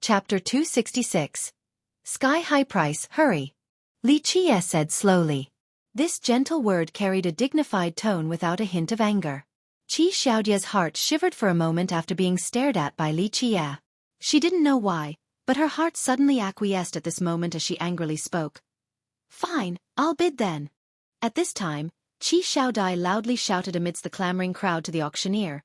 Chapter 266. Sky-high price, hurry. Li Qie said slowly. This gentle word carried a dignified tone without a hint of anger. Qi Xiaodia's heart shivered for a moment after being stared at by Li Qie. She didn't know why, but her heart suddenly acquiesced at this moment as she angrily spoke. Fine, I'll bid then. At this time, Qi Xiaodai loudly shouted amidst the clamoring crowd to the auctioneer.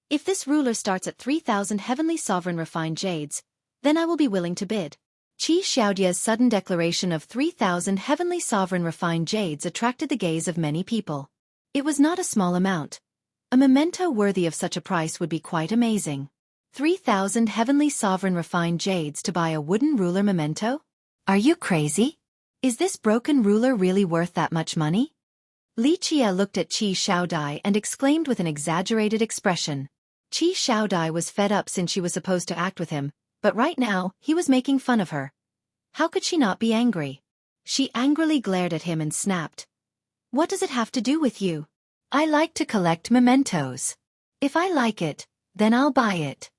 If this ruler starts at 3,000 heavenly sovereign refined jades, then I will be willing to bid. Qi Xiaodia's sudden declaration of 3,000 heavenly sovereign refined jades attracted the gaze of many people. It was not a small amount. A memento worthy of such a price would be quite amazing. 3,000 heavenly sovereign refined jades to buy a wooden ruler memento? Are you crazy? Is this broken ruler really worth that much money? Li Qie looked at Qi Xiaodai and exclaimed with an exaggerated expression. Qi Xiaodai was fed up since she was supposed to act with him, but right now, he was making fun of her. How could she not be angry? She angrily glared at him and snapped. What does it have to do with you? I like to collect mementos. If I like it, then I'll buy it.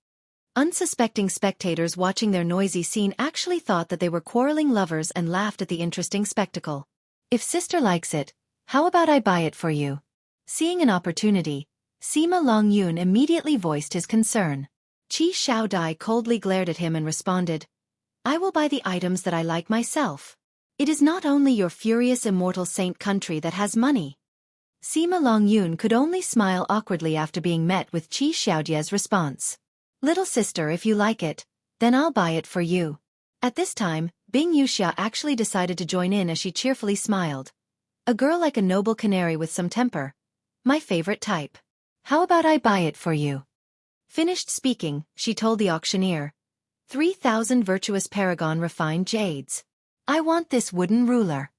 Unsuspecting spectators watching their noisy scene actually thought that they were quarreling lovers and laughed at the interesting spectacle. If sister likes it, how about I buy it for you? Seeing an opportunity, Sima Longyun immediately voiced his concern. Qi Xiaodai coldly glared at him and responded, I will buy the items that I like myself. It is not only your furious immortal saint country that has money. Sima Longyun could only smile awkwardly after being met with Qi Xiaodia's response. Little sister, if you like it, then I'll buy it for you. At this time, Bing Yuxia actually decided to join in as she cheerfully smiled. A girl like a noble canary with some temper. My favorite type. How about I buy it for you? Finished speaking, she told the auctioneer. 3,000 virtuous paragon refined jades. I want this wooden ruler.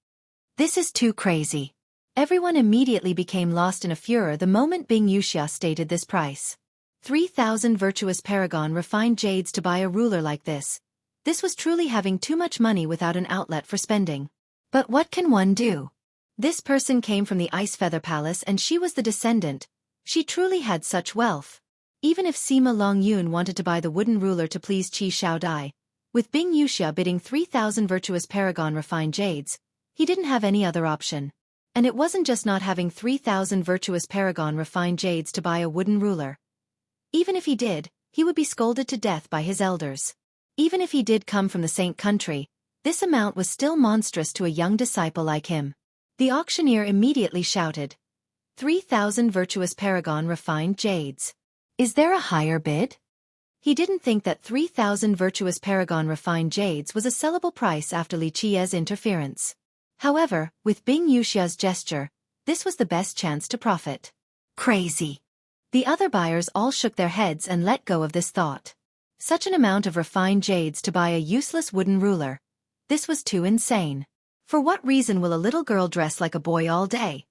This is too crazy. Everyone immediately became lost in a furor the moment Bing Yuxia stated this price. 3,000 virtuous paragon refined jades to buy a ruler like this. This was truly having too much money without an outlet for spending. But what can one do? This person came from the Ice Feather Palace and she was the descendant. She truly had such wealth. Even if Sima Longyun wanted to buy the wooden ruler to please Qi Xiaodai, with Bing Yuxia bidding 3,000 virtuous paragon refined jades, he didn't have any other option. And it wasn't just not having 3,000 virtuous paragon refined jades to buy a wooden ruler. Even if he did, he would be scolded to death by his elders. Even if he did come from the saint country, this amount was still monstrous to a young disciple like him. The auctioneer immediately shouted, 3,000 virtuous paragon refined jades. Is there a higher bid? He didn't think that 3,000 virtuous paragon refined jades was a sellable price after Li Qie's interference. However, with Bing Yuxia's gesture, this was the best chance to profit. Crazy. The other buyers all shook their heads and let go of this thought. Such an amount of refined jades to buy a useless wooden ruler. This was too insane. For what reason will a little girl dress like a boy all day?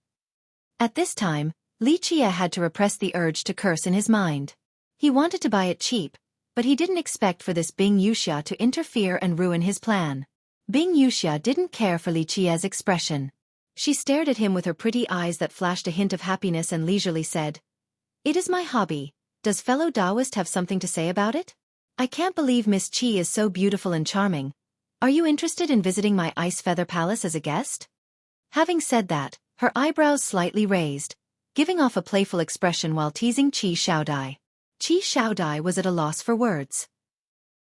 At this time, Li Qie had to repress the urge to curse in his mind. He wanted to buy it cheap, but he didn't expect for this Bing Yuxia to interfere and ruin his plan. Bing Yuxia didn't care for Li Qie's expression. She stared at him with her pretty eyes that flashed a hint of happiness and leisurely said, It is my hobby. Does fellow Taoist have something to say about it? I can't believe Miss Qi is so beautiful and charming. Are you interested in visiting my Ice Feather Palace as a guest? Having said that, her eyebrows slightly raised, giving off a playful expression while teasing Qi Xiaodai. Qi Xiaodai was at a loss for words.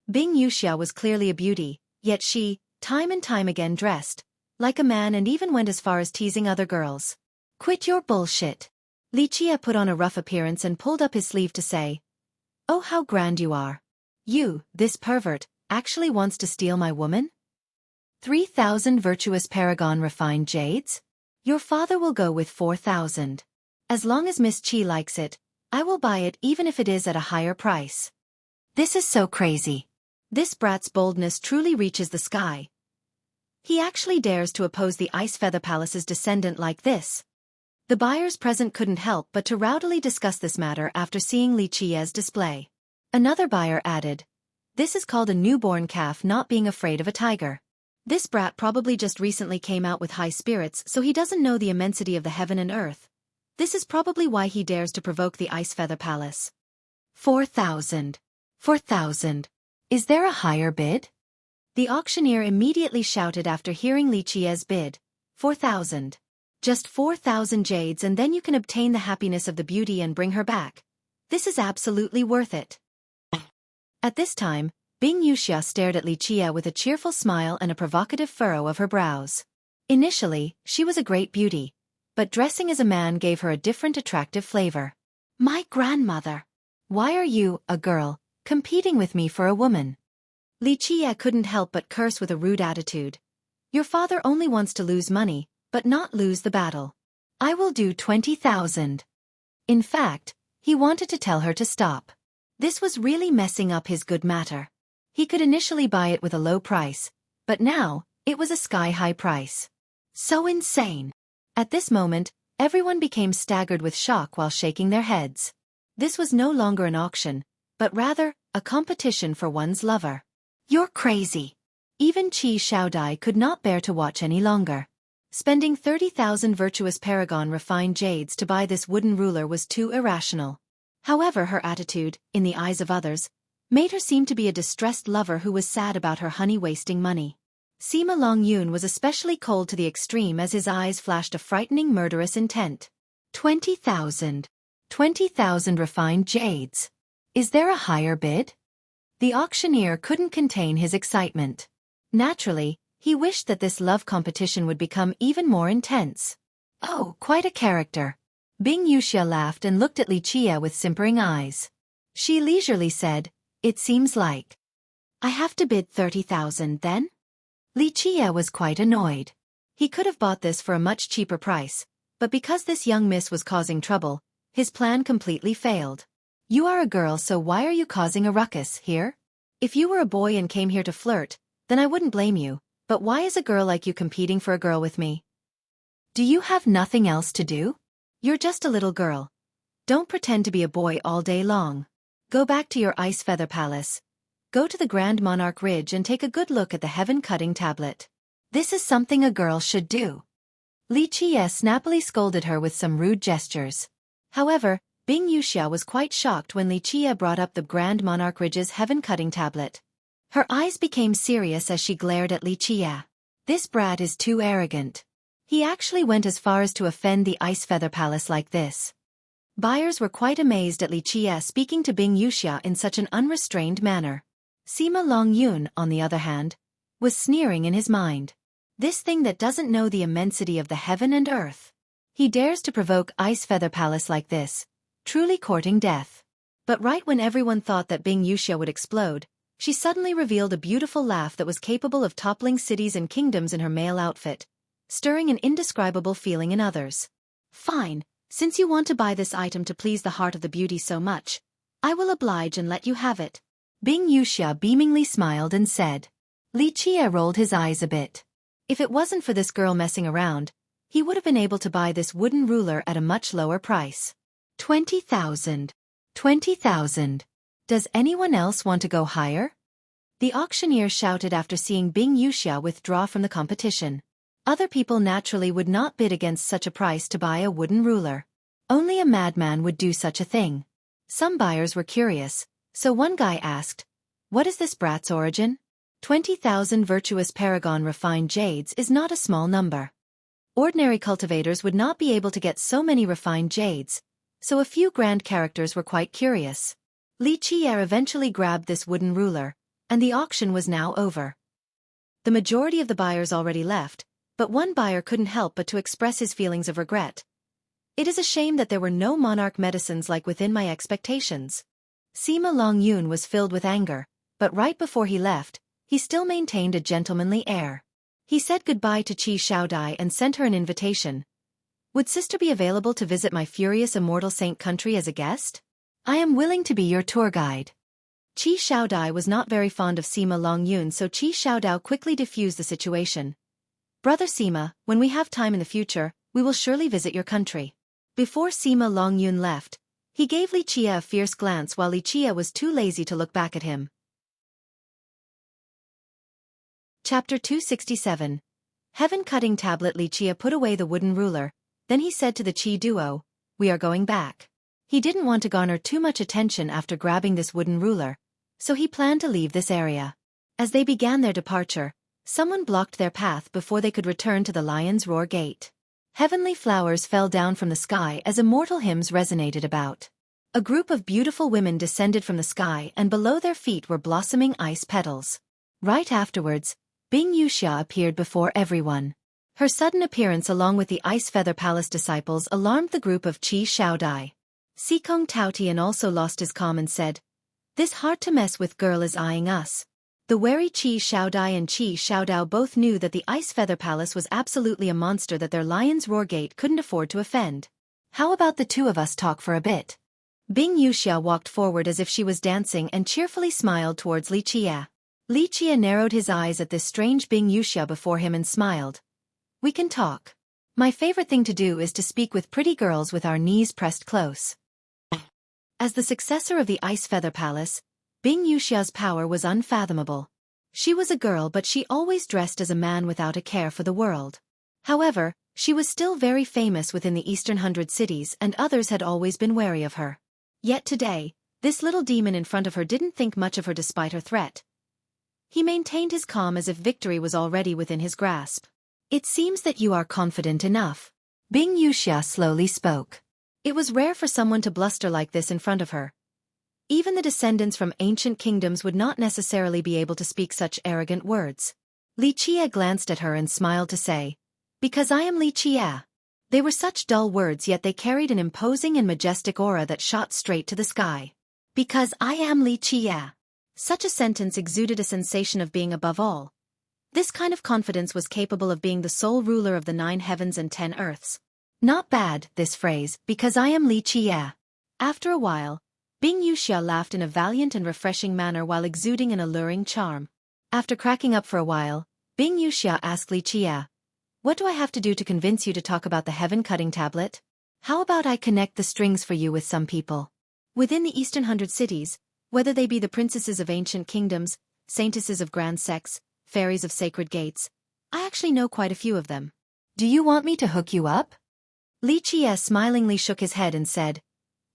Bing Yuxia was clearly a beauty, yet she, time and time again dressed like a man and even went as far as teasing other girls. Quit your bullshit. Li Qie put on a rough appearance and pulled up his sleeve to say, Oh, how grand you are. You, this pervert, actually wants to steal my woman? 3,000 virtuous paragon refined jades? Your father will go with 4,000. As long as Miss Qi likes it, I will buy it even if it is at a higher price. This is so crazy. This brat's boldness truly reaches the sky. He actually dares to oppose the Ice Feather Palace's descendant like this. The buyers present couldn't help but to rowdily discuss this matter after seeing Li Qie's display. Another buyer added, This is called a newborn calf not being afraid of a tiger. This brat probably just recently came out with high spirits, so he doesn't know the immensity of the heaven and earth. This is probably why he dares to provoke the Ice Feather Palace. 4,000. 4,000. Is there a higher bid? The auctioneer immediately shouted after hearing Li Qi's bid. 4,000. Just 4,000 jades and then you can obtain the happiness of the beauty and bring her back. This is absolutely worth it. At this time, Bing Yuxia stared at Li Qi with a cheerful smile and a provocative furrow of her brows. Initially, she was a great beauty, but dressing as a man gave her a different attractive flavor. My grandmother! Why are you, a girl, competing with me for a woman? Li Qi couldn't help but curse with a rude attitude. Your father only wants to lose money, but not lose the battle. I will do 20,000. In fact, he wanted to tell her to stop. This was really messing up his good matter. He could initially buy it with a low price, but now, it was a sky-high price. So insane. At this moment, everyone became staggered with shock while shaking their heads. This was no longer an auction, but rather, a competition for one's lover. You're crazy. Even Qi Xiaodai could not bear to watch any longer. Spending 30,000 virtuous paragon refined jades to buy this wooden ruler was too irrational. However, her attitude, in the eyes of others, made her seem to be a distressed lover who was sad about her honey wasting money. Sima Longyun was especially cold to the extreme as his eyes flashed a frightening murderous intent. 20,000. 20,000 refined jades. Is there a higher bid? The auctioneer couldn't contain his excitement. Naturally, he wished that this love competition would become even more intense. Oh, quite a character. Bing Yuxia laughed and looked at Li Qi with simpering eyes. She leisurely said, It seems like. I have to bid 30,000 then? Li Qi was quite annoyed. He could have bought this for a much cheaper price, but because this young miss was causing trouble, his plan completely failed. You are a girl, so why are you causing a ruckus here? If you were a boy and came here to flirt, then I wouldn't blame you, but why is a girl like you competing for a girl with me? Do you have nothing else to do? You're just a little girl. Don't pretend to be a boy all day long. Go back to your ice feather palace. Go to the Grand Monarch Ridge and take a good look at the heaven-cutting tablet. This is something a girl should do. Li Qi snappily scolded her with some rude gestures. However, Bing Yuxia was quite shocked when Li Qi brought up the Grand Monarch Ridge's heaven-cutting tablet. Her eyes became serious as she glared at Li Qi. This brat is too arrogant. He actually went as far as to offend the Ice Feather Palace like this. Buyers were quite amazed at Li Qi speaking to Bing Yuxia in such an unrestrained manner. Sima Longyun, on the other hand, was sneering in his mind. This thing that doesn't know the immensity of the heaven and earth. He dares to provoke Ice Feather Palace like this, truly courting death. But right when everyone thought that Bing Yuxia would explode, she suddenly revealed a beautiful laugh that was capable of toppling cities and kingdoms in her male outfit, stirring an indescribable feeling in others. Fine, since you want to buy this item to please the heart of the beauty so much, I will oblige and let you have it. Bing Yuxia beamingly smiled and said. Li Qi rolled his eyes a bit. If it wasn't for this girl messing around, he would have been able to buy this wooden ruler at a much lower price. 20,000. 20,000. Does anyone else want to go higher? The auctioneer shouted after seeing Bing Yuxia withdraw from the competition. Other people naturally would not bid against such a price to buy a wooden ruler. Only a madman would do such a thing. Some buyers were curious, so one guy asked, What is this brat's origin? 20,000 virtuous paragon refined jades is not a small number. Ordinary cultivators would not be able to get so many refined jades, so a few grand characters were quite curious. Li Qi eventually grabbed this wooden ruler, and the auction was now over. The majority of the buyers already left, but one buyer couldn't help but to express his feelings of regret. It is a shame that there were no monarch medicines like within my expectations. Sima Longyun was filled with anger, but right before he left, he still maintained a gentlemanly air. He said goodbye to Qi Xiaodai and sent her an invitation. Would sister be available to visit my furious immortal saint country as a guest? I am willing to be your tour guide. Qi Xiaodai was not very fond of Sima Longyun, so Qi Xiaodao quickly diffused the situation. Brother Sima, when we have time in the future, we will surely visit your country. Before Sima Longyun left, he gave Li Qi a fierce glance while Li Qi was too lazy to look back at him. Chapter 267. Heaven-cutting tablet. Li Qi put away the wooden ruler, then he said to the Qi duo, We are going back. He didn't want to garner too much attention after grabbing this wooden ruler, so he planned to leave this area. As they began their departure, someone blocked their path before they could return to the Lion's Roar Gate. Heavenly flowers fell down from the sky as immortal hymns resonated about. A group of beautiful women descended from the sky, and below their feet were blossoming ice petals. Right afterwards, Bing Yuxia appeared before everyone. Her sudden appearance along with the Ice Feather Palace disciples alarmed the group of Qi Shaodai. Sikong Taotian also lost his calm and said, "This hard-to-mess-with girl is eyeing us." The wary Qi Shaodai and Qi Shaodao both knew that the Ice Feather Palace was absolutely a monster that their Lion's Roar Gate couldn't afford to offend. "How about the two of us talk for a bit?" Bing Yuxia walked forward as if she was dancing and cheerfully smiled towards Li Qia. Li Qia narrowed his eyes at this strange Bing Yuxia before him and smiled. "We can talk. My favorite thing to do is to speak with pretty girls with our knees pressed close." As the successor of the Ice Feather Palace, Bing Yuxia's power was unfathomable. She was a girl, but she always dressed as a man without a care for the world. However, she was still very famous within the Eastern 100 cities, and others had always been wary of her. Yet today, this little demon in front of her didn't think much of her despite her threat. He maintained his calm as if victory was already within his grasp. "It seems that you are confident enough," Bing Yuxia slowly spoke. It was rare for someone to bluster like this in front of her. Even the descendants from ancient kingdoms would not necessarily be able to speak such arrogant words. Li Qia glanced at her and smiled to say, "Because I am Li Qia." They were such dull words, yet they carried an imposing and majestic aura that shot straight to the sky. "Because I am Li Qia." Such a sentence exuded a sensation of being above all. This kind of confidence was capable of being the sole ruler of the 9 heavens and 10 earths. Not bad, this phrase, "because I am Li Qia." After a while, Bing Yuxia laughed in a valiant and refreshing manner while exuding an alluring charm. After cracking up for a while, Bing Yuxia asked Li Qia, "What do I have to do to convince you to talk about the heaven-cutting tablet? How about I connect the strings for you with some people within the Eastern 100 cities, whether they be the princesses of ancient kingdoms, saintesses of grand sects, fairies of sacred gates? I actually know quite a few of them. Do you want me to hook you up?" Li Qia smilingly shook his head and said,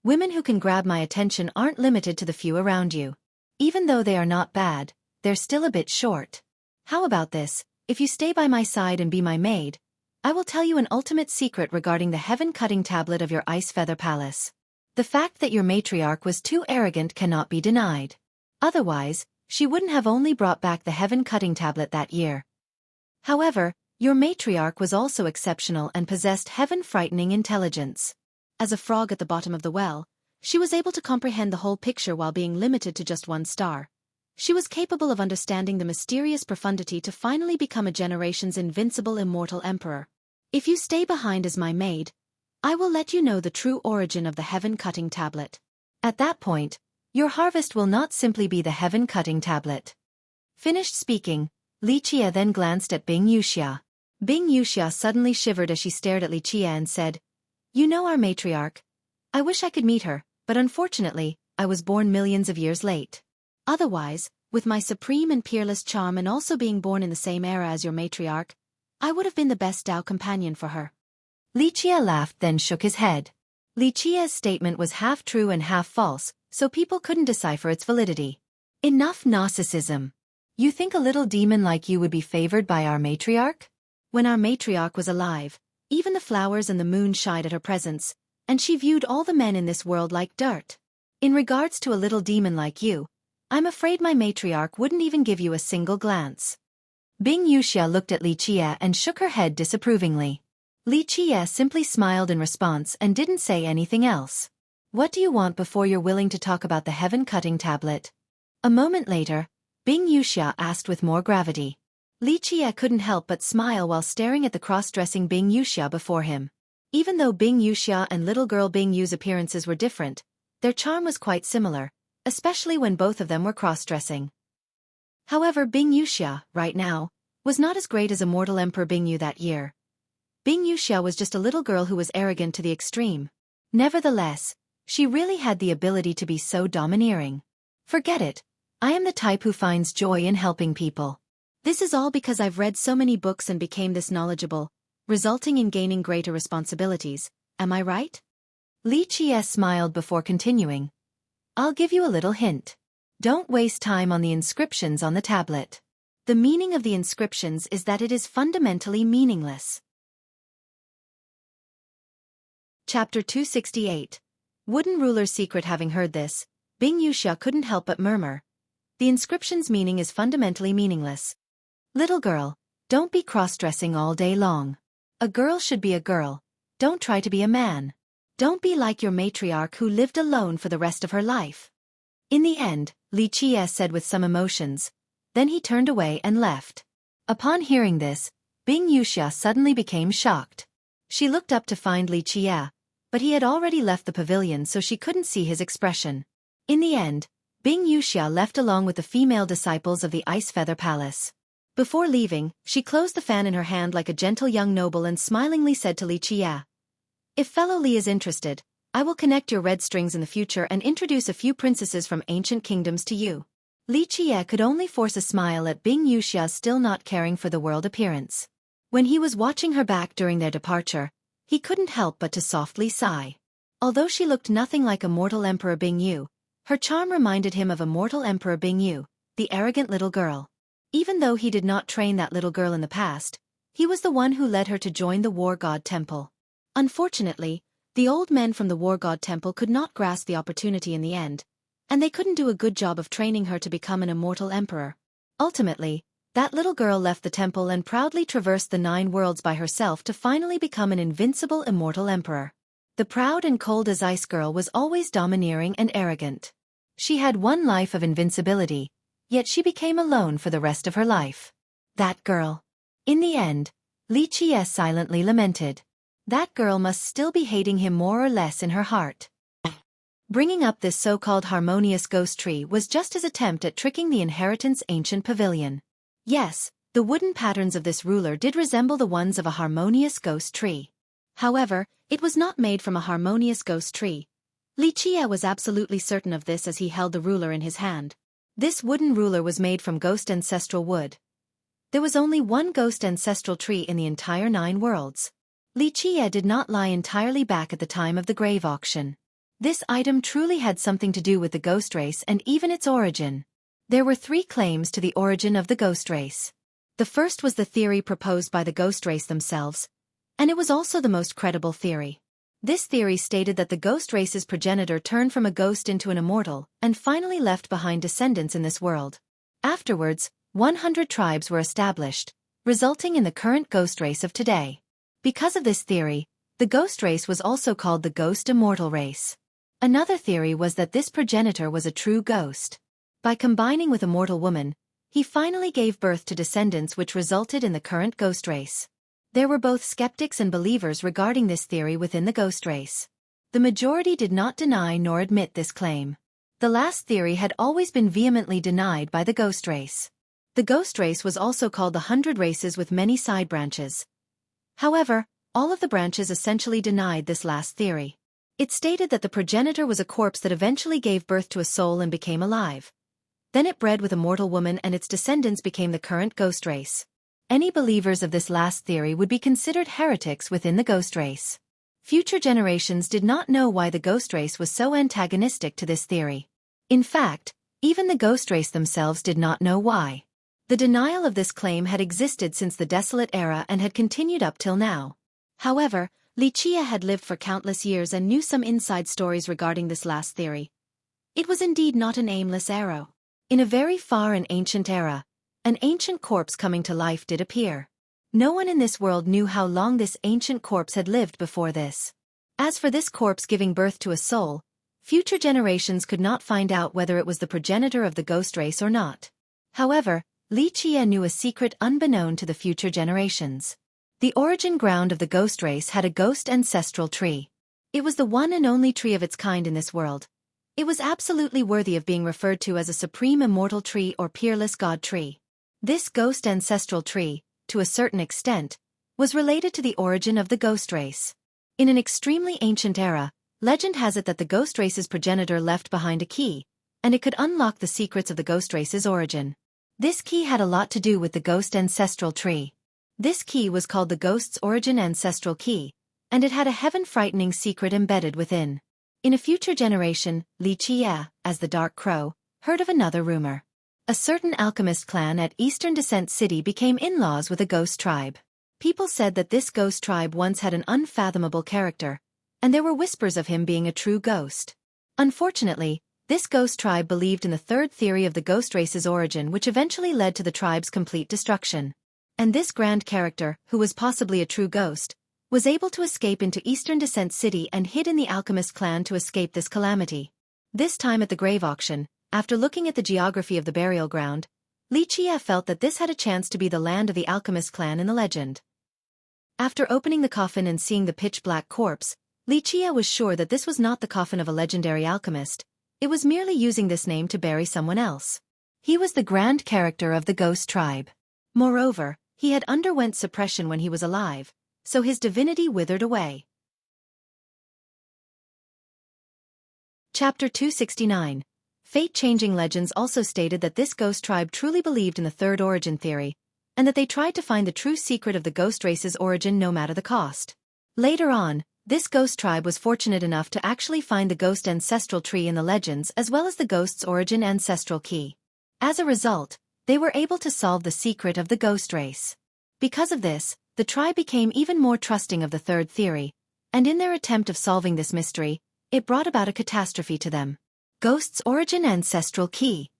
"Women who can grab my attention aren't limited to the few around you. Even though they are not bad, they're still a bit short. How about this? If you stay by my side and be my maid, I will tell you an ultimate secret regarding the heaven-cutting tablet of your Ice Feather Palace. The fact that your matriarch was too arrogant cannot be denied. Otherwise, she wouldn't have only brought back the heaven-cutting tablet that year. However, your matriarch was also exceptional and possessed heaven-frightening intelligence. As a frog at the bottom of the well, she was able to comprehend the whole picture while being limited to just one star. She was capable of understanding the mysterious profundity to finally become a generation's invincible immortal emperor. If you stay behind as my maid, I will let you know the true origin of the heaven-cutting tablet. At that point, your harvest will not simply be the heaven-cutting tablet." Finished speaking, Li Qia then glanced at Bing Yuxia. Bing Yuxia suddenly shivered as she stared at Li Qia and said, "You know our matriarch. I wish I could meet her, but unfortunately, I was born millions of years late. Otherwise, with my supreme and peerless charm and also being born in the same era as your matriarch, I would have been the best Tao companion for her." Li Qia laughed, then shook his head. Li Qia's statement was half true and half false, so people couldn't decipher its validity. Enough narcissism. You think a little demon like you would be favored by our matriarch? When our matriarch was alive, even the flowers and the moon shied at her presence, and she viewed all the men in this world like dirt. In regards to a little demon like you, I'm afraid my matriarch wouldn't even give you a single glance. Bing Yuxia looked at Li Qia and shook her head disapprovingly. Li Qia simply smiled in response and didn't say anything else. "What do you want before you're willing to talk about the heaven-cutting tablet?" A moment later, Bing Yuxia asked with more gravity. Li Qia couldn't help but smile while staring at the cross-dressing Bing Yuxia before him. Even though Bing Yuxia and little girl Bing Yu's appearances were different, their charm was quite similar, especially when both of them were cross-dressing. However, Bing Yuxia, right now, was not as great as immortal Emperor Bing Yu that year. Bing Yuxia was just a little girl who was arrogant to the extreme. Nevertheless, she really had the ability to be so domineering. Forget it. I am the type who finds joy in helping people. This is all because I've read so many books and became this knowledgeable, resulting in gaining greater responsibilities. Am I right? Li Qia smiled before continuing. I'll give you a little hint. Don't waste time on the inscriptions on the tablet. The meaning of the inscriptions is that it is fundamentally meaningless. Chapter 268. Wooden Ruler's Secret. Having heard this, Bing Yuxia couldn't help but murmur. The inscription's meaning is fundamentally meaningless. Little girl, don't be cross-dressing all day long. A girl should be a girl. Don't try to be a man. Don't be like your matriarch who lived alone for the rest of her life. In the end, Li Qie said with some emotions. Then he turned away and left. Upon hearing this, Bing Yuxia suddenly became shocked. She looked up to find Li Qie, but he had already left the pavilion, so she couldn't see his expression. In the end, Bing Yuxia left along with the female disciples of the Ice Feather Palace. Before leaving, she closed the fan in her hand like a gentle young noble and smilingly said to Li Qie, "If fellow Li is interested, I will connect your red strings in the future and introduce a few princesses from ancient kingdoms to you." Li Qie could only force a smile at Bing Yuxia's still not caring for the world appearance. When he was watching her back during their departure, he couldn't help but to softly sigh. Although she looked nothing like a mortal Emperor Bing Yu, her charm reminded him of a mortal Emperor Bing Yu, the arrogant little girl. Even though he did not train that little girl in the past, he was the one who led her to join the War God Temple. Unfortunately, the old men from the War God Temple could not grasp the opportunity in the end, and they couldn't do a good job of training her to become an immortal emperor. Ultimately, that little girl left the temple and proudly traversed the 9 worlds by herself to finally become an invincible immortal emperor. The proud and cold as ice girl was always domineering and arrogant. She had one life of invincibility, yet she became alone for the rest of her life. That girl. In the end, Li Qie silently lamented. That girl must still be hating him more or less in her heart. Bringing up this so-called harmonious ghost tree was just his attempt at tricking the inheritance ancient pavilion. Yes, the wooden patterns of this ruler did resemble the ones of a harmonious ghost tree. However, it was not made from a harmonious ghost tree. Li Qie was absolutely certain of this as he held the ruler in his hand. This wooden ruler was made from ghost ancestral wood. There was only one ghost ancestral tree in the entire 9 worlds. Li Qie did not lie entirely back at the time of the grave auction. This item truly had something to do with the ghost race and even its origin. There were 3 claims to the origin of the ghost race. The first was the theory proposed by the ghost race themselves, and it was also the most credible theory. This theory stated that the ghost race's progenitor turned from a ghost into an immortal and finally left behind descendants in this world. Afterwards, 100 tribes were established, resulting in the current ghost race of today. Because of this theory, the ghost race was also called the ghost immortal race. Another theory was that this progenitor was a true ghost. By combining with a mortal woman, he finally gave birth to descendants which resulted in the current ghost race. There were both skeptics and believers regarding this theory within the ghost race. The majority did not deny nor admit this claim. The last theory had always been vehemently denied by the ghost race. The ghost race was also called the 100 races with many side branches. However, all of the branches essentially denied this last theory. It stated that the progenitor was a corpse that eventually gave birth to a soul and became alive. Then it bred with a mortal woman and its descendants became the current ghost race. Any believers of this last theory would be considered heretics within the ghost race. Future generations did not know why the ghost race was so antagonistic to this theory. In fact, even the ghost race themselves did not know why. The denial of this claim had existed since the Desolate Era and had continued up till now. However, Li Qie had lived for countless years and knew some inside stories regarding this last theory. It was indeed not an aimless arrow. In a very far and ancient era, an ancient corpse coming to life did appear. No one in this world knew how long this ancient corpse had lived before this. As for this corpse giving birth to a soul, future generations could not find out whether it was the progenitor of the ghost race or not. However, Li Qie knew a secret unbeknown to the future generations. The origin ground of the ghost race had a ghost ancestral tree. It was the one and only tree of its kind in this world. It was absolutely worthy of being referred to as a supreme immortal tree or peerless god tree. This ghost ancestral tree, to a certain extent, was related to the origin of the ghost race. In an extremely ancient era, legend has it that the ghost race's progenitor left behind a key, and it could unlock the secrets of the ghost race's origin. This key had a lot to do with the ghost ancestral tree. This key was called the ghost's origin ancestral key, and it had a heaven-frightening secret embedded within. In a future generation, Li Qie, as the Dark Crow, heard of another rumor. A certain alchemist clan at Eastern Descent City became in-laws with a ghost tribe. People said that this ghost tribe once had an unfathomable character, and there were whispers of him being a true ghost. Unfortunately, this ghost tribe believed in the third theory of the ghost race's origin, which eventually led to the tribe's complete destruction. And this grand character, who was possibly a true ghost, was able to escape into Eastern Descent City and hid in the alchemist clan to escape this calamity. This time at the grave auction, after looking at the geography of the burial ground, Xueqi felt that this had a chance to be the land of the alchemist clan in the legend. After opening the coffin and seeing the pitch-black corpse, Xueqi was sure that this was not the coffin of a legendary alchemist. It was merely using this name to bury someone else. He was the grand character of the ghost tribe. Moreover, he had underwent suppression when he was alive, so his divinity withered away. Chapter 269. Fate-changing legends also stated that this ghost tribe truly believed in the third origin theory, and that they tried to find the true secret of the ghost race's origin no matter the cost. Later on, this ghost tribe was fortunate enough to actually find the ghost ancestral tree in the legends as well as the ghost's origin ancestral key. As a result, they were able to solve the secret of the ghost race. Because of this, the tribe became even more trusting of the third theory, and in their attempt of solving this mystery, it brought about a catastrophe to them. Ghost's origin ancestral key.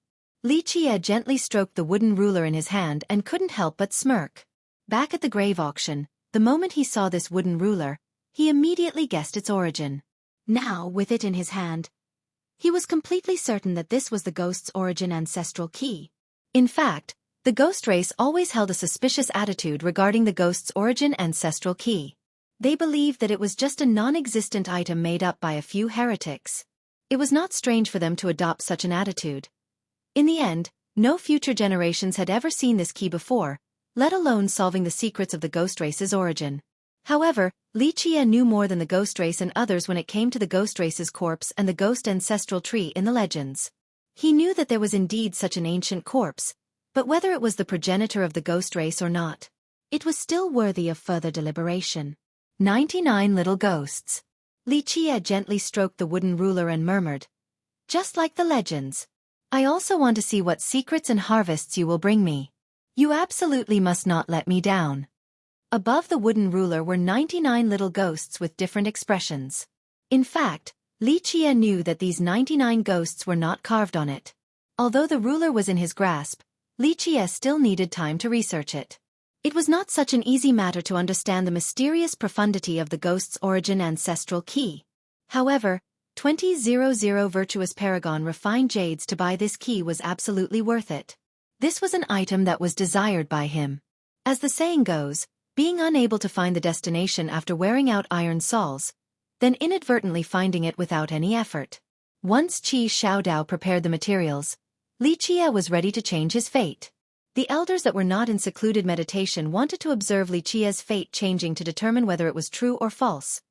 Xueqi gently stroked the wooden ruler in his hand and couldn't help but smirk. Back at the grave auction, the moment he saw this wooden ruler, he immediately guessed its origin. Now, with it in his hand, he was completely certain that this was the ghost's origin ancestral key. In fact, the ghost race always held a suspicious attitude regarding the ghost's origin ancestral key. They believed that it was just a non-existent item made up by a few heretics. It was not strange for them to adopt such an attitude. In the end, no future generations had ever seen this key before, let alone solving the secrets of the ghost race's origin. However, Xueqi knew more than the ghost race and others when it came to the ghost race's corpse and the ghost ancestral tree in the legends. He knew that there was indeed such an ancient corpse, but whether it was the progenitor of the ghost race or not, it was still worthy of further deliberation. 99 little ghosts. Xueqi gently stroked the wooden ruler and murmured, "Just like the legends. I also want to see what secrets and harvests you will bring me. You absolutely must not let me down." Above the wooden ruler were 99 little ghosts with different expressions. In fact, Xueqi knew that these 99 ghosts were not carved on it. Although the ruler was in his grasp, Xueqi still needed time to research it. It was not such an easy matter to understand the mysterious profundity of the ghost's origin ancestral key. However, 20,000 virtuous paragon refined jades to buy this key was absolutely worth it. This was an item that was desired by him. As the saying goes, being unable to find the destination after wearing out iron soles, then inadvertently finding it without any effort. Once Qi Xiaodao prepared the materials, Xueqi was ready to change his fate. The elders that were not in secluded meditation wanted to observe Xueqi's fate changing to determine whether it was true or false.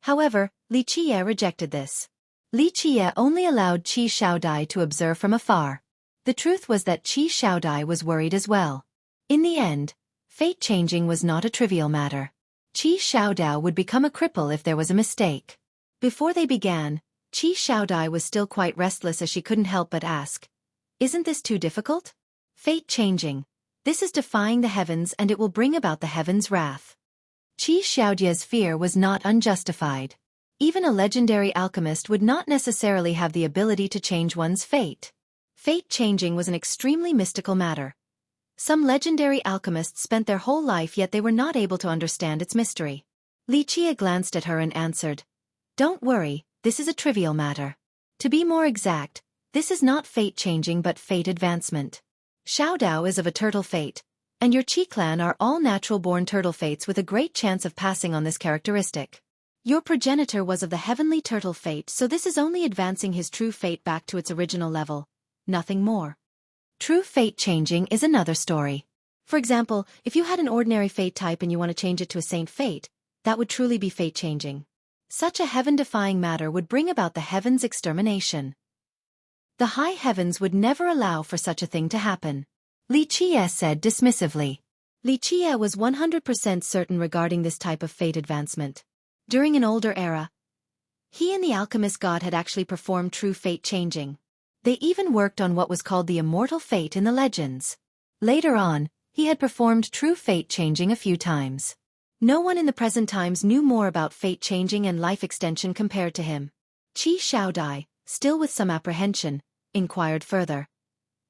However, Xueqi rejected this. Xueqi only allowed Qi Xiaodai to observe from afar. The truth was that Qi Xiaodai was worried as well. In the end, fate changing was not a trivial matter. Qi Xiaodao would become a cripple if there was a mistake. Before they began, Qi Xiaodai was still quite restless as she couldn't help but ask, "Isn't this too difficult?" Fate changing. This is defying the heavens and it will bring about the heavens' wrath. Qi Xiaodia's fear was not unjustified. Even a legendary alchemist would not necessarily have the ability to change one's fate. Fate changing was an extremely mystical matter. Some legendary alchemists spent their whole life yet they were not able to understand its mystery. Xueqi glanced at her and answered, "Don't worry, this is a trivial matter. To be more exact, this is not fate changing but fate advancement. Xiaodao is of a turtle fate, and your Qi clan are all natural-born turtle fates with a great chance of passing on this characteristic. Your progenitor was of the heavenly turtle fate, so this is only advancing his true fate back to its original level, nothing more. True fate changing is another story. For example, if you had an ordinary fate type and you want to change it to a saint fate, that would truly be fate changing. Such a heaven-defying matter would bring about the heavens' extermination. The high heavens would never allow for such a thing to happen," Xueqi said dismissively. Xueqi was 100% certain regarding this type of fate advancement. During an older era, he and the alchemist god had actually performed true fate changing. They even worked on what was called the immortal fate in the legends. Later on, he had performed true fate changing a few times. No one in the present times knew more about fate changing and life extension compared to him. Qi Xiaodai, still with some apprehension, inquired further.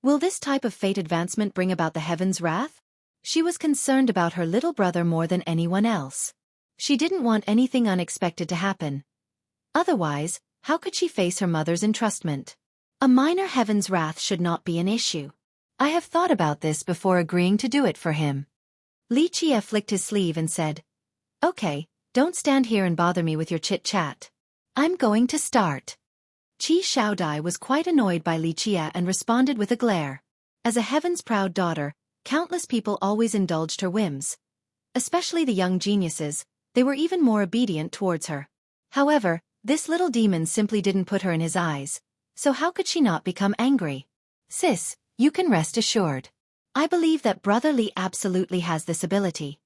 Will this type of fate advancement bring about the heaven's wrath? She was concerned about her little brother more than anyone else. She didn't want anything unexpected to happen. Otherwise, how could she face her mother's entrustment? A minor heaven's wrath should not be an issue. I have thought about this before agreeing to do it for him. Li Qie flicked his sleeve and said, Okay, don't stand here and bother me with your chit-chat. I'm going to start. Qi Xiaodai was quite annoyed by Li Qie and responded with a glare. As a heaven's proud daughter, countless people always indulged her whims. Especially the young geniuses, they were even more obedient towards her. However, this little demon simply didn't put her in his eyes, so how could she not become angry? Sis, you can rest assured. I believe that Brother Li absolutely has this ability.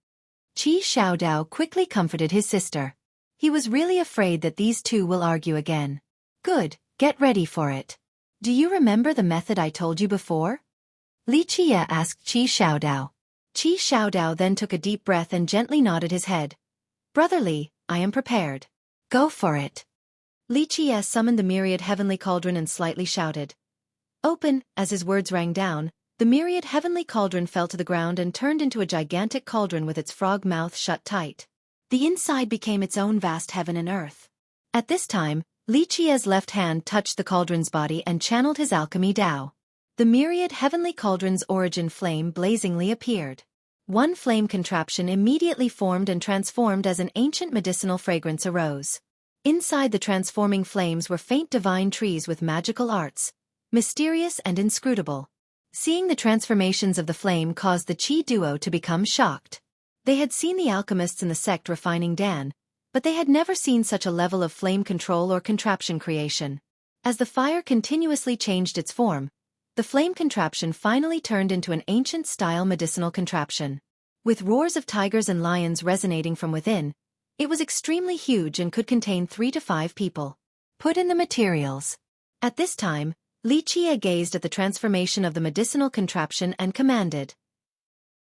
Qi Xiaodao quickly comforted his sister. He was really afraid that these two will argue again. Good, get ready for it. Do you remember the method I told you before? Li Qie asked Qi Xiaodao. Qi Xiaodao then took a deep breath and gently nodded his head. Brother Li, I am prepared. Go for it. Li Qie summoned the myriad heavenly cauldron and slightly shouted. Open, as his words rang down, the myriad heavenly cauldron fell to the ground and turned into a gigantic cauldron with its frog mouth shut tight. The inside became its own vast heaven and earth. At this time, Li Qie's left hand touched the cauldron's body and channeled his alchemy Dao. The myriad heavenly cauldron's origin flame blazingly appeared. One flame contraption immediately formed and transformed as an ancient medicinal fragrance arose. Inside the transforming flames were faint divine trees with magical arts, mysterious and inscrutable. Seeing the transformations of the flame caused the Qi duo to become shocked. They had seen the alchemists in the sect refining Dan, but they had never seen such a level of flame control or contraption creation. As the fire continuously changed its form, the flame contraption finally turned into an ancient-style medicinal contraption. With roars of tigers and lions resonating from within, it was extremely huge and could contain 3 to 5 people. Put in the materials. At this time, Li Qie gazed at the transformation of the medicinal contraption and commanded.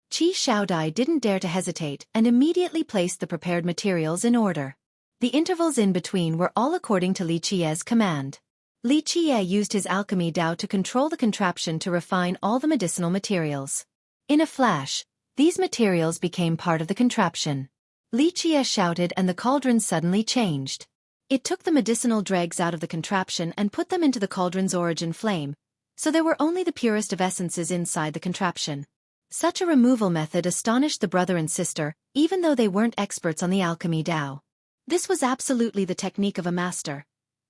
Qi Xiaodai didn't dare to hesitate and immediately placed the prepared materials in order. The intervals in between were all according to Li Qie's command. Li Qie used his alchemy Dao to control the contraption to refine all the medicinal materials. In a flash, these materials became part of the contraption. Li Qie shouted and the cauldron suddenly changed. It took the medicinal dregs out of the contraption and put them into the cauldron's origin flame, so there were only the purest of essences inside the contraption. Such a removal method astonished the brother and sister, even though they weren't experts on the alchemy Dao. This was absolutely the technique of a master.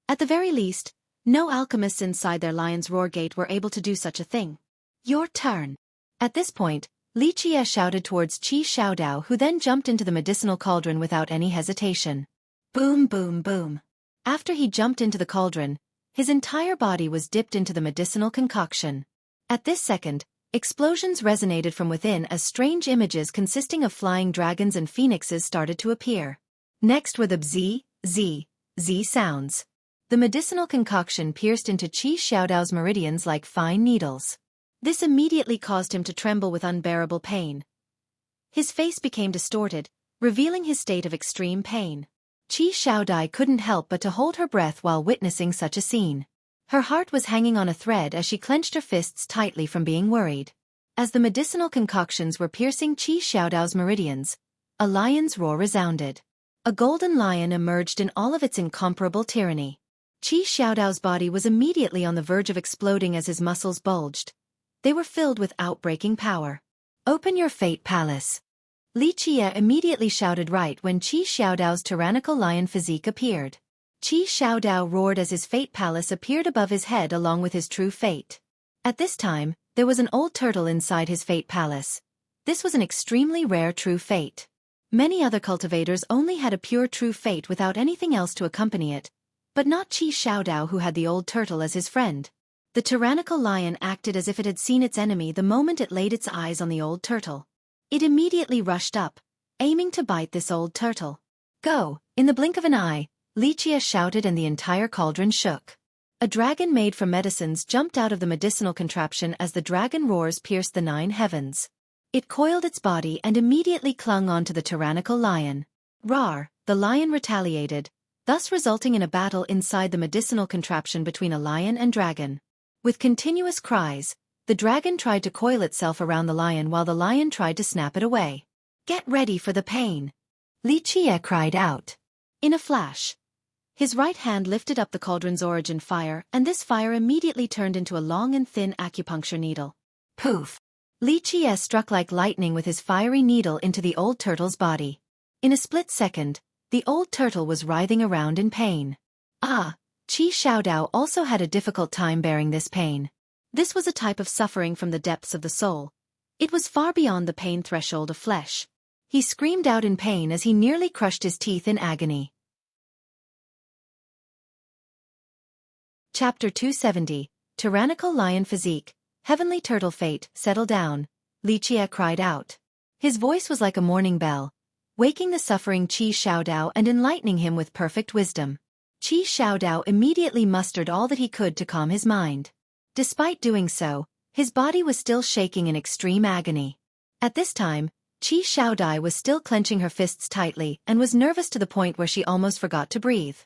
At the very least, no alchemists inside their lion's roar gate were able to do such a thing. Your turn. At this point, Li Qie shouted towards Qi Xiaodao, who then jumped into the medicinal cauldron without any hesitation. Boom boom boom. After he jumped into the cauldron, his entire body was dipped into the medicinal concoction. At this second, explosions resonated from within as strange images consisting of flying dragons and phoenixes started to appear. Next were the bzz, z, z sounds. The medicinal concoction pierced into Qi Xiaodao's meridians like fine needles. This immediately caused him to tremble with unbearable pain. His face became distorted, revealing his state of extreme pain. Qi Xiaodai couldn't help but to hold her breath while witnessing such a scene. Her heart was hanging on a thread as she clenched her fists tightly from being worried. As the medicinal concoctions were piercing Qi Xiaodao's meridians, a lion's roar resounded. A golden lion emerged in all of its incomparable tyranny. Qi Xiaodao's body was immediately on the verge of exploding as his muscles bulged. They were filled with outbreaking power. Open your fate palace. Li Qie immediately shouted right when Qi Xiaodao's tyrannical lion physique appeared. Qi Xiaodao roared as his fate palace appeared above his head along with his true fate. At this time, there was an old turtle inside his fate palace. This was an extremely rare true fate. Many other cultivators only had a pure true fate without anything else to accompany it, but not Qi Xiaodao, who had the old turtle as his friend. The tyrannical lion acted as if it had seen its enemy the moment it laid its eyes on the old turtle. It immediately rushed up, aiming to bite this old turtle. Go! In the blink of an eye, Li Qie shouted and the entire cauldron shook. A dragon made from medicines jumped out of the medicinal contraption as the dragon roars pierced the 9 heavens. It coiled its body and immediately clung onto the tyrannical lion. Rawr, the lion retaliated, thus resulting in a battle inside the medicinal contraption between a lion and dragon. With continuous cries, the dragon tried to coil itself around the lion while the lion tried to snap it away. "Get ready for the pain!" Xueqi cried out. In a flash, his right hand lifted up the cauldron's origin fire, and this fire immediately turned into a long and thin acupuncture needle. Poof! Xueqi struck like lightning with his fiery needle into the old turtle's body. In a split second, the old turtle was writhing around in pain. Qi Xiaodao also had a difficult time bearing this pain. This was a type of suffering from the depths of the soul. It was far beyond the pain threshold of flesh. He screamed out in pain as he nearly crushed his teeth in agony. Chapter 270, Tyrannical Lion Physique, Heavenly Turtle Fate, Settle Down, Xueqi cried out. His voice was like a morning bell, waking the suffering Qi Xiaodao and enlightening him with perfect wisdom. Qi Xiaodao immediately mustered all that he could to calm his mind. Despite doing so, his body was still shaking in extreme agony. At this time, Qi Xiaodai was still clenching her fists tightly and was nervous to the point where she almost forgot to breathe.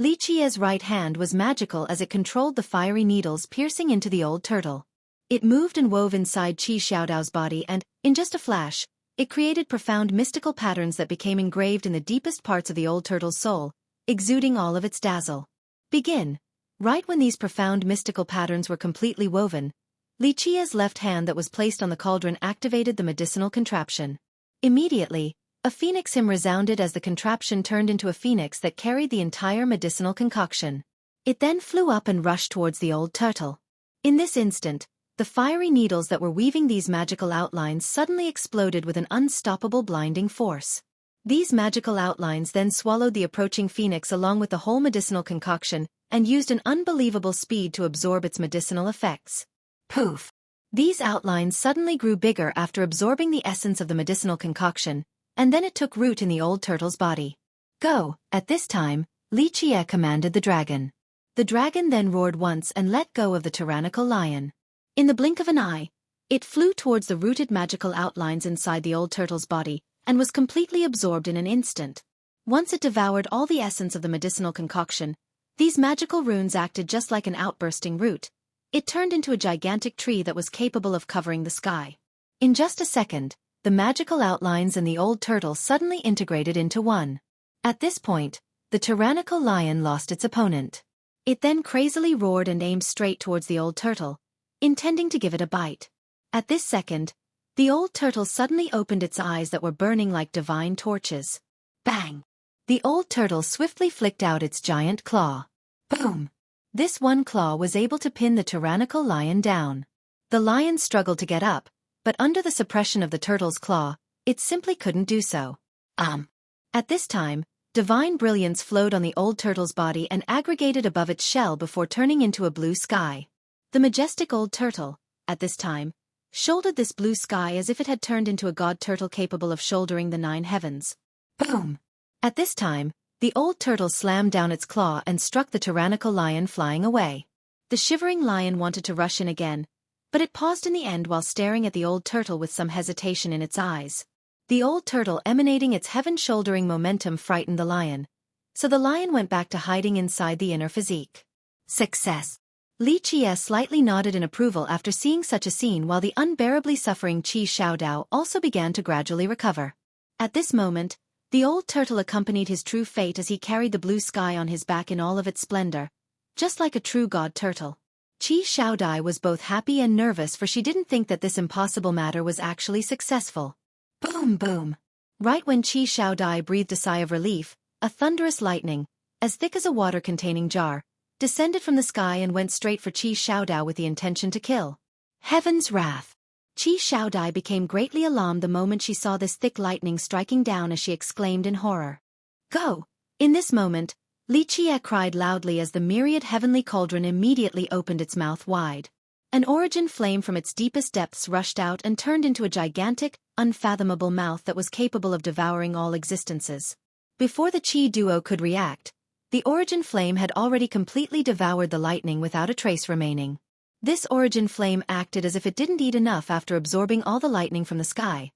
Xueqi's right hand was magical as it controlled the fiery needles piercing into the old turtle. It moved and wove inside Qi Xiaodao's body and, in just a flash, it created profound mystical patterns that became engraved in the deepest parts of the old turtle's soul, exuding all of its dazzle. Begin. Right when these profound mystical patterns were completely woven, Xueqi's left hand that was placed on the cauldron activated the medicinal contraption. Immediately, a phoenix hymn resounded as the contraption turned into a phoenix that carried the entire medicinal concoction. It then flew up and rushed towards the old turtle. In this instant, the fiery needles that were weaving these magical outlines suddenly exploded with an unstoppable blinding force. These magical outlines then swallowed the approaching phoenix along with the whole medicinal concoction and used an unbelievable speed to absorb its medicinal effects. Poof! These outlines suddenly grew bigger after absorbing the essence of the medicinal concoction, and then it took root in the old turtle's body. Go! At this time, Xueqi commanded the dragon. The dragon then roared once and let go of the tyrannical lion. In the blink of an eye, it flew towards the rooted magical outlines inside the old turtle's body, and was completely absorbed in an instant. Once it devoured all the essence of the medicinal concoction, these magical runes acted just like an outbursting root. It turned into a gigantic tree that was capable of covering the sky. In just a second, the magical outlines and the old turtle suddenly integrated into one. At this point, the tyrannical lion lost its opponent. It then crazily roared and aimed straight towards the old turtle, intending to give it a bite. At this second, the old turtle suddenly opened its eyes that were burning like divine torches. Bang! The old turtle swiftly flicked out its giant claw. Boom! This one claw was able to pin the tyrannical lion down. The lion struggled to get up, but under the suppression of the turtle's claw, it simply couldn't do so. At this time, divine brilliance flowed on the old turtle's body and aggregated above its shell before turning into a blue sky. The majestic old turtle, at this time, shouldered this blue sky as if it had turned into a god turtle capable of shouldering the 9 heavens. Boom! At this time, the old turtle slammed down its claw and struck the tyrannical lion flying away. The shivering lion wanted to rush in again, but it paused in the end while staring at the old turtle with some hesitation in its eyes. The old turtle emanating its heaven-shouldering momentum frightened the lion, so the lion went back to hiding inside the inner physique. Success! Xueqi slightly nodded in approval after seeing such a scene while the unbearably suffering Qi Xiaodao also began to gradually recover. At this moment, the old turtle accompanied his true fate as he carried the blue sky on his back in all of its splendor, just like a true god turtle. Qi Xiaodai was both happy and nervous for she didn't think that this impossible matter was actually successful. Boom boom! Right when Qi Xiaodai breathed a sigh of relief, a thunderous lightning, as thick as a water-containing jar, descended from the sky and went straight for Qi Xiaodao with the intention to kill. Heaven's wrath! Qi Xiaodai became greatly alarmed the moment she saw this thick lightning striking down as she exclaimed in horror. Go! In this moment, Xueqi cried loudly as the myriad heavenly cauldron immediately opened its mouth wide. An origin flame from its deepest depths rushed out and turned into a gigantic, unfathomable mouth that was capable of devouring all existences. Before the Qi duo could react, The origin flame had already completely devoured the lightning without a trace remaining. This origin flame acted as if it didn't eat enough after absorbing all the lightning from the sky.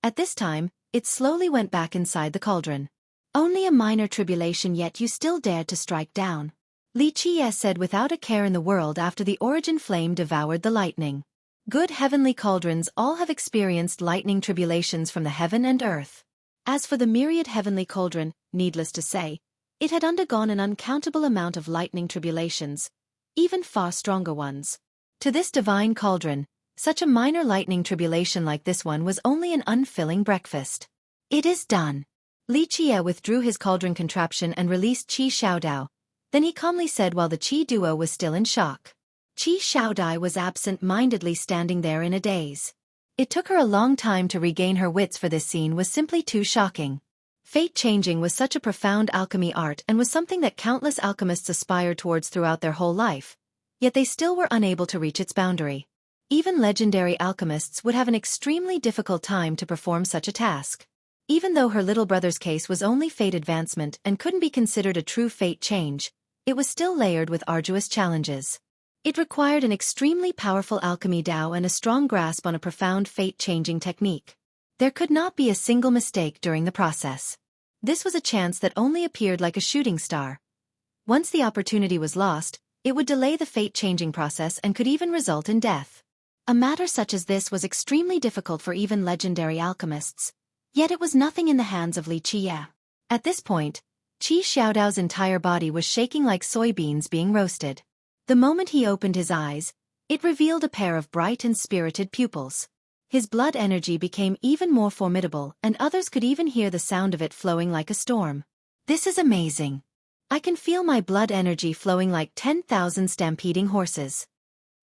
At this time, it slowly went back inside the cauldron. Only a minor tribulation, yet you still dared to strike down, Xueqi said without a care in the world after the origin flame devoured the lightning. Good heavenly cauldrons all have experienced lightning tribulations from the heaven and earth. As for the myriad heavenly cauldron, needless to say, it had undergone an uncountable amount of lightning tribulations, even far stronger ones. To this divine cauldron, such a minor lightning tribulation like this one was only an unfilling breakfast. It is done. Xueqi withdrew his cauldron contraption and released Qi Xiaodao. Then he calmly said while the Qi duo was still in shock. Qi Xiaodai was absent-mindedly standing there in a daze. It took her a long time to regain her wits, for this scene was simply too shocking. Fate-changing was such a profound alchemy art and was something that countless alchemists aspired towards throughout their whole life, yet they still were unable to reach its boundary. Even legendary alchemists would have an extremely difficult time to perform such a task. Even though her little brother's case was only fate advancement and couldn't be considered a true fate change, it was still layered with arduous challenges. It required an extremely powerful alchemy Dao and a strong grasp on a profound fate-changing technique. There could not be a single mistake during the process. This was a chance that only appeared like a shooting star. Once the opportunity was lost, it would delay the fate-changing process and could even result in death. A matter such as this was extremely difficult for even legendary alchemists. Yet it was nothing in the hands of Xueqi. At this point, Qi Xiaodao's entire body was shaking like soybeans being roasted. The moment he opened his eyes, it revealed a pair of bright and spirited pupils. His blood energy became even more formidable, and others could even hear the sound of it flowing like a storm. This is amazing. I can feel my blood energy flowing like 10,000 stampeding horses.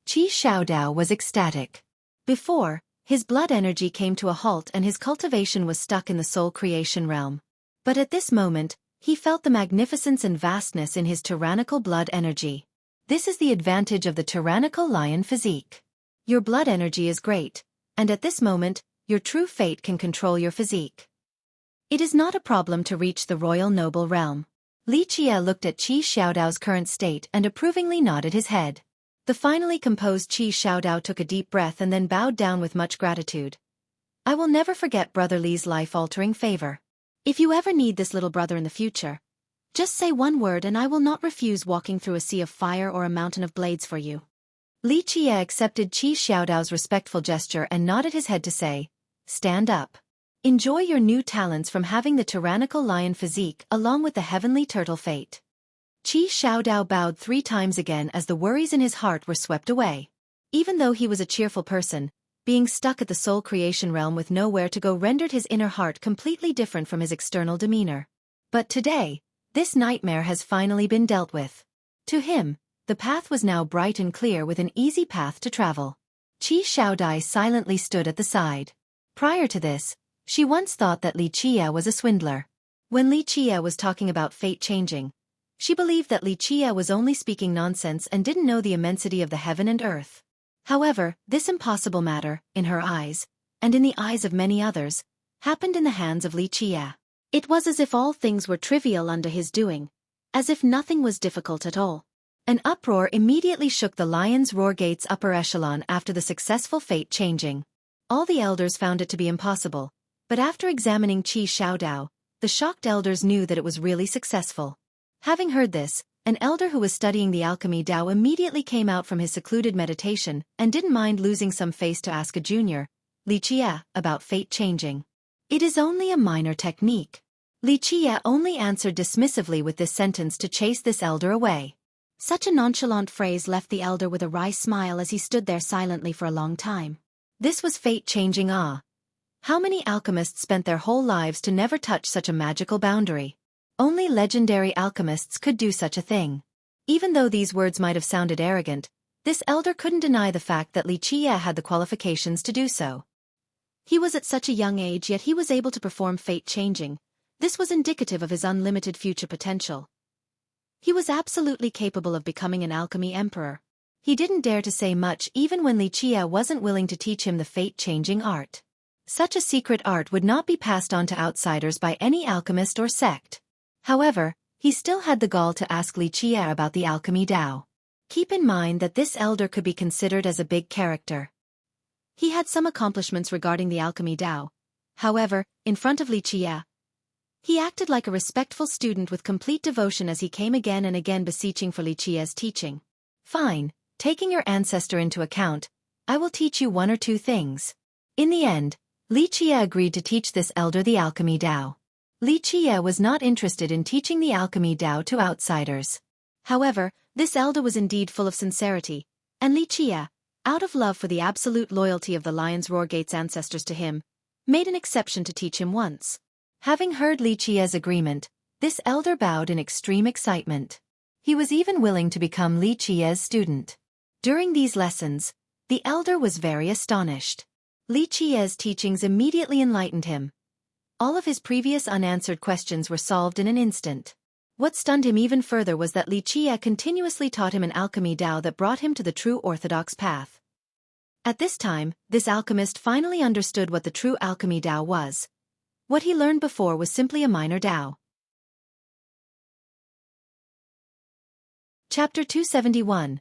Qi Xiaodao was ecstatic. Before, his blood energy came to a halt and his cultivation was stuck in the soul creation realm. But at this moment, he felt the magnificence and vastness in his tyrannical blood energy. This is the advantage of the tyrannical lion physique. Your blood energy is great, and at this moment, your true fate can control your physique. It is not a problem to reach the royal noble realm. Xueqi looked at Qi Xiaodao's current state and approvingly nodded his head. The finally composed Qi Xiaodao took a deep breath and then bowed down with much gratitude. I will never forget Brother Li's life-altering favor. If you ever need this little brother in the future, just say one word and I will not refuse walking through a sea of fire or a mountain of blades for you. Xueqi accepted Qi Xiaodao's respectful gesture and nodded his head to say, stand up. Enjoy your new talents from having the tyrannical lion physique along with the heavenly turtle fate. Qi Xiaodao bowed 3 times again as the worries in his heart were swept away. Even though he was a cheerful person, being stuck at the soul creation realm with nowhere to go rendered his inner heart completely different from his external demeanor. But today, this nightmare has finally been dealt with. To him, the path was now bright and clear with an easy path to travel. Qi Xiaodai silently stood at the side. Prior to this, she once thought that Xueqi was a swindler. When Xueqi was talking about fate changing, she believed that Xueqi was only speaking nonsense and didn't know the immensity of the heaven and earth. However, this impossible matter, in her eyes, and in the eyes of many others, happened in the hands of Xueqi. It was as if all things were trivial under his doing, as if nothing was difficult at all. An uproar immediately shook the Lion's Roar Gate's upper echelon after the successful fate changing. All the elders found it to be impossible, but after examining Qi Xiaodao, the shocked elders knew that it was really successful. Having heard this, an elder who was studying the alchemy Dao immediately came out from his secluded meditation and didn't mind losing some face to ask a junior, Xueqi, about fate changing. It is only a minor technique. Xueqi only answered dismissively with this sentence to chase this elder away. Such a nonchalant phrase left the elder with a wry smile as he stood there silently for a long time. This was fate-changing awe. How many alchemists spent their whole lives to never touch such a magical boundary? Only legendary alchemists could do such a thing. Even though these words might have sounded arrogant, this elder couldn't deny the fact that Xueqi had the qualifications to do so. He was at such a young age, yet he was able to perform fate-changing. This was indicative of his unlimited future potential. He was absolutely capable of becoming an alchemy emperor. He didn't dare to say much even when Xueqi wasn't willing to teach him the fate-changing art. Such a secret art would not be passed on to outsiders by any alchemist or sect. However, he still had the gall to ask Li Qie about the alchemy Dao. Keep in mind that this elder could be considered as a big character. He had some accomplishments regarding the alchemy Dao. However, in front of Li Qie, he acted like a respectful student with complete devotion as he came again and again beseeching for Li Qie's teaching. Fine, taking your ancestor into account, I will teach you one or two things. In the end, Li Qie agreed to teach this elder the alchemy Dao. Li Qie was not interested in teaching the alchemy Dao to outsiders. However, this elder was indeed full of sincerity, and Li Qie, out of love for the absolute loyalty of the Lion's Roar Gate's ancestors to him, made an exception to teach him once. Having heard Li Qie's agreement, this elder bowed in extreme excitement. He was even willing to become Li Qie's student. During these lessons, the elder was very astonished. Li Qie's teachings immediately enlightened him. All of his previous unanswered questions were solved in an instant. What stunned him even further was that Li Qie continuously taught him an alchemy Dao that brought him to the true orthodox path. At this time, this alchemist finally understood what the true alchemy Dao was. What he learned before was simply a minor Dao. Chapter 271.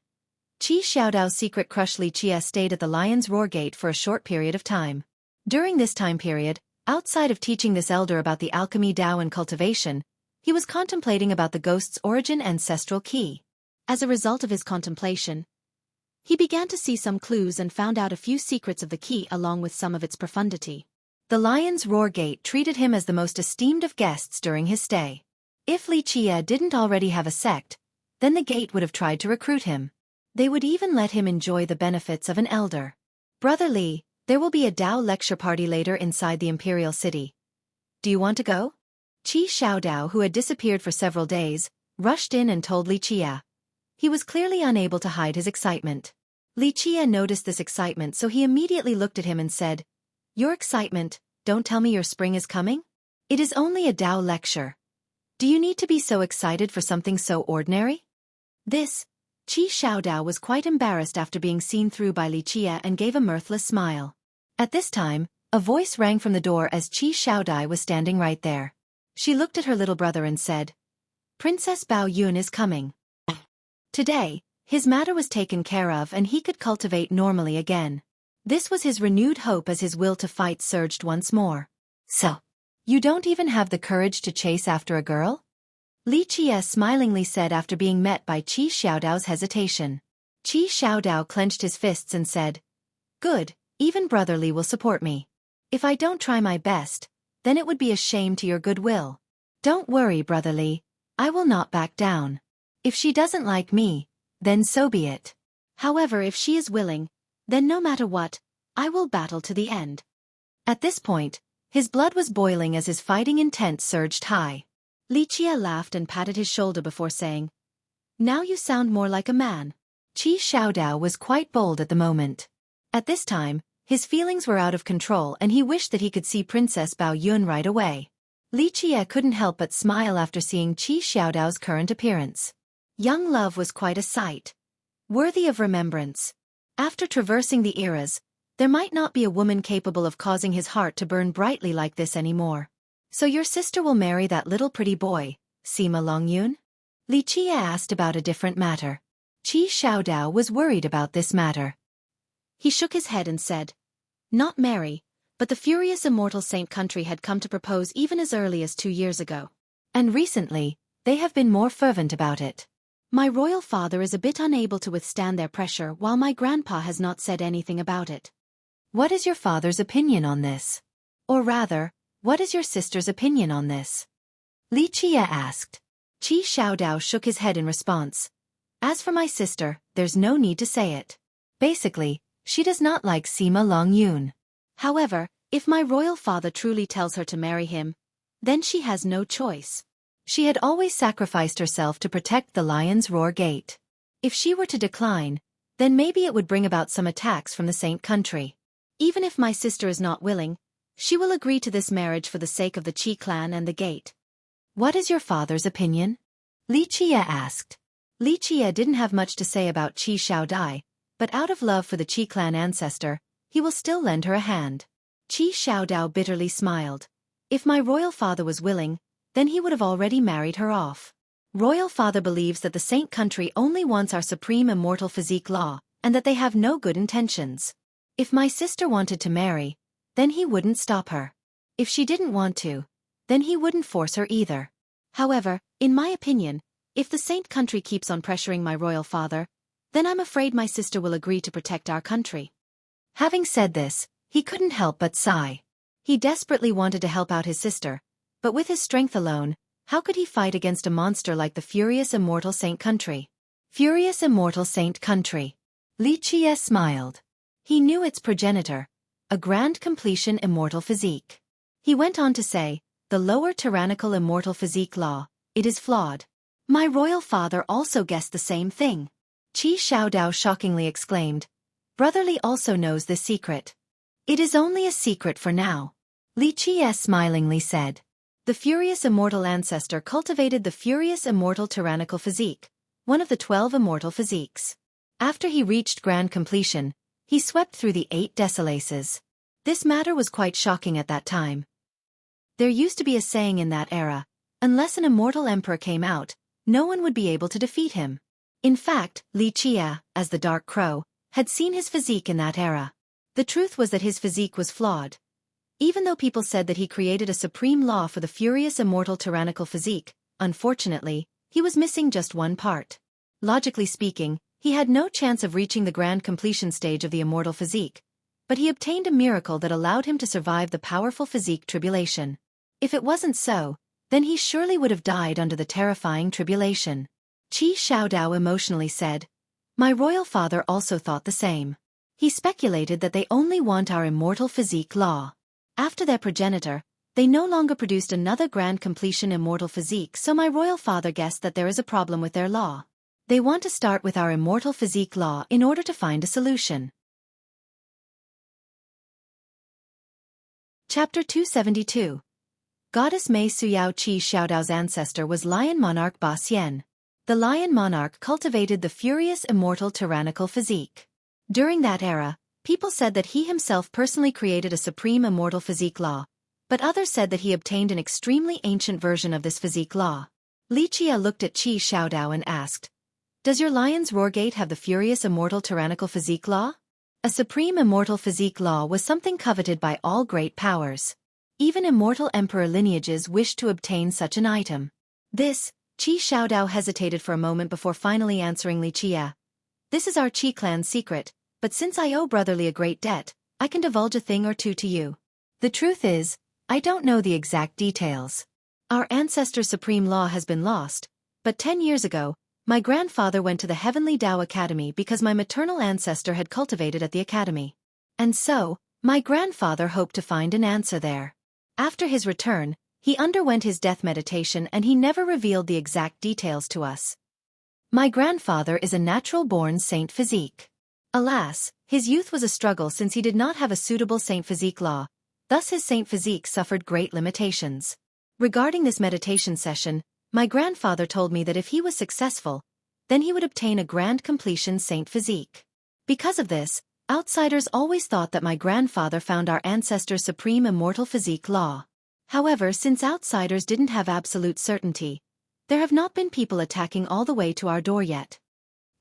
Qi Xiaodao's secret crush. Li Qie stayed at the Lion's Roar Gate for a short period of time. During this time period, outside of teaching this elder about the alchemy Dao and cultivation, he was contemplating about the ghost's origin and ancestral key. As a result of his contemplation, he began to see some clues and found out a few secrets of the key along with some of its profundity. The Lion's Roar Gate treated him as the most esteemed of guests during his stay. If Li Qie didn't already have a sect, then the gate would have tried to recruit him. They would even let him enjoy the benefits of an elder. Brother Li, there will be a Dao lecture party later inside the Imperial City. Do you want to go? Qi Xiaodao, who had disappeared for several days, rushed in and told Li Qie. He was clearly unable to hide his excitement. Li Qie noticed this excitement, so he immediately looked at him and said, "Your excitement, don't tell me your spring is coming? It is only a Dao lecture. Do you need to be so excited for something so ordinary?" This, Qi Xiaodao was quite embarrassed after being seen through by Li Qie and gave a mirthless smile. At this time, a voice rang from the door as Qi Xiaodai was standing right there. She looked at her little brother and said, "Princess Bao Yun is coming." Today, his matter was taken care of and he could cultivate normally again. This was his renewed hope as his will to fight surged once more. "So, you don't even have the courage to chase after a girl?" Li Qie smilingly said after being met by Qi Xiaodao's hesitation. Qi Xiaodao clenched his fists and said, "Good, even Brother Li will support me. If I don't try my best, then it would be a shame to your goodwill. Don't worry, Brother Li, I will not back down. If she doesn't like me, then so be it. However, if she is willing, then no matter what, I will battle to the end." At this point, his blood was boiling as his fighting intent surged high. Li Qie laughed and patted his shoulder before saying, "Now you sound more like a man." Qi Xiaodao was quite bold at the moment. At this time, his feelings were out of control and he wished that he could see Princess Bao Yun right away. Li Qie couldn't help but smile after seeing Qi Xiaodao's current appearance. Young love was quite a sight, worthy of remembrance. After traversing the eras, there might not be a woman capable of causing his heart to burn brightly like this anymore. "So your sister will marry that little pretty boy, Sima Longyun?" Li Qie asked about a different matter. Qi Xiaodao was worried about this matter. He shook his head and said, "Not marry, but the furious immortal Saint country had come to propose even as early as 2 years ago. And recently, they have been more fervent about it. My royal father is a bit unable to withstand their pressure while my grandpa has not said anything about it." "What is your father's opinion on this? Or rather, what is your sister's opinion on this?" Li Qie asked. Qi Xiaodao shook his head in response. "As for my sister, there's no need to say it. Basically, she does not like Sima Longyun. However, if my royal father truly tells her to marry him, then she has no choice. She had always sacrificed herself to protect the Lion's Roar Gate. If she were to decline, then maybe it would bring about some attacks from the Saint country. Even if my sister is not willing, she will agree to this marriage for the sake of the Qi clan and the gate." "What is your father's opinion?" Li Qie asked. Li Qie didn't have much to say about Qi Xiaodai, but out of love for the Qi clan ancestor, he will still lend her a hand. Qi Xiaodao bitterly smiled. If my royal father was willing, then he would have already married her off. Royal Father believes that the Saint country only wants our supreme immortal physique law, and that they have no good intentions. If my sister wanted to marry, then he wouldn't stop her. If she didn't want to, then he wouldn't force her either. However, in my opinion, if the Saint country keeps on pressuring my royal father, then I'm afraid my sister will agree to protect our country. Having said this, he couldn't help but sigh. He desperately wanted to help out his sister, but with his strength alone, how could he fight against a monster like the furious immortal Saint country? Furious immortal Saint country. Li Qie smiled. He knew its progenitor, a grand completion immortal physique. He went on to say, the lower tyrannical immortal physique law, it is flawed. My royal father also guessed the same thing. Qi Xiaodao shockingly exclaimed. Brotherly also knows this secret. It is only a secret for now. Li Qie smilingly said. The furious immortal ancestor cultivated the furious immortal tyrannical physique, one of the 12 immortal physiques. After he reached grand completion, he swept through the 8 desolaces. This matter was quite shocking at that time. There used to be a saying in that era, unless an immortal emperor came out, no one would be able to defeat him. In fact, Li Qie, as the Dark Crow, had seen his physique in that era. The truth was that his physique was flawed. Even though people said that he created a supreme law for the furious immortal tyrannical physique, unfortunately, he was missing just one part. Logically speaking, he had no chance of reaching the grand completion stage of the immortal physique, but he obtained a miracle that allowed him to survive the powerful physique tribulation. If it wasn't so, then he surely would have died under the terrifying tribulation. Qi Xiaodao emotionally said. My royal father also thought the same. He speculated that they only want our immortal physique law. After their progenitor, they no longer produced another grand completion immortal physique, so my royal father guessed that there is a problem with their law. They want to start with our immortal physique law in order to find a solution. Chapter 272. Goddess Mei Suyao. Qi Xiaodao's ancestor was Lion Monarch Ba Xian. The Lion Monarch cultivated the furious immortal tyrannical physique. During that era, people said that he himself personally created a supreme immortal physique law, but others said that he obtained an extremely ancient version of this physique law. Li Qie looked at Qi Xiaodao and asked, Does your lion's roar gate have the furious immortal tyrannical physique law? A supreme immortal physique law was something coveted by all great powers. Even immortal emperor lineages wished to obtain such an item. This, Qi Xiaodao hesitated for a moment before finally answering Li Qie. This is our Qi clan's secret, but since I owe brotherly a great debt, I can divulge a thing or two to you. The truth is, I don't know the exact details. Our ancestor's supreme law has been lost, but 10 years ago, my grandfather went to the Heavenly Tao Academy because my maternal ancestor had cultivated at the academy. And so, my grandfather hoped to find an answer there. After his return, he underwent his death meditation and he never revealed the exact details to us. My grandfather is a natural-born saint physique. Alas, his youth was a struggle since he did not have a suitable saint physique law, thus his saint physique suffered great limitations. Regarding this meditation session, my grandfather told me that if he was successful, then he would obtain a grand completion saint physique. Because of this, outsiders always thought that my grandfather found our ancestor's supreme immortal physique law. However, since outsiders didn't have absolute certainty, there have not been people attacking all the way to our door yet.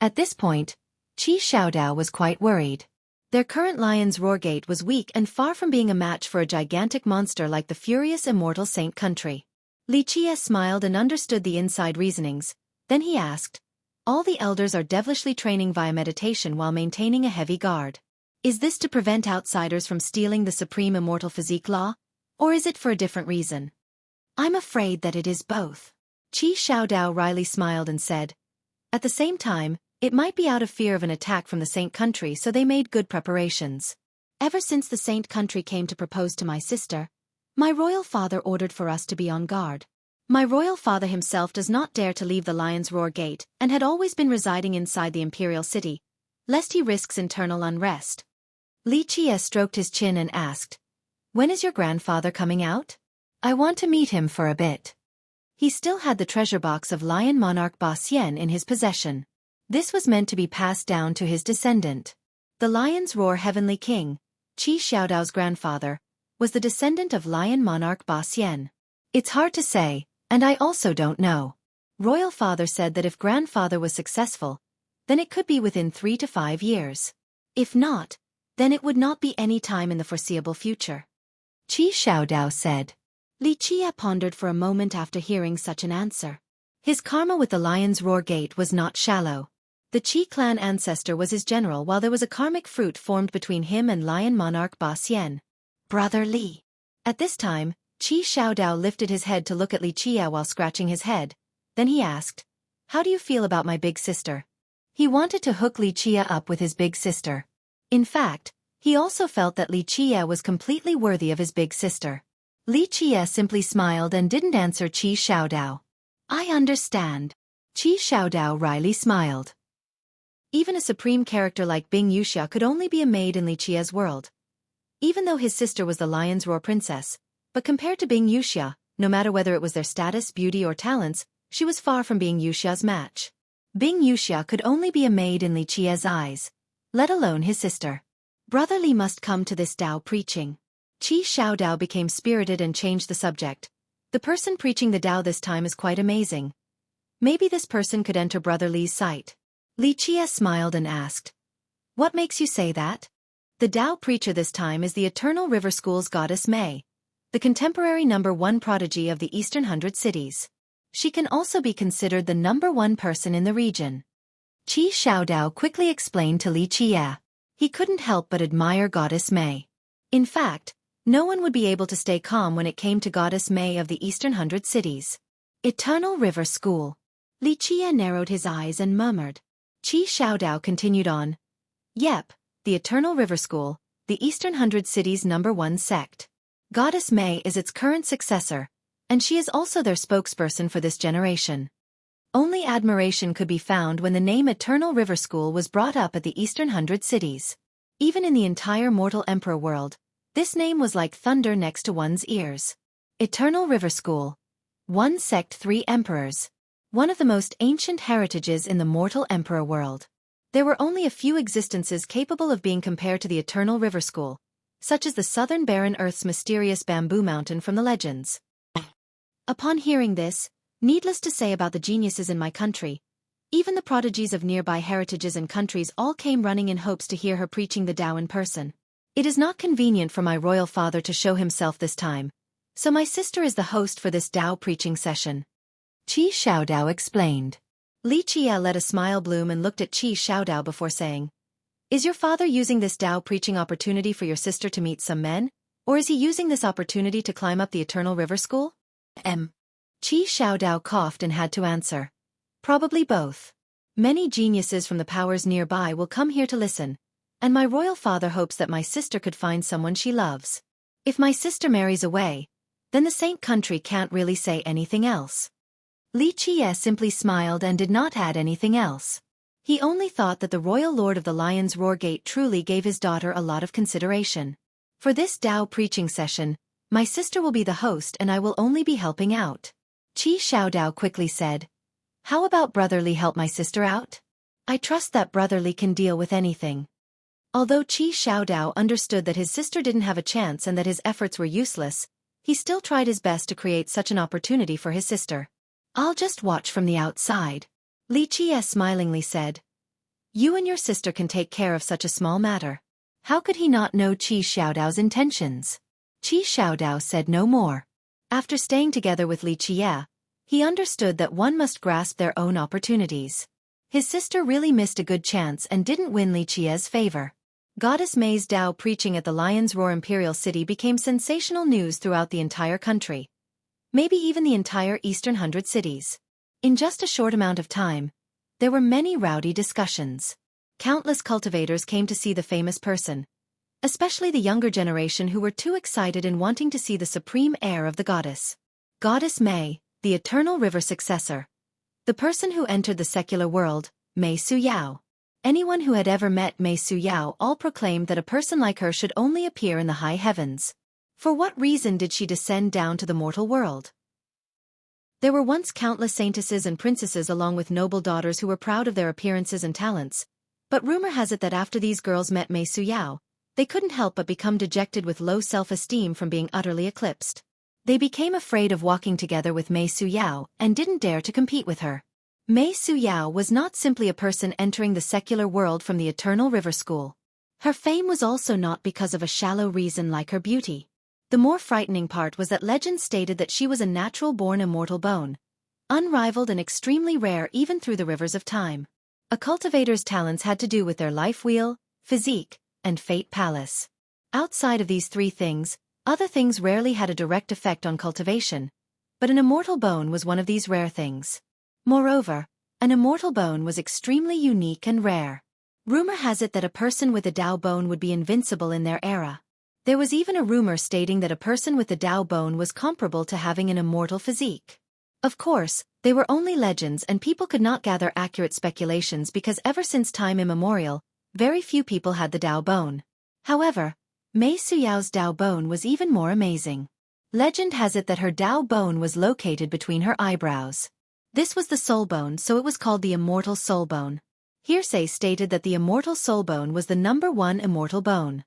At this point, Qi Xiaodao was quite worried. Their current lion's roar gate was weak and far from being a match for a gigantic monster like the furious immortal saint country. Li Qie smiled and understood the inside reasonings, then he asked, All the elders are devilishly training via meditation while maintaining a heavy guard. Is this to prevent outsiders from stealing the supreme immortal physique law, or is it for a different reason? I'm afraid that it is both. Qi Xiaodao wryly smiled and said, At the same time, it might be out of fear of an attack from the Saint country, so they made good preparations. Ever since the Saint country came to propose to my sister, my royal father ordered for us to be on guard. My royal father himself does not dare to leave the Lion's Roar Gate and had always been residing inside the imperial city, lest he risks internal unrest. Li Qie stroked his chin and asked, When is your grandfather coming out? I want to meet him for a bit. He still had the treasure box of Lion Monarch Ba Xian in his possession. This was meant to be passed down to his descendant. The Lion's Roar Heavenly King, Qi Xiaodao's grandfather, was the descendant of Lion Monarch Ba Xian. It's hard to say, and I also don't know. Royal father said that if grandfather was successful, then it could be within 3 to 5 years. If not, then it would not be any time in the foreseeable future. Qi Xiaodao said. Li Qie pondered for a moment after hearing such an answer. His karma with the Lion's Roar Gate was not shallow. The Qi clan ancestor was his general, while there was a karmic fruit formed between him and Lion Monarch Ba Xian. Brother Li. At this time, Qi Xiaodao lifted his head to look at Li Qie while scratching his head. Then he asked, "How do you feel about my big sister?" He wanted to hook Li Qie up with his big sister. In fact, he also felt that Li Qie was completely worthy of his big sister. Li Qie simply smiled and didn't answer Qi Xiaodao. "I understand." Qi Xiaodao wryly smiled. Even a supreme character like Bing Yuxia could only be a maid in Li Qie's world. Even though his sister was the Lion's Roar princess, but compared to Bing Yuxia, no matter whether it was their status, beauty or talents, she was far from being Yuxia's match. Bing Yuxia could only be a maid in Li Qie's eyes, let alone his sister. Brother Li must come to this Tao preaching. Qi Xiaodao became spirited and changed the subject. The person preaching the Tao this time is quite amazing. Maybe this person could enter Brother Li's sight. Li Qie smiled and asked, "What makes you say that?" The Tao preacher this time is the Eternal River School's goddess Mei, the contemporary #1 prodigy of the Eastern 100 cities. She can also be considered the #1 person in the region. Qi Xiaodao quickly explained to Li Qie. He couldn't help but admire Goddess Mei. In fact, no one would be able to stay calm when it came to Goddess Mei of the Eastern 100 cities. Eternal River School. Li Qie narrowed his eyes and murmured. Qi Xiaodao continued on. Yep, the Eternal River School, the Eastern 100 cities' #1 sect. Goddess Mei is its current successor, and she is also their spokesperson for this generation. Only admiration could be found when the name Eternal River School was brought up at the Eastern 100 cities. Even in the entire mortal emperor world, this name was like thunder next to one's ears. Eternal River School. 1 sect 3 emperors. One of the most ancient heritages in the mortal emperor world. There were only a few existences capable of being compared to the Eternal River School, such as the southern barren earth's mysterious bamboo mountain from the legends. Upon hearing this, needless to say about the geniuses in my country, even the prodigies of nearby heritages and countries all came running in hopes to hear her preaching the Tao in person. It is not convenient for my royal father to show himself this time, so my sister is the host for this Tao preaching session. Qi Xiaodao explained. Li Qie let a smile bloom and looked at Qi Xiaodao before saying, "Is your father using this Tao preaching opportunity for your sister to meet some men, or is he using this opportunity to climb up the Eternal River School?" Qi Xiaodao coughed and had to answer. "Probably both. Many geniuses from the powers nearby will come here to listen, and my royal father hopes that my sister could find someone she loves. If my sister marries away, then the Saint country can't really say anything else." Li Qie simply smiled and did not add anything else. He only thought that the royal lord of the Lion's Roar Gate truly gave his daughter a lot of consideration. For this Tao preaching session, my sister will be the host and I will only be helping out. Qi Xiaodao quickly said, "How about Brother Li help my sister out? I trust that Brother Li can deal with anything." Although Qi Xiaodao understood that his sister didn't have a chance and that his efforts were useless, he still tried his best to create such an opportunity for his sister. "I'll just watch from the outside," Li Qie smilingly said. "You and your sister can take care of such a small matter." How could he not know Qi Xiaodao's intentions? Qi Xiaodao said no more. After staying together with Li Qie, he understood that one must grasp their own opportunities. His sister really missed a good chance and didn't win Li Qie's favor. Goddess Mei's Tao preaching at the Lion's Roar Imperial City became sensational news throughout the entire country. Maybe even the entire Eastern 100 cities. In just a short amount of time, there were many rowdy discussions. Countless cultivators came to see the famous person, especially the younger generation who were too excited and wanting to see the supreme heir of the goddess. Goddess Mei, the Eternal River successor. The person who entered the secular world, Mei Suyao. Anyone who had ever met Mei Suyao all proclaimed that a person like her should only appear in the high heavens. For what reason did she descend down to the mortal world? There were once countless saintesses and princesses along with noble daughters who were proud of their appearances and talents, but rumor has it that after these girls met Mei Suyao, they couldn't help but become dejected with low self-esteem from being utterly eclipsed. They became afraid of walking together with Mei Suyao and didn't dare to compete with her. Mei Suyao was not simply a person entering the secular world from the Eternal River School. Her fame was also not because of a shallow reason like her beauty. The more frightening part was that legend stated that she was a natural-born immortal bone, unrivaled and extremely rare even through the rivers of time. A cultivator's talents had to do with their life wheel, physique, and fate palace. Outside of these three things, other things rarely had a direct effect on cultivation, but an immortal bone was one of these rare things. Moreover, an immortal bone was extremely unique and rare. Rumor has it that a person with a Dao bone would be invincible in their era. There was even a rumor stating that a person with a Dao bone was comparable to having an immortal physique. Of course, they were only legends and people could not gather accurate speculations because ever since time immemorial, very few people had the Dao bone. However, Mei Suyao's Dao bone was even more amazing. Legend has it that her Dao bone was located between her eyebrows. This was the soul bone, so it was called the immortal soul bone. Hearsay stated that the immortal soul bone was the #1 immortal bone.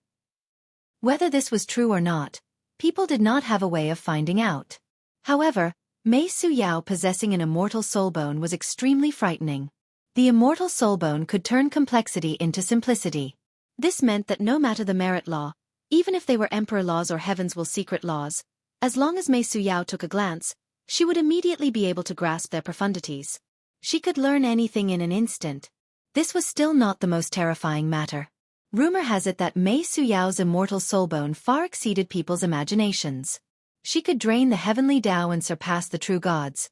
Whether this was true or not, people did not have a way of finding out. However, Mei Suyao possessing an immortal soul bone was extremely frightening. The immortal soul bone could turn complexity into simplicity. This meant that no matter the merit law, even if they were emperor laws or heaven's will secret laws, as long as Mei Suyao took a glance, she would immediately be able to grasp their profundities. She could learn anything in an instant. This was still not the most terrifying matter. Rumor has it that Mei Suyao's immortal soul bone far exceeded people's imaginations. She could drain the heavenly Tao and surpass the true gods.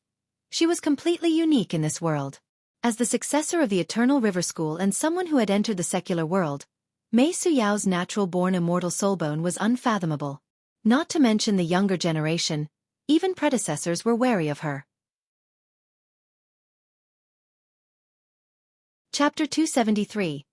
She was completely unique in this world. As the successor of the Eternal River School and someone who had entered the secular world, Mei Suyao's natural-born immortal soul bone was unfathomable. Not to mention the younger generation, even predecessors were wary of her. Chapter 273.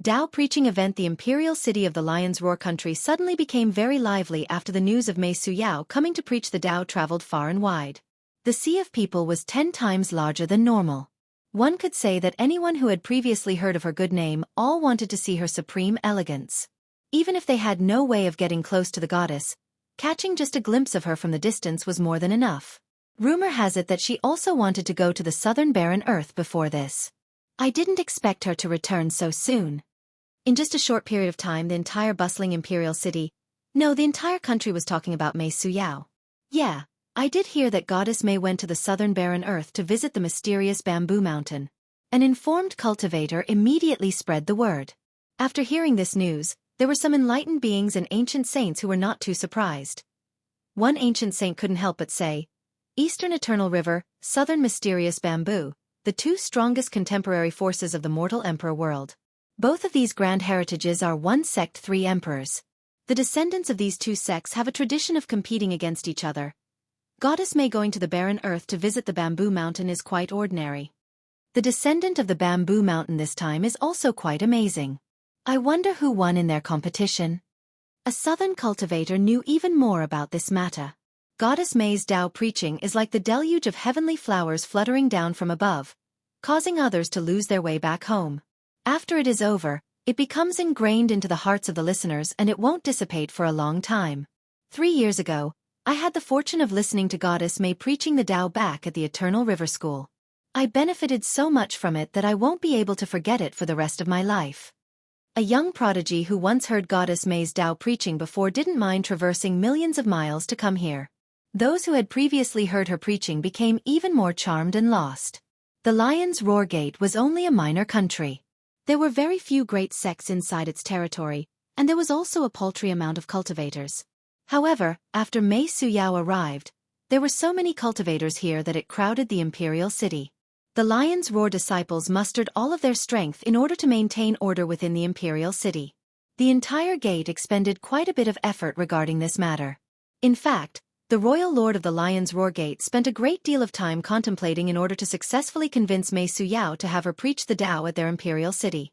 Dao Preaching Event. The imperial city of the Lion's Roar country suddenly became very lively after the news of Mei Suyao coming to preach the Dao traveled far and wide. The sea of people was 10 times larger than normal. One could say that anyone who had previously heard of her good name all wanted to see her supreme elegance. Even if they had no way of getting close to the goddess, catching just a glimpse of her from the distance was more than enough. Rumor has it that she also wanted to go to the southern barren earth before this. I didn't expect her to return so soon. In just a short period of time, the entire bustling imperial city, no, the entire country was talking about Mei Suyao. Yeah, I did hear that Goddess Mei went to the southern barren earth to visit the mysterious bamboo mountain. An informed cultivator immediately spread the word. After hearing this news, there were some enlightened beings and ancient saints who were not too surprised. One ancient saint couldn't help but say, Eastern Eternal River, Southern Mysterious Bamboo, the two strongest contemporary forces of the mortal emperor world. Both of these grand heritages are one sect, 3 emperors. The descendants of these two sects have a tradition of competing against each other. Goddess Mei going to the barren earth to visit the bamboo mountain is quite ordinary. The descendant of the bamboo mountain this time is also quite amazing. I wonder who won in their competition. A southern cultivator knew even more about this matter. Goddess Mei's Dao preaching is like the deluge of heavenly flowers fluttering down from above, causing others to lose their way back home. After it is over, it becomes ingrained into the hearts of the listeners and it won't dissipate for a long time. 3 years ago, I had the fortune of listening to Goddess Mei preaching the Dao back at the Eternal River School. I benefited so much from it that I won't be able to forget it for the rest of my life. A young prodigy who once heard Goddess Mei's Dao preaching before didn't mind traversing millions of miles to come here. Those who had previously heard her preaching became even more charmed and lost. The Lion's Roar Gate was only a minor country. There were very few great sects inside its territory, and there was also a paltry amount of cultivators. However, after Mei Suyao arrived, there were so many cultivators here that it crowded the imperial city. The Lion's Roar disciples mustered all of their strength in order to maintain order within the imperial city. The entire gate expended quite a bit of effort regarding this matter. In fact, the royal lord of the Lion's Roar Gate spent a great deal of time contemplating in order to successfully convince Mei Suyao to have her preach the Dao at their imperial city.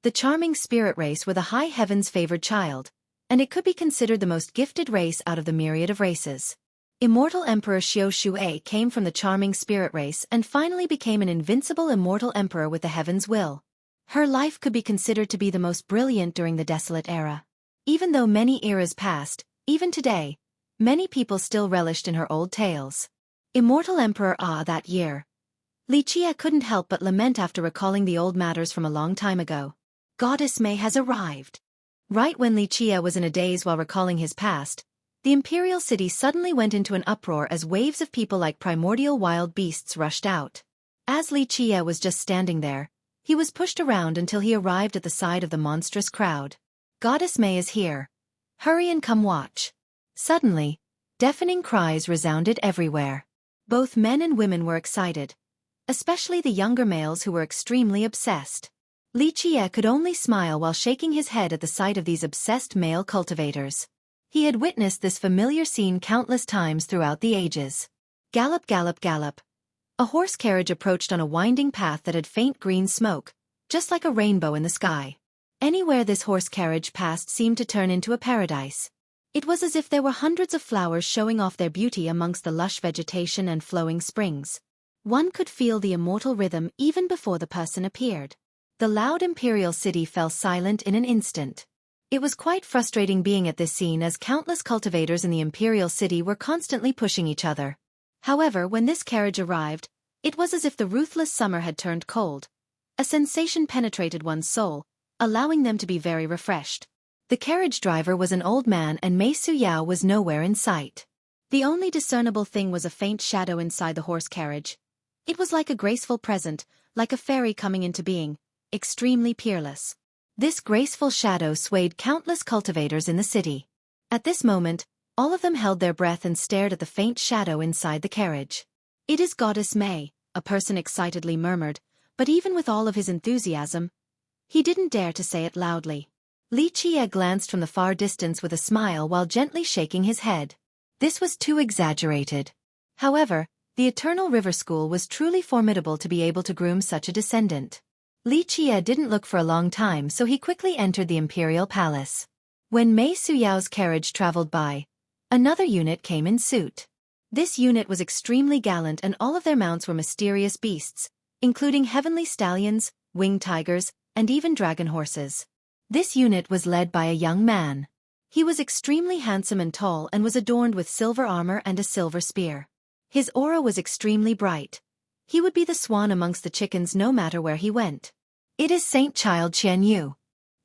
The charming spirit race were the high heaven's favored child, and it could be considered the most gifted race out of the myriad of races. Immortal Emperor Xueqi came from the charming spirit race and finally became an invincible immortal emperor with the heaven's will. Her life could be considered to be the most brilliant during the desolate era. Even though many eras passed, even today, Many people still relished in her old tales. Immortal Emperor that year. Li Chia couldn't help but lament after recalling the old matters from a long time ago. Goddess May has arrived. Right when Li Chia was in a daze while recalling his past, the imperial city suddenly went into an uproar as waves of people like primordial wild beasts rushed out. As Li Chia was just standing there, he was pushed around until he arrived at the side of the monstrous crowd. Goddess May is here. Hurry and come watch. Suddenly, deafening cries resounded everywhere. Both men and women were excited, especially the younger males who were extremely obsessed. Li Chia could only smile while shaking his head at the sight of these obsessed male cultivators. He had witnessed this familiar scene countless times throughout the ages. Gallop, gallop, gallop. A horse carriage approached on a winding path that had faint green smoke, just like a rainbow in the sky. Anywhere this horse carriage passed seemed to turn into a paradise. It was as if there were hundreds of flowers showing off their beauty amongst the lush vegetation and flowing springs. One could feel the immortal rhythm even before the person appeared. The loud imperial city fell silent in an instant. It was quite frustrating being at this scene as countless cultivators in the imperial city were constantly pushing each other. However, when this carriage arrived, it was as if the ruthless summer had turned cold. A sensation penetrated one's soul, allowing them to be very refreshed. The carriage driver was an old man and Mei Suyao was nowhere in sight. The only discernible thing was a faint shadow inside the horse carriage. It was like a graceful present, like a fairy coming into being, extremely peerless. This graceful shadow swayed countless cultivators in the city. At this moment, all of them held their breath and stared at the faint shadow inside the carriage. "It is Goddess May," a person excitedly murmured, but even with all of his enthusiasm, he didn't dare to say it loudly. Li Chia glanced from the far distance with a smile while gently shaking his head. This was too exaggerated. However, the Eternal River School was truly formidable to be able to groom such a descendant. Li Chia didn't look for a long time, so he quickly entered the imperial palace. When Mei Suyao's carriage traveled by, another unit came in suit. This unit was extremely gallant and all of their mounts were mysterious beasts, including heavenly stallions, winged tigers, and even dragon horses. This unit was led by a young man. He was extremely handsome and tall and was adorned with silver armor and a silver spear. His aura was extremely bright. He would be the swan amongst the chickens no matter where he went. "It is Saint Child Qian Yu."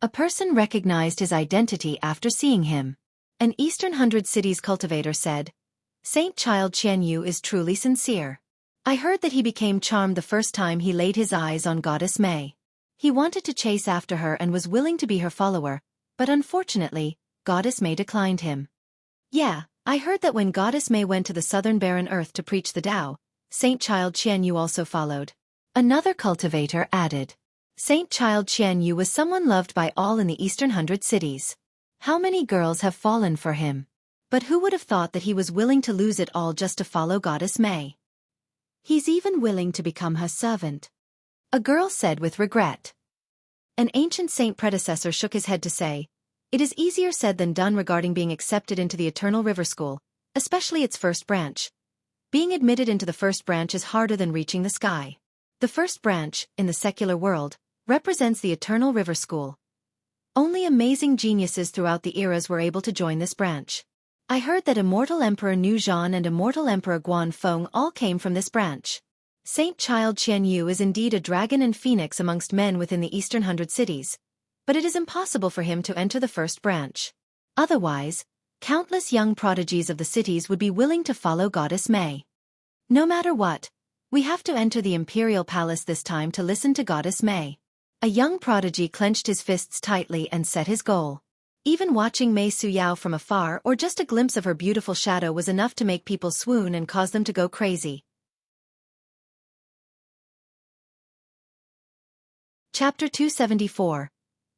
A person recognized his identity after seeing him. An Eastern Hundred Cities cultivator said, "Saint Child Qian Yu is truly sincere. I heard that he became charmed the first time he laid his eyes on Goddess May. He wanted to chase after her and was willing to be her follower, but unfortunately, Goddess May declined him." "Yeah, I heard that when Goddess May went to the southern barren earth to preach the Tao, Saint Child Qian Yu also followed." Another cultivator added, "Saint Child Qian Yu was someone loved by all in the Eastern Hundred Cities. How many girls have fallen for him? But who would have thought that he was willing to lose it all just to follow Goddess May? He's even willing to become her servant," a girl said with regret. An ancient saint predecessor shook his head to say, "It is easier said than done regarding being accepted into the Eternal River School, especially its first branch. Being admitted into the first branch is harder than reaching the sky. The first branch, in the secular world, represents the Eternal River School. Only amazing geniuses throughout the eras were able to join this branch. I heard that Immortal Emperor Nu Zhan and Immortal Emperor Guan Feng all came from this branch. Saint Child Qian Yu is indeed a dragon and phoenix amongst men within the Eastern Hundred Cities, but it is impossible for him to enter the first branch. Otherwise, countless young prodigies of the cities would be willing to follow Goddess May. No matter what, we have to enter the Imperial Palace this time to listen to Goddess May." A young prodigy clenched his fists tightly and set his goal. Even watching Mei Suyao from afar or just a glimpse of her beautiful shadow was enough to make people swoon and cause them to go crazy. Chapter 274.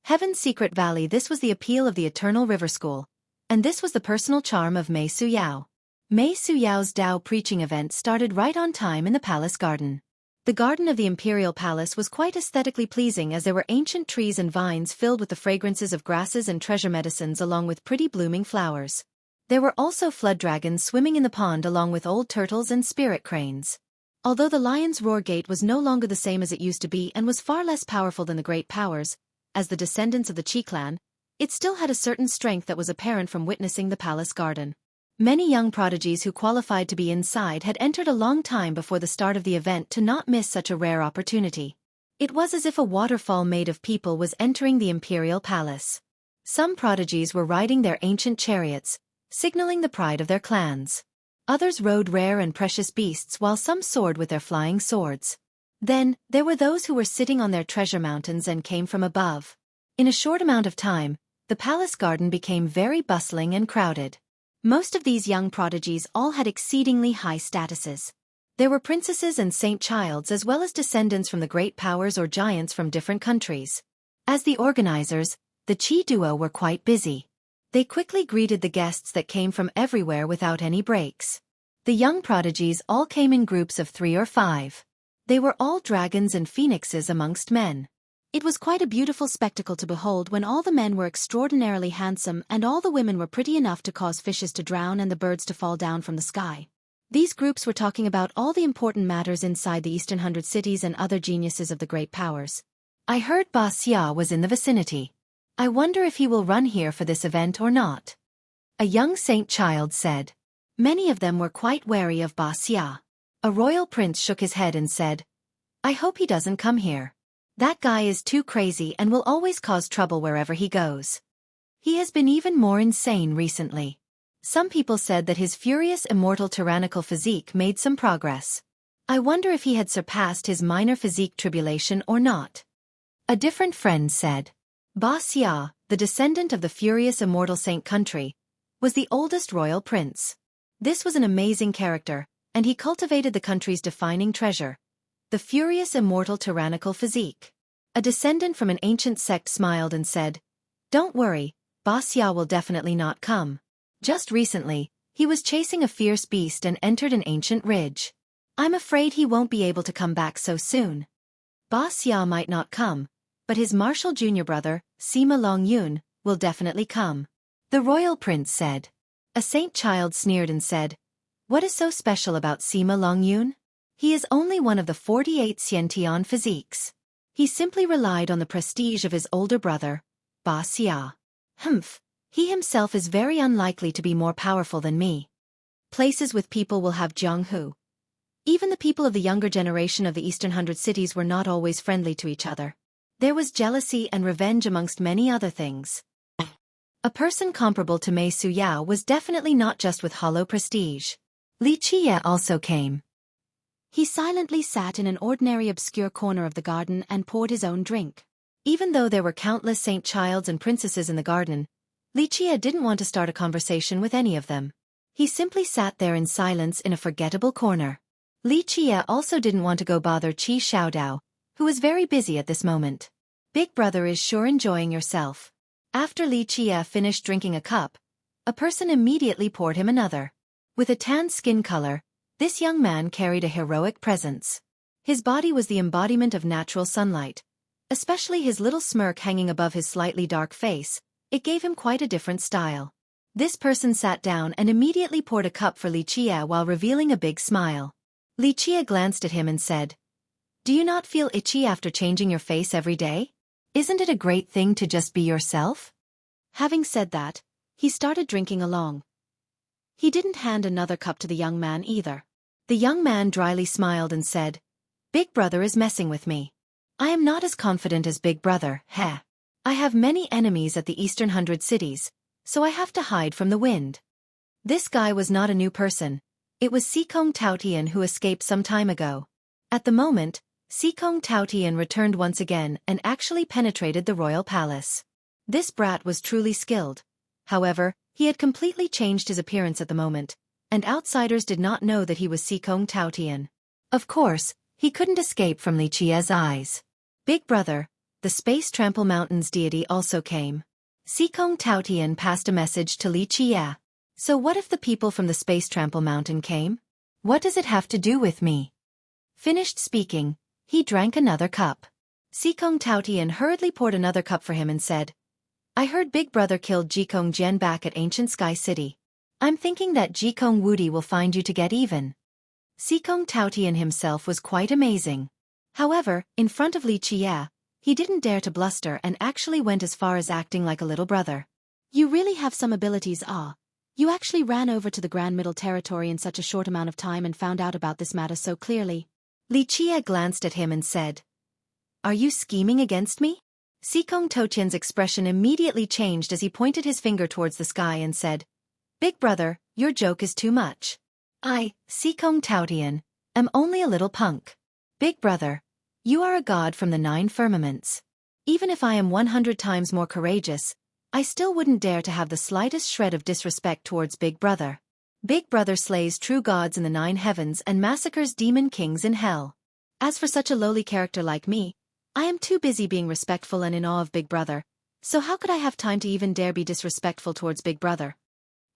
Heaven's Secret Valley. This was the appeal of the Eternal River School, and this was the personal charm of Mei Suyao. Mei Suyao's Tao preaching event started right on time in the palace garden. The garden of the Imperial Palace was quite aesthetically pleasing as there were ancient trees and vines filled with the fragrances of grasses and treasure medicines along with pretty blooming flowers. There were also flood dragons swimming in the pond along with old turtles and spirit cranes. Although the lion's roar gate was no longer the same as it used to be and was far less powerful than the great powers, as the descendants of the Qi clan, it still had a certain strength that was apparent from witnessing the palace garden. Many young prodigies who qualified to be inside had entered a long time before the start of the event to not miss such a rare opportunity. It was as if a waterfall made of people was entering the imperial palace. Some prodigies were riding their ancient chariots, signaling the pride of their clans. Others rode rare and precious beasts while some soared with their flying swords. Then, there were those who were sitting on their treasure mountains and came from above. In a short amount of time, the palace garden became very bustling and crowded. Most of these young prodigies all had exceedingly high statuses. There were princesses and saint childs as well as descendants from the great powers or giants from different countries. As the organizers, the Qi duo were quite busy. They quickly greeted the guests that came from everywhere without any breaks. The young prodigies all came in groups of 3 or 5. They were all dragons and phoenixes amongst men. It was quite a beautiful spectacle to behold when all the men were extraordinarily handsome and all the women were pretty enough to cause fishes to drown and the birds to fall down from the sky. These groups were talking about all the important matters inside the Eastern 100 cities and other geniuses of the great powers. I heard Ba Xia was in the vicinity. I wonder if he will run here for this event or not. A young saint child said. Many of them were quite wary of Ba Xia. A royal prince shook his head and said, I hope he doesn't come here. That guy is too crazy and will always cause trouble wherever he goes. He has been even more insane recently. Some people said that his furious immortal tyrannical physique made some progress. I wonder if he had surpassed his minor physique tribulation or not. A different friend said. Ba Xia, the descendant of the furious immortal saint country, was the oldest royal prince. This was an amazing character, and he cultivated the country's defining treasure, the furious immortal tyrannical physique. A descendant from an ancient sect smiled and said, Don't worry, Ba Xia will definitely not come. Just recently, he was chasing a fierce beast and entered an ancient ridge. I'm afraid he won't be able to come back so soon. Ba Xia might not come, but his martial junior brother, Sima Longyun, will definitely come. The royal prince said. A saint child sneered and said, What is so special about Sima Longyun? He is only one of the 48 Xiantian physiques. He simply relied on the prestige of his older brother, Ba Xia. Humph, he himself is very unlikely to be more powerful than me. Places with people will have Jianghu. Even the people of the younger generation of the Eastern 100 cities were not always friendly to each other. There was jealousy and revenge amongst many other things. A person comparable to Mei Suyao was definitely not just with hollow prestige. Li Qiye also came. He silently sat in an ordinary obscure corner of the garden and poured his own drink. Even though there were countless saint childs and princesses in the garden, Li Qiye didn't want to start a conversation with any of them. He simply sat there in silence in a forgettable corner. Li Qiye also didn't want to go bother Qi Xiaodao, who was very busy at this moment. Big brother is sure enjoying yourself. After Li Qiye finished drinking a cup, a person immediately poured him another. With a tan skin color, this young man carried a heroic presence. His body was the embodiment of natural sunlight. Especially his little smirk hanging above his slightly dark face, it gave him quite a different style. This person sat down and immediately poured a cup for Li Qiye while revealing a big smile. Li Qiye glanced at him and said, Do you not feel itchy after changing your face every day? Isn't it a great thing to just be yourself? Having said that, he started drinking along. He didn't hand another cup to the young man either. The young man dryly smiled and said, Big brother is messing with me. I am not as confident as Big brother, heh. I have many enemies at the Eastern 100 cities, so I have to hide from the wind. This guy was not a new person. It was Xikong Taotian who escaped some time ago. At the moment, Xikong Taotian returned once again and actually penetrated the royal palace. This brat was truly skilled. However, he had completely changed his appearance at the moment, and outsiders did not know that he was Xikong Taotian. Of course, he couldn't escape from Li Qiye's eyes. Big brother, the Space Trample Mountains deity also came. Xikong Taotian passed a message to Li Qiye. So what if the people from the Space Trample Mountain came? What does it have to do with me? Finished speaking, he drank another cup. Xikong Taotian hurriedly poured another cup for him and said, I heard Big Brother killed Jikong Jian back at Ancient Sky City. I'm thinking that Jikong Wudi will find you to get even. Xikong Taotian himself was quite amazing. However, in front of Li Qiye, he didn't dare to bluster and actually went as far as acting like a little brother. You really have some abilities, ah. You actually ran over to the Grand Middle Territory in such a short amount of time and found out about this matter so clearly. Li Qie glanced at him and said, "Are you scheming against me?" Xikong Toutian's expression immediately changed as he pointed his finger towards the sky and said, "Big brother, your joke is too much. I, Xikong Toutian, am only a little punk. Big brother, you are a god from the 9 firmaments. Even if I am 100 times more courageous, I still wouldn't dare to have the slightest shred of disrespect towards Big Brother. Big Brother slays true gods in the 9 heavens and massacres demon kings in hell. As for such a lowly character like me, I am too busy being respectful and in awe of Big Brother, so how could I have time to even dare be disrespectful towards Big Brother?"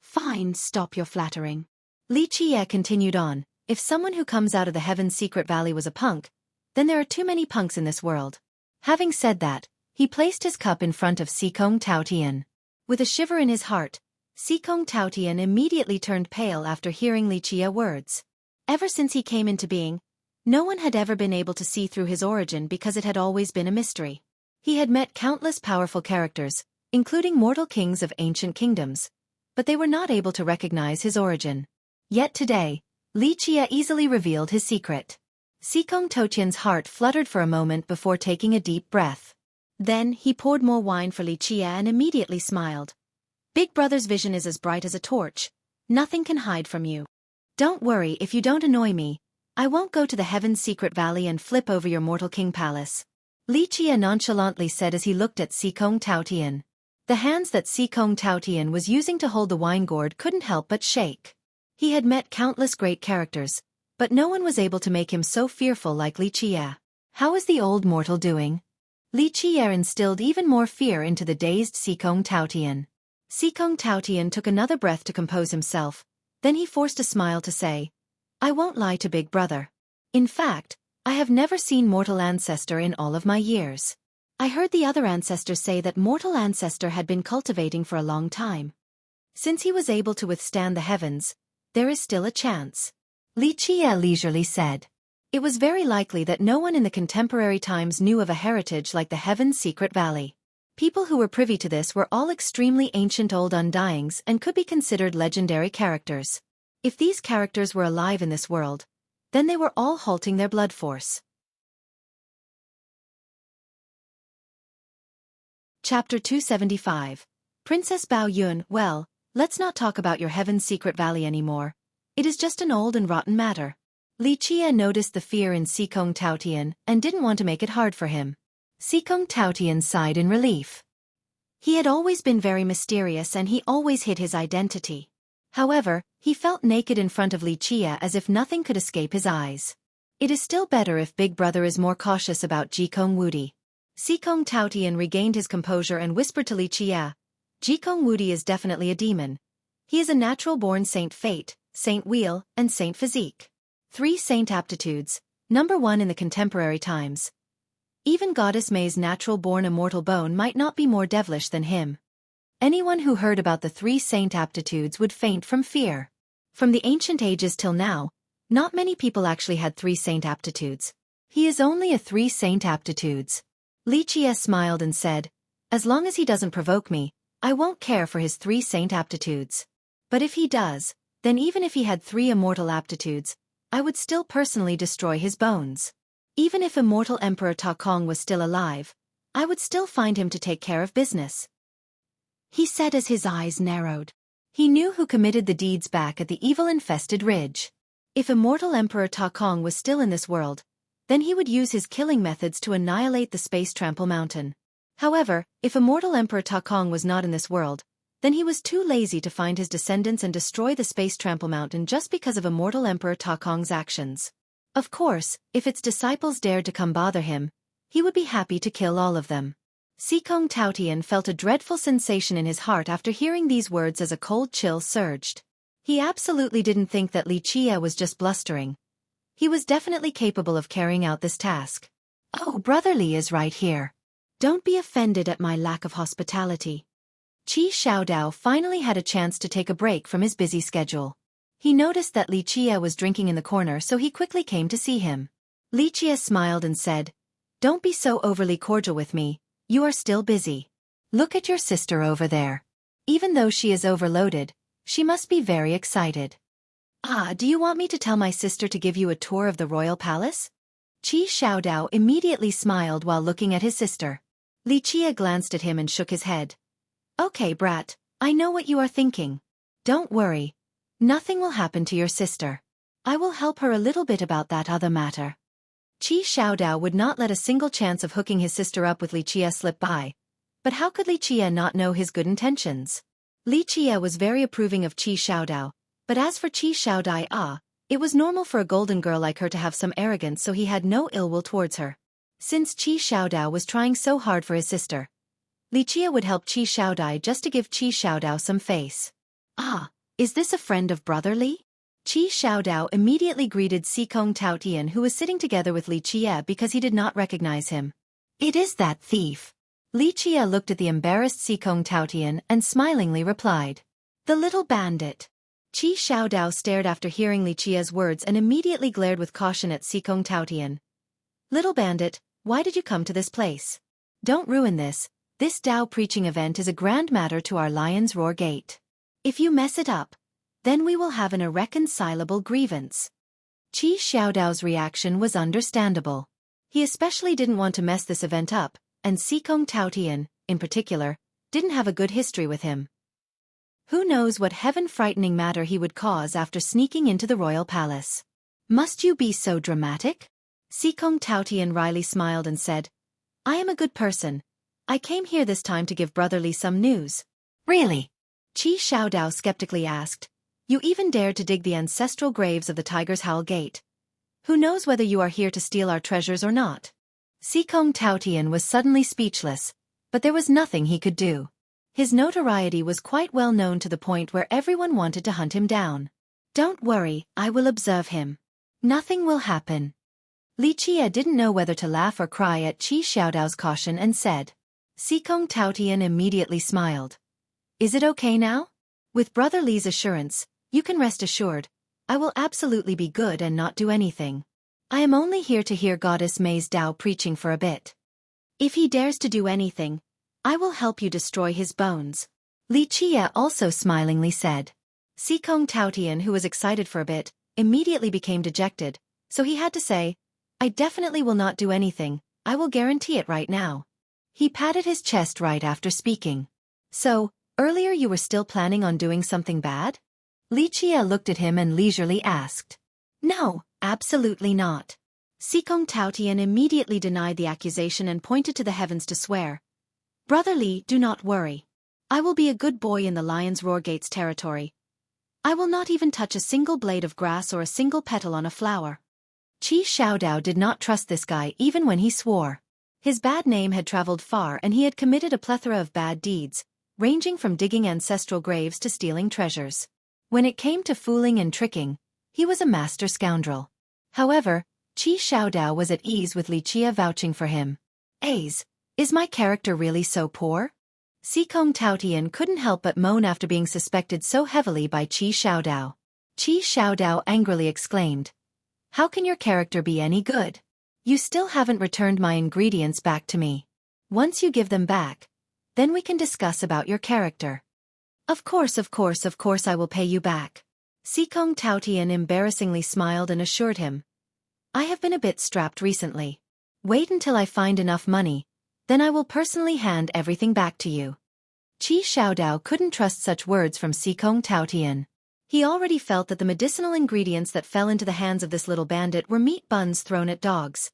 Fine, stop your flattering. Li Qie continued on, "If someone who comes out of the Heaven's Secret Valley was a punk, then there are too many punks in this world." Having said that, he placed his cup in front of Xikong Toutian. With a shiver in his heart, Xikong Toutian immediately turned pale after hearing Li Qie's words. Ever since he came into being, no one had ever been able to see through his origin because it had always been a mystery. He had met countless powerful characters, including mortal kings of ancient kingdoms, but they were not able to recognize his origin. Yet today, Li Qie easily revealed his secret. Xikong Toutian's heart fluttered for a moment before taking a deep breath. Then he poured more wine for Li Qie and immediately smiled. "Big Brother's vision is as bright as a torch. Nothing can hide from you. Don't worry if you don't annoy me. I won't go to the Heaven's Secret Valley and flip over your mortal king palace," Li Qie nonchalantly said as he looked at Xikong Toutian. The hands that Xikong Toutian was using to hold the wine gourd couldn't help but shake. He had met countless great characters, but no one was able to make him so fearful like Li Qie. How is the old mortal doing? Li Qie instilled even more fear into the dazed Xikong Toutian. Xikong Toutian took another breath to compose himself, then he forced a smile to say, "I won't lie to Big Brother. In fact, I have never seen mortal ancestor in all of my years. I heard the other ancestors say that mortal ancestor had been cultivating for a long time. Since he was able to withstand the heavens, there is still a chance," Li Qie leisurely said. It was very likely that no one in the contemporary times knew of a heritage like the Heaven's Secret Valley. People who were privy to this were all extremely ancient old undyings and could be considered legendary characters. If these characters were alive in this world, then they were all halting their blood force. Chapter 275. Princess Bao Yun. "Well, let's not talk about your Heaven's Secret Valley anymore. It is just an old and rotten matter." Li Qie noticed the fear in Xikong Toutian and didn't want to make it hard for him. Xikong Toutian sighed in relief. He had always been very mysterious and he always hid his identity. However, he felt naked in front of Li Qie as if nothing could escape his eyes. It is still better if Big Brother is more cautious about Jikong Wudi. Xikong Toutian regained his composure and whispered to Li Qie, "Jikong Wudi is definitely a demon. He is a natural-born Saint Fate, Saint Wheel, and Saint Physique. 3 saint aptitudes, number 1 in the contemporary times. Even Goddess May's natural-born immortal bone might not be more devilish than him. Anyone who heard about the 3 saint aptitudes would faint from fear. From the ancient ages till now, not many people actually had 3 saint aptitudes. He is only a 3 saint aptitudes." Li Qie smiled and said, "As long as he doesn't provoke me, I won't care for his 3 saint aptitudes. But if he does, then even if he had 3 immortal aptitudes, I would still personally destroy his bones. Even if immortal Emperor Ta Kong was still alive, I would still find him to take care of business," he said as his eyes narrowed. He knew who committed the deeds back at the evil-infested ridge. If immortal Emperor Ta Kong was still in this world, then he would use his killing methods to annihilate the Space Trample Mountain. However, if immortal Emperor Ta Kong was not in this world, then he was too lazy to find his descendants and destroy the Space Trample Mountain just because of immortal Emperor Ta Kong's actions. Of course, if its disciples dared to come bother him, he would be happy to kill all of them. Xikong Toutian felt a dreadful sensation in his heart after hearing these words as a cold chill surged. He absolutely didn't think that Li Qie was just blustering. He was definitely capable of carrying out this task. "Oh, Brother Li is right here. Don't be offended at my lack of hospitality." Qi Xiaodao finally had a chance to take a break from his busy schedule. He noticed that Li Qie was drinking in the corner, so he quickly came to see him. Li Qie smiled and said, "Don't be so overly cordial with me, you are still busy. Look at your sister over there. Even though she is overloaded, She must be very excited. Ah, do you want me to tell my sister to give you a tour of the royal palace? Qi Xiaodao immediately smiled while looking at his sister. Li Qia glanced at him and shook his head. Okay, brat, I know what you are thinking. Don't worry. Nothing will happen to your sister. I will help her a little bit about that other matter. Qi Xiaodao would not let a single chance of hooking his sister up with Li Qia slip by. But how could Li Qia not know his good intentions? Li Qia was very approving of Qi Xiaodao, but as for Qi Xiaodai, it was normal for a golden girl like her to have some arrogance, so he had no ill will towards her. Since Qi Xiaodao was trying so hard for his sister, Li Qia would help Qi Xiaodai just to give Qi Xiaodao some face. Ah, is this a friend of brother Li? Qi Xiaodao immediately greeted Xikong Taotian, who was sitting together with Li Qia, because he did not recognize him. It is that thief. Li Qia looked at the embarrassed Xikong Taotian and smilingly replied. The little bandit. Qi Xiaodao stared after hearing Li Qia's words and immediately glared with caution at Xikong Taotian. Little bandit, why did you come to this place? Don't ruin this. This Dao preaching event is a grand matter to our Lion's Roar Gate. If you mess it up, then we will have an irreconcilable grievance. Qi Xiaodao's reaction was understandable. He especially didn't want to mess this event up, and Xikong Taotian, in particular, didn't have a good history with him. Who knows what heaven-frightening matter he would cause after sneaking into the royal palace. Must you be so dramatic? Xikong Taotian wryly smiled and said, I am a good person. I came here this time to give Brother Li some news. Really? Qi Xiaodao skeptically asked. You even dared to dig the ancestral graves of the Tiger's Howl Gate. Who knows whether you are here to steal our treasures or not? Xikong Taotian was suddenly speechless, but there was nothing he could do. His notoriety was quite well known to the point where everyone wanted to hunt him down. Don't worry, I will observe him. Nothing will happen. Li Qia didn't know whether to laugh or cry at Qi Xiaodao's caution and said. Xikong Taotian immediately smiled. Is it okay now? With Brother Li's assurance, you can rest assured, I will absolutely be good and not do anything. I am only here to hear Goddess May's Dao preaching for a bit. If he dares to do anything, I will help you destroy his bones. Li Qia also smilingly said. Xikong Taotian, who was excited for a bit, immediately became dejected, so he had to say, I definitely will not do anything, I will guarantee it right now. He patted his chest right after speaking. So, earlier you were still planning on doing something bad? Li Qia looked at him and leisurely asked. No, absolutely not. Xikong Taotian immediately denied the accusation and pointed to the heavens to swear. Brother Li, do not worry. I will be a good boy in the Lion's Roar Gate's territory. I will not even touch a single blade of grass or a single petal on a flower. Qi Xiaodao did not trust this guy even when he swore. His bad name had traveled far and he had committed a plethora of bad deeds, ranging from digging ancestral graves to stealing treasures. When it came to fooling and tricking, he was a master scoundrel. However, Qi Xiaodao was at ease with Li Qia vouching for him. Is my character really so poor? Xikong Taotian couldn't help but moan after being suspected so heavily by Qi Xiaodao. Qi Xiaodao angrily exclaimed. How can your character be any good? You still haven't returned my ingredients back to me. Once you give them back, then we can discuss about your character. Of course I will pay you back. Xikong Taotian embarrassingly smiled and assured him. I have been a bit strapped recently. Wait until I find enough money, then I will personally hand everything back to you. Qi Xiaodao couldn't trust such words from Xikong Taotian. He already felt that the medicinal ingredients that fell into the hands of this little bandit were meat buns thrown at dogs.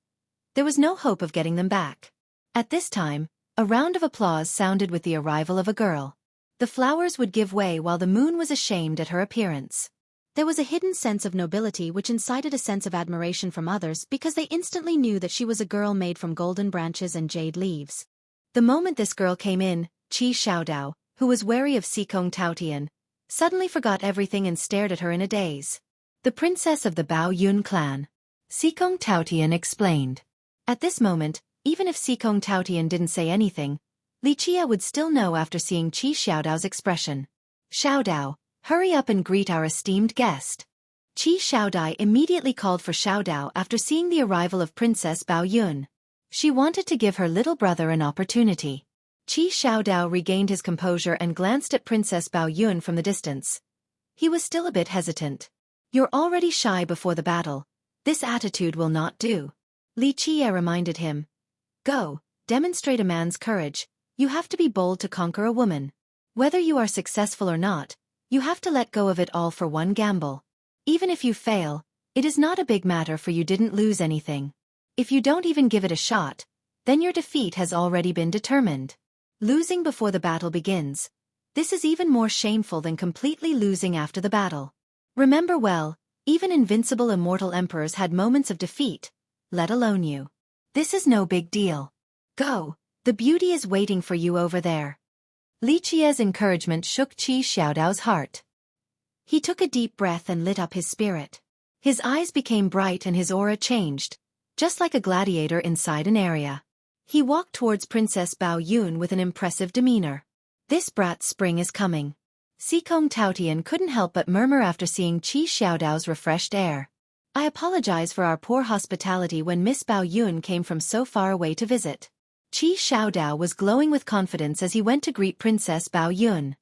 There was no hope of getting them back. At this time, a round of applause sounded with the arrival of a girl. The flowers would give way while the moon was ashamed at her appearance. There was a hidden sense of nobility which incited a sense of admiration from others because they instantly knew that she was a girl made from golden branches and jade leaves. The moment this girl came in, Qi Xiaodao, who was wary of Xikong Taotian, suddenly forgot everything and stared at her in a daze. The princess of the Bao Yun clan. Xikong Taotian explained. At this moment, even if Xikong Taotian didn't say anything, Li Qia would still know after seeing Qi Xiaodao's expression. Xiaodao, hurry up and greet our esteemed guest. Qi Xiaodai immediately called for Xiaodao after seeing the arrival of Princess Bao Yun. She wanted to give her little brother an opportunity. Qi Xiaodao regained his composure and glanced at Princess Bao Yun from the distance. He was still a bit hesitant. You're already shy before the battle. This attitude will not do. Li Qie reminded him. Go, demonstrate a man's courage. You have to be bold to conquer a woman. Whether you are successful or not, you have to let go of it all for one gamble. Even if you fail, it is not a big matter for you didn't lose anything. If you don't even give it a shot, then your defeat has already been determined. Losing before the battle begins. This is even more shameful than completely losing after the battle. Remember well, even invincible immortal emperors had moments of defeat, let alone you. This is no big deal. Go, the beauty is waiting for you over there. Li Qie's encouragement shook Qi Xiaodao's heart. He took a deep breath and lit up his spirit. His eyes became bright and his aura changed, just like a gladiator inside an area. He walked towards Princess Bao Yun with an impressive demeanor. This brat's spring is coming. Xikong Taotian couldn't help but murmur after seeing Qi Xiaodao's refreshed air. I apologize for our poor hospitality when Miss Bao Yun came from so far away to visit. Qi Xiaodao was glowing with confidence as he went to greet Princess Bao Yun.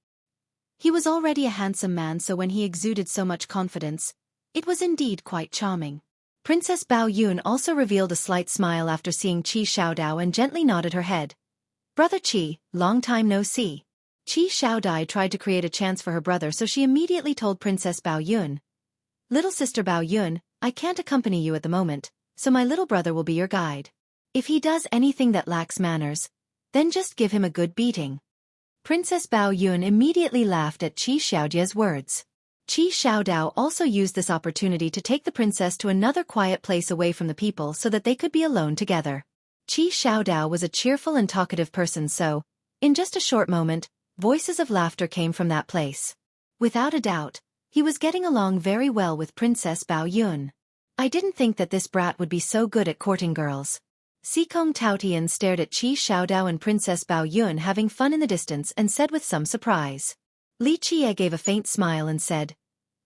He was already a handsome man, so when he exuded so much confidence, it was indeed quite charming. Princess Bao Yun also revealed a slight smile after seeing Qi Xiaodao and gently nodded her head. Brother Qi, long time no see. Qi Xiaodai tried to create a chance for her brother, so she immediately told Princess Bao Yun. Little sister Bao Yun, I can't accompany you at the moment, so my little brother will be your guide. If he does anything that lacks manners, then just give him a good beating. Princess Bao Yun immediately laughed at Qi Xiaodia's words. Qi Xiaodao also used this opportunity to take the princess to another quiet place away from the people so that they could be alone together. Qi Xiaodao was a cheerful and talkative person, so, in just a short moment, voices of laughter came from that place. Without a doubt, he was getting along very well with Princess Bao Yun. I didn't think that this brat would be so good at courting girls. Xikong Taotian stared at Qi Xiaodao and Princess Bao Yun having fun in the distance and said with some surprise. Li Qie gave a faint smile and said,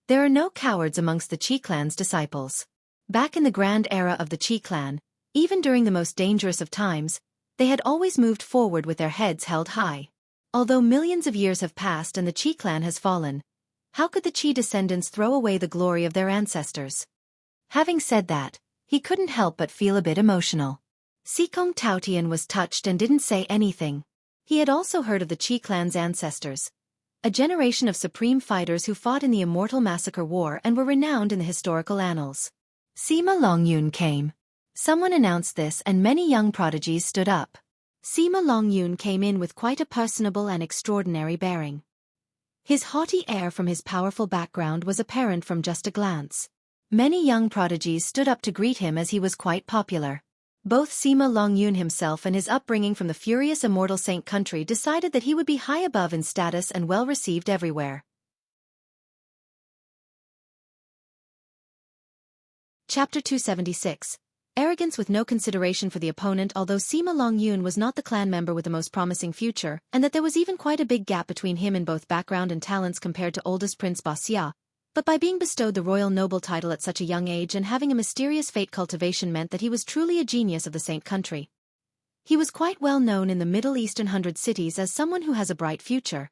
There are no cowards amongst the Qi clan's disciples. Back in the grand era of the Qi clan, even during the most dangerous of times, they had always moved forward with their heads held high. Although millions of years have passed and the Qi clan has fallen, how could the Qi descendants throw away the glory of their ancestors? Having said that, he couldn't help but feel a bit emotional. Xikong Taotian was touched and didn't say anything. He had also heard of the Qi clan's ancestors, a generation of supreme fighters who fought in the Immortal Massacre War and were renowned in the historical annals. Sima Longyun came. Someone announced this and many young prodigies stood up. Sima Longyun came in with quite a personable and extraordinary bearing. His haughty air from his powerful background was apparent from just a glance. Many young prodigies stood up to greet him as he was quite popular. Both Sima Longyun himself and his upbringing from the furious immortal saint country decided that he would be high above in status and well received everywhere. Chapter 276. Arrogance with no consideration for the opponent. Although Sima Longyun was not the clan member with the most promising future, and that there was even quite a big gap between him in both background and talents compared to oldest Prince Xia, but by being bestowed the royal noble title at such a young age and having a mysterious fate cultivation meant that he was truly a genius of the saint country. He was quite well known in the Middle Eastern 100 cities as someone who has a bright future.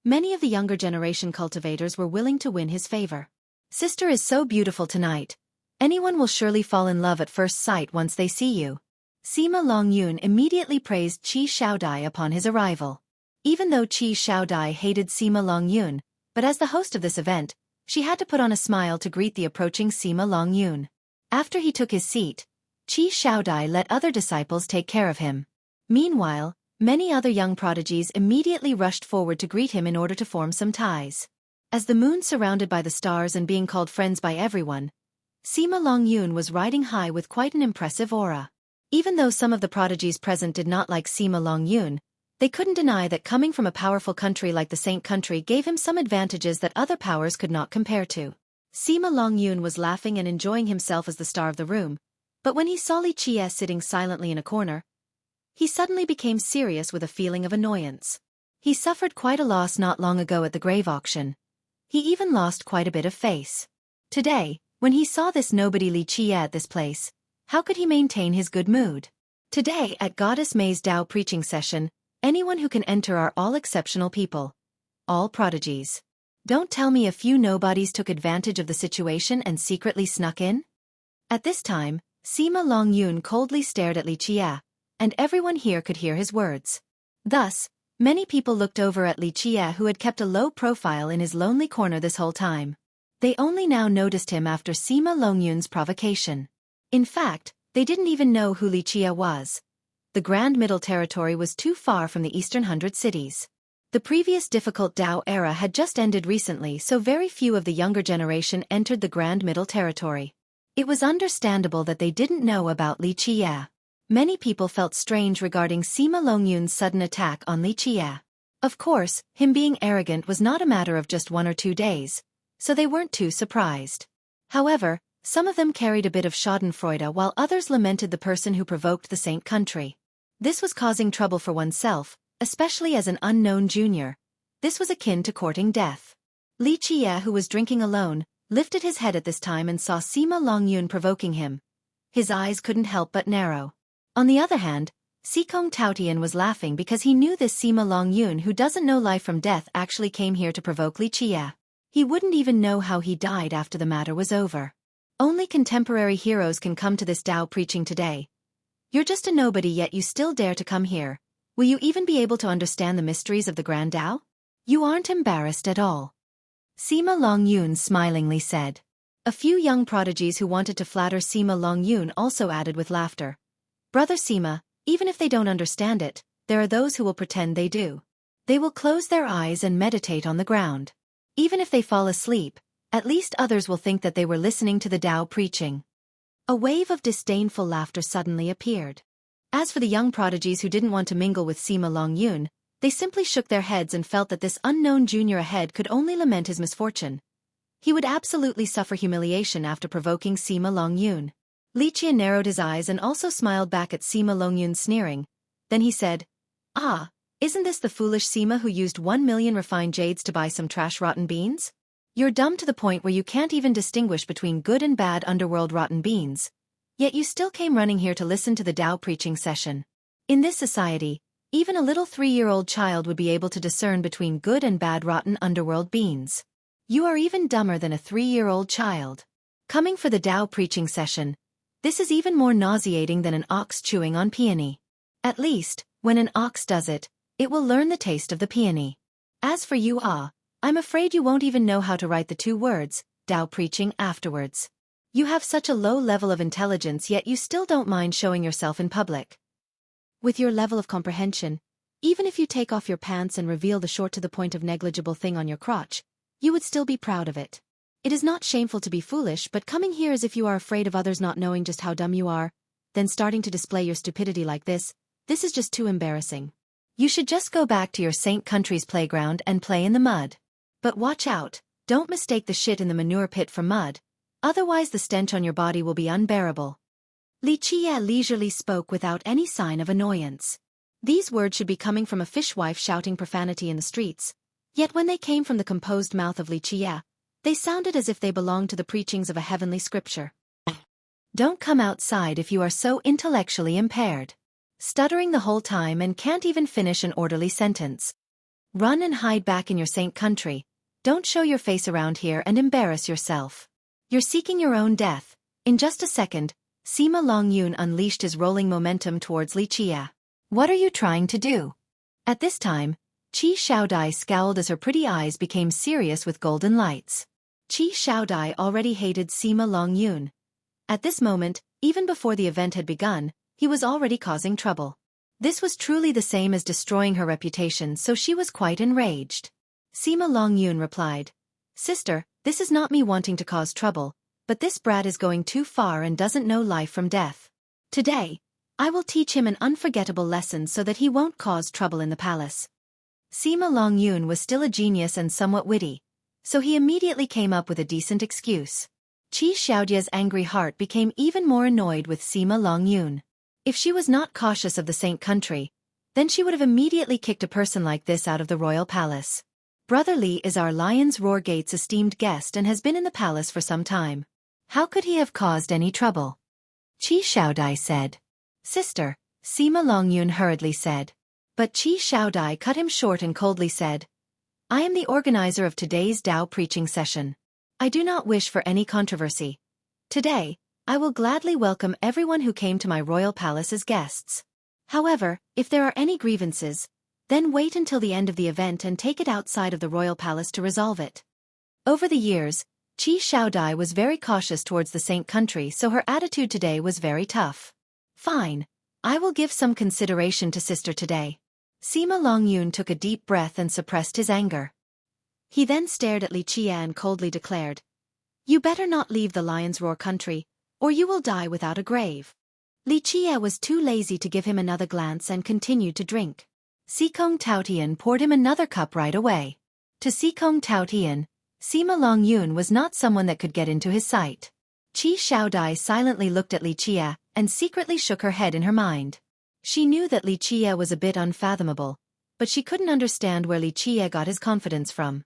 Many of the younger generation cultivators were willing to win his favor. Sister is so beautiful tonight. Anyone will surely fall in love at first sight once they see you. Sima Longyun immediately praised Qi Xiaodai upon his arrival. Even though Qi Xiaodai hated Sima Longyun, but as the host of this event, she had to put on a smile to greet the approaching Sima Longyun. After he took his seat, Qi Xiaodai let other disciples take care of him. Meanwhile, many other young prodigies immediately rushed forward to greet him in order to form some ties. As the moon surrounded by the stars and being called friends by everyone, Sima Longyun was riding high with quite an impressive aura. Even though some of the prodigies present did not like Sima Longyun, they couldn't deny that coming from a powerful country like the Saint Country gave him some advantages that other powers could not compare to. Sima Longyun was laughing and enjoying himself as the star of the room, but when he saw Li Qie sitting silently in a corner, he suddenly became serious with a feeling of annoyance. He suffered quite a loss not long ago at the grave auction. He even lost quite a bit of face. Today, when he saw this nobody Li Qie at this place, how could he maintain his good mood? Today at Goddess May's Dao preaching session, anyone who can enter are all exceptional people. All prodigies. Don't tell me a few nobodies took advantage of the situation and secretly snuck in? At this time, Sima Longyun coldly stared at Li Qie, and everyone here could hear his words. Thus, many people looked over at Li Qie, who had kept a low profile in his lonely corner this whole time. They only now noticed him after Sima Longyun's provocation. In fact, they didn't even know who Li Qie was. The Grand Middle Territory was too far from the Eastern 100 cities. The previous difficult Dao era had just ended recently, so very few of the younger generation entered the Grand Middle Territory. It was understandable that they didn't know about Li Qie. Many people felt strange regarding Sima Longyun's sudden attack on Li Qie. Of course, him being arrogant was not a matter of just 1 or 2 days, so they weren't too surprised. However, some of them carried a bit of schadenfreude while others lamented the person who provoked the Saint country. This was causing trouble for oneself, especially as an unknown junior. This was akin to courting death. Li Qie, who was drinking alone, lifted his head at this time and saw Sima Longyun provoking him. His eyes couldn't help but narrow. On the other hand, Sikong Taotian was laughing because he knew this Sima Longyun, who doesn't know life from death, actually came here to provoke Li Qie. He wouldn't even know how he died after the matter was over. Only contemporary heroes can come to this Dao preaching today. You're just a nobody, yet you still dare to come here. Will you even be able to understand the mysteries of the Grand Dao? You aren't embarrassed at all. Sima Longyun smilingly said. A few young prodigies who wanted to flatter Sima Longyun also added with laughter. Brother Sima, even if they don't understand it, there are those who will pretend they do. They will close their eyes and meditate on the ground. Even if they fall asleep, at least others will think that they were listening to the Dao preaching. A wave of disdainful laughter suddenly appeared. As for the young prodigies who didn't want to mingle with Sima Longyun, they simply shook their heads and felt that this unknown junior ahead could only lament his misfortune. He would absolutely suffer humiliation after provoking Sima Longyun. Li Qie narrowed his eyes and also smiled back at Sima Longyun, sneering. Then he said, "Ah, isn't this the foolish Sima who used 1 million refined jades to buy some trash rotten beans? You're dumb to the point where you can't even distinguish between good and bad underworld rotten beans. Yet you still came running here to listen to the Dao preaching session. In this society, even a little 3-year-old child would be able to discern between good and bad rotten underworld beans. You are even dumber than a 3-year-old child. Coming for the Dao preaching session, this is even more nauseating than an ox chewing on peony. At least, when an ox does it, it will learn the taste of the peony. As for you, I'm afraid you won't even know how to write the 2 words, Dao preaching, afterwards. You have such a low level of intelligence, yet you still don't mind showing yourself in public. With your level of comprehension, even if you take off your pants and reveal the short to the point of negligible thing on your crotch, you would still be proud of it. It is not shameful to be foolish, but coming here as if you are afraid of others not knowing just how dumb you are, then starting to display your stupidity like this is just too embarrassing. You should just go back to your Saint country's playground and play in the mud. But watch out, don't mistake the shit in the manure pit for mud. Otherwise the stench on your body will be unbearable. Li Qie leisurely spoke without any sign of annoyance. These words should be coming from a fishwife shouting profanity in the streets. Yet when they came from the composed mouth of Li Qie, they sounded as if they belonged to the preachings of a heavenly scripture. Don't come outside if you are so intellectually impaired. Stuttering the whole time and can't even finish an orderly sentence. Run and hide back in your Saint country. Don't show your face around here and embarrass yourself. You're seeking your own death. In just a second, Sima Longyun unleashed his rolling momentum towards Li Qie. What are you trying to do? At this time, Qi Xiaodai scowled as her pretty eyes became serious with golden lights. Qi Xiaodai already hated Sima Longyun. At this moment, even before the event had begun, he was already causing trouble. This was truly the same as destroying her reputation, so she was quite enraged. Sima Longyun replied, "Sister, this is not me wanting to cause trouble, but this brat is going too far and doesn't know life from death. Today, I will teach him an unforgettable lesson so that he won't cause trouble in the palace." Sima Longyun was still a genius and somewhat witty, so he immediately came up with a decent excuse. Qi Xiaodia's angry heart became even more annoyed with Sima Longyun. If she was not cautious of the Saint country, then she would have immediately kicked a person like this out of the royal palace. Brother Li is our Lion's Roar Gate's esteemed guest and has been in the palace for some time. How could he have caused any trouble? Qi Xiaodai said. Sister, Sima Longyun hurriedly said. But Qi Xiaodai cut him short and coldly said, I am the organizer of today's Tao preaching session. I do not wish for any controversy. Today, I will gladly welcome everyone who came to my royal palace as guests. However, if there are any grievances, then wait until the end of the event and take it outside of the royal palace to resolve it. Over the years, Qi Xiaodai was very cautious towards the Saint country, so her attitude today was very tough. Fine. I will give some consideration to sister today. Sima Longyun took a deep breath and suppressed his anger. He then stared at Li Qie and coldly declared, "You better not leave the Lion's Roar country, or you will die without a grave." Li Qie was too lazy to give him another glance and continued to drink. Sikong Taotian poured him another cup right away. To Sikong Taotian, Sima Longyun was not someone that could get into his sight. Qi Xiaodai silently looked at Li Qie and secretly shook her head in her mind. She knew that Li Qie was a bit unfathomable, but she couldn't understand where Li Qie got his confidence from.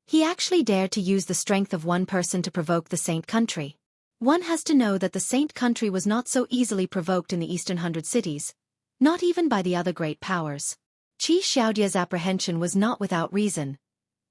He actually dared to use the strength of one person to provoke the Saint country. One has to know that the Saint country was not so easily provoked in the Eastern 100 cities, not even by the other great powers. Qi Xiaodia's apprehension was not without reason.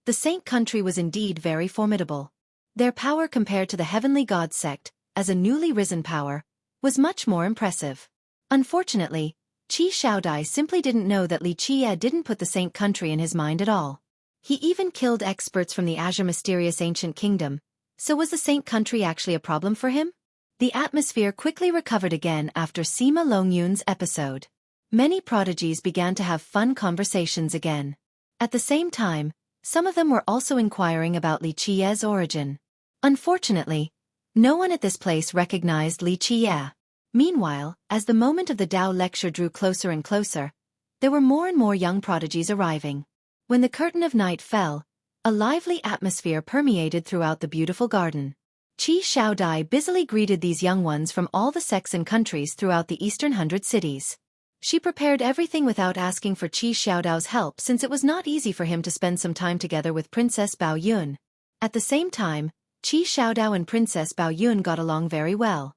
The Saint country was indeed very formidable. Their power compared to the heavenly god sect, as a newly risen power, was much more impressive. Unfortunately, Qi Xiaodai simply didn't know that Li Qie didn't put the Saint country in his mind at all. He even killed experts from the Azure mysterious ancient kingdom, so was the Saint country actually a problem for him? The atmosphere quickly recovered again after Sima Longyun's episode. Many prodigies began to have fun conversations again. At the same time, some of them were also inquiring about Li Qie's origin. Unfortunately, no one at this place recognized Li Qie. Meanwhile, as the moment of the Tao lecture drew closer and closer, there were more and more young prodigies arriving. When the curtain of night fell, a lively atmosphere permeated throughout the beautiful garden. Qi Xiaodai busily greeted these young ones from all the sects and countries throughout the Eastern 100 cities. She prepared everything without asking for Qi Xiaodai's help, since it was not easy for him to spend some time together with Princess Bao Yun. At the same time, Qi Xiaodai and Princess Bao Yun got along very well.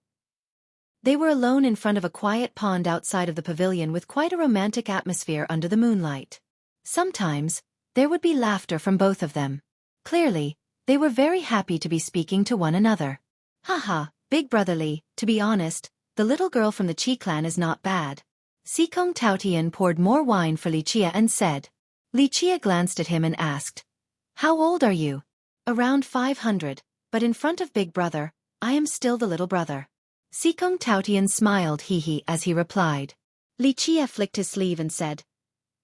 They were alone in front of a quiet pond outside of the pavilion with quite a romantic atmosphere under the moonlight. Sometimes, there would be laughter from both of them. Clearly, they were very happy to be speaking to one another. Haha, big brotherly, to be honest, the little girl from the Qi clan is not bad. Sikong Taotian poured more wine for Li Qie and said. Li Qie glanced at him and asked, "How old are you?" "Around 500, but in front of big brother, I am still the little brother." Sikong Taotian smiled hee as he replied. Li Qie flicked his sleeve and said,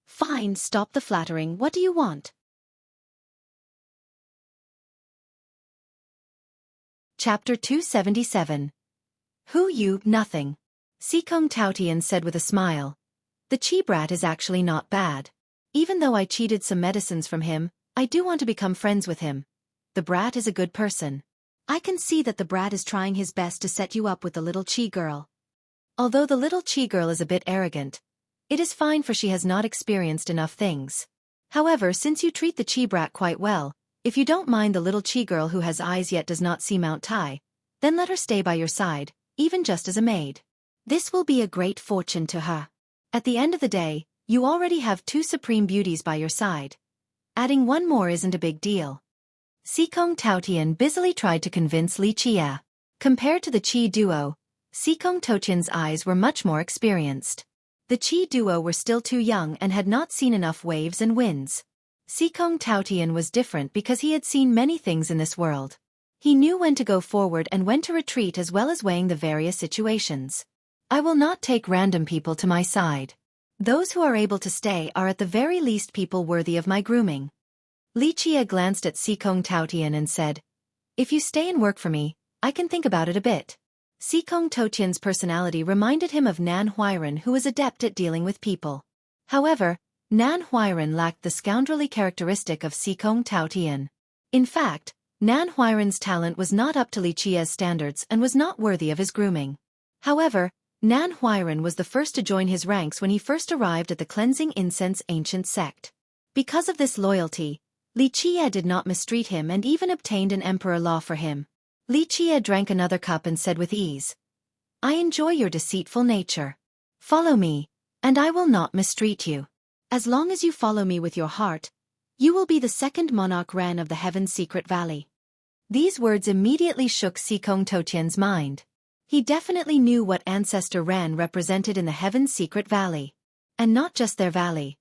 "Fine, stop the flattering, what do you want?" Chapter 277. Who you, nothing. Sikong Taotian said with a smile. The Qi brat is actually not bad. Even though I cheated some medicines from him, I do want to become friends with him. The brat is a good person. I can see that the brat is trying his best to set you up with the little Qi girl. Although the little Qi girl is a bit arrogant, it is fine for she has not experienced enough things. However, since you treat the Qi brat quite well, if you don't mind the little Qi girl who has eyes yet does not see Mount Tai, then let her stay by your side, even just as a maid. This will be a great fortune to her. At the end of the day, you already have 2 supreme beauties by your side. Adding one more isn't a big deal. Sikong Taotian busily tried to convince Li Qie. Compared to the Qi duo, Sikong Taotian's eyes were much more experienced. The Qi duo were still too young and had not seen enough waves and winds. Sikong Taotian was different because he had seen many things in this world. He knew when to go forward and when to retreat, as well as weighing the various situations. I will not take random people to my side. Those who are able to stay are at the very least people worthy of my grooming. Li Qie glanced at Sikong Taotian and said, "If you stay and work for me, I can think about it a bit." Sikong Taotian's personality reminded him of Nan Huiran, who was adept at dealing with people. However, Nan Huiran lacked the scoundrelly characteristic of Sikong Taotian. In fact, Nan Huiran's talent was not up to Li Qie's standards and was not worthy of his grooming. However, Nan Huiran was the first to join his ranks when he first arrived at the Cleansing Incense Ancient Sect. Because of this loyalty, Li Qie did not mistreat him and even obtained an emperor law for him. Li Qie drank another cup and said with ease, "I enjoy your deceitful nature. Follow me, and I will not mistreat you. As long as you follow me with your heart, You will be the second monarch Ren of the Heaven's Secret Valley. These words immediately shook Xikong Toutian's mind. He definitely knew what ancestor Ren represented in the Heaven's Secret Valley. And not just their valley.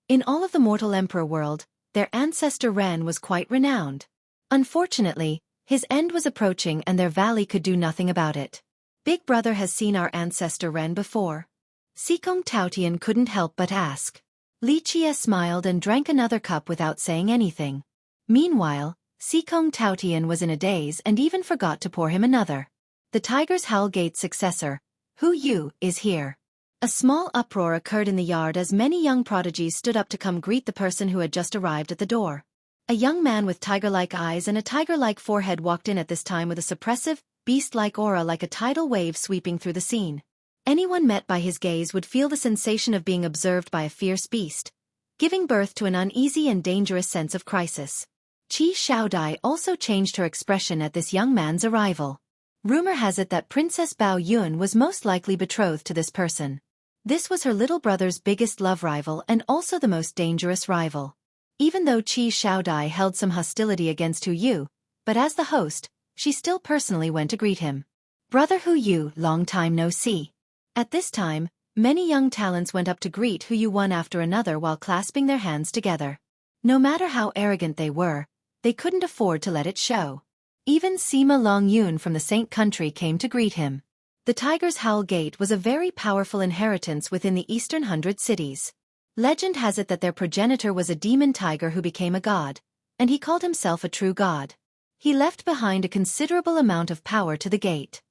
In all of the mortal emperor world, their ancestor Ren was quite renowned. Unfortunately, his end was approaching and their valley could do nothing about it. Big brother has seen our ancestor Ren before. Xikong Toutian couldn't help but ask. Li Qie smiled and drank another cup without saying anything. Meanwhile, Xikong Toutian was in a daze and even forgot to pour him another. The Tiger's Howl Gate's successor, Hu Yu, is here. A small uproar occurred in the yard as many young prodigies stood up to come greet the person who had just arrived at the door. A young man with tiger-like eyes and a tiger-like forehead walked in at this time with a suppressive, beast-like aura like a tidal wave sweeping through the scene. Anyone met by his gaze would feel the sensation of being observed by a fierce beast, giving birth to an uneasy and dangerous sense of crisis. Qi Xiaodai also changed her expression at this young man's arrival. Rumor has it that Princess Bao Yun was most likely betrothed to this person. This was her little brother's biggest love rival and also the most dangerous rival. Even though Qi Xiaodai held some hostility against Hu Yu, but as the host, she still personally went to greet him. Brother Hu Yu, long time no see. At this time, many young talents went up to greet Hu Yu one after another while clasping their hands together. No matter how arrogant they were, they couldn't afford to let it show. Even Sima Longyun from the Saint Country came to greet him. The Tiger's Howl Gate was a very powerful inheritance within the Eastern 100 cities. Legend has it that their progenitor was a demon tiger who became a god, and he called himself a true god. He left behind a considerable amount of power to the gate.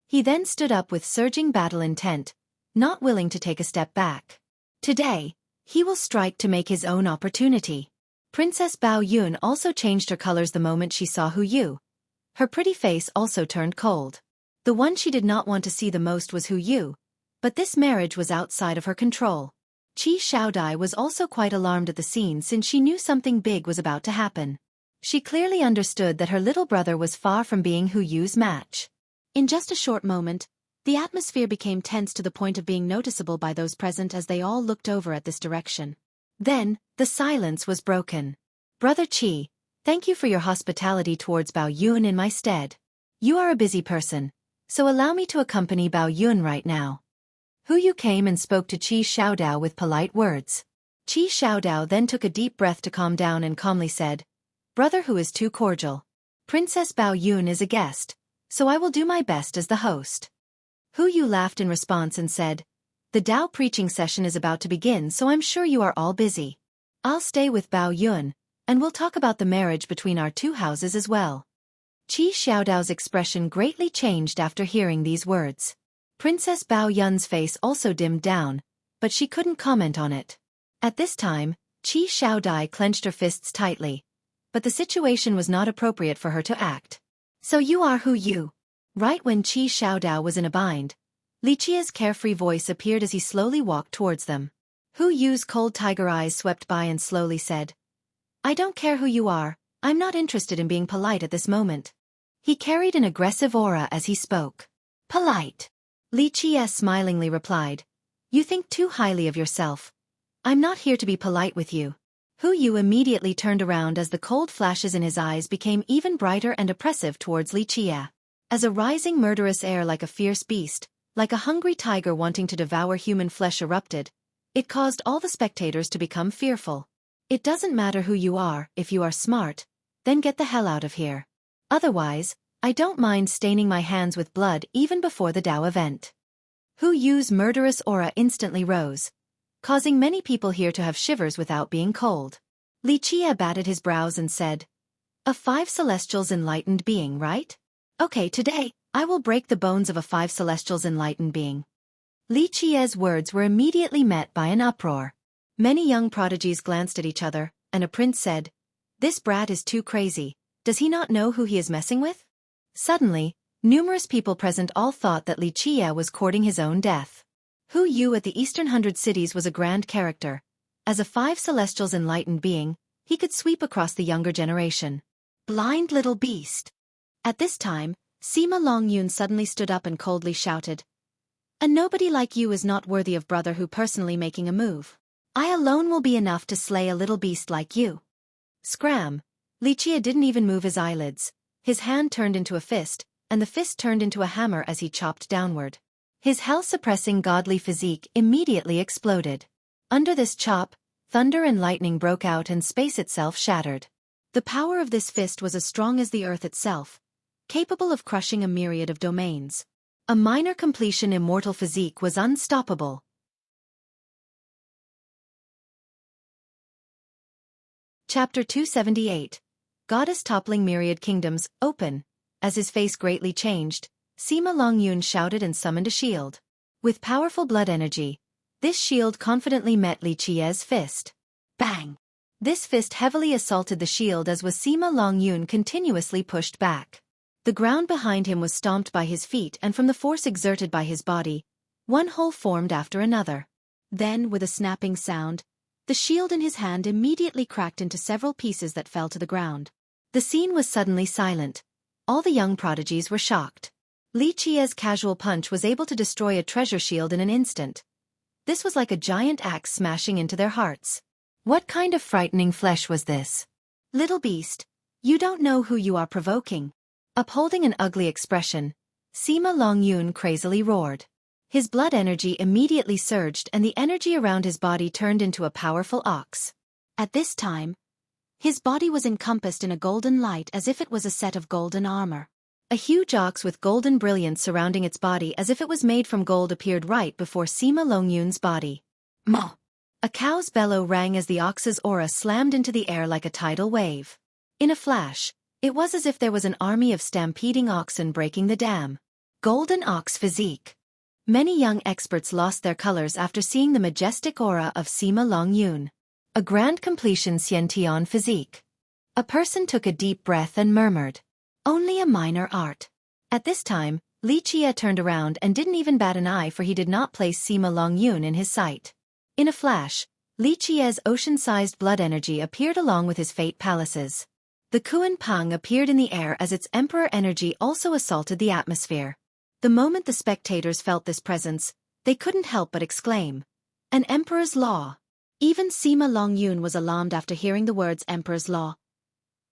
He then stood up with surging battle intent, not willing to take a step back. Today, he will strike to make his own opportunity. Princess Bao Yun also changed her colors the moment she saw Hu Yu. Her pretty face also turned cold. The one she did not want to see the most was Hu Yu, but this marriage was outside of her control. Qi Xiaodai was also quite alarmed at the scene since she knew something big was about to happen. She clearly understood that her little brother was far from being Hu Yu's match. In just a short moment, the atmosphere became tense to the point of being noticeable by those present as they all looked over at this direction. Then, the silence was broken. Brother Qi, thank you for your hospitality towards Bao Yun in my stead. You are a busy person, so allow me to accompany Bao Yun right now. Hu Yu came and spoke to Qi Xiaodao with polite words. Qi Xiaodao then took a deep breath to calm down and calmly said, Brother Hu is too cordial. Princess Bao Yun is a guest, so I will do my best as the host. Hu Yu laughed in response and said, The Tao preaching session is about to begin, so I'm sure you are all busy. I'll stay with Bao Yun, and we'll talk about the marriage between our two houses as well. Qi Xiaodao's expression greatly changed after hearing these words. Princess Bao Yun's face also dimmed down, but she couldn't comment on it. At this time, Qi Xiaodai clenched her fists tightly, but the situation was not appropriate for her to act. So you are Hu Yu. Right when Qi Xiaodao was in a bind, Li Qia's carefree voice appeared as he slowly walked towards them. Hu Yu's cold tiger eyes swept by and slowly said, I don't care who you are, I'm not interested in being polite at this moment. He carried an aggressive aura as he spoke. Polite. Li Qie smilingly replied, You think too highly of yourself. I'm not here to be polite with you. Hu Yu immediately turned around as the cold flashes in his eyes became even brighter and oppressive towards Li Qie. As a rising murderous air like a fierce beast, like a hungry tiger wanting to devour human flesh erupted, it caused all the spectators to become fearful. It doesn't matter who you are, if you are smart, then get the hell out of here. Otherwise, I don't mind staining my hands with blood even before the Tao event. Hu Yu's murderous aura instantly rose, causing many people here to have shivers without being cold. Li Qie batted his brows and said, A 5 Celestials enlightened being, right? Okay, today, I will break the bones of a 5 Celestials enlightened being. Li Qie's words were immediately met by an uproar. Many young prodigies glanced at each other, and a prince said, This brat is too crazy, does he not know who he is messing with? Suddenly, numerous people present all thought that Li Qie was courting his own death. Hu Yu at the Eastern 100 cities was a grand character. As a 5 Celestials enlightened being, he could sweep across the younger generation. Blind little beast. At this time, Sima Longyun suddenly stood up and coldly shouted, A nobody like you is not worthy of brother Hu personally making a move. I alone will be enough to slay a little beast like you. Scram! Li Qie didn't even move his eyelids. His hand turned into a fist, and the fist turned into a hammer as he chopped downward. His hell-suppressing godly physique immediately exploded. Under this chop, thunder and lightning broke out and space itself shattered. The power of this fist was as strong as the earth itself, capable of crushing a myriad of domains. A minor completion immortal physique was unstoppable. Chapter 278. Goddess toppling myriad kingdoms, open. As his face greatly changed, Sima Longyun shouted and summoned a shield. With powerful blood energy, this shield confidently met Li Qie's fist. Bang! This fist heavily assaulted the shield as was Sima Longyun continuously pushed back. The ground behind him was stomped by his feet, and from the force exerted by his body, one hole formed after another. Then, with a snapping sound, the shield in his hand immediately cracked into several pieces that fell to the ground. The scene was suddenly silent. All the young prodigies were shocked. Li Qie's casual punch was able to destroy a treasure shield in an instant. This was like a giant axe smashing into their hearts. What kind of frightening flesh was this? Little beast, you don't know who you are provoking. Upholding an ugly expression, Sima Longyun crazily roared. His blood energy immediately surged and the energy around his body turned into a powerful ox. At this time, his body was encompassed in a golden light as if it was a set of golden armor. A huge ox with golden brilliance surrounding its body as if it was made from gold appeared right before Sima Longyun's body. Mo! A cow's bellow rang as the ox's aura slammed into the air like a tidal wave. In a flash, it was as if there was an army of stampeding oxen breaking the dam. Golden ox physique. Many young experts lost their colors after seeing the majestic aura of Sima Longyun. A grand completion Xiantian physique. A person took a deep breath and murmured, "Only a minor art." At this time, Li Qie turned around and didn't even bat an eye, for he did not place Sima Longyun in his sight. In a flash, Li Qie's ocean-sized blood energy appeared along with his fate palaces. The Kuan Pang appeared in the air as its emperor energy also assaulted the atmosphere. The moment the spectators felt this presence, they couldn't help but exclaim, "An emperor's law!" Even Sima Longyun was alarmed after hearing the words emperor's law.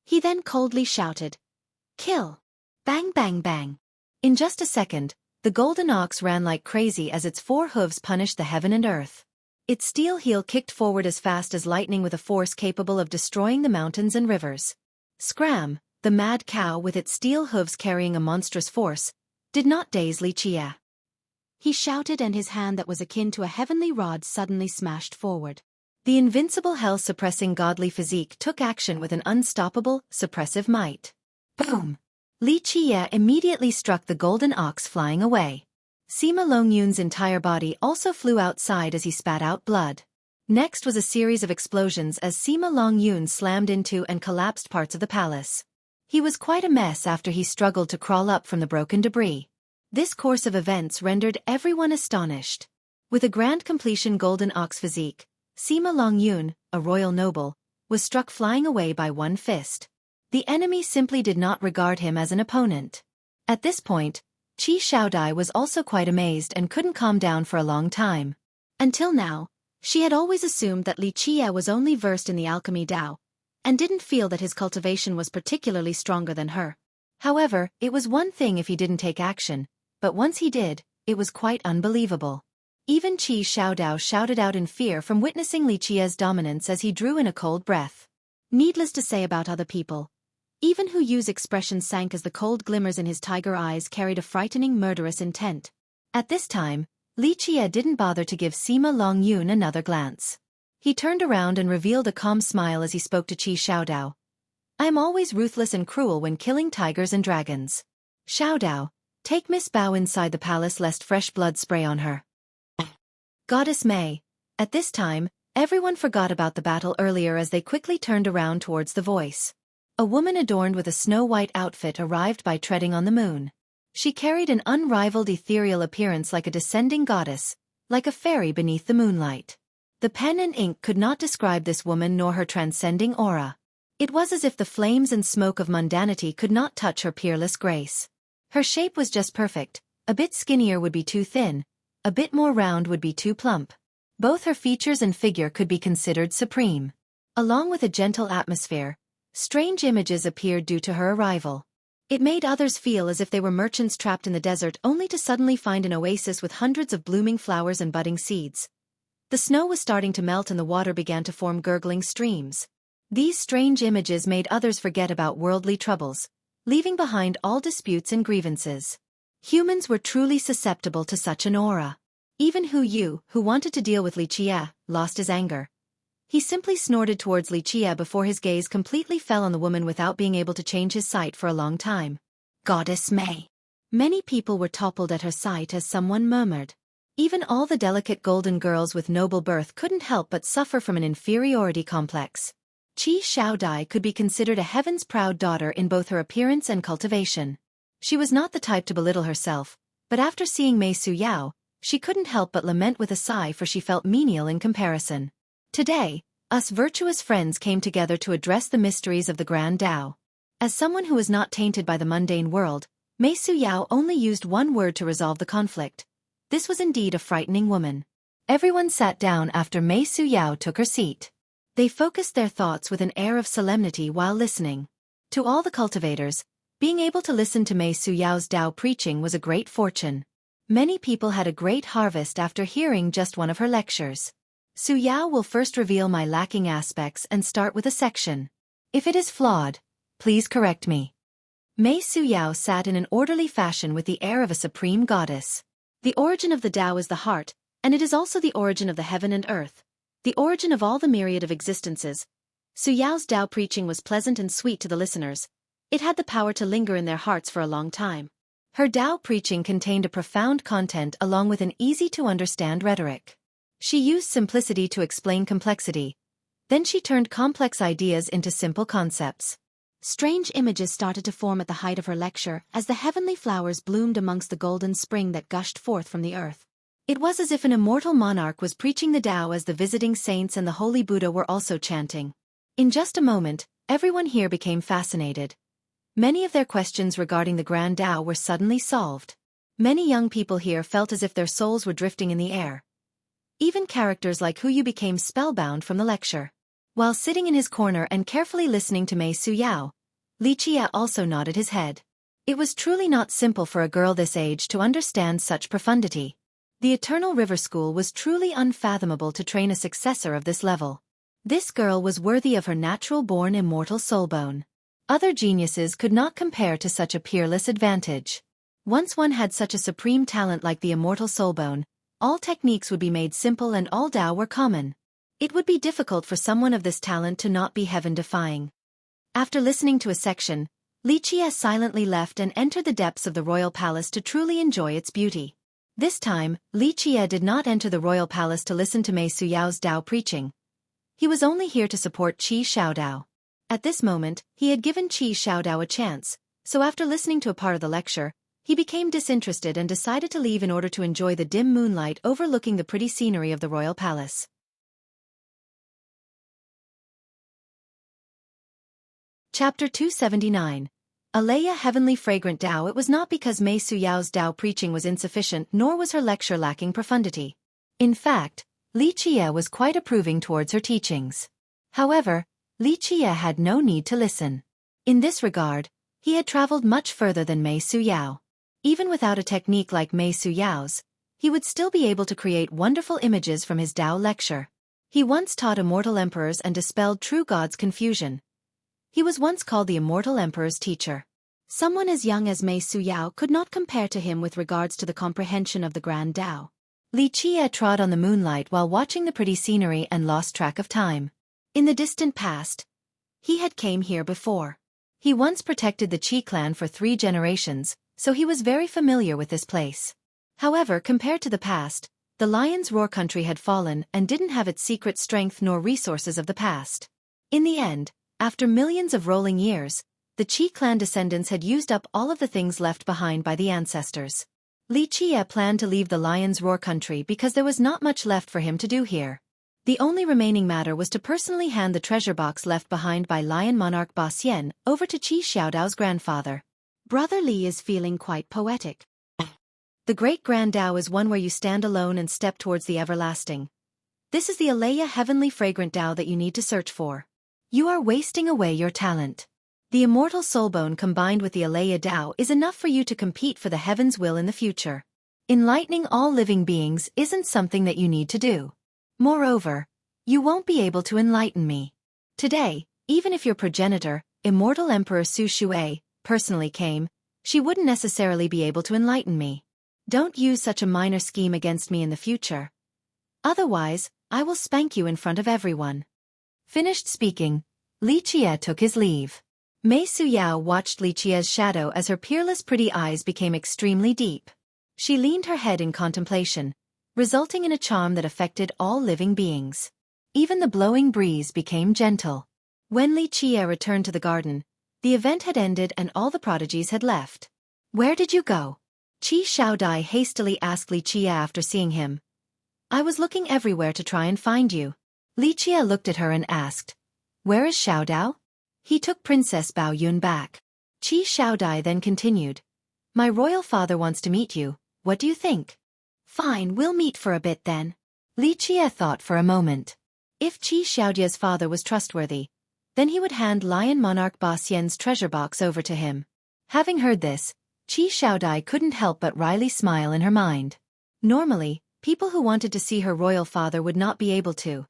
He then coldly shouted, "Kill!" Bang bang bang. In just a second, the golden ox ran like crazy as its 4 hooves punished the heaven and earth. Its steel heel kicked forward as fast as lightning with a force capable of destroying the mountains and rivers. Scram, the mad cow with its steel hooves carrying a monstrous force, did not daze Li Qie. He shouted and his hand that was akin to a heavenly rod suddenly smashed forward. The invincible hell-suppressing godly physique took action with an unstoppable, suppressive might. Boom! Li Qie immediately struck the golden ox, flying away. Sima Longyun's entire body also flew outside as he spat out blood. Next was a series of explosions as Sima Longyun slammed into and collapsed parts of the palace. He was quite a mess after he struggled to crawl up from the broken debris. This course of events rendered everyone astonished. With a grand completion golden ox physique, Sima Longyun, a royal noble, was struck flying away by one fist. The enemy simply did not regard him as an opponent. At this point, Qi Xiaodai was also quite amazed and couldn't calm down for a long time. Until now, she had always assumed that Li Qie was only versed in the alchemy Dao, and didn't feel that his cultivation was particularly stronger than her. However, it was one thing if he didn't take action, but once he did, it was quite unbelievable. Even Qi Xiaodao shouted out in fear from witnessing Li Qie's dominance as he drew in a cold breath. Needless to say about other people, even Hu Yu's expression sank as the cold glimmers in his tiger eyes carried a frightening murderous intent. At this time, Li Qie didn't bother to give Sima Longyun another glance. He turned around and revealed a calm smile as he spoke to Qi Xiaodao. "I am always ruthless and cruel when killing tigers and dragons. Xiaodao, take Miss Bao inside the palace lest fresh blood spray on her." Goddess May. At this time, everyone forgot about the battle earlier as they quickly turned around towards the voice. A woman adorned with a snow-white outfit arrived by treading on the moon. She carried an unrivaled ethereal appearance like a descending goddess, like a fairy beneath the moonlight. The pen and ink could not describe this woman nor her transcending aura. It was as if the flames and smoke of mundanity could not touch her peerless grace. Her shape was just perfect. A bit skinnier would be too thin, a bit more round would be too plump. Both her features and figure could be considered supreme. Along with a gentle atmosphere, strange images appeared due to her arrival. It made others feel as if they were merchants trapped in the desert only to suddenly find an oasis with hundreds of blooming flowers and budding seeds. The snow was starting to melt and the water began to form gurgling streams. These strange images made others forget about worldly troubles, leaving behind all disputes and grievances. Humans were truly susceptible to such an aura. Even Yu, who wanted to deal with Lichie, lost his anger. He simply snorted towards Lichie before his gaze completely fell on the woman without being able to change his sight for a long time. Goddess May. Many people were toppled at her sight as someone murmured. Even all the delicate golden girls with noble birth couldn't help but suffer from an inferiority complex. Qi Xiaodai could be considered a heaven's proud daughter in both her appearance and cultivation. She was not the type to belittle herself, but after seeing Mei Suyao, she couldn't help but lament with a sigh for she felt menial in comparison. Today, us virtuous friends came together to address the mysteries of the Grand Tao. As someone who was not tainted by the mundane world, Mei Suyao only used one word to resolve the conflict. This was indeed a frightening woman. Everyone sat down after Mei Suyao took her seat. They focused their thoughts with an air of solemnity while listening. To all the cultivators, being able to listen to Mei Suyao's Tao preaching was a great fortune. Many people had a great harvest after hearing just one of her lectures. Suyao will first reveal my lacking aspects and start with a section. If it is flawed, please correct me. Mei Suyao sat in an orderly fashion with the air of a supreme goddess. The origin of the Tao is the heart, and it is also the origin of the heaven and earth, the origin of all the myriad of existences. Suyao's Tao preaching was pleasant and sweet to the listeners. It had the power to linger in their hearts for a long time. Her Tao preaching contained a profound content along with an easy-to-understand rhetoric. She used simplicity to explain complexity. Then she turned complex ideas into simple concepts. Strange images started to form at the height of her lecture as the heavenly flowers bloomed amongst the golden spring that gushed forth from the earth. It was as if an immortal monarch was preaching the Tao as the visiting saints and the holy Buddha were also chanting. In just a moment, everyone here became fascinated. Many of their questions regarding the Grand Tao were suddenly solved. Many young people here felt as if their souls were drifting in the air. Even characters like Yu became spellbound from the lecture. While sitting in his corner and carefully listening to Mei Suyao, Lichie also nodded his head. It was truly not simple for a girl this age to understand such profundity. The Eternal River School was truly unfathomable to train a successor of this level. This girl was worthy of her natural-born immortal soulbone. Other geniuses could not compare to such a peerless advantage. Once one had such a supreme talent like the immortal soulbone, all techniques would be made simple and all Tao were common. It would be difficult for someone of this talent to not be heaven-defying. After listening to a section, Lichie silently left and entered the depths of the royal palace to truly enjoy its beauty. This time, Lichie did not enter the royal palace to listen to Mei Suyao's Tao preaching. He was only here to support Qi Xiaodao. At this moment, he had given Qi Xiaodao a chance, so after listening to a part of the lecture, he became disinterested and decided to leave in order to enjoy the dim moonlight overlooking the pretty scenery of the royal palace. Chapter 279. Alea Heavenly Fragrant Tao. It was not because Mei Suyao's Tao preaching was insufficient nor was her lecture lacking profundity. In fact, Lichie was quite approving towards her teachings. However, Lichie had no need to listen. In this regard, he had traveled much further than Mei Suyao. Even without a technique like Mei Suyao's, he would still be able to create wonderful images from his Tao lecture. He once taught immortal emperors and dispelled true gods' confusion. He was once called the immortal emperor's teacher. Someone as young as Mei Suyao could not compare to him with regards to the comprehension of the Grand Tao. Lichie trod on the moonlight while watching the pretty scenery and lost track of time. In the distant past, he had came here before. He once protected the Qi clan for 3 generations, so he was very familiar with this place. However, compared to the past, the Lion's Roar country had fallen and didn't have its secret strength nor resources of the past. In the end, after millions of rolling years, the Qi clan descendants had used up all of the things left behind by the ancestors. Lichie planned to leave the Lion's Roar country because there was not much left for him to do here. The only remaining matter was to personally hand the treasure box left behind by Lion Monarch Ba Xian over to Qi Xiaodao's grandfather. Brother Li is feeling quite poetic. The great Grand Tao is one where you stand alone and step towards the everlasting. This is the Alea heavenly fragrant Tao that you need to search for. You are wasting away your talent. The immortal soulbone combined with the Alea Tao is enough for you to compete for the heaven's will in the future. Enlightening all living beings isn't something that you need to do. Moreover, you won't be able to enlighten me. Today, even if your progenitor, immortal Emperor Xueqi, personally came, she wouldn't necessarily be able to enlighten me. Don't use such a minor scheme against me in the future. Otherwise, I will spank you in front of everyone. Finished speaking, Li Qie took his leave. Mei Suyao watched Li Qie's shadow as her peerless pretty eyes became extremely deep. She leaned her head in contemplation, resulting in a charm that affected all living beings. Even the blowing breeze became gentle. When Li Qie returned to the garden, the event had ended and all the prodigies had left. Where did you go? Qi Shaodai hastily asked Li Qie after seeing him. I was looking everywhere to try and find you. Li Qie looked at her and asked, Where is Xiaodao? He took Princess Bao Yun back. Qi Shaodai then continued, My royal father wants to meet you, what do you think? Fine, we'll meet for a bit then. Li Qie thought for a moment. If Qi Xiaodia's father was trustworthy, then he would hand Lion Monarch Ba Xian's treasure box over to him. Having heard this, Qi Shaodai couldn't help but wryly smile in her mind. Normally, people who wanted to see her royal father would not be able to.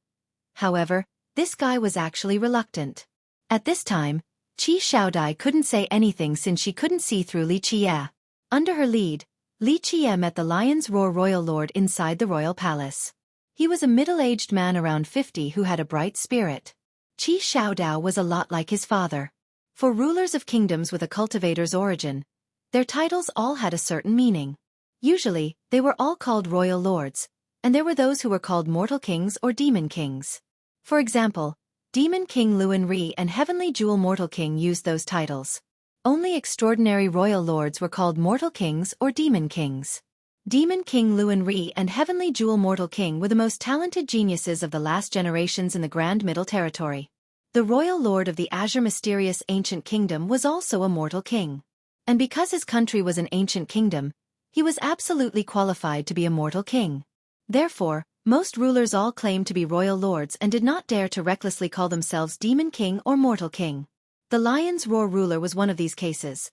However, this guy was actually reluctant. At this time, Qi Shaodai couldn't say anything since she couldn't see through Li Qie. Under her lead, Li Qie met the Lion's Roar royal lord inside the royal palace. He was a middle-aged man around 50 who had a bright spirit. Qi Shaodao was a lot like his father. For rulers of kingdoms with a cultivator's origin, their titles all had a certain meaning. Usually, they were all called royal lords, and there were those who were called mortal kings or demon kings. For example, Demon King Luan Ri and Heavenly Jewel Mortal King used those titles. Only extraordinary royal lords were called mortal kings or demon kings. Demon King Luan Ri and Heavenly Jewel Mortal King were the most talented geniuses of the last generations in the Grand Middle Territory. The royal lord of the Azure Mysterious Ancient Kingdom was also a mortal king. And because his country was an ancient kingdom, he was absolutely qualified to be a mortal king. Therefore, most rulers all claimed to be royal lords and did not dare to recklessly call themselves Demon King or Mortal King. The Lion's Roar ruler was one of these cases.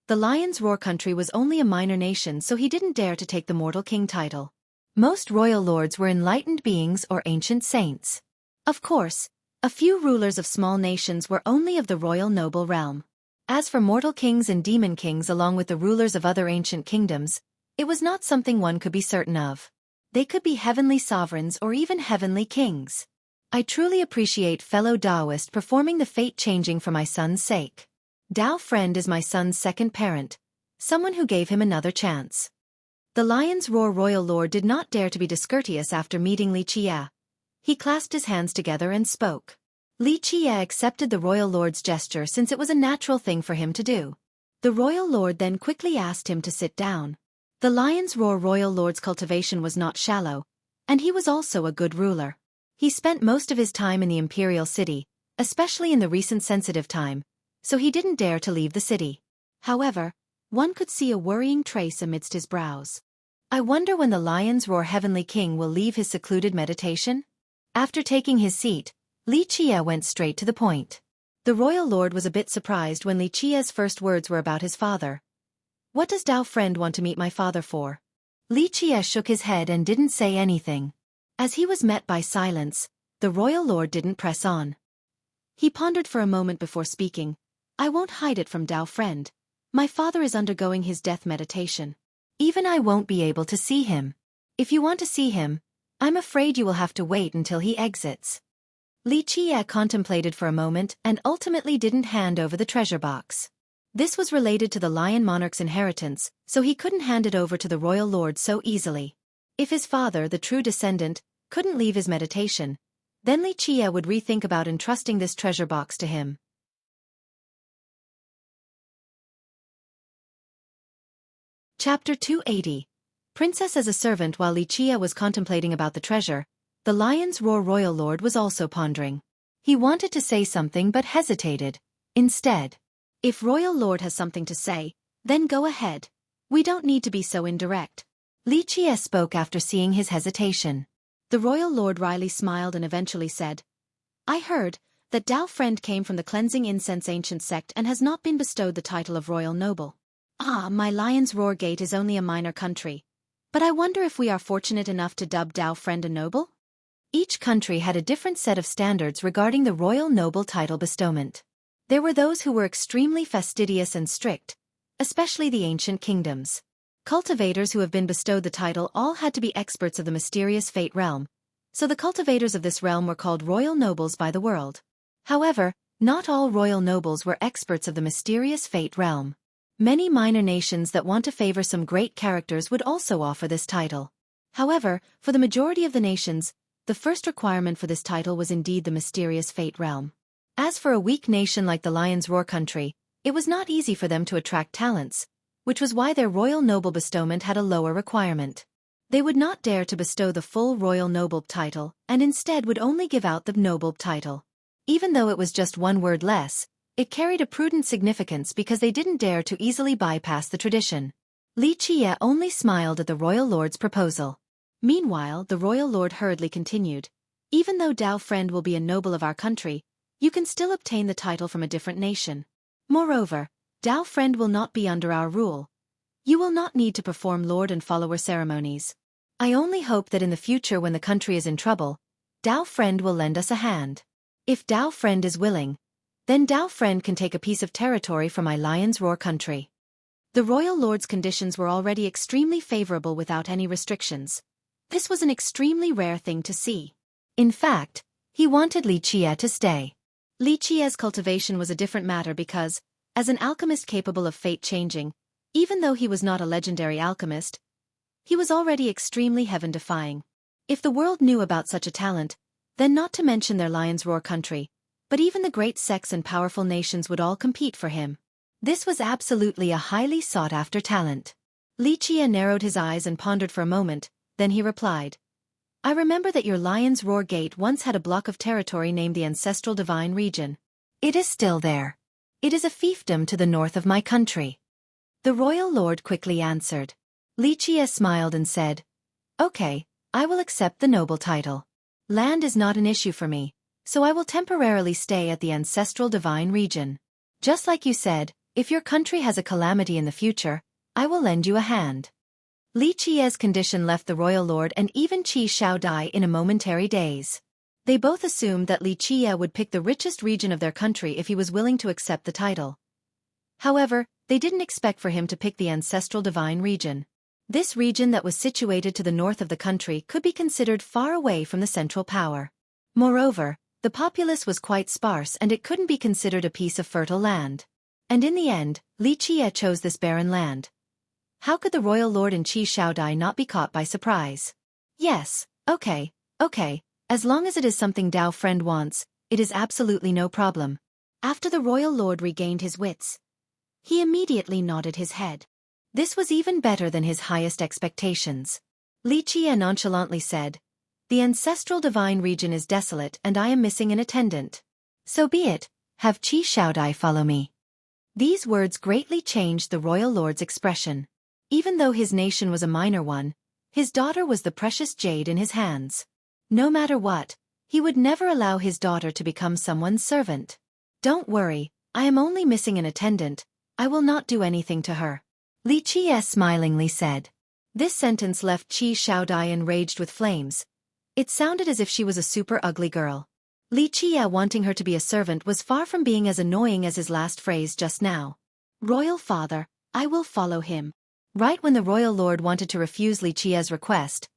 The Lion's Roar country was only a minor nation, so he didn't dare to take the Mortal King title. Most royal lords were enlightened beings or ancient saints. Of course, a few rulers of small nations were only of the royal noble realm. As for mortal kings and demon kings along with the rulers of other ancient kingdoms, it was not something one could be certain of. They could be heavenly sovereigns or even heavenly kings. I truly appreciate fellow Taoist performing the fate changing for my son's sake. Dao Friend is my son's second parent, someone who gave him another chance. The Lion's Roar royal lord did not dare to be discourteous after meeting Li Qie. He clasped his hands together and spoke. Li Qie accepted the royal lord's gesture since it was a natural thing for him to do. The royal lord then quickly asked him to sit down. The Lion's Roar royal lord's cultivation was not shallow, and he was also a good ruler. He spent most of his time in the imperial city, especially in the recent sensitive time, so he didn't dare to leave the city. However, one could see a worrying trace amidst his brows. I wonder when the Lion's Roar Heavenly King will leave his secluded meditation? After taking his seat, Li Qie went straight to the point. The royal lord was a bit surprised when Li Qie's first words were about his father. What does Dao Friend want to meet my father for? Li Qie shook his head and didn't say anything. As he was met by silence, the royal lord didn't press on. He pondered for a moment before speaking. I won't hide it from Dao Friend. My father is undergoing his death meditation. Even I won't be able to see him. If you want to see him, I'm afraid you will have to wait until he exits. Li Qie contemplated for a moment and ultimately didn't hand over the treasure box. This was related to the Lion Monarch's inheritance, so he couldn't hand it over to the royal lord so easily. If his father, the true descendant, couldn't leave his meditation, then Li Qie would rethink about entrusting this treasure box to him. Chapter 280. Princess as a servant. While Li Qie was contemplating about the treasure, the Lion's Roar royal lord was also pondering. He wanted to say something but hesitated. Instead, if royal lord has something to say, then go ahead. We don't need to be so indirect. Li Qie spoke after seeing his hesitation. The royal lord wryly smiled and eventually said, I heard that Dao friend came from the cleansing incense ancient sect and has not been bestowed the title of royal noble. Ah, my lion's roar gate is only a minor country. But I wonder if we are fortunate enough to dub Dao friend a noble? Each country had a different set of standards regarding the royal noble title bestowment. There were those who were extremely fastidious and strict, especially the ancient kingdoms. Cultivators who have been bestowed the title all had to be experts of the mysterious fate realm, so the cultivators of this realm were called royal nobles by the world. However, not all royal nobles were experts of the mysterious fate realm. Many minor nations that want to favor some great characters would also offer this title. However, for the majority of the nations, the first requirement for this title was indeed the mysterious fate realm. As for a weak nation like the Lion's Roar country, it was not easy for them to attract talents, which was why their royal noble bestowment had a lower requirement. They would not dare to bestow the full royal noble title, and instead would only give out the noble title. Even though it was just one word less, it carried a prudent significance because they didn't dare to easily bypass the tradition. Li Qie only smiled at the royal lord's proposal. Meanwhile, the royal lord hurriedly continued, even though Dao friend will be a noble of our country, you can still obtain the title from a different nation. Moreover, Dao friend will not be under our rule. You will not need to perform lord and follower ceremonies. I only hope that in the future when the country is in trouble, Dao friend will lend us a hand. If Dao friend is willing, then Dao friend can take a piece of territory from my Lion's Roar country. The royal lord's conditions were already extremely favorable without any restrictions. This was an extremely rare thing to see. In fact, he wanted Li Qie to stay. Li Qie's cultivation was a different matter because, as an alchemist capable of fate-changing, even though he was not a legendary alchemist, he was already extremely heaven-defying. If the world knew about such a talent, then not to mention their Lion's Roar country, but even the great sects and powerful nations would all compete for him. This was absolutely a highly sought-after talent. Li Qie narrowed his eyes and pondered for a moment, then he replied, I remember that your Lion's Roar Gate once had a block of territory named the Ancestral Divine Region. It is still there. It is a fiefdom to the north of my country. The royal lord quickly answered. Li Qie smiled and said, Okay, I will accept the noble title. Land is not an issue for me, so I will temporarily stay at the Ancestral Divine Region. Just like you said, if your country has a calamity in the future, I will lend you a hand. Li Qie's condition left the royal lord and even Qi Shaodai in a momentary daze. They both assumed that Li Qie would pick the richest region of their country if he was willing to accept the title. However, they didn't expect for him to pick the Ancestral Divine Region. This region that was situated to the north of the country could be considered far away from the central power. Moreover, the populace was quite sparse and it couldn't be considered a piece of fertile land. And in the end, Li Qie chose this barren land. How could the royal lord and Qi Shaodai not be caught by surprise? Yes, okay, as long as it is something Dao friend wants, it is absolutely no problem. After the royal lord regained his wits, he immediately nodded his head. This was even better than his highest expectations. Li Qie nonchalantly said, The Ancestral Divine Region is desolate and I am missing an attendant. So be it, have Qi Shaodai follow me. These words greatly changed the royal lord's expression. Even though his nation was a minor one, his daughter was the precious jade in his hands. No matter what, he would never allow his daughter to become someone's servant. Don't worry, I am only missing an attendant, I will not do anything to her. Li Qie smilingly said. This sentence left Qi Shaodai enraged with flames. It sounded as if she was a super ugly girl. Li Qie wanting her to be a servant was far from being as annoying as his last phrase just now. Royal father, I will follow him. Right when the royal lord wanted to refuse Li Qie's request,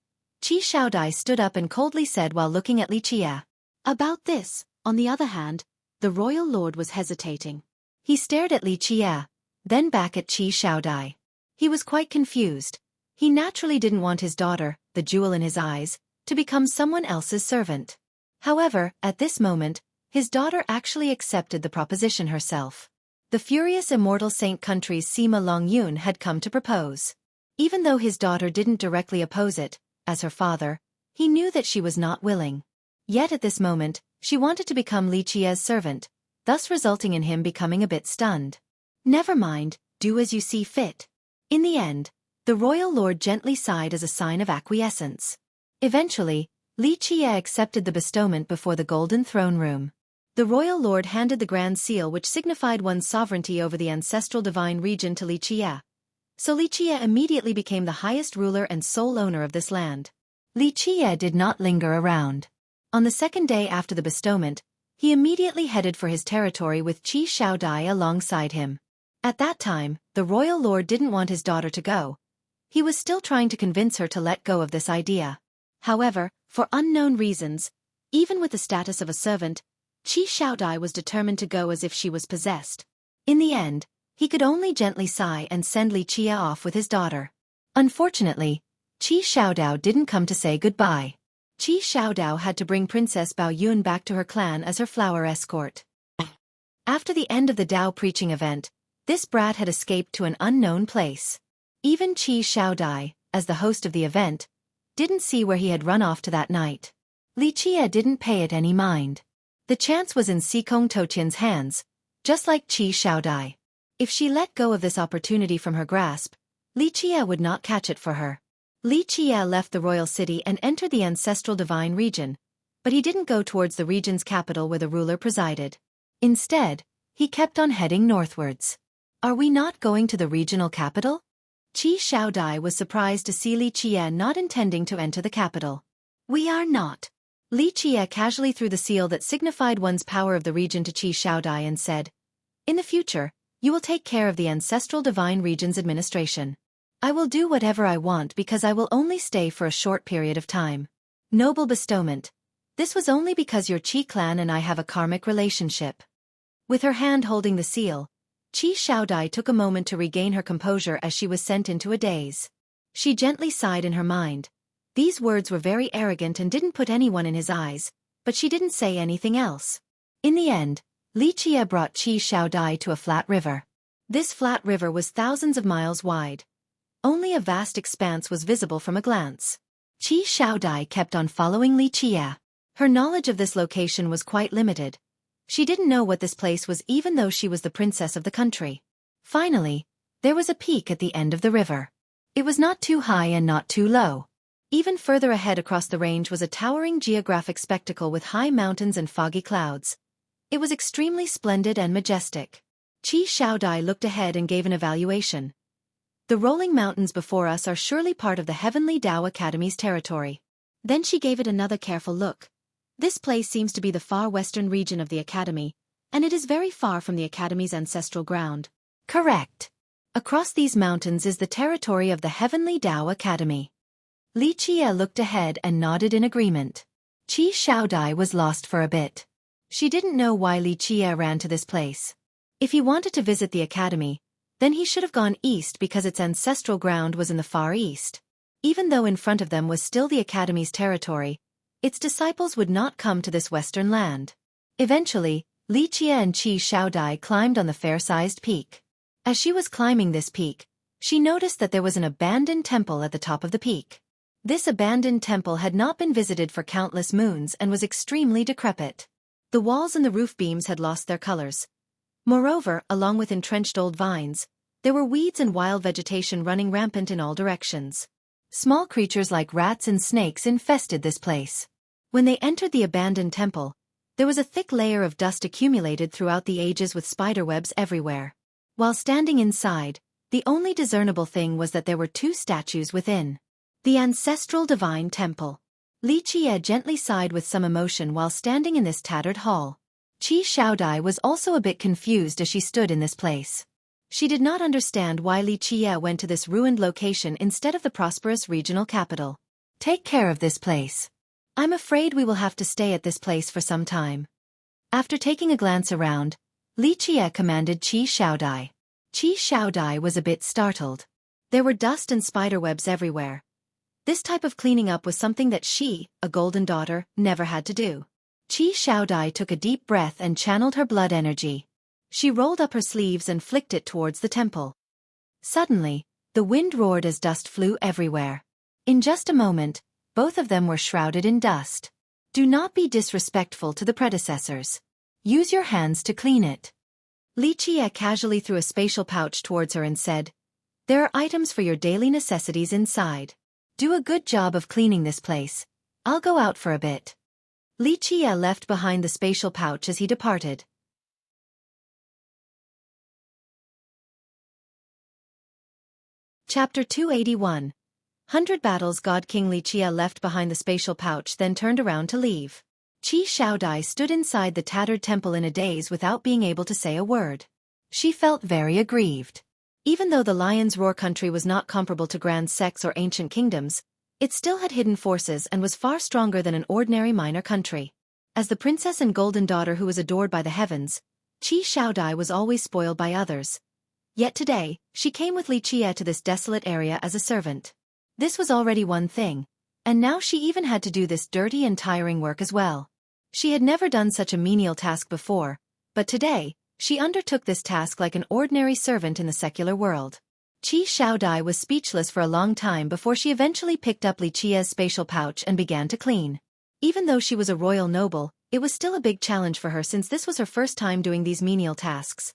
Qi Shaodai stood up and coldly said while looking at Li Qie. About this, on the other hand, the royal lord was hesitating. He stared at Li Qie, then back at Qi Shaodai. He was quite confused. He naturally didn't want his daughter, the jewel in his eyes, to become someone else's servant. However, at this moment, his daughter actually accepted the proposition herself. The furious immortal saint country's Sima Longyun had come to propose. Even though his daughter didn't directly oppose it, as her father, he knew that she was not willing. Yet at this moment, she wanted to become Li Qie's servant, thus resulting in him becoming a bit stunned. Never mind, do as you see fit. In the end, the royal lord gently sighed as a sign of acquiescence. Eventually, Li Qie accepted the bestowment before the golden throne room. The royal lord handed the grand seal which signified one's sovereignty over the ancestral divine region to Li Qie. So Li Qie immediately became the highest ruler and sole owner of this land. Li Qie did not linger around. On the second day after the bestowment, he immediately headed for his territory with Qi Shaodai alongside him. At that time, the royal lord didn't want his daughter to go. He was still trying to convince her to let go of this idea. However, for unknown reasons, even with the status of a servant, Qi Shaodai was determined to go as if she was possessed. In the end, he could only gently sigh and send Li Qie off with his daughter. Unfortunately, Qi Shaodao didn't come to say goodbye. Qi Shaodao had to bring Princess Bao Yun back to her clan as her flower escort. After the end of the Dao preaching event, this brat had escaped to an unknown place. Even Qi Shaodai, as the host of the event, didn't see where he had run off to that night. Li Qie didn't pay it any mind. The chance was in Sikong Toutian's hands, just like Qi Shaodai. If she let go of this opportunity from her grasp, Li Qie would not catch it for her. Li Qie left the royal city and entered the ancestral divine region, but he didn't go towards the region's capital where the ruler presided. Instead, he kept on heading northwards. Are we not going to the regional capital? Qi Shaodai was surprised to see Li Qie not intending to enter the capital. We are not. Li Qie casually threw the seal that signified one's power of the region to Qi Shaodai and said, "In the future, you will take care of the ancestral divine region's administration. I will do whatever I want because I will only stay for a short period of time." Noble bestowment. This was only because your Qi clan and I have a karmic relationship. With her hand holding the seal, Qi Shaodai took a moment to regain her composure as she was sent into a daze. She gently sighed in her mind. These words were very arrogant and didn't put anyone in his eyes, but she didn't say anything else. In the end, Li Qie brought Qi Shaodai to a flat river. This flat river was thousands of miles wide. Only a vast expanse was visible from a glance. Qi Shaodai kept on following Li Qie. Her knowledge of this location was quite limited. She didn't know what this place was even though she was the princess of the country. Finally, there was a peak at the end of the river. It was not too high and not too low. Even further ahead across the range was a towering geographic spectacle with high mountains and foggy clouds. It was extremely splendid and majestic. Qi Shaodai looked ahead and gave an evaluation. The rolling mountains before us are surely part of the Heavenly Dao Academy's territory. Then she gave it another careful look. This place seems to be the far western region of the Academy, and it is very far from the Academy's ancestral ground. Correct. Across these mountains is the territory of the Heavenly Dao Academy. Li Qie looked ahead and nodded in agreement. Qi Shaodai was lost for a bit. She didn't know why Li Qie ran to this place. If he wanted to visit the academy, then he should have gone east because its ancestral ground was in the far east. Even though in front of them was still the academy's territory, its disciples would not come to this western land. Eventually, Li Qie and Qi Shaodai climbed on the fair-sized peak. As she was climbing this peak, she noticed that there was an abandoned temple at the top of the peak. This abandoned temple had not been visited for countless moons and was extremely decrepit. The walls and the roof beams had lost their colors. Moreover, along with entrenched old vines, there were weeds and wild vegetation running rampant in all directions. Small creatures like rats and snakes infested this place. When they entered the abandoned temple, there was a thick layer of dust accumulated throughout the ages with spiderwebs everywhere. While standing inside, the only discernible thing was that there were two statues within. The ancestral divine temple. Li Qie gently sighed with some emotion while standing in this tattered hall. Qi Shaodai was also a bit confused as she stood in this place. She did not understand why Li Qie went to this ruined location instead of the prosperous regional capital. Take care of this place. I'm afraid we will have to stay at this place for some time. After taking a glance around, Li Qie commanded Qi Shaodai. Qi Shaodai was a bit startled. There were dust and spiderwebs everywhere. This type of cleaning up was something that she, a golden daughter, never had to do. Qi Shaodai took a deep breath and channeled her blood energy. She rolled up her sleeves and flicked it towards the temple. Suddenly, the wind roared as dust flew everywhere. In just a moment, both of them were shrouded in dust. Do not be disrespectful to the predecessors. Use your hands to clean it. Li Qie casually threw a spatial pouch towards her and said, "There are items for your daily necessities inside. Do a good job of cleaning this place. I'll go out for a bit. Li Qie left behind the spatial pouch as he departed. Chapter 281. 100 Battles. God King Li Qie left behind the spatial pouch, then turned around to leave. Qi Shaodai stood inside the tattered temple in a daze without being able to say a word. She felt very aggrieved. Even though the Lion's Roar country was not comparable to Grand Sects or ancient kingdoms, it still had hidden forces and was far stronger than an ordinary minor country. As the princess and golden daughter who was adored by the heavens, Qi Shaodai was always spoiled by others. Yet today, she came with Li Qie to this desolate area as a servant. This was already one thing, and now she even had to do this dirty and tiring work as well. She had never done such a menial task before, but today, she undertook this task like an ordinary servant in the secular world. Qi Shaodai was speechless for a long time before she eventually picked up Li Qie's spatial pouch and began to clean. Even though she was a royal noble, it was still a big challenge for her since this was her first time doing these menial tasks.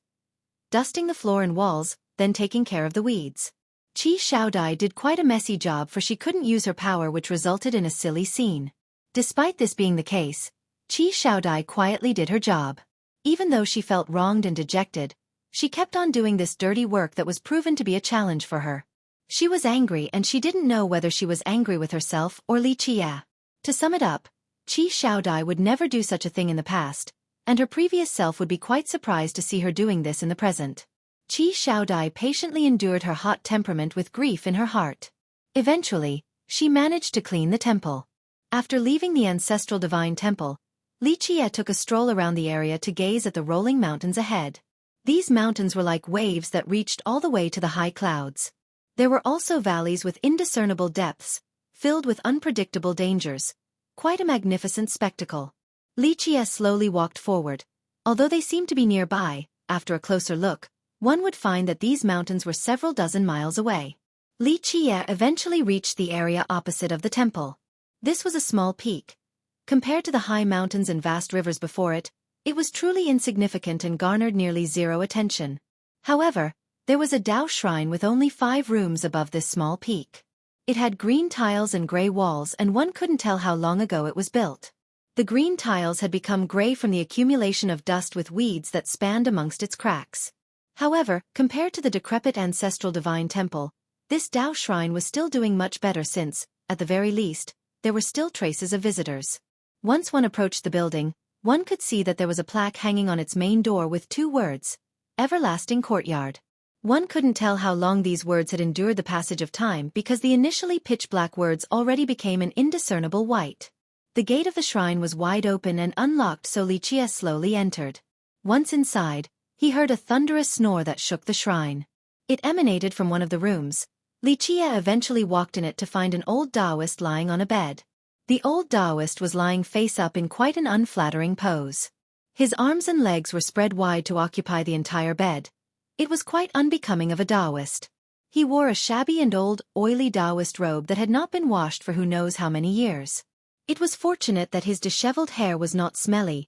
Dusting the floor and walls, then taking care of the weeds. Qi Shaodai did quite a messy job, for she couldn't use her power, which resulted in a silly scene. Despite this being the case, Qi Shaodai quietly did her job. Even though she felt wronged and dejected, she kept on doing this dirty work that was proven to be a challenge for her. She was angry, and she didn't know whether she was angry with herself or Li Qie. To sum it up, Qi Shaodai would never do such a thing in the past, and her previous self would be quite surprised to see her doing this in the present. Qi Shaodai patiently endured her hot temperament with grief in her heart. Eventually, she managed to clean the temple. After leaving the ancestral divine temple, Li Qie took a stroll around the area to gaze at the rolling mountains ahead. These mountains were like waves that reached all the way to the high clouds. There were also valleys with indiscernible depths, filled with unpredictable dangers. Quite a magnificent spectacle. Li Qie slowly walked forward. Although they seemed to be nearby, after a closer look, one would find that these mountains were several dozen miles away. Li Qie eventually reached the area opposite of the temple. This was a small peak. Compared to the high mountains and vast rivers before it, it was truly insignificant and garnered nearly zero attention. However, there was a Tao shrine with only 5 rooms above this small peak. It had green tiles and gray walls, and one couldn't tell how long ago it was built. The green tiles had become gray from the accumulation of dust with weeds that spanned amongst its cracks. However, compared to the decrepit ancestral divine temple, this Tao shrine was still doing much better since, at the very least, there were still traces of visitors. Once one approached the building, one could see that there was a plaque hanging on its main door with 2 words, "Everlasting Courtyard." One couldn't tell how long these words had endured the passage of time, because the initially pitch-black words already became an indiscernible white. The gate of the shrine was wide open and unlocked, so Li Qie slowly entered. Once inside, he heard a thunderous snore that shook the shrine. It emanated from one of the rooms. Li Qie eventually walked in it to find an old Taoist lying on a bed. The old Taoist was lying face up in quite an unflattering pose. His arms and legs were spread wide to occupy the entire bed. It was quite unbecoming of a Taoist. He wore a shabby and old, oily Taoist robe that had not been washed for who knows how many years. It was fortunate that his disheveled hair was not smelly,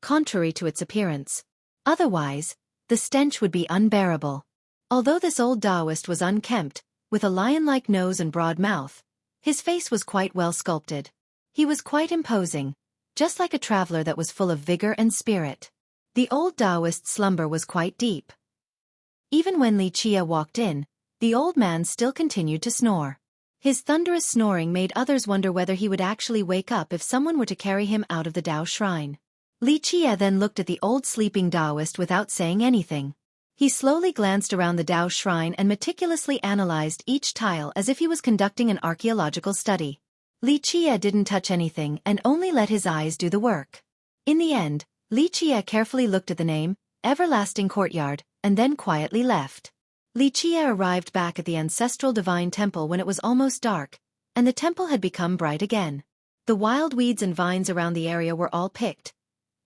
contrary to its appearance. Otherwise, the stench would be unbearable. Although this old Taoist was unkempt, with a lion-like nose and broad mouth, his face was quite well sculpted. He was quite imposing, just like a traveler that was full of vigor and spirit. The old Taoist's slumber was quite deep. Even when Li Qie walked in, the old man still continued to snore. His thunderous snoring made others wonder whether he would actually wake up if someone were to carry him out of the Tao shrine. Li Qie then looked at the old sleeping Taoist without saying anything. He slowly glanced around the Tao shrine and meticulously analyzed each tile as if he was conducting an archaeological study. Li Qie didn't touch anything and only let his eyes do the work. In the end, Li Qie carefully looked at the name, Everlasting Courtyard, and then quietly left. Li Qie arrived back at the ancestral divine temple when it was almost dark, and the temple had become bright again. The wild weeds and vines around the area were all picked.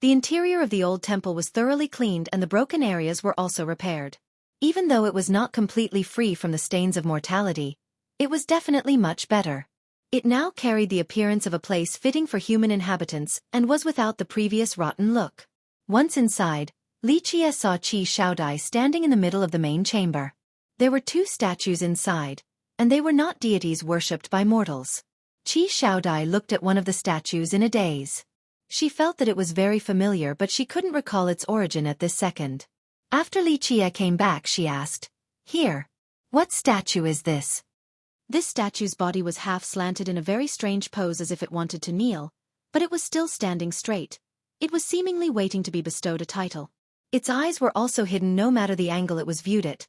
The interior of the old temple was thoroughly cleaned and the broken areas were also repaired. Even though it was not completely free from the stains of mortality, it was definitely much better. It now carried the appearance of a place fitting for human inhabitants and was without the previous rotten look. Once inside, Li Qie saw Qi Shaodai standing in the middle of the main chamber. There were 2 statues inside, and they were not deities worshipped by mortals. Qi Xiaodai looked at one of the statues in a daze. She felt that it was very familiar but she couldn't recall its origin at this second. After Li Qie came back she asked, "Here. What statue is this?" This statue's body was half slanted in a very strange pose as if it wanted to kneel, but it was still standing straight. It was seemingly waiting to be bestowed a title. Its eyes were also hidden no matter the angle it was viewed at.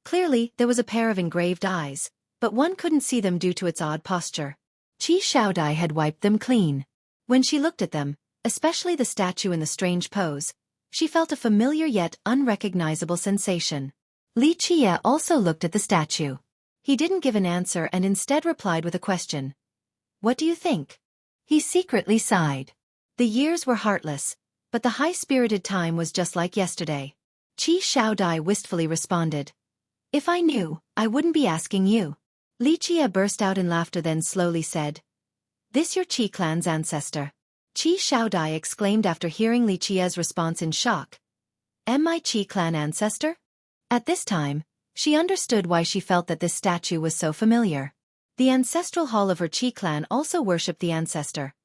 Clearly, there was a pair of engraved eyes, but one couldn't see them due to its odd posture. Qi Xiaodai had wiped them clean. When she looked at them, especially the statue in the strange pose, she felt a familiar yet unrecognizable sensation. Li Qie also looked at the statue. He didn't give an answer and instead replied with a question. "What do you think?" He secretly sighed. The years were heartless, but the high-spirited time was just like yesterday. Qi Xiaodai wistfully responded. "If I knew, I wouldn't be asking you." Li Qie burst out in laughter then slowly said, "This your Qi clan's ancestor?" Qi Xiaodai exclaimed after hearing Li Qie's response in shock. "Am I Qi clan ancestor?" At this time, she understood why she felt that this statue was so familiar. The ancestral hall of her Qi clan also worshipped the ancestor.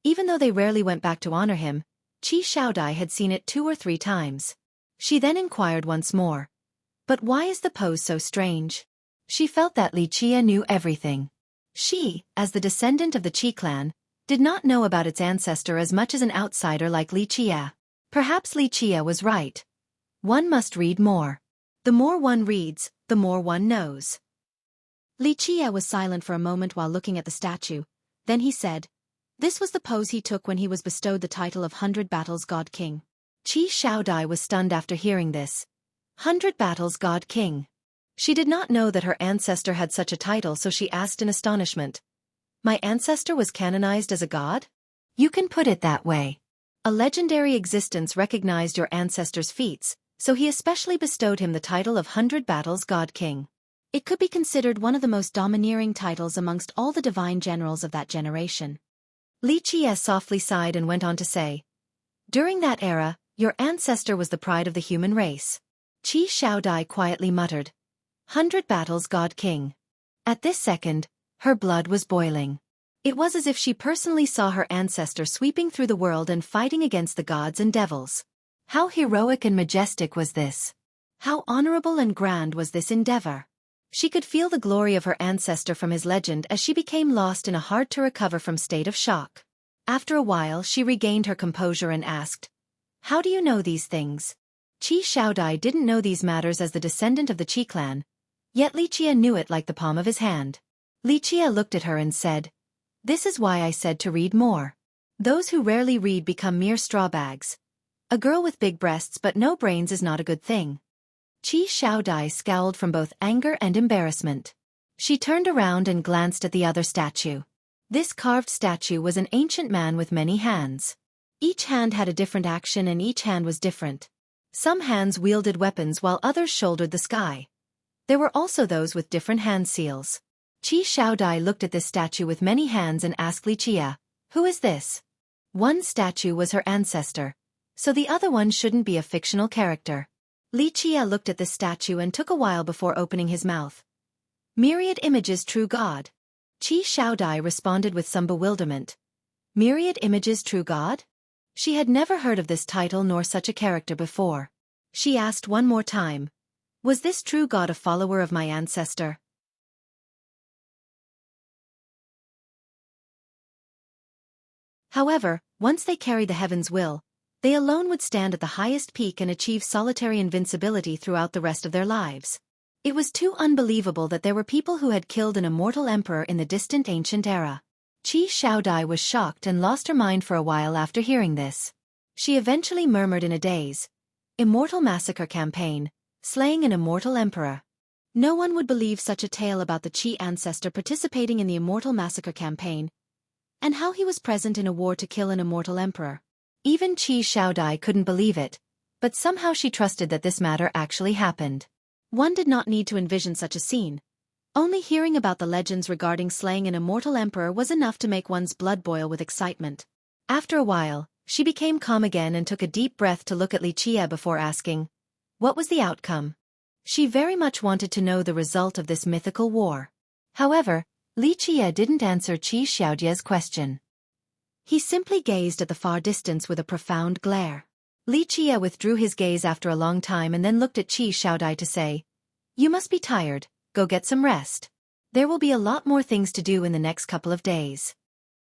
Even though they rarely went back to honor him, Qi Xiaodai had seen it 2 or 3 times. She then inquired once more, "But why is the pose so strange?" She felt that Li Qie knew everything. She, as the descendant of the Qi clan, did not know about its ancestor as much as an outsider like Li Qie. Perhaps Li Qie was right. One must read more. The more one reads, the more one knows. Li Qie was silent for a moment while looking at the statue. Then he said, "This was the pose he took when he was bestowed the title of 100 Battles God King." Qi Xiaodai was stunned after hearing this. 100 Battles God King. She did not know that her ancestor had such a title, so she asked in astonishment, "My ancestor was canonized as a god?" "You can put it that way. A legendary existence recognized your ancestor's feats, so he especially bestowed him the title of 100 Battles God King. It could be considered one of the most domineering titles amongst all the divine generals of that generation." Li Qie softly sighed and went on to say, "During that era, your ancestor was the pride of the human race." Qi Xiaodai quietly muttered, "100 Battles God King." At this second, her blood was boiling. It was as if she personally saw her ancestor sweeping through the world and fighting against the gods and devils. How heroic and majestic was this? How honorable and grand was this endeavor? She could feel the glory of her ancestor from his legend as she became lost in a hard-to-recover from state of shock. After a while she regained her composure and asked, "How do you know these things?" Qi Xiaodai didn't know these matters as the descendant of the Qi clan, yet Li Qie knew it like the palm of his hand. Li Qie looked at her and said, "This is why I said to read more. Those who rarely read become mere straw bags. A girl with big breasts but no brains is not a good thing." Qi Xiaodai scowled from both anger and embarrassment. She turned around and glanced at the other statue. This carved statue was an ancient man with many hands. Each hand had a different action and each hand was different. Some hands wielded weapons while others shouldered the sky. There were also those with different hand seals. Qi Xiaodai looked at this statue with many hands and asked Li Qie, "Who is this?" One statue was her ancestor, so the other one shouldn't be a fictional character. Li Qie looked at the statue and took a while before opening his mouth. "Myriad Images True God." Qi Xiaodai responded with some bewilderment. "Myriad Images True God?" She had never heard of this title nor such a character before. She asked one more time, "Was this true God a follower of my ancestor?" However, once they carried the heaven's will, they alone would stand at the highest peak and achieve solitary invincibility throughout the rest of their lives. It was too unbelievable that there were people who had killed an immortal emperor in the distant ancient era. Qi Xiaodai was shocked and lost her mind for a while after hearing this. She eventually murmured in a daze, "Immortal massacre campaign, slaying an immortal emperor." No one would believe such a tale about the Qi ancestor participating in the immortal massacre campaign, and how he was present in a war to kill an immortal emperor. Even Qi Xiaodai couldn't believe it, but somehow she trusted that this matter actually happened. One did not need to envision such a scene. Only hearing about the legends regarding slaying an immortal emperor was enough to make one's blood boil with excitement. After a while, she became calm again and took a deep breath to look at Li Qie before asking, "What was the outcome?" She very much wanted to know the result of this mythical war. However, Li Qie didn't answer Qi Xiaojie's question. He simply gazed at the far distance with a profound glare. Li Qie withdrew his gaze after a long time and then looked at Qi Xiaodai to say, "You must be tired, go get some rest. There will be a lot more things to do in the next couple of days."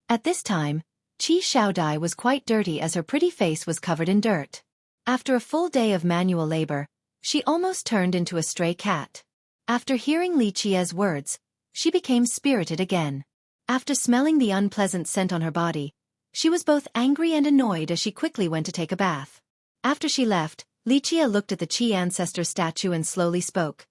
At this time, Qi Xiaodai was quite dirty as her pretty face was covered in dirt. After a full day of manual labor, she almost turned into a stray cat. After hearing Li Qie's words, she became spirited again. After smelling the unpleasant scent on her body, she was both angry and annoyed as she quickly went to take a bath. After she left, Li Qie looked at the Qi ancestor statue and slowly spoke.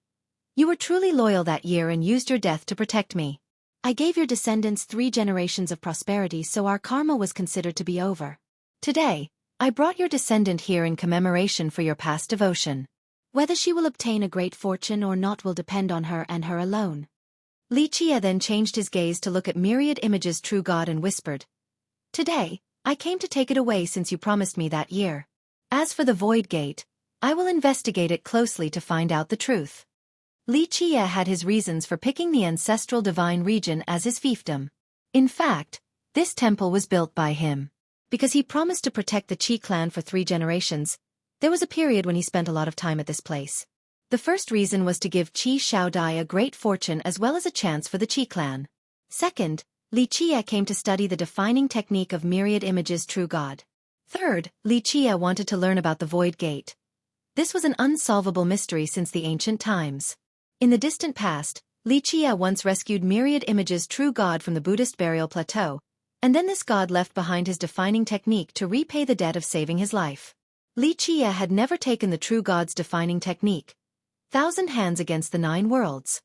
"You were truly loyal that year and used your death to protect me. I gave your descendants 3 generations of prosperity, so our karma was considered to be over. Today, I brought your descendant here in commemoration for your past devotion. Whether she will obtain a great fortune or not will depend on her and her alone." Li Qie then changed his gaze to look at Myriad Image's true god and whispered, "Today, I came to take it away since you promised me that year. As for the Void Gate, I will investigate it closely to find out the truth." Li Qie had his reasons for picking the ancestral divine region as his fiefdom. In fact, this temple was built by him. Because he promised to protect the Qi clan for 3 generations, there was a period when he spent a lot of time at this place. The first reason was to give Qi Xiaodai a great fortune as well as a chance for the Qi clan. Second, Li Qie came to study the defining technique of Myriad Image's true god. Third, Li Qie wanted to learn about the Void Gate. This was an unsolvable mystery since the ancient times. In the distant past, Li Qie once rescued Myriad Image's true god from the Buddhist burial plateau, and then this god left behind his defining technique to repay the debt of saving his life. Li Qie had never taken the true god's defining technique, 1,000 hands against the 9 worlds.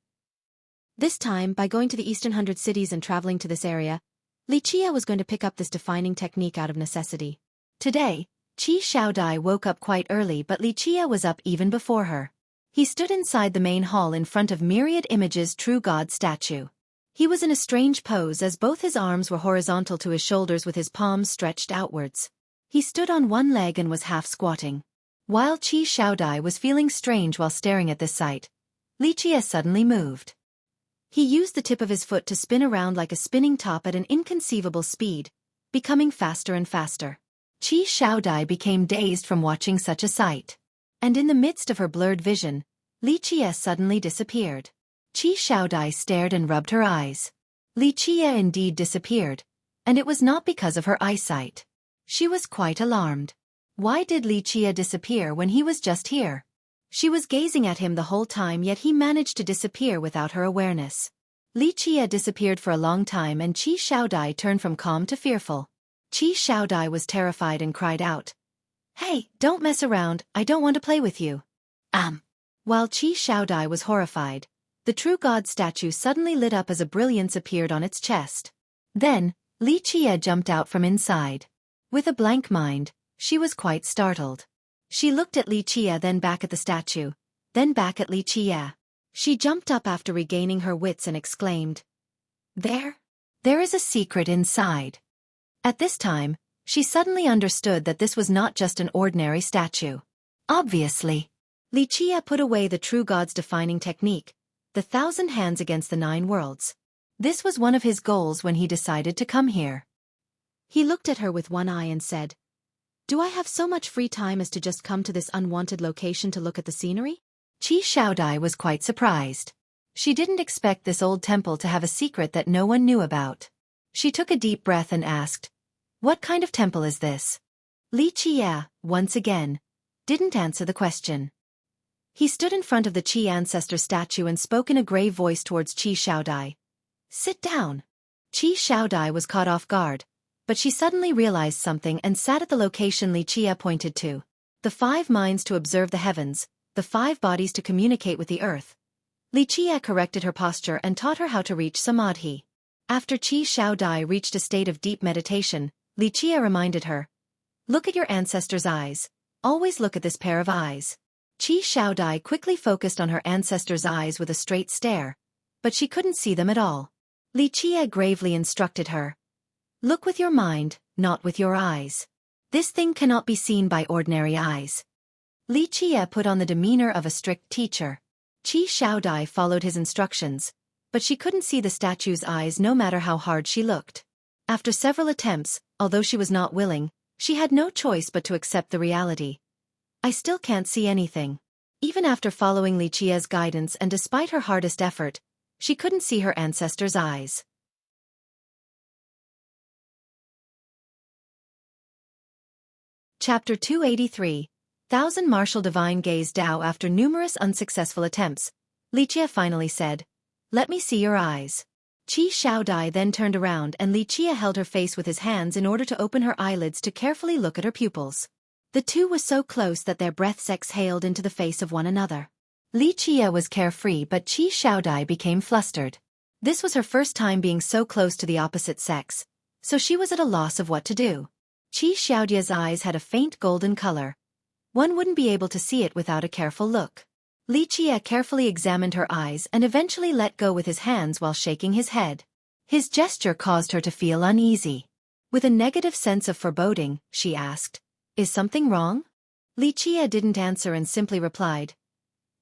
This time, by going to the eastern 100 cities and traveling to this area, Li Qie was going to pick up this defining technique out of necessity. Today, Qi Xiaodai woke up quite early, but Li Qie was up even before her. He stood inside the main hall in front of Myriad Image's true god statue. He was in a strange pose as both his arms were horizontal to his shoulders with his palms stretched outwards. He stood on one leg and was half squatting. While Qi Xiaodai was feeling strange while staring at this sight, Li Qie suddenly moved. He used the tip of his foot to spin around like a spinning top at an inconceivable speed, becoming faster and faster. Qi Xiaodai became dazed from watching such a sight. And in the midst of her blurred vision, Li Qie suddenly disappeared. Qi Xiaodai stared and rubbed her eyes. Li Qie indeed disappeared, and it was not because of her eyesight. She was quite alarmed. Why did Li Qie disappear when he was just here? She was gazing at him the whole time, yet he managed to disappear without her awareness. Li Qie disappeared for a long time and Qi Xiaodai turned from calm to fearful. Qi Xiaodai was terrified and cried out, "Hey, don't mess around, I don't want to play with you." While Qi Xiaodai was horrified, the true god statue suddenly lit up as a brilliance appeared on its chest. Then, Li Qie jumped out from inside. With a blank mind, she was quite startled. She looked at Li Qie, then back at the statue, then back at Li Qie. She jumped up after regaining her wits and exclaimed, There is a secret inside." At this time, she suddenly understood that this was not just an ordinary statue. Obviously, Li Qie put away the true god's defining technique, the 1,000 hands against the 9 worlds. This was one of his goals when he decided to come here. He looked at her with one eye and said, "Do I have so much free time as to just come to this unwanted location to look at the scenery?" Qi Xiaodai was quite surprised. She didn't expect this old temple to have a secret that no one knew about. She took a deep breath and asked, "What kind of temple is this?" Li Qie, once again, didn't answer the question. He stood in front of the Qi ancestor statue and spoke in a grave voice towards Qi Xiaodai. "Sit down." Qi Xiaodai was caught off guard, but she suddenly realized something and sat at the location Li Qie pointed to. The 5 minds to observe the heavens, the 5 bodies to communicate with the earth. Li Qie corrected her posture and taught her how to reach samadhi. After Qi Xiaodai reached a state of deep meditation, Li Qie reminded her, "Look at your ancestor's eyes. Always look at this pair of eyes." Qi Xiaodai quickly focused on her ancestor's eyes with a straight stare, but she couldn't see them at all. Li Qie gravely instructed her, "Look with your mind, not with your eyes. This thing cannot be seen by ordinary eyes." Li Qie put on the demeanor of a strict teacher. Qi Xiaodai followed his instructions, but she couldn't see the statue's eyes no matter how hard she looked. After several attempts, although she was not willing, she had no choice but to accept the reality. I still can't see anything. Even after following Liqia's guidance and despite her hardest effort, she couldn't see her ancestor's eyes. Chapter 283. Thousand Martial Divine Gaze Dao. After numerous unsuccessful attempts, Liqia finally said, "Let me see your eyes." Qi Xiaodai then turned around and Liqia held her face with his hands in order to open her eyelids to carefully look at her pupils. The two were so close that their breaths exhaled into the face of one another. Liqia was carefree but Qi Xiaodai became flustered. This was her first time being so close to the opposite sex, so she was at a loss of what to do. Qi Xiaodia's eyes had a faint golden color. One wouldn't be able to see it without a careful look. Liqia carefully examined her eyes and eventually let go with his hands while shaking his head. His gesture caused her to feel uneasy. With a negative sense of foreboding, she asked, "Is something wrong?" Liqia didn't answer and simply replied,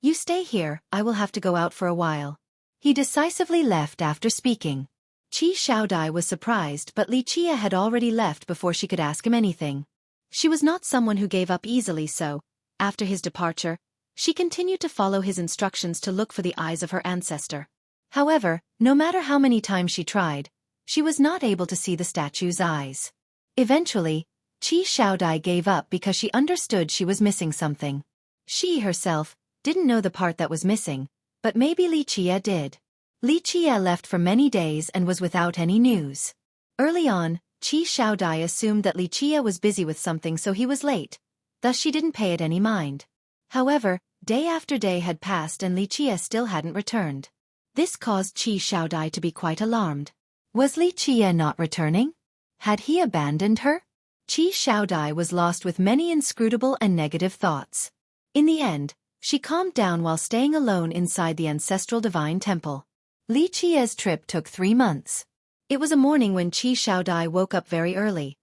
"You stay here, I will have to go out for a while." He decisively left after speaking. Qi Xiaodai was surprised but Liqia had already left before she could ask him anything. She was not someone who gave up easily, so, after his departure, she continued to follow his instructions to look for the eyes of her ancestor. However, no matter how many times she tried, she was not able to see the statue's eyes. Eventually, Qi Xiaodai gave up because she understood she was missing something. She herself didn't know the part that was missing, but maybe Liqia did. Liqia left for many days and was without any news. Early on, Qi Xiaodai assumed that Liqia was busy with something so he was late, thus she didn't pay it any mind. However, day after day had passed and Liqia still hadn't returned. This caused Qi Xiaodai to be quite alarmed. Was Liqia not returning? Had he abandoned her? Qi Xiaodai was lost with many inscrutable and negative thoughts. In the end, she calmed down while staying alone inside the ancestral divine temple. Liqia's trip took 3 months. It was a morning when Qi Xiaodai woke up very early.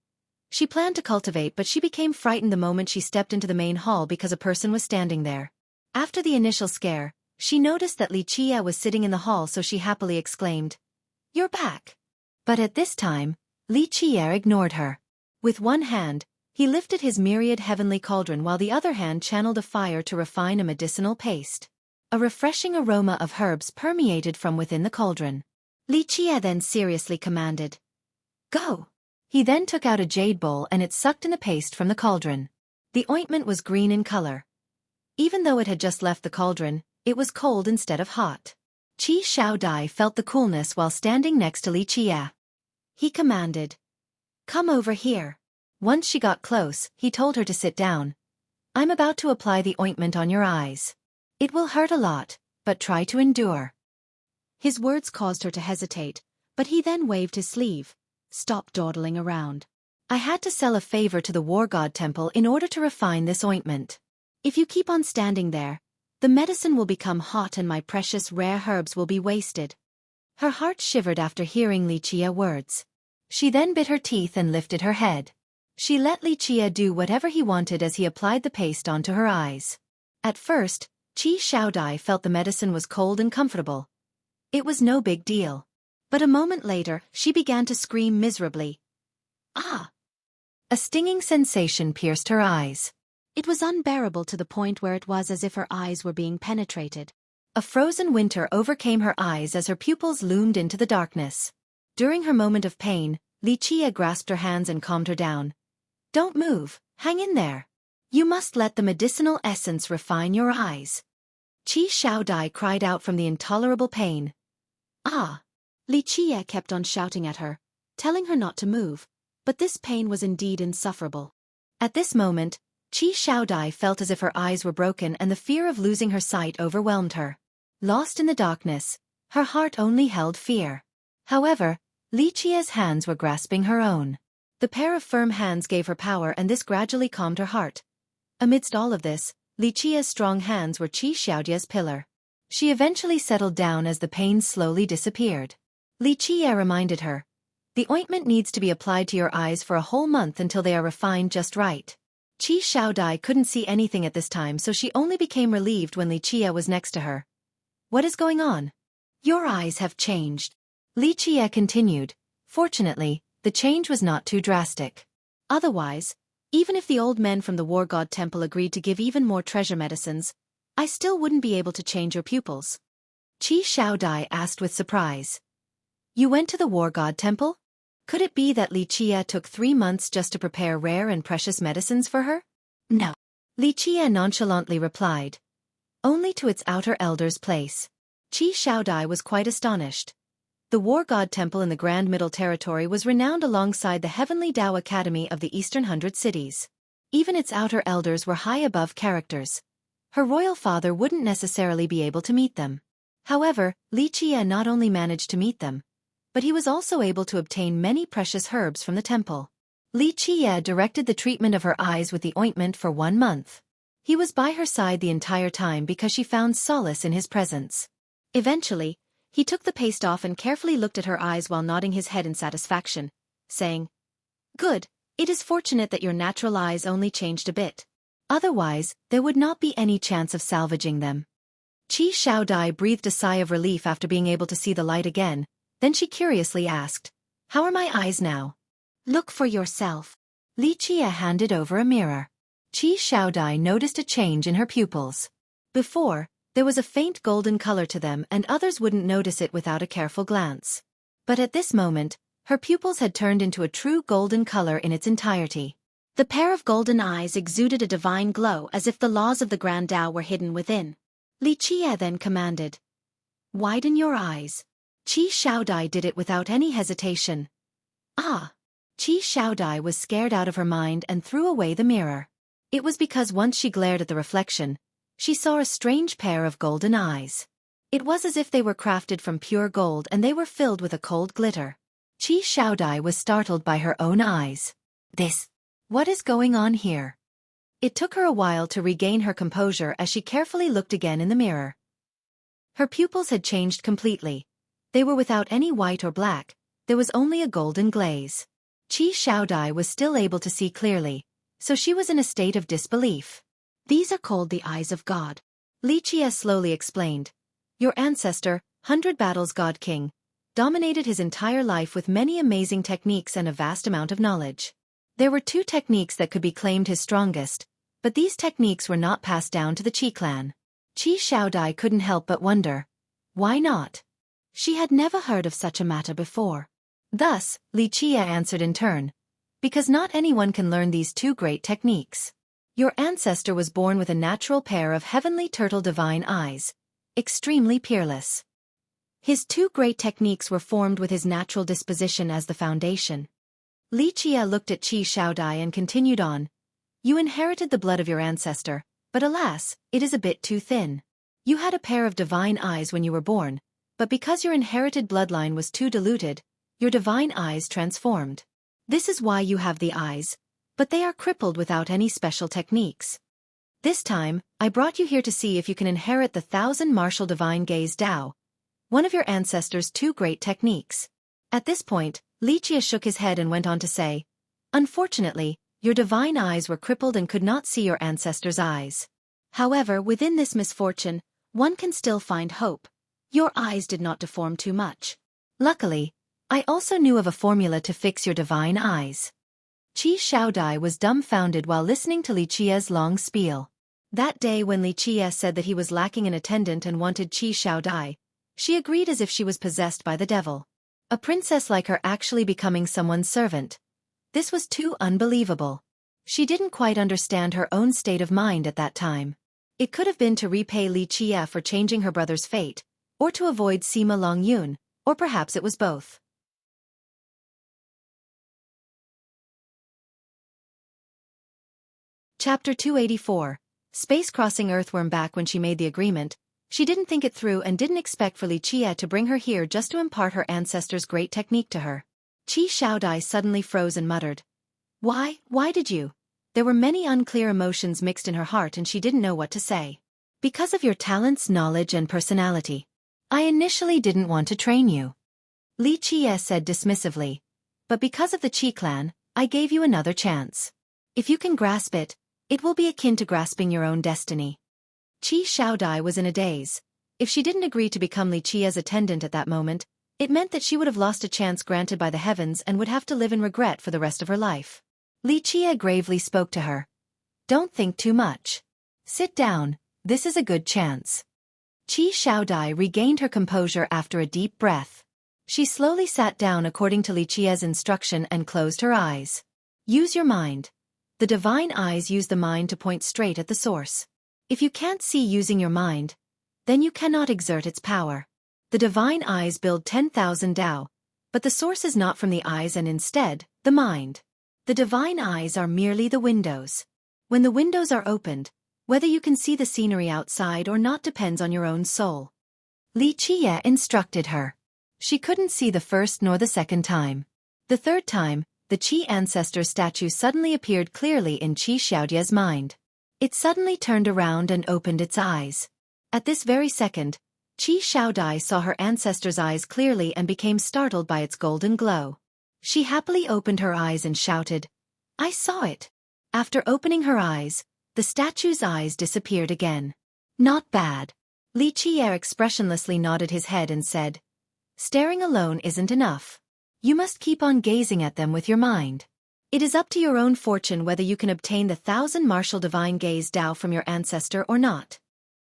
She planned to cultivate but she became frightened the moment she stepped into the main hall because a person was standing there. After the initial scare, she noticed that Liqia was sitting in the hall so she happily exclaimed, "You're back." But at this time, Liqia ignored her. With one hand, he lifted his myriad heavenly cauldron while the other hand channeled a fire to refine a medicinal paste. A refreshing aroma of herbs permeated from within the cauldron. Liqia then seriously commanded, "Go." He then took out a jade bowl and it sucked in the paste from the cauldron. The ointment was green in color. Even though it had just left the cauldron, it was cold instead of hot. Qi Xiaodai felt the coolness while standing next to Liqia. He commanded, "Come over here." Once she got close, he told her to sit down. "I'm about to apply the ointment on your eyes. It will hurt a lot, but try to endure." His words caused her to hesitate, but he then waved his sleeve. "Stop dawdling around. I had to sell a favor to the war god temple in order to refine this ointment. If you keep on standing there, the medicine will become hot and my precious rare herbs will be wasted." Her heart shivered after hearing Liqia's words. She then bit her teeth and lifted her head. She let Liqia do whatever he wanted as he applied the paste onto her eyes. At first, Qi Xiaodai felt the medicine was cold and comfortable. It was no big deal. But a moment later, she began to scream miserably. "Ah!" A stinging sensation pierced her eyes. It was unbearable to the point where it was as if her eyes were being penetrated. A frozen winter overcame her eyes as her pupils loomed into the darkness. During her moment of pain, Liqia grasped her hands and calmed her down. "Don't move, hang in there. You must let the medicinal essence refine your eyes." Qi Xiaodai cried out from the intolerable pain. "Ah!" Liqia kept on shouting at her, telling her not to move, but this pain was indeed insufferable. At this moment, Qi Xiaodai felt as if her eyes were broken and the fear of losing her sight overwhelmed her. Lost in the darkness, her heart only held fear. However, Liqia's hands were grasping her own. The pair of firm hands gave her power and this gradually calmed her heart. Amidst all of this, Liqia's strong hands were Qi Xiaodia's pillar. She eventually settled down as the pain slowly disappeared. Liqia reminded her, "The ointment needs to be applied to your eyes for a whole month until they are refined just right." Qi Xiaodai couldn't see anything at this time so she only became relieved when Liqia was next to her. "What is going on?" Your eyes have changed. Li Qie continued. Fortunately, the change was not too drastic. Otherwise, even if the old men from the War God Temple agreed to give even more treasure medicines, I still wouldn't be able to change your pupils. Qi Shaodai asked with surprise. You went to the War God Temple? Could it be that Li Qie took 3 months just to prepare rare and precious medicines for her? No. Li Qie nonchalantly replied. Only to its outer elder's place. Qi Shaodai was quite astonished. The War God Temple in the Grand Middle Territory was renowned alongside the Heavenly Tao Academy of the Eastern 100 Cities. Even its outer elders were high above characters. Her royal father wouldn't necessarily be able to meet them. However, Li Qie not only managed to meet them, but he was also able to obtain many precious herbs from the temple. Li Qie directed the treatment of her eyes with the ointment for 1 month. He was by her side the entire time because she found solace in his presence. Eventually, he took the paste off and carefully looked at her eyes while nodding his head in satisfaction, saying, Good, it is fortunate that your natural eyes only changed a bit. Otherwise, there would not be any chance of salvaging them. Qi Shaodai breathed a sigh of relief after being able to see the light again, then she curiously asked, How are my eyes now? Look for yourself. Li Qie handed over a mirror. Qi Shaodai noticed a change in her pupils. Before, there was a faint golden color to them and others wouldn't notice it without a careful glance. But at this moment, her pupils had turned into a true golden color in its entirety. The pair of golden eyes exuded a divine glow as if the laws of the Grand Tao were hidden within. Li Qie then commanded, Widen your eyes. Qi Shaodai did it without any hesitation. Ah! Qi Shaodai was scared out of her mind and threw away the mirror. It was because once she glared at the reflection, she saw a strange pair of golden eyes. It was as if they were crafted from pure gold and they were filled with a cold glitter. Qi Shaodai was startled by her own eyes. What is going on here? It took her a while to regain her composure as she carefully looked again in the mirror. Her pupils had changed completely. They were without any white or black, there was only a golden glaze. Qi Shaodai was still able to see clearly, so she was in a state of disbelief. These are called the eyes of God. Li Qie slowly explained. Your ancestor, 100 Battles God King, dominated his entire life with many amazing techniques and a vast amount of knowledge. There were 2 techniques that could be claimed his strongest, but these techniques were not passed down to the Qi clan. Qi Shaodai couldn't help but wonder. Why not? She had never heard of such a matter before. Thus, Li Qie answered in turn. Because not anyone can learn these 2 great techniques. Your ancestor was born with a natural pair of heavenly turtle divine eyes, extremely peerless. His 2 great techniques were formed with his natural disposition as the foundation. Li Qie looked at Qi Shaodai and continued on. You inherited the blood of your ancestor, but alas, it is a bit too thin. You had a pair of divine eyes when you were born, but because your inherited bloodline was too diluted, your divine eyes transformed. This is why you have the eyes, but they are crippled without any special techniques. This time, I brought you here to see if you can inherit the 1000 martial divine gaze Tao, one of your ancestors' 2 great techniques. At this point, Li Qie shook his head and went on to say, Unfortunately, your divine eyes were crippled and could not see your ancestors' eyes. However, within this misfortune, one can still find hope. Your eyes did not deform too much. Luckily, I also knew of a formula to fix your divine eyes. Qi Shaodai was dumbfounded while listening to Li Qie's long spiel. That day when Li Qie said that he was lacking an attendant and wanted Qi Shaodai, she agreed as if she was possessed by the devil. A princess like her actually becoming someone's servant. This was too unbelievable. She didn't quite understand her own state of mind at that time. It could have been to repay Li Qie for changing her brother's fate, or to avoid Sima Longyun, or perhaps it was both. Chapter 284. Space crossing Earthworm. Back when she made the agreement, she didn't think it through and didn't expect for Li Qie to bring her here just to impart her ancestor's great technique to her. Qi Shaodai suddenly froze and muttered. Why did you? There were many unclear emotions mixed in her heart and she didn't know what to say. Because of your talents, knowledge and personality. I initially didn't want to train you. Li Qie said dismissively. But because of the Qi clan, I gave you another chance. If you can grasp it, it will be akin to grasping your own destiny. Qi Shaodai was in a daze. If she didn't agree to become Li Qia's attendant at that moment, it meant that she would have lost a chance granted by the heavens and would have to live in regret for the rest of her life. Li Qia gravely spoke to her. Don't think too much. Sit down, this is a good chance. Qi Xiaodai regained her composure after a deep breath. She slowly sat down according to Li Qia's instruction and closed her eyes. Use your mind. The divine eyes use the mind to point straight at the source. If you can't see using your mind, then you cannot exert its power. The divine eyes build 10,000 Tao, but the source is not from the eyes and instead, the mind. The divine eyes are merely the windows. When the windows are opened, whether you can see the scenery outside or not depends on your own soul. Li Qia instructed her. She couldn't see the first nor the second time. The third time, the Qi ancestor statue suddenly appeared clearly in Qi Xiaodia's mind. It suddenly turned around and opened its eyes. At this very second, Qi Xiaodai saw her ancestor's eyes clearly and became startled by its golden glow. She happily opened her eyes and shouted, "I saw it!" After opening her eyes, the statue's eyes disappeared again. Not bad. Li Qia expressionlessly nodded his head and said, "Staring alone isn't enough. You must keep on gazing at them with your mind. It is up to your own fortune whether you can obtain the 1,000 martial divine gaze Tao from your ancestor or not."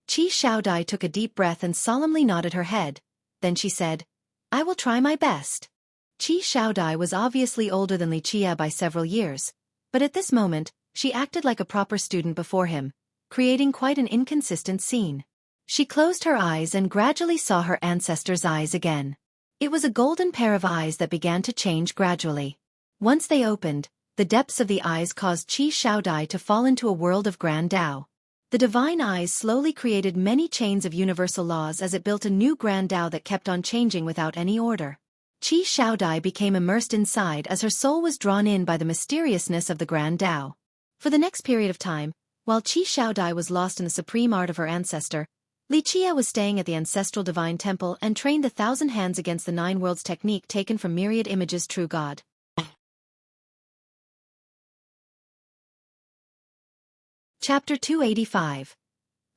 Qi Xiaodai took a deep breath and solemnly nodded her head. Then she said, "I will try my best." Qi Xiaodai was obviously older than Li Qia by several years, but at this moment, she acted like a proper student before him, creating quite an inconsistent scene. She closed her eyes and gradually saw her ancestor's eyes again. It was a golden pair of eyes that began to change gradually. Once they opened, the depths of the eyes caused Qi Xiaodai to fall into a world of grand Tao. The divine eyes slowly created many chains of universal laws as it built a new grand Tao that kept on changing without any order. Qi Xiaodai became immersed inside as her soul was drawn in by the mysteriousness of the grand Tao. For the next period of time, while Qi Xiaodai was lost in the supreme art of her ancestor, Li Qia was staying at the ancestral divine temple and trained the 1,000 hands against the 9 worlds technique taken from myriad images true God. Chapter 285.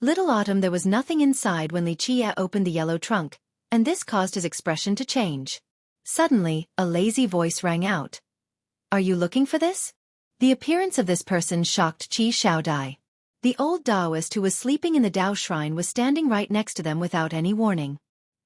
Little Autumn. There was nothing inside when Li Qia opened the yellow trunk, and this caused his expression to change. Suddenly, a lazy voice rang out. "Are you looking for this?" The appearance of this person shocked Qi Xiaodai. The old Taoist who was sleeping in the Tao shrine was standing right next to them without any warning.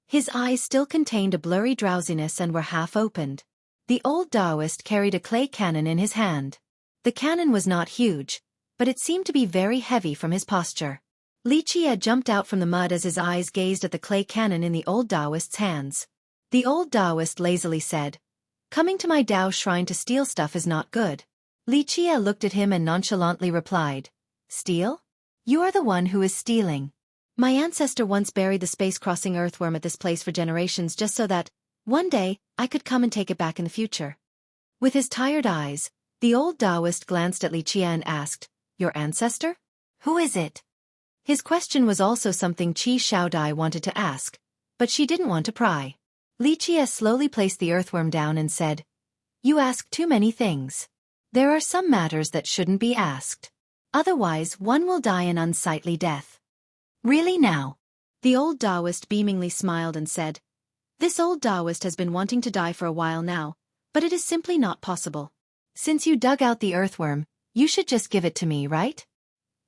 His eyes still contained a blurry drowsiness and were half opened. The old Taoist carried a clay cannon in his hand. The cannon was not huge, but it seemed to be very heavy from his posture. Li Qia jumped out from the mud as his eyes gazed at the clay cannon in the old Taoist's hands. The old Taoist lazily said, "Coming to my Tao shrine to steal stuff is not good." Li Qia looked at him and nonchalantly replied, "Steal? You are the one who is stealing. My ancestor once buried the space-crossing earthworm at this place for generations just so that, one day, I could come and take it back in the future." With his tired eyes, the old Taoist glanced at Li Qia and asked, "Your ancestor? Who is it?" His question was also something Qi Xiaodai wanted to ask, but she didn't want to pry. Li Qia slowly placed the earthworm down and said, "You ask too many things. There are some matters that shouldn't be asked. Otherwise one will die an unsightly death." "Really now?" The old Taoist beamingly smiled and said, "This old Taoist has been wanting to die for a while now, but it is simply not possible. Since you dug out the earthworm, you should just give it to me, right?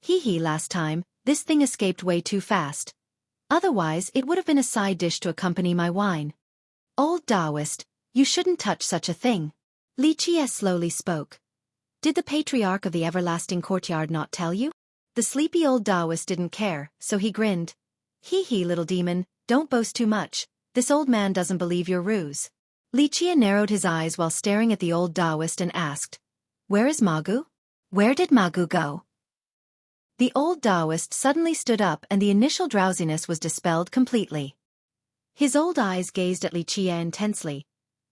Hee, last time, this thing escaped way too fast. Otherwise it would have been a side dish to accompany my wine." "Old Taoist, you shouldn't touch such a thing." Li Qia slowly spoke. "Did the patriarch of the everlasting courtyard not tell you?" The sleepy old Taoist didn't care, so he grinned. Hee, little demon, don't boast too much, this old man doesn't believe your ruse." Li Qia narrowed his eyes while staring at the old Taoist and asked, "Where is Magu? Where did Magu go?" The old Taoist suddenly stood up and the initial drowsiness was dispelled completely. His old eyes gazed at Li Qia intensely.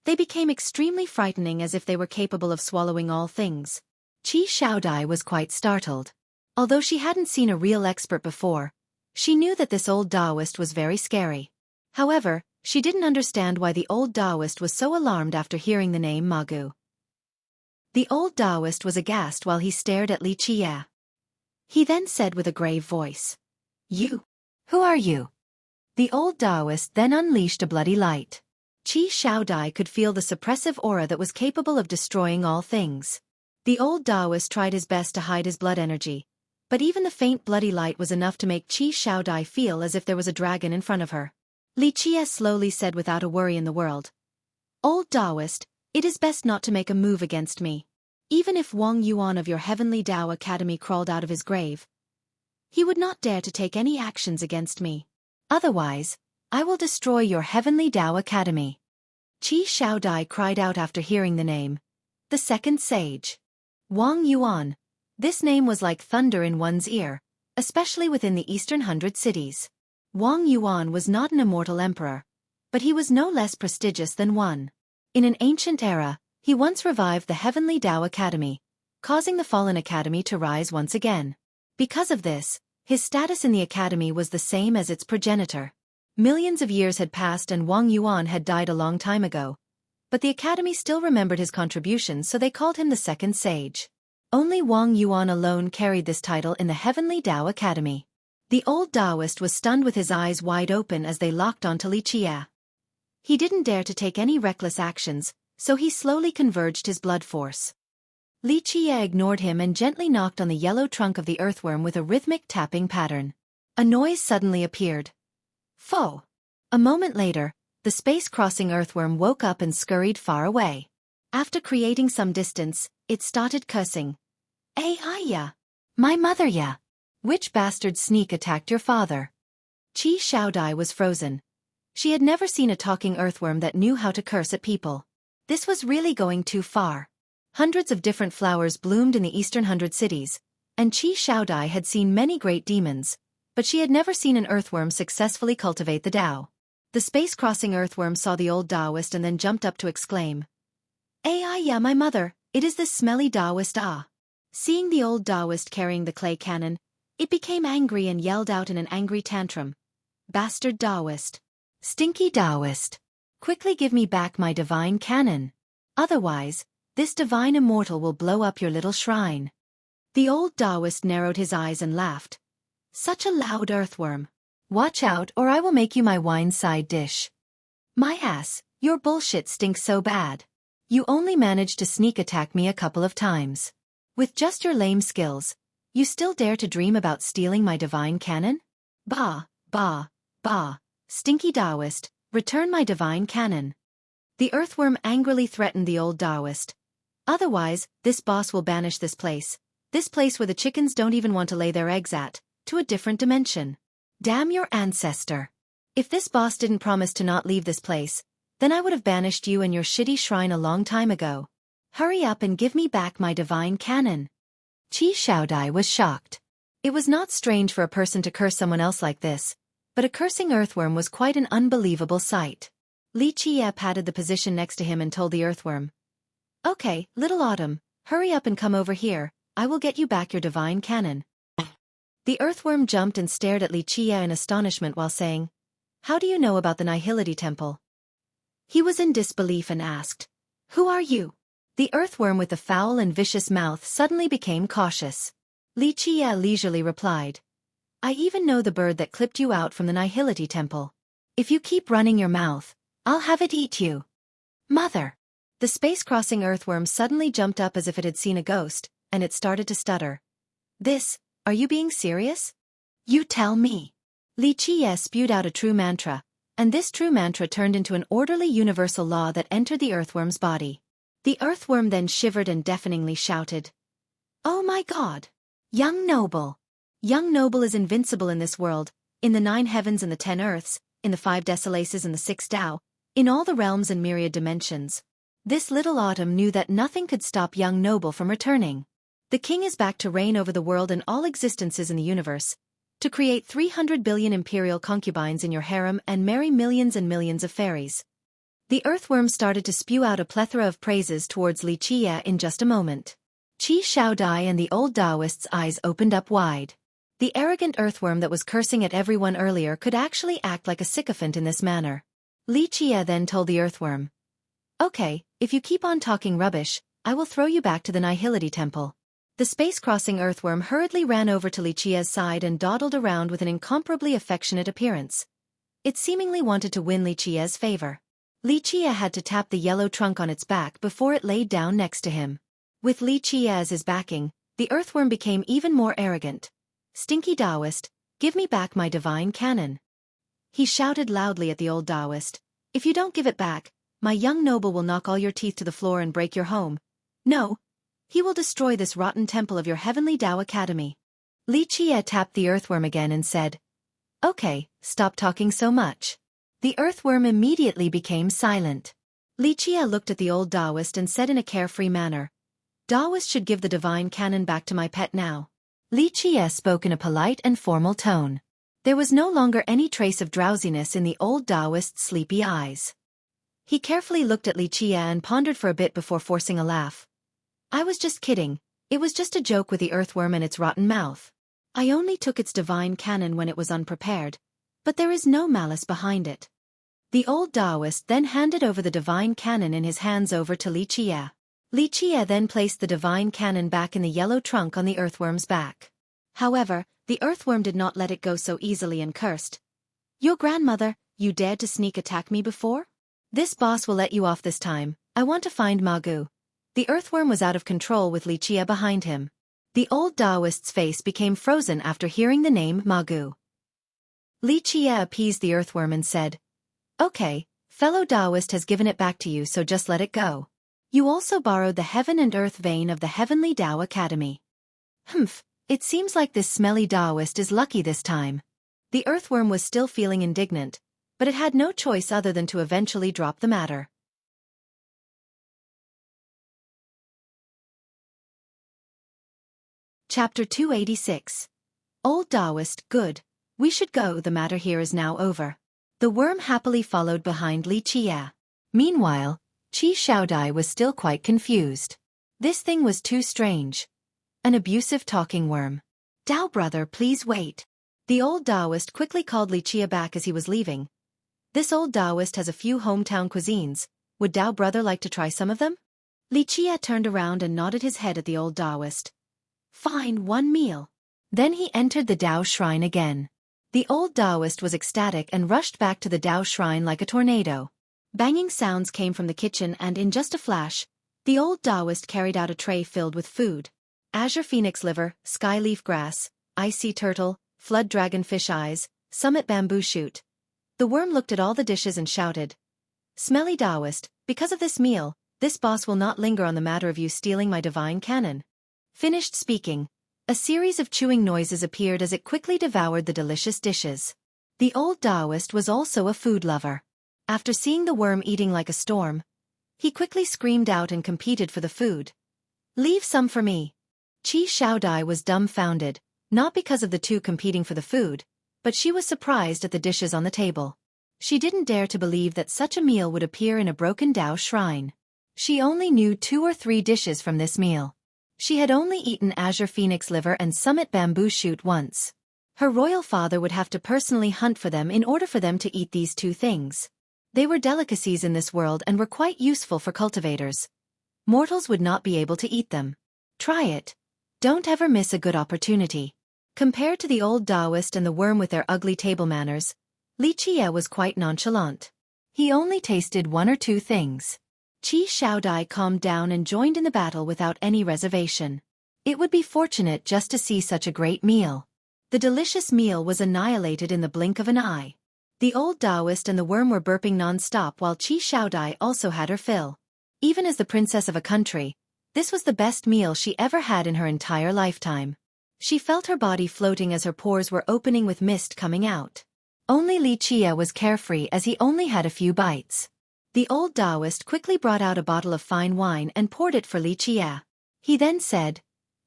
They became extremely frightening as if they were capable of swallowing all things. Qi Xiaodai was quite startled. Although she hadn't seen a real expert before, she knew that this old Taoist was very scary. However, she didn't understand why the old Taoist was so alarmed after hearing the name Magu. The old Taoist was aghast while he stared at Li Qia. He then said with a grave voice, "You? Who are you?" The old Taoist then unleashed a bloody light. Qi Shaodai could feel the suppressive aura that was capable of destroying all things. The old Taoist tried his best to hide his blood energy, but even the faint bloody light was enough to make Qi Shaodai feel as if there was a dragon in front of her. Li Qie slowly said without a worry in the world, "Old Taoist, it is best not to make a move against me. Even if Wang Yuan of your Heavenly Tao Academy crawled out of his grave, he would not dare to take any actions against me. Otherwise, I will destroy your Heavenly Tao Academy." Qi Shaodai cried out after hearing the name. The second sage. Wang Yuan. This name was like thunder in one's ear, especially within the Eastern 100 cities. Wang Yuan was not an immortal emperor, but he was no less prestigious than one. In an ancient era, he once revived the Heavenly Tao Academy, causing the fallen academy to rise once again. Because of this, his status in the academy was the same as its progenitor. Millions of years had passed and Wang Yuan had died a long time ago, but the academy still remembered his contributions, so they called him the second sage. Only Wang Yuan alone carried this title in the Heavenly Tao Academy. The old Taoist was stunned with his eyes wide open as they locked onto Li Qie. He didn't dare to take any reckless actions, so he slowly converged his blood force. Li Qie ignored him and gently knocked on the yellow trunk of the earthworm with a rhythmic tapping pattern. A noise suddenly appeared. Foh! A moment later, the space-crossing earthworm woke up and scurried far away. After creating some distance, it started cursing. "Ay-ya! My mother ya! Which bastard sneak attacked your father?" Qi Shaodai was frozen. She had never seen a talking earthworm that knew how to curse at people. This was really going too far. Hundreds of different flowers bloomed in the Eastern 100 cities, and Qi Shaodai had seen many great demons, but she had never seen an earthworm successfully cultivate the Tao. The space-crossing earthworm saw the old Taoist and then jumped up to exclaim, "Ay-ya, my mother, it is this smelly Taoist ah." Seeing the old Taoist carrying the clay cannon, it became angry and yelled out in an angry tantrum, "Bastard Taoist! Stinky Taoist! Quickly give me back my divine cannon. Otherwise, this divine immortal will blow up your little shrine." The old Taoist narrowed his eyes and laughed. "Such a loud earthworm. Watch out or I will make you my wine side dish." "My ass, your bullshit stinks so bad. You only managed to sneak attack me a couple of times. With just your lame skills, you still dare to dream about stealing my divine cannon? Bah, bah, bah, stinky Taoist, return my divine cannon." The earthworm angrily threatened the old Taoist. "Otherwise, this boss will banish this place where the chickens don't even want to lay their eggs at, to a different dimension. Damn your ancestor. If this boss didn't promise to not leave this place, then I would have banished you and your shitty shrine a long time ago. Hurry up and give me back my divine cannon." Qi Shaodai was shocked. It was not strange for a person to curse someone else like this, but a cursing earthworm was quite an unbelievable sight. Li Qie patted the position next to him and told the earthworm, "Okay, little autumn, hurry up and come over here, I will get you back your divine cannon." The earthworm jumped and stared at Li Qie in astonishment while saying, "How do you know about the Nihility Temple?" He was in disbelief and asked, "Who are you?" The earthworm with the foul and vicious mouth suddenly became cautious. Li Qie leisurely replied, "I even know the bird that clipped you out from the Nihility Temple. If you keep running your mouth, I'll have it eat you." "Mother!" The space-crossing earthworm suddenly jumped up as if it had seen a ghost, and it started to stutter. Are you being serious?" "You tell me." Li Qie spewed out a true mantra, and this true mantra turned into an orderly universal law that entered the earthworm's body. The earthworm then shivered and deafeningly shouted, "Oh my God! Young Noble! Young Noble is invincible in this world, in the 9 heavens and the 10 earths, in the 5 desolaces and the 6 Tao, in all the realms and myriad dimensions." This little autumn knew that nothing could stop young Noble from returning. The king is back to reign over the world and all existences in the universe, to create 300 billion imperial concubines in your harem and marry millions and millions of fairies. The earthworm started to spew out a plethora of praises towards Li Qie in just a moment. Qi Shaodai and the old Taoist's eyes opened up wide. The arrogant earthworm that was cursing at everyone earlier could actually act like a sycophant in this manner. Li Qie then told the earthworm, "Okay, if you keep on talking rubbish, I will throw you back to the Nihility Temple." The space-crossing earthworm hurriedly ran over to Li Qie's side and dawdled around with an incomparably affectionate appearance. It seemingly wanted to win Li Qia's favor. Li Qia had to tap the yellow trunk on its back before it laid down next to him. With Li Qia as his backing, the earthworm became even more arrogant. "Stinky Taoist, give me back my divine cannon." He shouted loudly at the old Taoist. "If you don't give it back, my young noble will knock all your teeth to the floor and break your home. No, he will destroy this rotten temple of your heavenly Tao Academy." Li Qia tapped the earthworm again and said, "Okay, stop talking so much." The earthworm immediately became silent. Li Qia looked at the old Taoist and said in a carefree manner, "Taoist should give the divine cannon back to my pet now." Li Qia spoke in a polite and formal tone. There was no longer any trace of drowsiness in the old Taoist's sleepy eyes. He carefully looked at Li Qia and pondered for a bit before forcing a laugh. "I was just kidding. It was just a joke with the earthworm and its rotten mouth. I only took its divine cannon when it was unprepared, but there is no malice behind it." The old Taoist then handed over the divine cannon in his hands over to Li Qia. Li Qia then placed the divine cannon back in the yellow trunk on the earthworm's back. However, the earthworm did not let it go so easily and cursed. "Your grandmother, you dared to sneak attack me before? This boss will let you off this time. I want to find Magu." The earthworm was out of control with Li Qia behind him. The old Taoist's face became frozen after hearing the name Magu. Li Qia appeased the earthworm and said, "Okay, fellow Taoist has given it back to you, so just let it go. You also borrowed the heaven and earth vein of the Heavenly Tao Academy. Humph, it seems like this smelly Taoist is lucky this time." The earthworm was still feeling indignant, but it had no choice other than to eventually drop the matter. Chapter 286. Old Taoist, good. We should go, the matter here is now over. The worm happily followed behind Li Qia. Meanwhile, Qi Xiaodai was still quite confused. This thing was too strange. An abusive talking worm. "Tao brother, please wait." The old Taoist quickly called Li Qia back as he was leaving. "This old Taoist has a few hometown cuisines. Would Tao brother like to try some of them?" Li Qia turned around and nodded his head at the old Taoist. "Fine, one meal." Then he entered the Tao shrine again. The old Taoist was ecstatic and rushed back to the Tao shrine like a tornado. Banging sounds came from the kitchen and in just a flash, the old Taoist carried out a tray filled with food. Azure phoenix liver, sky leaf grass, icy turtle, flood dragon fish eyes, summit bamboo shoot. The worm looked at all the dishes and shouted, "Smelly Taoist, because of this meal, this boss will not linger on the matter of you stealing my divine cannon." Finished speaking, a series of chewing noises appeared as it quickly devoured the delicious dishes. The old Taoist was also a food lover. After seeing the worm eating like a storm, he quickly screamed out and competed for the food. "Leave some for me." Qi Xiaodai was dumbfounded, not because of the two competing for the food, but she was surprised at the dishes on the table. She didn't dare to believe that such a meal would appear in a broken Tao shrine. She only knew 2 or 3 dishes from this meal. She had only eaten azure phoenix liver and summit bamboo shoot once. Her royal father would have to personally hunt for them in order for them to eat these 2 things. They were delicacies in this world and were quite useful for cultivators. Mortals would not be able to eat them. Try it. Don't ever miss a good opportunity. Compared to the old Taoist and the worm with their ugly table manners, Li Qia was quite nonchalant. He only tasted 1 or 2 things. Qi Xiaodai calmed down and joined in the battle without any reservation. It would be fortunate just to see such a great meal. The delicious meal was annihilated in the blink of an eye. The old Taoist and the worm were burping non-stop while Qi Xiaodai also had her fill. Even as the princess of a country, this was the best meal she ever had in her entire lifetime. She felt her body floating as her pores were opening with mist coming out. Only Li Qia was carefree as he only had a few bites. The old Taoist quickly brought out a bottle of fine wine and poured it for Li Qia. He then said,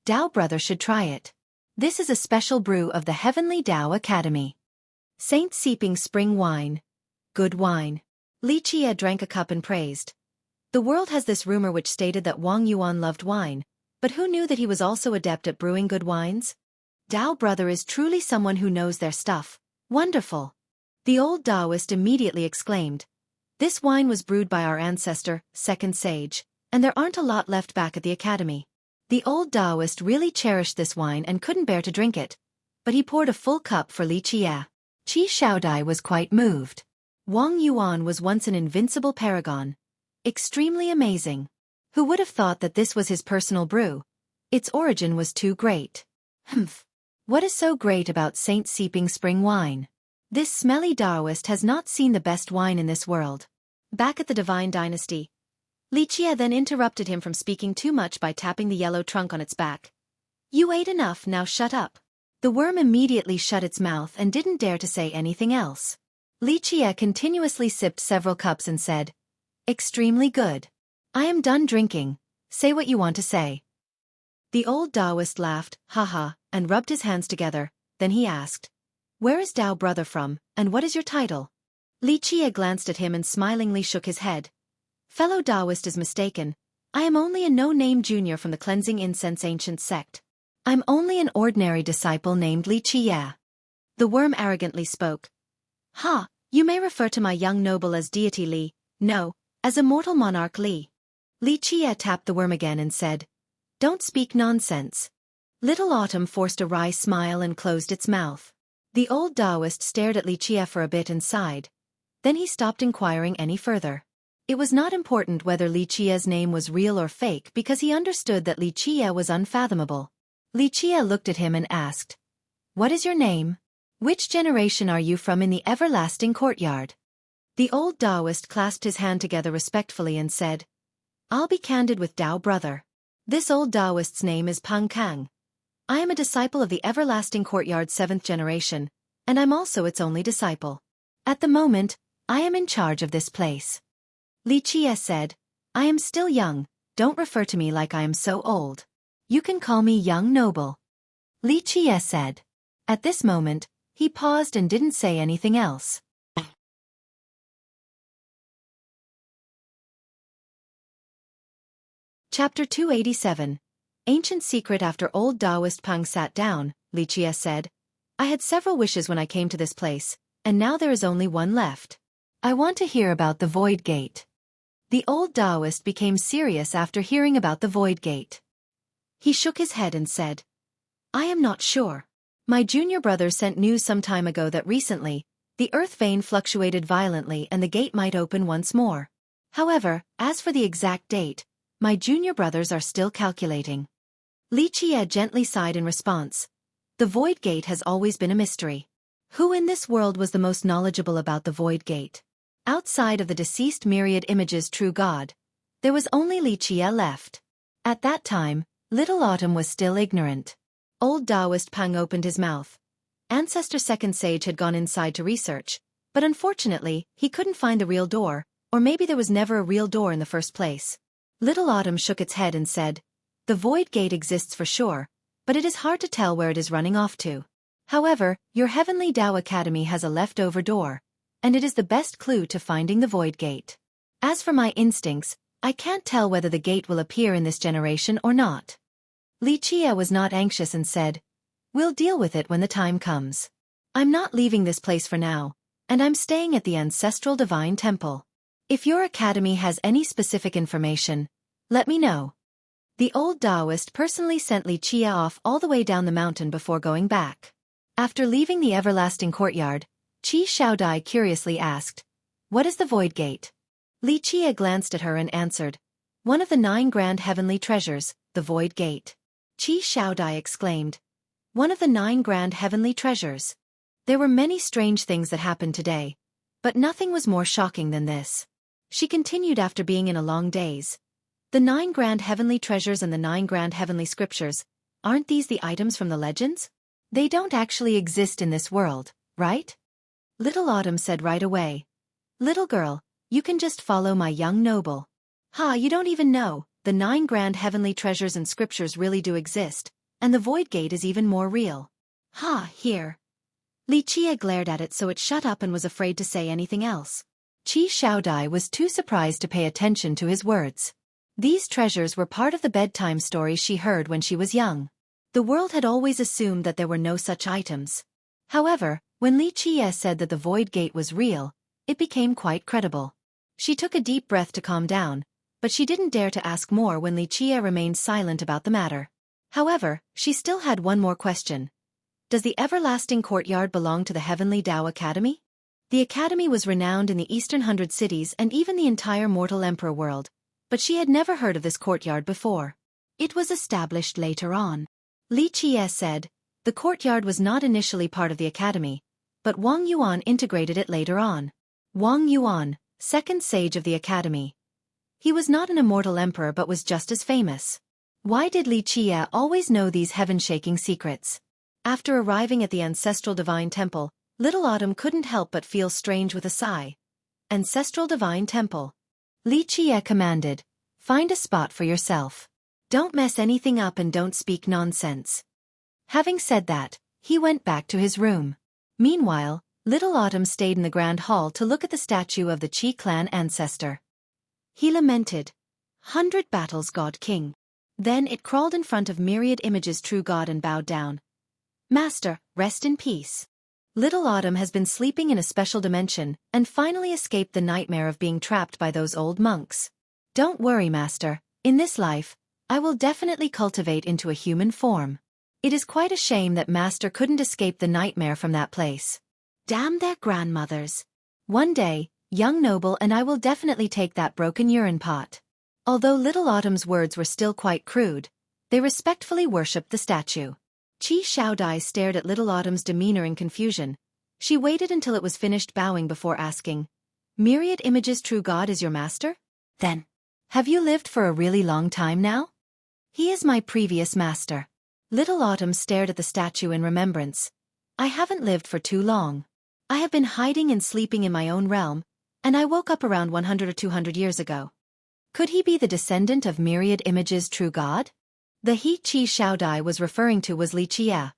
"Tao brother should try it. This is a special brew of the Heavenly Tao Academy. Saint Seeping Spring Wine. Good wine." Li Qia drank a cup and praised. The world has this rumor which stated that Wang Yuan loved wine, but who knew that he was also adept at brewing good wines? Tao brother is truly someone who knows their stuff. Wonderful. The old Taoist immediately exclaimed, "This wine was brewed by our ancestor, second sage, and there aren't a lot left back at the academy." The old Taoist really cherished this wine and couldn't bear to drink it, but he poured a full cup for Li Qia. Qi Shaodai was quite moved. Wang Yuan was once an invincible paragon. Extremely amazing. Who would have thought that this was his personal brew? Its origin was too great. Humph. What is so great about Saint Seeping Spring wine? This smelly Taoist has not seen the best wine in this world. Back at the Divine Dynasty, Li Qie then interrupted him from speaking too much by tapping the yellow trunk on its back. You ate enough, now shut up. The worm immediately shut its mouth and didn't dare to say anything else. Li Qie continuously sipped several cups and said, Extremely good. I am done drinking. Say what you want to say. The old Taoist laughed, haha, and rubbed his hands together. Then he asked, Where is Tao brother from, and what is your title? Li Qie glanced at him and smilingly shook his head. Fellow Taoist is mistaken. I am only a no-name junior from the Cleansing Incense ancient sect. I'm only an ordinary disciple named Li Qie. The worm arrogantly spoke. Ha, you may refer to my young noble as deity Li, no, as immortal monarch Li. Li Qie tapped the worm again and said, Don't speak nonsense. Little Autumn forced a wry smile and closed its mouth. The old Taoist stared at Li Qie for a bit and sighed. Then he stopped inquiring any further. It was not important whether Li Qie's name was real or fake because he understood that Li Qie was unfathomable. Li Qie looked at him and asked, What is your name? Which generation are you from in the everlasting courtyard? The old Taoist clasped his hand together respectfully and said, I'll be candid with Tao brother. This old Taoist's name is Pang Kang. I am a disciple of the everlasting courtyard 7th generation, and I'm also its only disciple. At the moment, I am in charge of this place. Li Qie said, I am still young, don't refer to me like I am so old. You can call me young noble. Li Qie said. At this moment, he paused and didn't say anything else. Chapter 287. Ancient Secret. After old Taoist Pang sat down, Li Qie said, I had several wishes when I came to this place, and now there is only one left. I want to hear about the Void Gate. The old Taoist became serious after hearing about the Void Gate. He shook his head and said, I am not sure. My junior brother sent news some time ago that recently, the earth vein fluctuated violently and the gate might open once more. However, as for the exact date, my junior brothers are still calculating. Li Qie gently sighed in response. The Void Gate has always been a mystery. Who in this world was the most knowledgeable about the Void Gate? Outside of the deceased myriad images true God, there was only Li Qie left. At that time, Little Autumn was still ignorant. Old Taoist Pang opened his mouth. Ancestor Second Sage had gone inside to research, but unfortunately, he couldn't find the real door, or maybe there was never a real door in the first place. Little Autumn shook its head and said, The Void Gate exists for sure, but it is hard to tell where it is running off to. However, your Heavenly Tao Academy has a leftover door, and it is the best clue to finding the Void Gate. As for my instincts, I can't tell whether the gate will appear in this generation or not. Li Qie was not anxious and said, We'll deal with it when the time comes. I'm not leaving this place for now, and I'm staying at the Ancestral Divine Temple. If your academy has any specific information, let me know. The old Taoist personally sent Li Qie off all the way down the mountain before going back. After leaving the everlasting courtyard, Qi Shaodai curiously asked, What is the Void Gate? Li Qie glanced at her and answered, One of the 9 grand heavenly treasures, the Void Gate. Qi Shaodai exclaimed, One of the 9 grand heavenly treasures. There were many strange things that happened today, but nothing was more shocking than this. She continued after being in a long daze. The 9 grand heavenly treasures and the 9 grand heavenly scriptures, aren't these the items from the legends? They don't actually exist in this world, right? Little Autumn said right away. Little girl, you can just follow my young noble. Ha, you don't even know, the 9 grand heavenly treasures and scriptures really do exist, and the Void Gate is even more real. Ha, here. Li Qie glared at it so it shut up and was afraid to say anything else. Qi Shaodai was too surprised to pay attention to his words. These treasures were part of the bedtime stories she heard when she was young. The world had always assumed that there were no such items. However, when Li Qie said that the Void Gate was real, it became quite credible. She took a deep breath to calm down, but she didn't dare to ask more when Li Qie remained silent about the matter. However, she still had one more question. Does the everlasting courtyard belong to the Heavenly Tao Academy? The academy was renowned in the Eastern 100 cities and even the entire mortal emperor world, but she had never heard of this courtyard before. It was established later on. Li Qie said, the courtyard was not initially part of the academy, but Wang Yuan integrated it later on. Wang Yuan, second sage of the academy. He was not an immortal emperor but was just as famous. Why did Li Qie always know these heaven-shaking secrets? After arriving at the ancestral divine temple, Little Autumn couldn't help but feel strange with a sigh. Ancestral divine temple. Li Qie commanded, find a spot for yourself. Don't mess anything up and don't speak nonsense. Having said that, he went back to his room. Meanwhile, Little Autumn stayed in the grand hall to look at the statue of the Qi clan ancestor. He lamented, 100 battles God King. Then it crawled in front of myriad images true God and bowed down. Master, rest in peace. Little Autumn has been sleeping in a special dimension and finally escaped the nightmare of being trapped by those old monks. Don't worry, Master. In this life, I will definitely cultivate into a human form. It is quite a shame that Master couldn't escape the nightmare from that place. Damn their grandmothers. One day, young noble and I will definitely take that broken urine pot. Although Little Autumn's words were still quite crude, they respectfully worshipped the statue. Qi Xiaodai stared at Little Autumn's demeanor in confusion. She waited until it was finished bowing before asking, myriad images true God is your master? Then, have you lived for a really long time now? He is my previous master. Little Autumn stared at the statue in remembrance. I haven't lived for too long. I have been hiding and sleeping in my own realm, and I woke up around 100 or 200 years ago. Could he be the descendant of myriad images true God? The he Qi Xiaodai was referring to was Li Qie.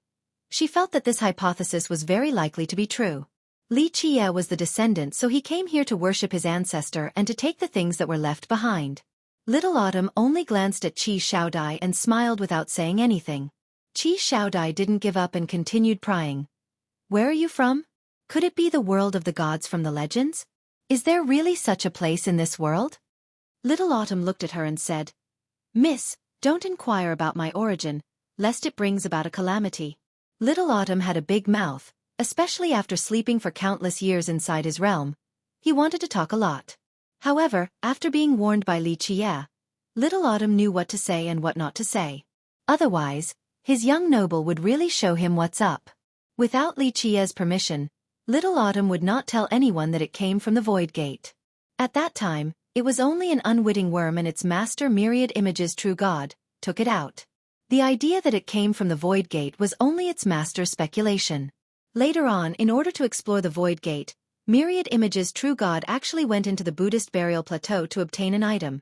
She felt that this hypothesis was very likely to be true. Li Qie was the descendant, so he came here to worship his ancestor and to take the things that were left behind. Little Autumn only glanced at Qi Xiaodai and smiled without saying anything. Qi Xiaodai didn't give up and continued prying. Where are you from? Could it be the world of the gods from the legends? Is there really such a place in this world? Little Autumn looked at her and said, Miss, don't inquire about my origin, lest it brings about a calamity. Little Autumn had a big mouth, especially after sleeping for countless years inside his realm. He wanted to talk a lot. However, after being warned by Li Qie, Little Autumn knew what to say and what not to say. Otherwise, his young noble would really show him what's up. Without Li Qie's permission, Little Autumn would not tell anyone that it came from the Void Gate. At that time, it was only an unwitting worm and its master myriad images true God took it out. The idea that it came from the Void Gate was only its master's speculation. Later on, in order to explore the Void Gate, myriad images true God actually went into the Buddhist burial plateau to obtain an item,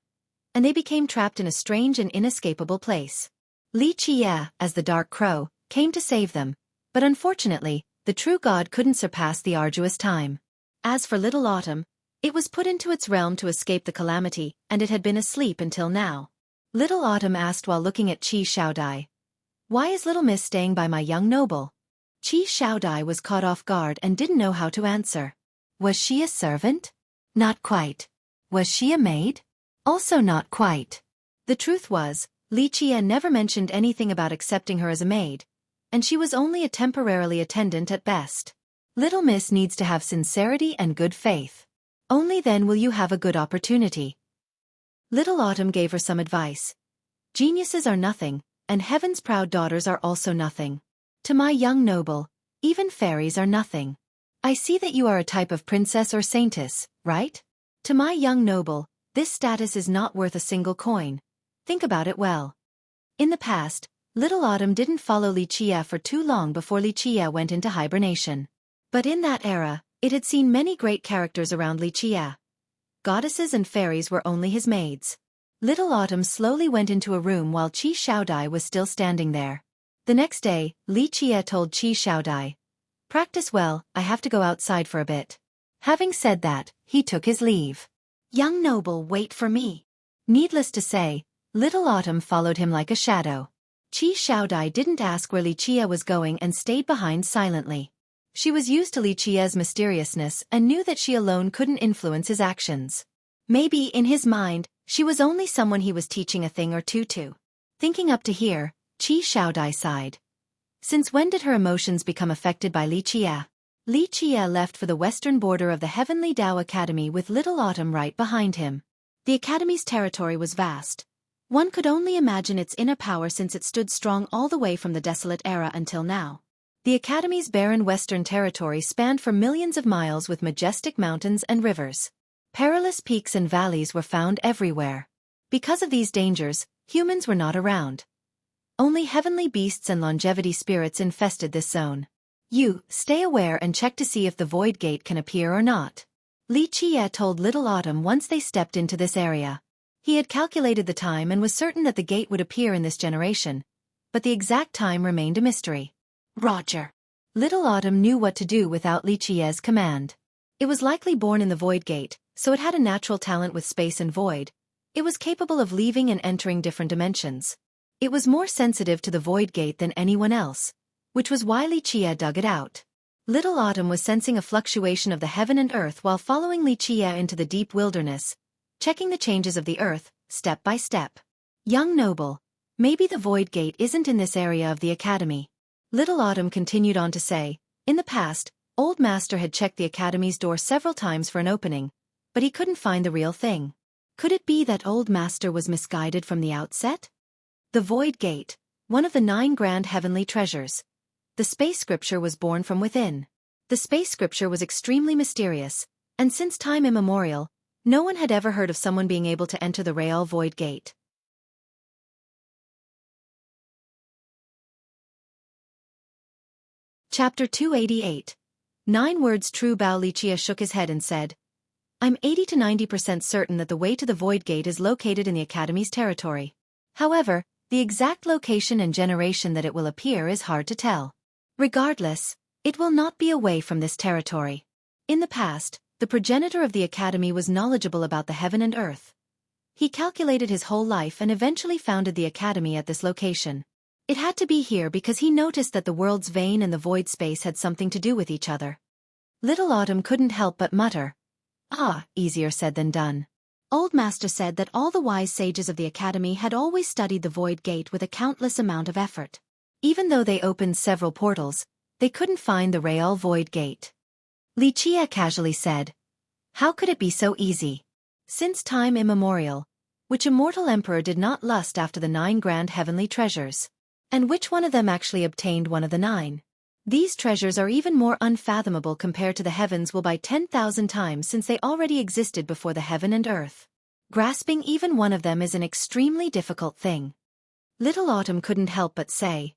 and they became trapped in a strange and inescapable place. Li Qie, as the Dark Crow, came to save them, but unfortunately, the true God couldn't surpass the arduous time. As for Little Autumn, it was put into its realm to escape the calamity, and it had been asleep until now. Little Autumn asked while looking at Qi Xiaodai, Why is Little Miss staying by my young noble? Qi Xiaodai was caught off guard and didn't know how to answer. Was she a servant? Not quite. Was she a maid? Also not quite. The truth was, Li Qie never mentioned anything about accepting her as a maid, and she was only a temporarily attendant at best. Little Miss needs to have sincerity and good faith. Only then will you have a good opportunity. Little Autumn gave her some advice. Geniuses are nothing, and heaven's proud daughters are also nothing. To my young noble, even fairies are nothing. I see that you are a type of princess or saintess, right? To my young noble, this status is not worth a single coin. Think about it well. In the past, Little Autumn didn't follow Li Qie for too long before Li Qie went into hibernation. But in that era, it had seen many great characters around Li Qie. Goddesses and fairies were only his maids. Little Autumn slowly went into a room while Qi Xiaodai was still standing there. The next day, Li Qie told Qi Xiaodai, Practice well, I have to go outside for a bit. Having said that, he took his leave. Young noble, wait for me. Needless to say, Little Autumn followed him like a shadow. Qi Xiaodai didn't ask where Li Qie was going and stayed behind silently. She was used to Li Qie's mysteriousness and knew that she alone couldn't influence his actions. Maybe, in his mind, she was only someone he was teaching a thing or two to. Thinking up to here, Qi Xiaodai sighed. Since when did her emotions become affected by Li Qie? Li Qie left for the western border of the Heavenly Tao Academy with Little Autumn right behind him. The Academy's territory was vast. One could only imagine its inner power since it stood strong all the way from the Desolate Era until now. The Academy's barren western territory spanned for millions of miles with majestic mountains and rivers. Perilous peaks and valleys were found everywhere. Because of these dangers, humans were not around. Only heavenly beasts and longevity spirits infested this zone. You, stay aware and check to see if the Void Gate can appear or not. Li Qie told Little Autumn once they stepped into this area. He had calculated the time and was certain that the gate would appear in this generation, but the exact time remained a mystery. Roger. Little Autumn knew what to do without Li Qie's command. It was likely born in the Void Gate, so it had a natural talent with space and void. It was capable of leaving and entering different dimensions. It was more sensitive to the Void Gate than anyone else, which was why Li Qie dug it out. Little Autumn was sensing a fluctuation of the heaven and earth while following Li Qie into the deep wilderness, checking the changes of the earth, step by step. Young noble, maybe the Void Gate isn't in this area of the Academy. Little Autumn continued on to say, in the past, Old Master had checked the Academy's door several times for an opening, but he couldn't find the real thing. Could it be that Old Master was misguided from the outset? The Void Gate, one of the 9 grand heavenly treasures. The space scripture was born from within. The space scripture was extremely mysterious, and since time immemorial, no one had ever heard of someone being able to enter the Real Void Gate. Chapter 288. 9 words true. Bao Li Qie shook his head and said, I'm 80 to 90% certain that the way to the Void Gate is located in the Academy's territory. However, the exact location and generation that it will appear is hard to tell. Regardless, it will not be away from this territory. In the past, the progenitor of the Academy was knowledgeable about the heaven and earth. He calculated his whole life and eventually founded the Academy at this location. It had to be here because he noticed that the world's vein and the void space had something to do with each other. Little Autumn couldn't help but mutter, easier said than done. Old Master said that all the wise sages of the Academy had always studied the Void Gate with a countless amount of effort. Even though they opened several portals, they couldn't find the Real Void Gate. Li Qie casually said, how could it be so easy? Since time immemorial, which immortal emperor did not lust after the 9 grand heavenly treasures? And which one of them actually obtained one of the 9? These treasures are even more unfathomable compared to the heavens will by 10,000 times since they already existed before the heaven and earth. Grasping even one of them is an extremely difficult thing. Little Autumn couldn't help but say,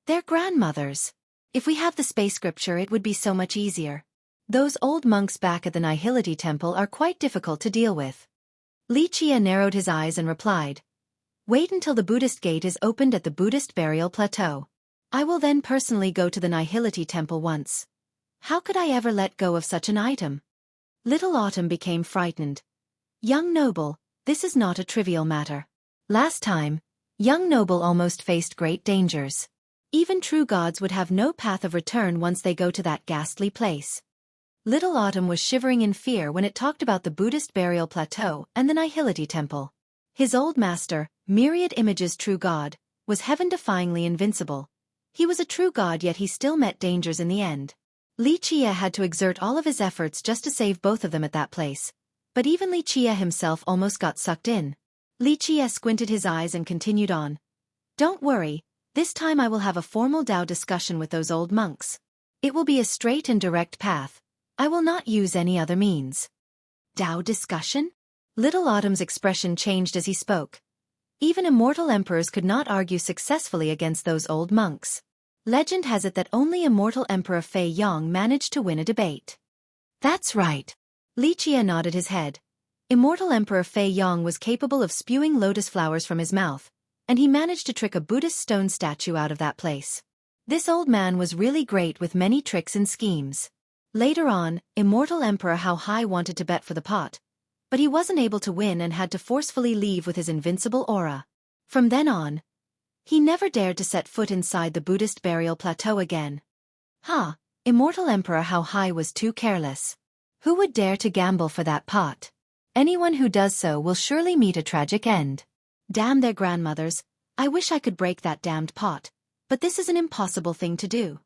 they're grandmothers. If we have the space scripture it would be so much easier. Those old monks back at the Nihility Temple are quite difficult to deal with. Li Qie narrowed his eyes and replied, wait until the Buddhist gate is opened at the Buddhist burial plateau. I will then personally go to the Nihility Temple once. How could I ever let go of such an item? Little Autumn became frightened. Young noble, this is not a trivial matter. Last time, young noble almost faced great dangers. Even true gods would have no path of return once they go to that ghastly place. Little Autumn was shivering in fear when it talked about the Buddhist burial plateau and the Nihility Temple. His old master, Myriad Image's true god, was heaven-defyingly invincible. He was a true god yet he still met dangers in the end. Li Qie had to exert all of his efforts just to save both of them at that place. But even Li Qie himself almost got sucked in. Li Qie squinted his eyes and continued on. Don't worry, this time I will have a formal Tao discussion with those old monks. It will be a straight and direct path. I will not use any other means. Tao discussion? Little Autumn's expression changed as he spoke. Even immortal emperors could not argue successfully against those old monks. Legend has it that only immortal Emperor Fei Yong managed to win a debate. That's right. Li Qie nodded his head. Immortal Emperor Fei Yong was capable of spewing lotus flowers from his mouth, and he managed to trick a Buddhist stone statue out of that place. This old man was really great with many tricks and schemes. Later on, Immortal Emperor Hao Hai wanted to bet for the pot, but he wasn't able to win and had to forcefully leave with his invincible aura. From then on, he never dared to set foot inside the Buddhist burial plateau again. Immortal Emperor Hao Hai was too careless. Who would dare to gamble for that pot? Anyone who does so will surely meet a tragic end. Damn their grandmothers, I wish I could break that damned pot. But this is an impossible thing to do.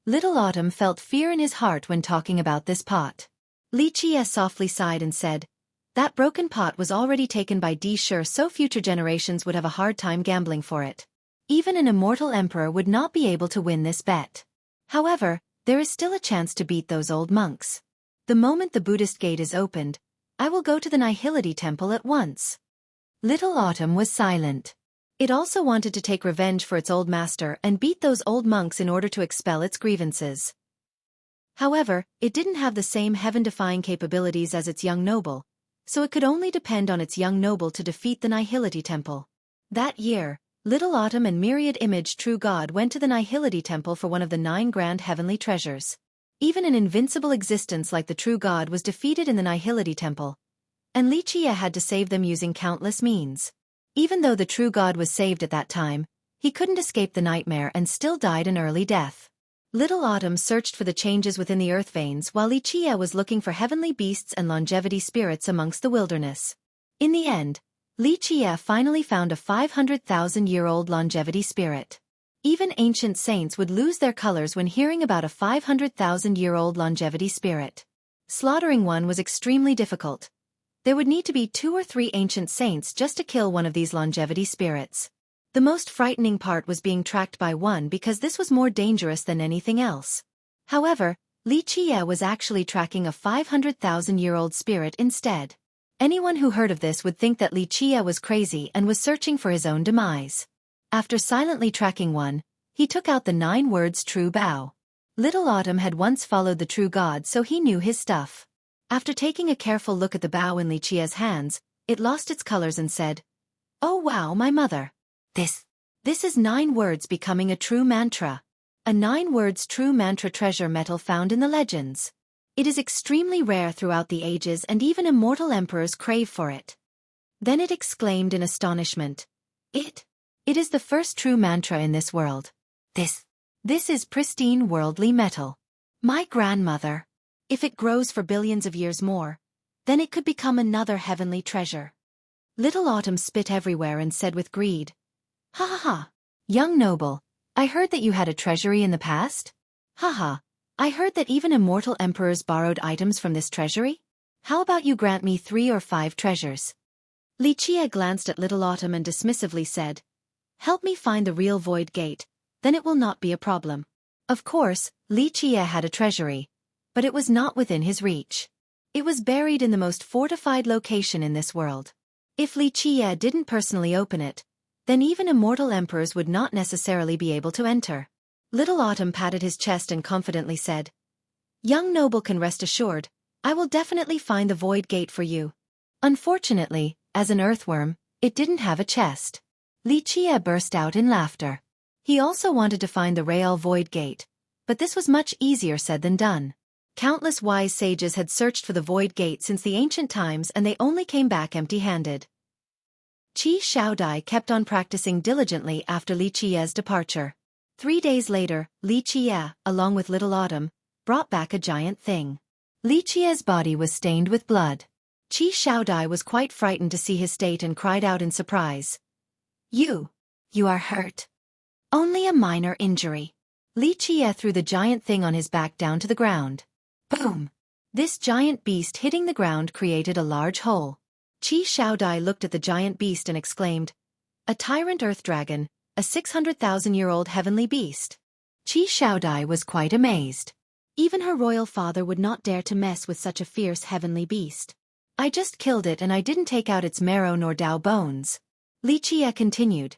Little Autumn felt fear in his heart when talking about this pot. Li Qie softly sighed and said, "That broken pot was already taken by Di Shi, so future generations would have a hard time gambling for it. Even an immortal emperor would not be able to win this bet. However, there is still a chance to beat those old monks. The moment the Buddhist gate is opened, I will go to the Nihility Temple at once." Little Autumn was silent. It also wanted to take revenge for its old master and beat those old monks in order to expel its grievances. However, it didn't have the same heaven-defying capabilities as its young noble, so it could only depend on its young noble to defeat the Nihility Temple. That year, Little Autumn and Myriad Image True God went to the Nihility Temple for one of the 9 grand heavenly treasures. Even an invincible existence like the True God was defeated in the Nihility Temple, and Li Qie had to save them using countless means. Even though the True God was saved at that time, he couldn't escape the nightmare and still died an early death. Little Autumn searched for the changes within the earth veins while Li Qie was looking for heavenly beasts and longevity spirits amongst the wilderness. In the end, Li Qie finally found a 500,000-year-old longevity spirit. Even ancient saints would lose their colors when hearing about a 500,000-year-old longevity spirit. Slaughtering one was extremely difficult. There would need to be 2 or 3 ancient saints just to kill one of these longevity spirits. The most frightening part was being tracked by one because this was more dangerous than anything else. However, Li Qie was actually tracking a 500,000-year-old spirit instead. Anyone who heard of this would think that Li Qie was crazy and was searching for his own demise. After silently tracking one, he took out the 9 words True Bow. Little Autumn had once followed the True God, so he knew his stuff. After taking a careful look at the bow in Li Qie's hands, it lost its colors and said, "Oh wow, my mother. This is 9 words becoming a true mantra. A 9 words true mantra treasure metal found in the legends. It is extremely rare throughout the ages and even immortal emperors crave for it." Then it exclaimed in astonishment, It is the first true mantra in this world. This is pristine worldly metal. My grandmother. If it grows for billions of years more, then it could become another heavenly treasure. Little Autumn spit everywhere and said with greed, "Ha ha ha. Young noble, I heard that you had a treasury in the past? Ha ha. I heard that even immortal emperors borrowed items from this treasury? How about you grant me 3 or 5 treasures?" Li Qie glanced at Little Autumn and dismissively said, "Help me find the real void gate, then it will not be a problem." Of course, Li Qie had a treasury, but it was not within his reach. It was buried in the most fortified location in this world. If Li Qie didn't personally open it, then even immortal emperors would not necessarily be able to enter. Little Autumn patted his chest and confidently said, "Young noble can rest assured, I will definitely find the void gate for you." Unfortunately, as an earthworm, it didn't have a chest. Li Qie burst out in laughter. He also wanted to find the real void gate, but this was much easier said than done. Countless wise sages had searched for the void gate since the ancient times and they only came back empty-handed. Qi Shaodai kept on practicing diligently after Li Qie's departure. 3 days later, Li Qie, along with Little Autumn, brought back a giant thing. Li Qie's body was stained with blood. Qi Shaodai was quite frightened to see his state and cried out in surprise, You are hurt. Only a minor injury." Li Qie threw the giant thing on his back down to the ground. Boom! This giant beast hitting the ground created a large hole. Qi Shaodai looked at the giant beast and exclaimed, "A tyrant earth dragon, a 600,000-year-old heavenly beast." Qi Shaodai was quite amazed. Even her royal father would not dare to mess with such a fierce heavenly beast. "I just killed it and I didn't take out its marrow nor Dao bones." Li Qie continued,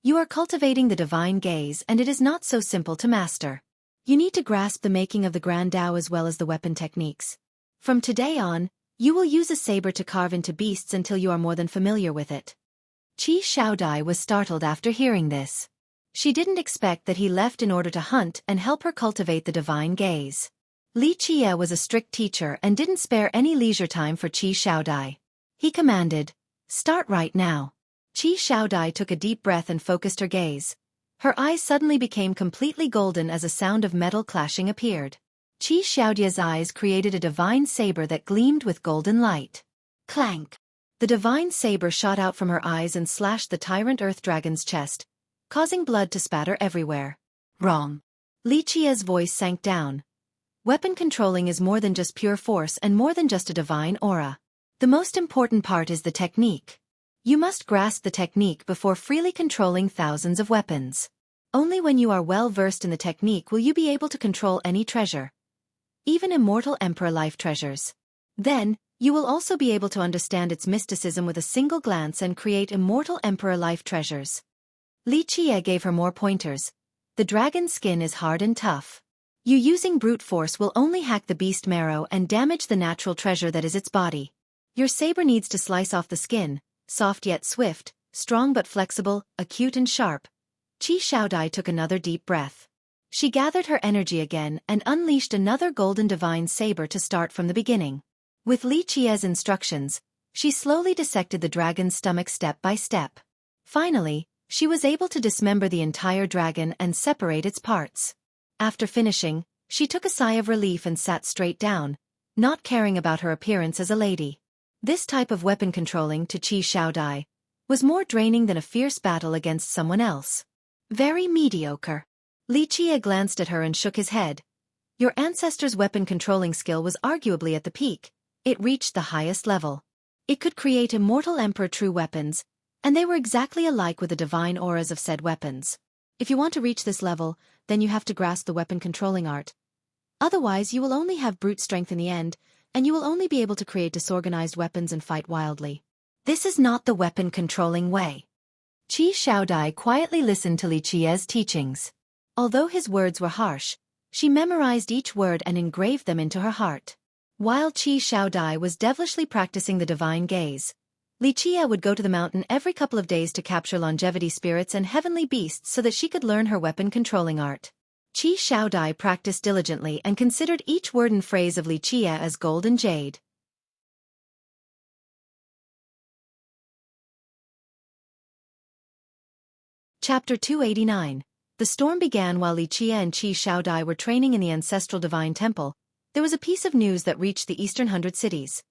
"You are cultivating the divine gaze and it is not so simple to master. You need to grasp the making of the Grand Dao as well as the weapon techniques. From today on, you will use a saber to carve into beasts until you are more than familiar with it." Qi Shaodai was startled after hearing this. She didn't expect that he left in order to hunt and help her cultivate the divine gaze. Li Qie was a strict teacher and didn't spare any leisure time for Qi Shaodai. He commanded, "Start right now." Qi Shaodai took a deep breath and focused her gaze. Her eyes suddenly became completely golden as a sound of metal clashing appeared. Qi Shaodai's eyes created a divine saber that gleamed with golden light. Clank! The divine saber shot out from her eyes and slashed the tyrant earth dragon's chest, causing blood to spatter everywhere. Wrong. Li Qia's voice sank down. Weapon controlling is more than just pure force and more than just a divine aura. The most important part is the technique. You must grasp the technique before freely controlling thousands of weapons. Only when you are well versed in the technique will you be able to control any treasure, even immortal emperor life treasures. Then, you will also be able to understand its mysticism with a single glance and create immortal emperor life treasures. Li Qie gave her more pointers. The dragon's skin is hard and tough. You using brute force will only hack the beast marrow and damage the natural treasure that is its body. Your saber needs to slice off the skin, soft yet swift, strong but flexible, acute and sharp. Qi Shaodai took another deep breath. She gathered her energy again and unleashed another golden divine saber to start from the beginning. With Li Qie's instructions, she slowly dissected the dragon's stomach step by step. Finally, she was able to dismember the entire dragon and separate its parts. After finishing, she took a sigh of relief and sat straight down, not caring about her appearance as a lady. This type of weapon controlling to Qi Shaodai was more draining than a fierce battle against someone else. Very mediocre. Li Qie glanced at her and shook his head. Your ancestor's weapon controlling skill was arguably at the peak. It reached the highest level. It could create immortal emperor true weapons, and they were exactly alike with the divine auras of said weapons. If you want to reach this level, then you have to grasp the weapon controlling art. Otherwise, you will only have brute strength in the end, and you will only be able to create disorganized weapons and fight wildly. This is not the weapon controlling way. Qi Shaodai quietly listened to Li Qie's teachings. Although his words were harsh, she memorized each word and engraved them into her heart. While Qi Shaodai was devilishly practicing the divine gaze, Li Qie would go to the mountain every couple of days to capture longevity spirits and heavenly beasts so that she could learn her weapon controlling art. Qi Shaodai practiced diligently and considered each word and phrase of Li Qie as gold and jade. Chapter 289. The storm began while Li Qie and Qi Shaodai were training in the ancestral divine temple. There was a piece of news that reached the eastern 100 cities.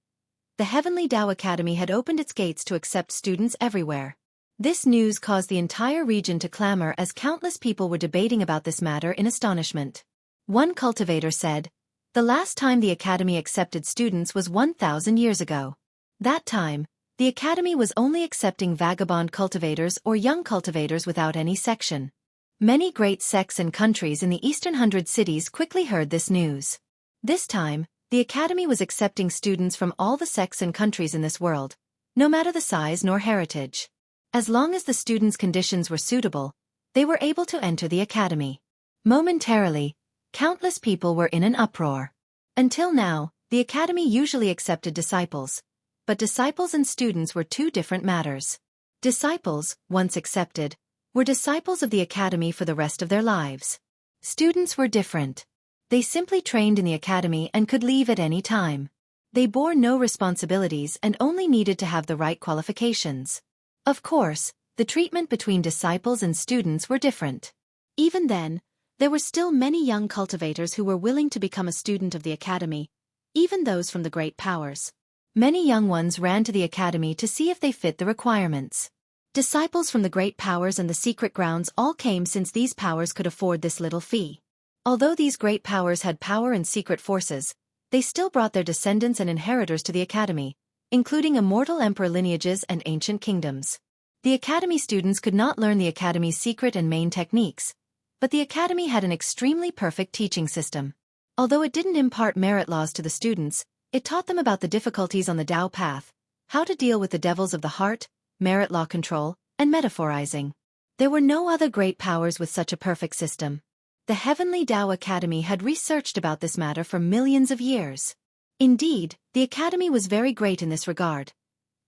The Heavenly Tao Academy had opened its gates to accept students everywhere. This news caused the entire region to clamor as countless people were debating about this matter in astonishment. One cultivator said, "The last time the academy accepted students was 1,000 years ago. That time, the academy was only accepting vagabond cultivators or young cultivators without any section." Many great sects and countries in the eastern 100 cities quickly heard this news. This time, the academy was accepting students from all the sects and countries in this world, no matter the size nor heritage. As long as the students' conditions were suitable, they were able to enter the academy. Momentarily, countless people were in an uproar. Until now, the academy usually accepted disciples, but disciples and students were two different matters. Disciples, once accepted, were disciples of the academy for the rest of their lives. Students were different. They simply trained in the academy and could leave at any time. They bore no responsibilities and only needed to have the right qualifications. Of course, the treatment between disciples and students were different. Even then, there were still many young cultivators who were willing to become a student of the academy, even those from the great powers. Many young ones ran to the academy to see if they fit the requirements. Disciples from the great powers and the secret grounds all came since these powers could afford this little fee. Although these great powers had power and secret forces, they still brought their descendants and inheritors to the academy, including immortal emperor lineages and ancient kingdoms. The academy students could not learn the academy's secret and main techniques, but the academy had an extremely perfect teaching system. Although it didn't impart merit laws to the students, it taught them about the difficulties on the Tao path, how to deal with the devils of the heart, merit law control, and metaphorizing. There were no other great powers with such a perfect system. The Heavenly Tao Academy had researched about this matter for millions of years. Indeed, the academy was very great in this regard.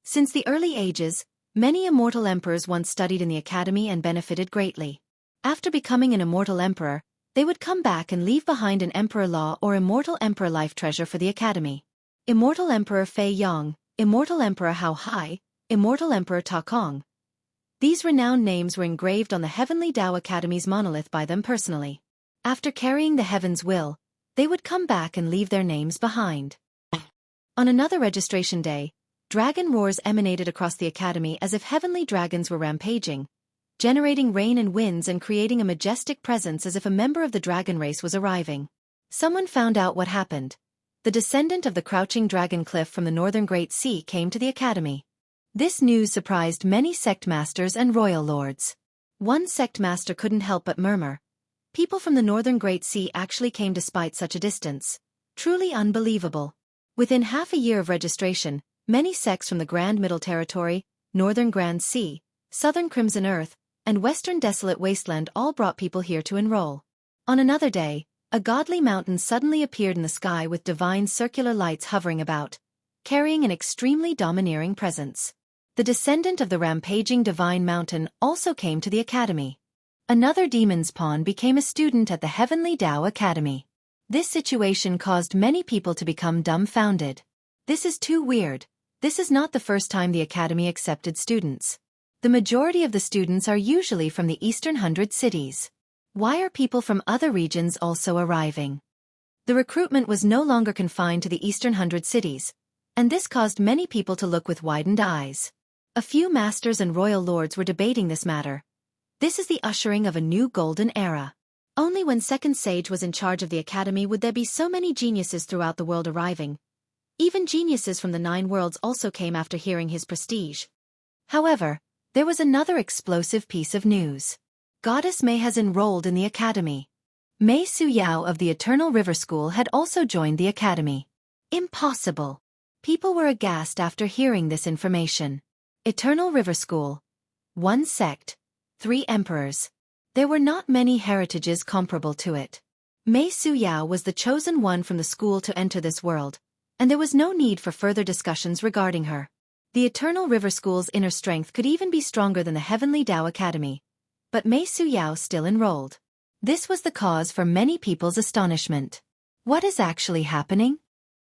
Since the early ages, many immortal emperors once studied in the academy and benefited greatly. After becoming an immortal emperor, they would come back and leave behind an emperor law or immortal emperor life treasure for the academy. Immortal Emperor Fei Yong, Immortal Emperor Hao Hai, Immortal Emperor Ta Kong. These renowned names were engraved on the Heavenly Tao Academy's monolith by them personally. After carrying the heaven's will, they would come back and leave their names behind. On another registration day, dragon roars emanated across the academy as if heavenly dragons were rampaging, generating rain and winds and creating a majestic presence as if a member of the dragon race was arriving. Someone found out what happened. The descendant of the crouching dragon cliff from the northern Great Sea came to the academy. This news surprised many sect masters and royal lords. One sect master couldn't help but murmur. People from the northern Great Sea actually came despite such a distance. Truly unbelievable. Within half a year of registration, many sects from the Grand Middle Territory, Northern Grand Sea, Southern Crimson Earth, and Western Desolate Wasteland all brought people here to enroll. On another day, a godly mountain suddenly appeared in the sky with divine circular lights hovering about, carrying an extremely domineering presence. The descendant of the rampaging divine mountain also came to the academy. Another demon's pawn became a student at the Heavenly Tao Academy. This situation caused many people to become dumbfounded. This is too weird. This is not the first time the academy accepted students. The majority of the students are usually from the Eastern 100 cities. Why are people from other regions also arriving? The recruitment was no longer confined to the Eastern 100 cities, and this caused many people to look with widened eyes. A few masters and royal lords were debating this matter. This is the ushering of a new golden era. Only when Second Sage was in charge of the academy would there be so many geniuses throughout the world arriving. Even geniuses from the 9 worlds also came after hearing his prestige. However, there was another explosive piece of news. Goddess May has enrolled in the academy. Mei Suyao of the Eternal River School had also joined the academy. Impossible. People were aghast after hearing this information. Eternal River School. 1 sect. 3 emperors. There were not many heritages comparable to it. Mei Suyao was the chosen one from the school to enter this world, and there was no need for further discussions regarding her. The Eternal River School's inner strength could even be stronger than the Heavenly Tao Academy. But Mei Suyao still enrolled. This was the cause for many people's astonishment. What is actually happening?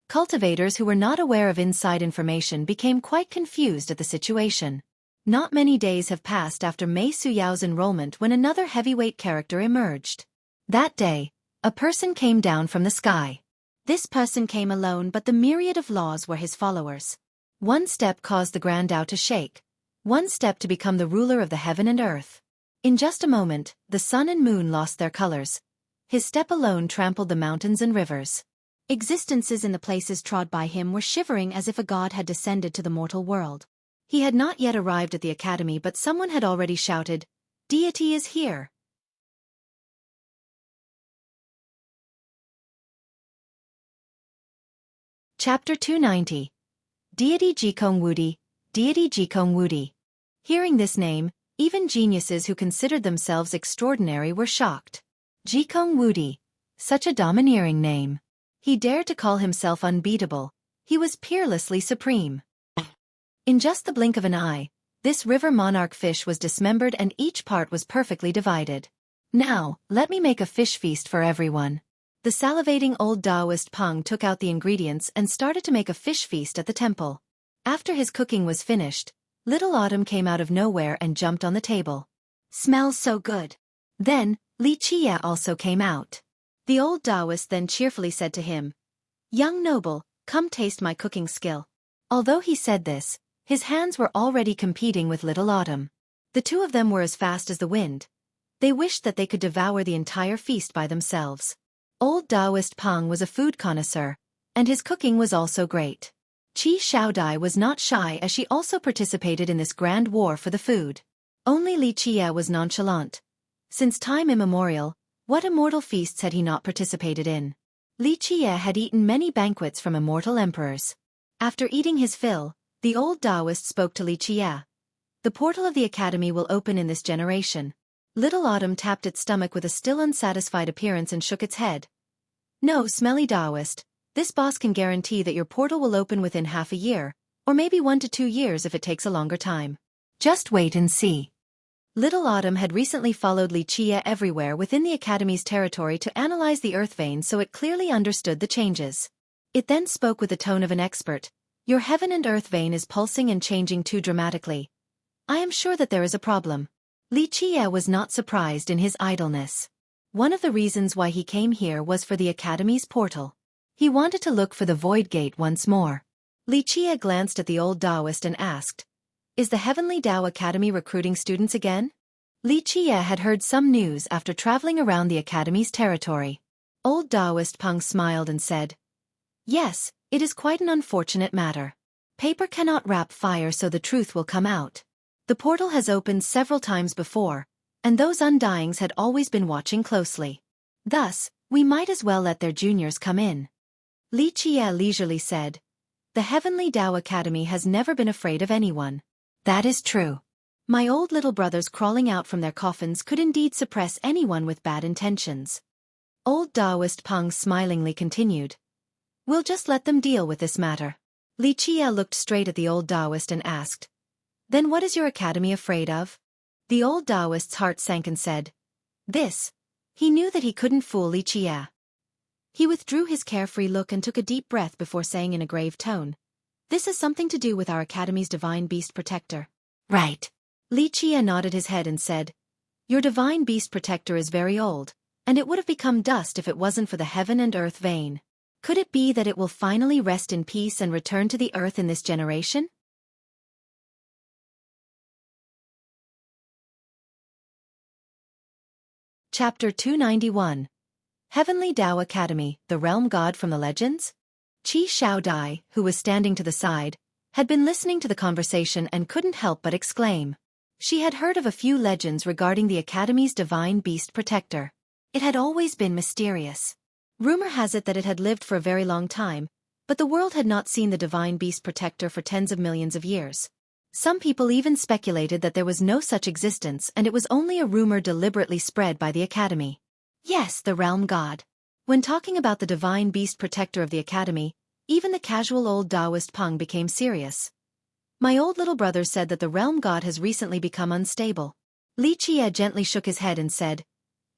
Cultivators who were not aware of inside information became quite confused at the situation. Not many days have passed after Mei Suyao's enrollment when another heavyweight character emerged. That day, a person came down from the sky. This person came alone, but the myriad of laws were his followers. 1 step caused the Grand Tao to shake. 1 step to become the ruler of the heaven and earth. In just a moment, the sun and moon lost their colors. His step alone trampled the mountains and rivers. Existences in the places trod by him were shivering as if a god had descended to the mortal world. He had not yet arrived at the academy, but someone had already shouted, "Deity is here!" Chapter 290. Deity Jikong Wudi, Deity Jikong Wudi. Hearing this name, even geniuses who considered themselves extraordinary were shocked. Jikong Wudi. Such a domineering name. He dared to call himself unbeatable. He was peerlessly supreme. In just the blink of an eye, this river monarch fish was dismembered and each part was perfectly divided. Now, let me make a fish feast for everyone. The salivating old Taoist Peng took out the ingredients and started to make a fish feast at the temple. After his cooking was finished, Little Autumn came out of nowhere and jumped on the table. Smells so good. Then, Li Qie also came out. The old Taoist then cheerfully said to him, "Young noble, come taste my cooking skill." Although he said this, his hands were already competing with Little Autumn. The two of them were as fast as the wind. They wished that they could devour the entire feast by themselves. Old Taoist Peng was a food connoisseur, and his cooking was also great. Qi Shaodai was not shy as she also participated in this grand war for the food. Only Li Qie was nonchalant. Since time immemorial, what immortal feasts had he not participated in? Li Qie had eaten many banquets from immortal emperors. After eating his fill, the old Taoist spoke to Li Qie. "The portal of the academy will open in this generation." Little Autumn tapped its stomach with a still unsatisfied appearance and shook its head. "No, smelly Taoist, this boss can guarantee that your portal will open within half a year, or maybe 1 to 2 years if it takes a longer time. Just wait and see." Little Autumn had recently followed Li Qie everywhere within the academy's territory to analyze the earth vein, so it clearly understood the changes. It then spoke with the tone of an expert. "Your heaven and earth vein is pulsing and changing too dramatically. I am sure that there is a problem." Li Qie was not surprised in his idleness. One of the reasons why he came here was for the academy's portal. He wanted to look for the void gate once more. Li Qie glanced at the old Taoist and asked, "Is the Heavenly Tao Academy recruiting students again?" Li Qie had heard some news after traveling around the academy's territory. Old Taoist Peng smiled and said, "Yes, it is quite an unfortunate matter. Paper cannot wrap fire, so the truth will come out. The portal has opened several times before, and those Undyings had always been watching closely. Thus, we might as well let their juniors come in." Li Qie leisurely said, "The Heavenly Tao Academy has never been afraid of anyone." "That is true. My old little brothers crawling out from their coffins could indeed suppress anyone with bad intentions." Old Taoist Peng smilingly continued, "We'll just let them deal with this matter." Li Qie looked straight at the old Taoist and asked, "Then what is your academy afraid of?" The old Taoist's heart sank and said, "This." He knew that he couldn't fool Li Qie. He withdrew his carefree look and took a deep breath before saying in a grave tone, "This has something to do with our academy's divine beast protector." "Right." Li Qie nodded his head and said, "Your divine beast protector is very old, and it would have become dust if it wasn't for the heaven and earth vein. Could it be that it will finally rest in peace and return to the earth in this generation?" Chapter 291. Heavenly Tao Academy, the Realm God from the Legends? Qi Xiaodai, who was standing to the side, had been listening to the conversation and couldn't help but exclaim. She had heard of a few legends regarding the Academy's divine beast protector. It had always been mysterious. Rumor has it that it had lived for a very long time, but the world had not seen the divine beast protector for tens of millions of years. Some people even speculated that there was no such existence and it was only a rumor deliberately spread by the Academy. Yes, the Realm God. When talking about the divine beast protector of the Academy, even the casual old Taoist Peng became serious. "My old little brother said that the Realm God has recently become unstable." Li Qie gently shook his head and said,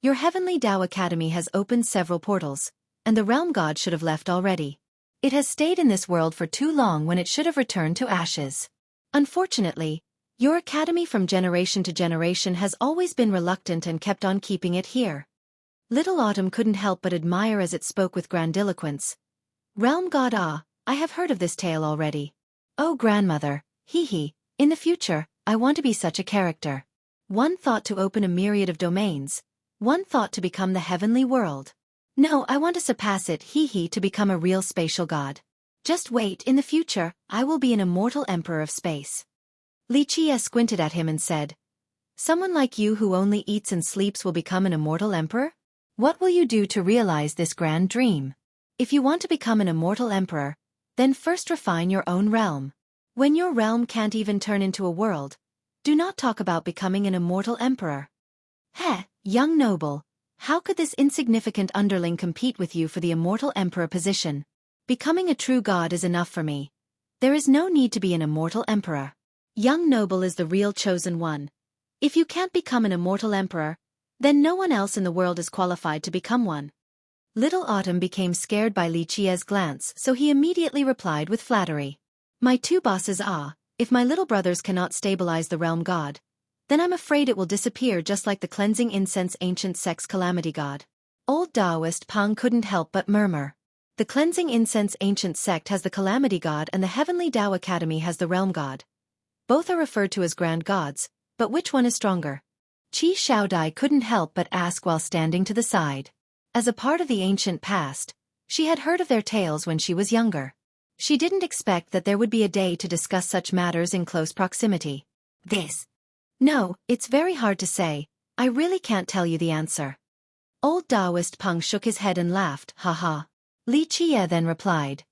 "Your Heavenly Tao Academy has opened several portals, and the Realm God should have left already. It has stayed in this world for too long when it should have returned to ashes. Unfortunately, your Academy from generation to generation has always been reluctant and kept on keeping it here." Little Autumn couldn't help but admire as it spoke with grandiloquence. "Realm God, I have heard of this tale already. Oh grandmother, hee, in the future, I want to be such a character. One thought to open a myriad of domains. One thought to become the heavenly world. No, I want to surpass it, hee, to become a real spatial god. Just wait, in the future, I will be an immortal emperor of space." Li Qie squinted at him and said, "Someone like you who only eats and sleeps will become an immortal emperor? What will you do to realize this grand dream? If you want to become an immortal emperor, then first refine your own realm. When your realm can't even turn into a world, do not talk about becoming an immortal emperor. Heh, young noble, how could this insignificant underling compete with you for the immortal emperor position? Becoming a true god is enough for me. There is no need to be an immortal emperor. Young noble is the real chosen one. If you can't become an immortal emperor, then no one else in the world is qualified to become one." Little Autumn became scared by Li Qie's glance, so he immediately replied with flattery. "My two bosses if my little brothers cannot stabilize the Realm God, then I'm afraid it will disappear just like the cleansing incense ancient sect's calamity god." Old Taoist Peng couldn't help but murmur. The cleansing incense ancient sect has the calamity god and the Heavenly Tao Academy has the Realm God. Both are referred to as grand gods, but which one is stronger? Qi Xiaodai couldn't help but ask while standing to the side. As a part of the ancient past, she had heard of their tales when she was younger. She didn't expect that there would be a day to discuss such matters in close proximity. No, it's very hard to say. I really can't tell you the answer." Old Taoist Peng shook his head and laughed, haha. Li Qie then replied,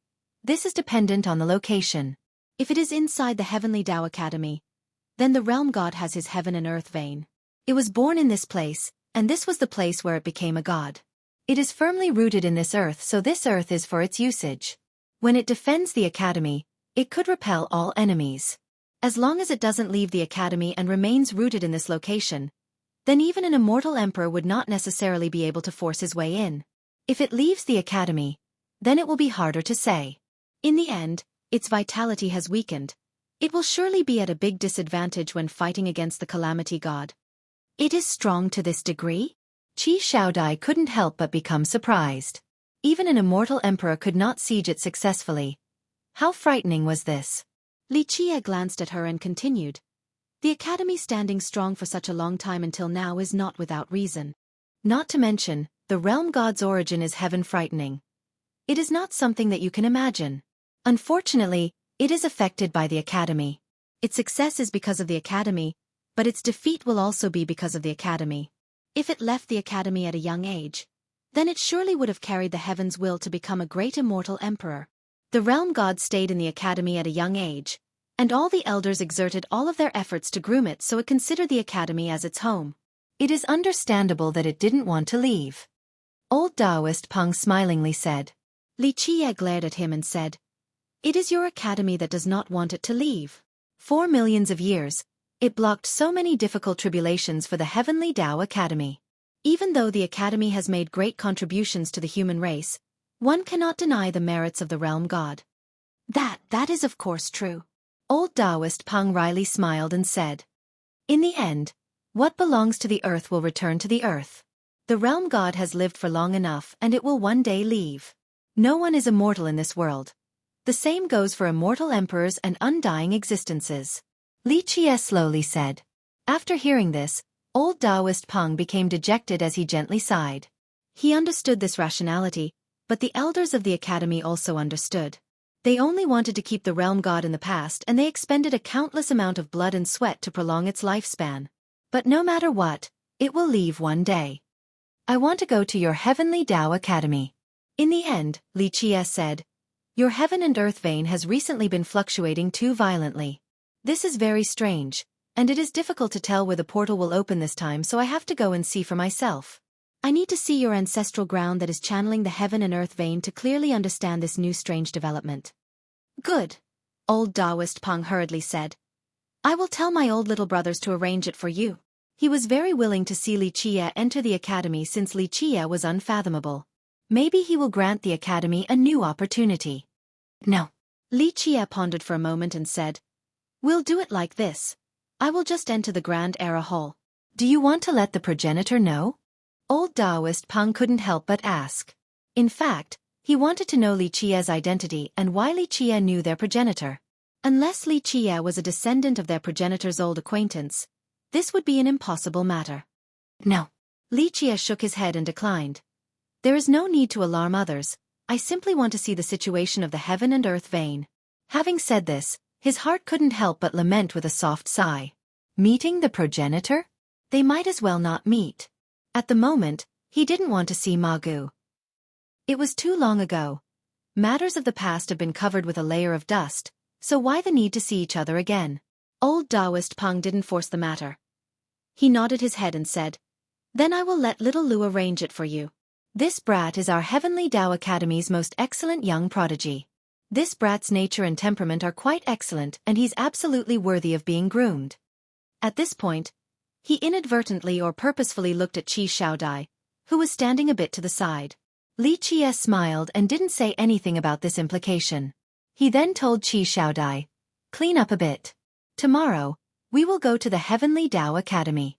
"This is dependent on the location. If it is inside the Heavenly Tao Academy, then the Realm God has his heaven and earth vein. It was born in this place, and this was the place where it became a god. It is firmly rooted in this earth, so this earth is for its usage. When it defends the Academy, it could repel all enemies. As long as it doesn't leave the Academy and remains rooted in this location, then even an immortal emperor would not necessarily be able to force his way in. If it leaves the Academy, then it will be harder to say. In the end, its vitality has weakened. It will surely be at a big disadvantage when fighting against the Calamity God." "It is strong to this degree?" Qi Xiaodai couldn't help but become surprised. Even an immortal emperor could not siege it successfully. How frightening was this? Li Qie glanced at her and continued, The academy standing strong for such a long time until now is not without reason. Not to mention, the realm god's origin is heaven-frightening. It is not something that you can imagine. Unfortunately, it is affected by the academy. Its success is because of the academy, but its defeat will also be because of the academy. If it left the academy at a young age, then it surely would have carried the heaven's will to become a great immortal emperor. The realm god stayed in the academy at a young age, and all the elders exerted all of their efforts to groom it so it considered the academy as its home. It is understandable that it didn't want to leave. Old Taoist Peng smilingly said. Li Qiye glared at him and said, "It is your academy that does not want it to leave." For millions of years, it blocked so many difficult tribulations for the Heavenly Tao Academy. Even though the academy has made great contributions to the human race, one cannot deny the merits of the realm god. That is of course true. Old Taoist Peng wryly smiled and said, "In the end, what belongs to the earth will return to the earth. The realm god has lived for long enough and it will one day leave. No one is immortal in this world. The same goes for immortal emperors and undying existences." Li Qiye slowly said. After hearing this, Old Taoist Peng became dejected as he gently sighed. He understood this rationality, but the elders of the academy also understood. They only wanted to keep the realm god in the past and they expended a countless amount of blood and sweat to prolong its lifespan. But no matter what, it will leave one day. I want to go to your Heavenly Tao Academy. In the end, Li Qiye said, your heaven and earth vein has recently been fluctuating too violently. This is very strange, and it is difficult to tell where the portal will open this time, so I have to go and see for myself. I need to see your ancestral ground that is channeling the heaven and earth vein to clearly understand this new strange development. Good, Old Taoist Peng hurriedly said. I will tell my old little brothers to arrange it for you. He was very willing to see Li Qiye enter the academy since Li Qiye was unfathomable. Maybe he will grant the academy a new opportunity. No. Li Qiye pondered for a moment and said, we'll do it like this. I will just enter the Grand Era Hall. Do you want to let the progenitor know? Old Taoist Peng couldn't help but ask. In fact, he wanted to know Li Qiye's identity and why Li Qiye knew their progenitor. Unless Li Qiye was a descendant of their progenitor's old acquaintance, this would be an impossible matter. No. Li Qiye shook his head and declined. There is no need to alarm others. I simply want to see the situation of the heaven and earth vein. Having said this, his heart couldn't help but lament with a soft sigh. Meeting the progenitor? They might as well not meet. At the moment, he didn't want to see Ma Gu. It was too long ago. Matters of the past have been covered with a layer of dust, so why the need to see each other again? Old Taoist Peng didn't force the matter. He nodded his head and said, then I will let little Lu arrange it for you. This brat is our Heavenly Tao Academy's most excellent young prodigy. This brat's nature and temperament are quite excellent and he's absolutely worthy of being groomed. At this point, he inadvertently or purposefully looked at Qi Xiaodai, who was standing a bit to the side. Li Qiye smiled and didn't say anything about this implication. He then told Qi Xiaodai, clean up a bit. Tomorrow, we will go to the Heavenly Tao Academy.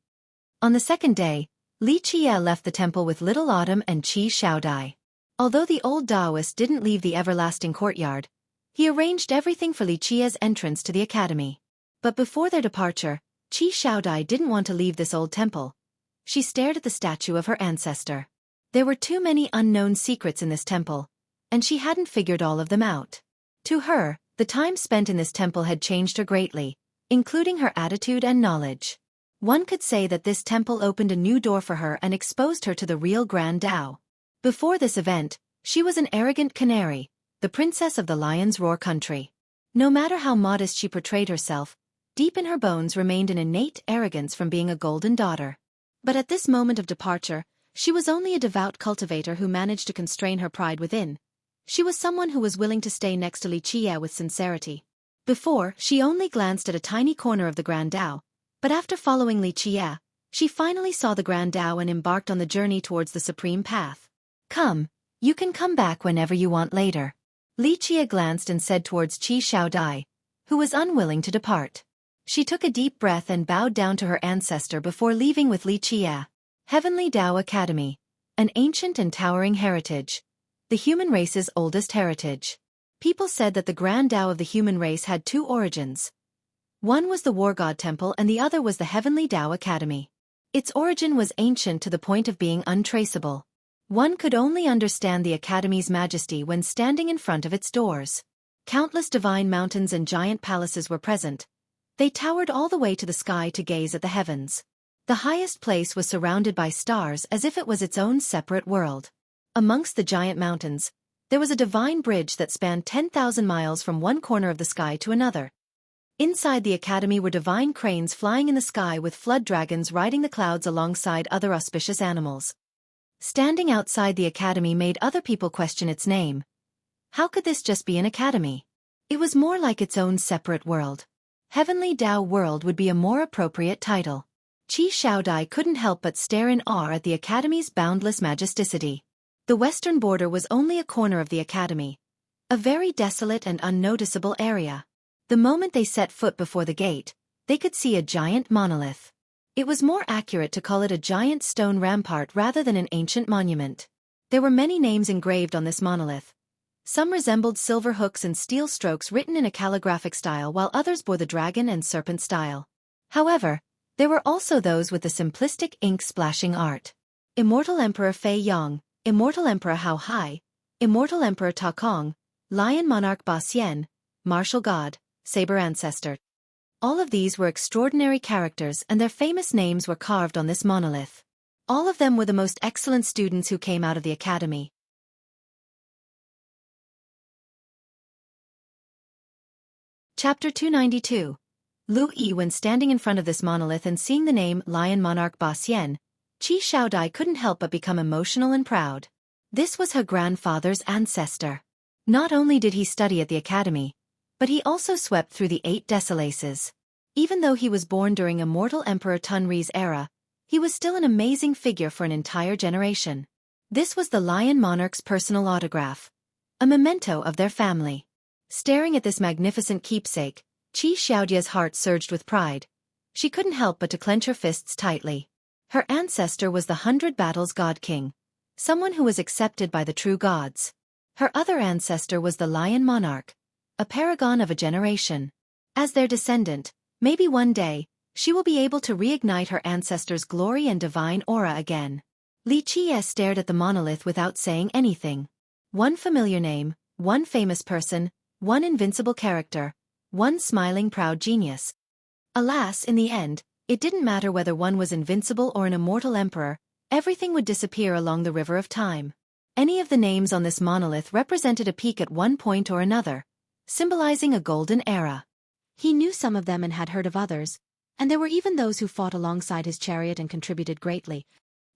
On the second day, Li Qiye left the temple with Little Autumn and Qi Xiaodai. Although the old Taoist didn't leave the everlasting courtyard, he arranged everything for Li Qiye's entrance to the academy. But before their departure, Qi Xiaodai didn't want to leave this old temple. She stared at the statue of her ancestor. There were too many unknown secrets in this temple, and she hadn't figured all of them out. To her, the time spent in this temple had changed her greatly, including her attitude and knowledge. One could say that this temple opened a new door for her and exposed her to the real Grand Tao. Before this event, she was an arrogant canary, the princess of the lion's roar country. No matter how modest she portrayed herself, deep in her bones remained an innate arrogance from being a golden daughter. But at this moment of departure, she was only a devout cultivator who managed to constrain her pride within. She was someone who was willing to stay next to Li Qiye with sincerity. Before, she only glanced at a tiny corner of the Grand Tao, but after following Li Qiye, she finally saw the Grand Tao and embarked on the journey towards the supreme path. Come, you can come back whenever you want later. Li Qiye glanced and said towards Qi Xiaodai, who was unwilling to depart. She took a deep breath and bowed down to her ancestor before leaving with Li Qiye. Heavenly Tao Academy, an ancient and towering heritage. The human race's oldest heritage. People said that the Grand Tao of the human race had two origins. One was the War God Temple and the other was the Heavenly Tao Academy. Its origin was ancient to the point of being untraceable. One could only understand the Academy's majesty when standing in front of its doors. Countless divine mountains and giant palaces were present. They towered all the way to the sky to gaze at the heavens. The highest place was surrounded by stars as if it was its own separate world. Amongst the giant mountains, there was a divine bridge that spanned 10,000 miles from one corner of the sky to another. Inside the academy were divine cranes flying in the sky with flood dragons riding the clouds alongside other auspicious animals. Standing outside the academy made other people question its name. How could this just be an academy? It was more like its own separate world. Heavenly Tao World would be a more appropriate title. Qi Xiaodai couldn't help but stare in awe at the academy's boundless majesticity. The western border was only a corner of the academy, a very desolate and unnoticeable area. The moment they set foot before the gate, they could see a giant monolith. It was more accurate to call it a giant stone rampart rather than an ancient monument. There were many names engraved on this monolith. Some resembled silver hooks and steel strokes written in a calligraphic style while others bore the dragon and serpent style. However, there were also those with the simplistic ink-splashing art. Immortal Emperor Fei Yong, Immortal Emperor Hao Hai, Immortal Emperor Ta Kong, Lion Monarch Ba Xian, Martial God, Saber Ancestor. All of these were extraordinary characters and their famous names were carved on this monolith. All of them were the most excellent students who came out of the academy. Chapter 292. Lu Yi. When standing in front of this monolith and seeing the name Lion Monarch Ba Xian, Qi Xiaodai couldn't help but become emotional and proud. This was her grandfather's ancestor. Not only did he study at the academy, but he also swept through the 8 Decelaces. Even though he was born during Immortal Emperor Tunri's era, he was still an amazing figure for an entire generation. This was the Lion Monarch's personal autograph, a memento of their family. Staring at this magnificent keepsake, Qi Xiaodia's heart surged with pride. She couldn't help but to clench her fists tightly. Her ancestor was the 100 Battles God King, someone who was accepted by the true gods. Her other ancestor was the Lion Monarch, a paragon of a generation. As their descendant, maybe one day, she will be able to reignite her ancestor's glory and divine aura again. Li Qie stared at the monolith without saying anything. One familiar name, one famous person, one invincible character, one smiling proud genius. Alas, in the end, it didn't matter whether one was invincible or an immortal emperor, everything would disappear along the river of time. Any of the names on this monolith represented a peak at one point or another, symbolizing a golden era. He knew some of them and had heard of others, and there were even those who fought alongside his chariot and contributed greatly.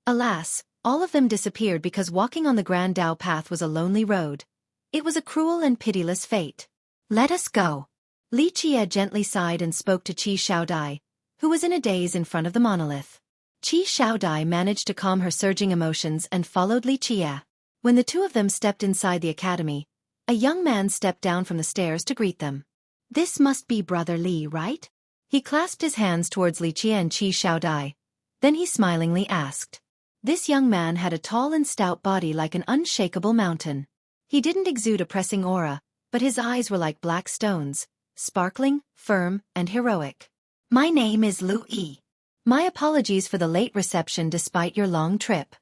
Alas, all of them disappeared because walking on the Grand Tao path was a lonely road. It was a cruel and pitiless fate. Let us go. Li Qie gently sighed and spoke to Qi Xiaodai, who was in a daze in front of the monolith. Qi Xiaodai managed to calm her surging emotions and followed Li Qie. When the two of them stepped inside the academy, a young man stepped down from the stairs to greet them. This must be Brother Li, right? He clasped his hands towards Li Qie and Qi Xiaodai. Then he smilingly asked. This young man had a tall and stout body like an unshakable mountain. He didn't exude a pressing aura, but his eyes were like black stones, sparkling, firm, and heroic. My name is Lu Yi. My apologies for the late reception despite your long trip.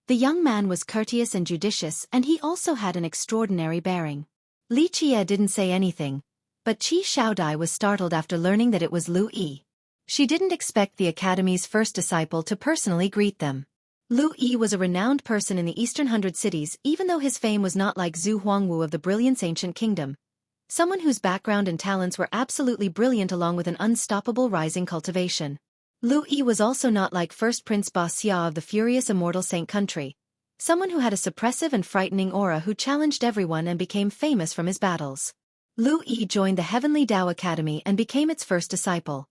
The young man was courteous and judicious and he also had an extraordinary bearing. Li Qie didn't say anything, but Qi Xiaodai was startled after learning that it was Lu Yi. She didn't expect the academy's first disciple to personally greet them. Lu Yi was a renowned person in the Eastern 100 Cities even though his fame was not like Zhu Huangwu of the Brilliance Ancient Kingdom. Someone whose background and talents were absolutely brilliant along with an unstoppable rising cultivation. Lu Yi was also not like First Prince Ba Xia of the furious immortal Saint Country. Someone who had a suppressive and frightening aura who challenged everyone and became famous from his battles. Lu Yi joined the Heavenly Tao Academy and became its first disciple.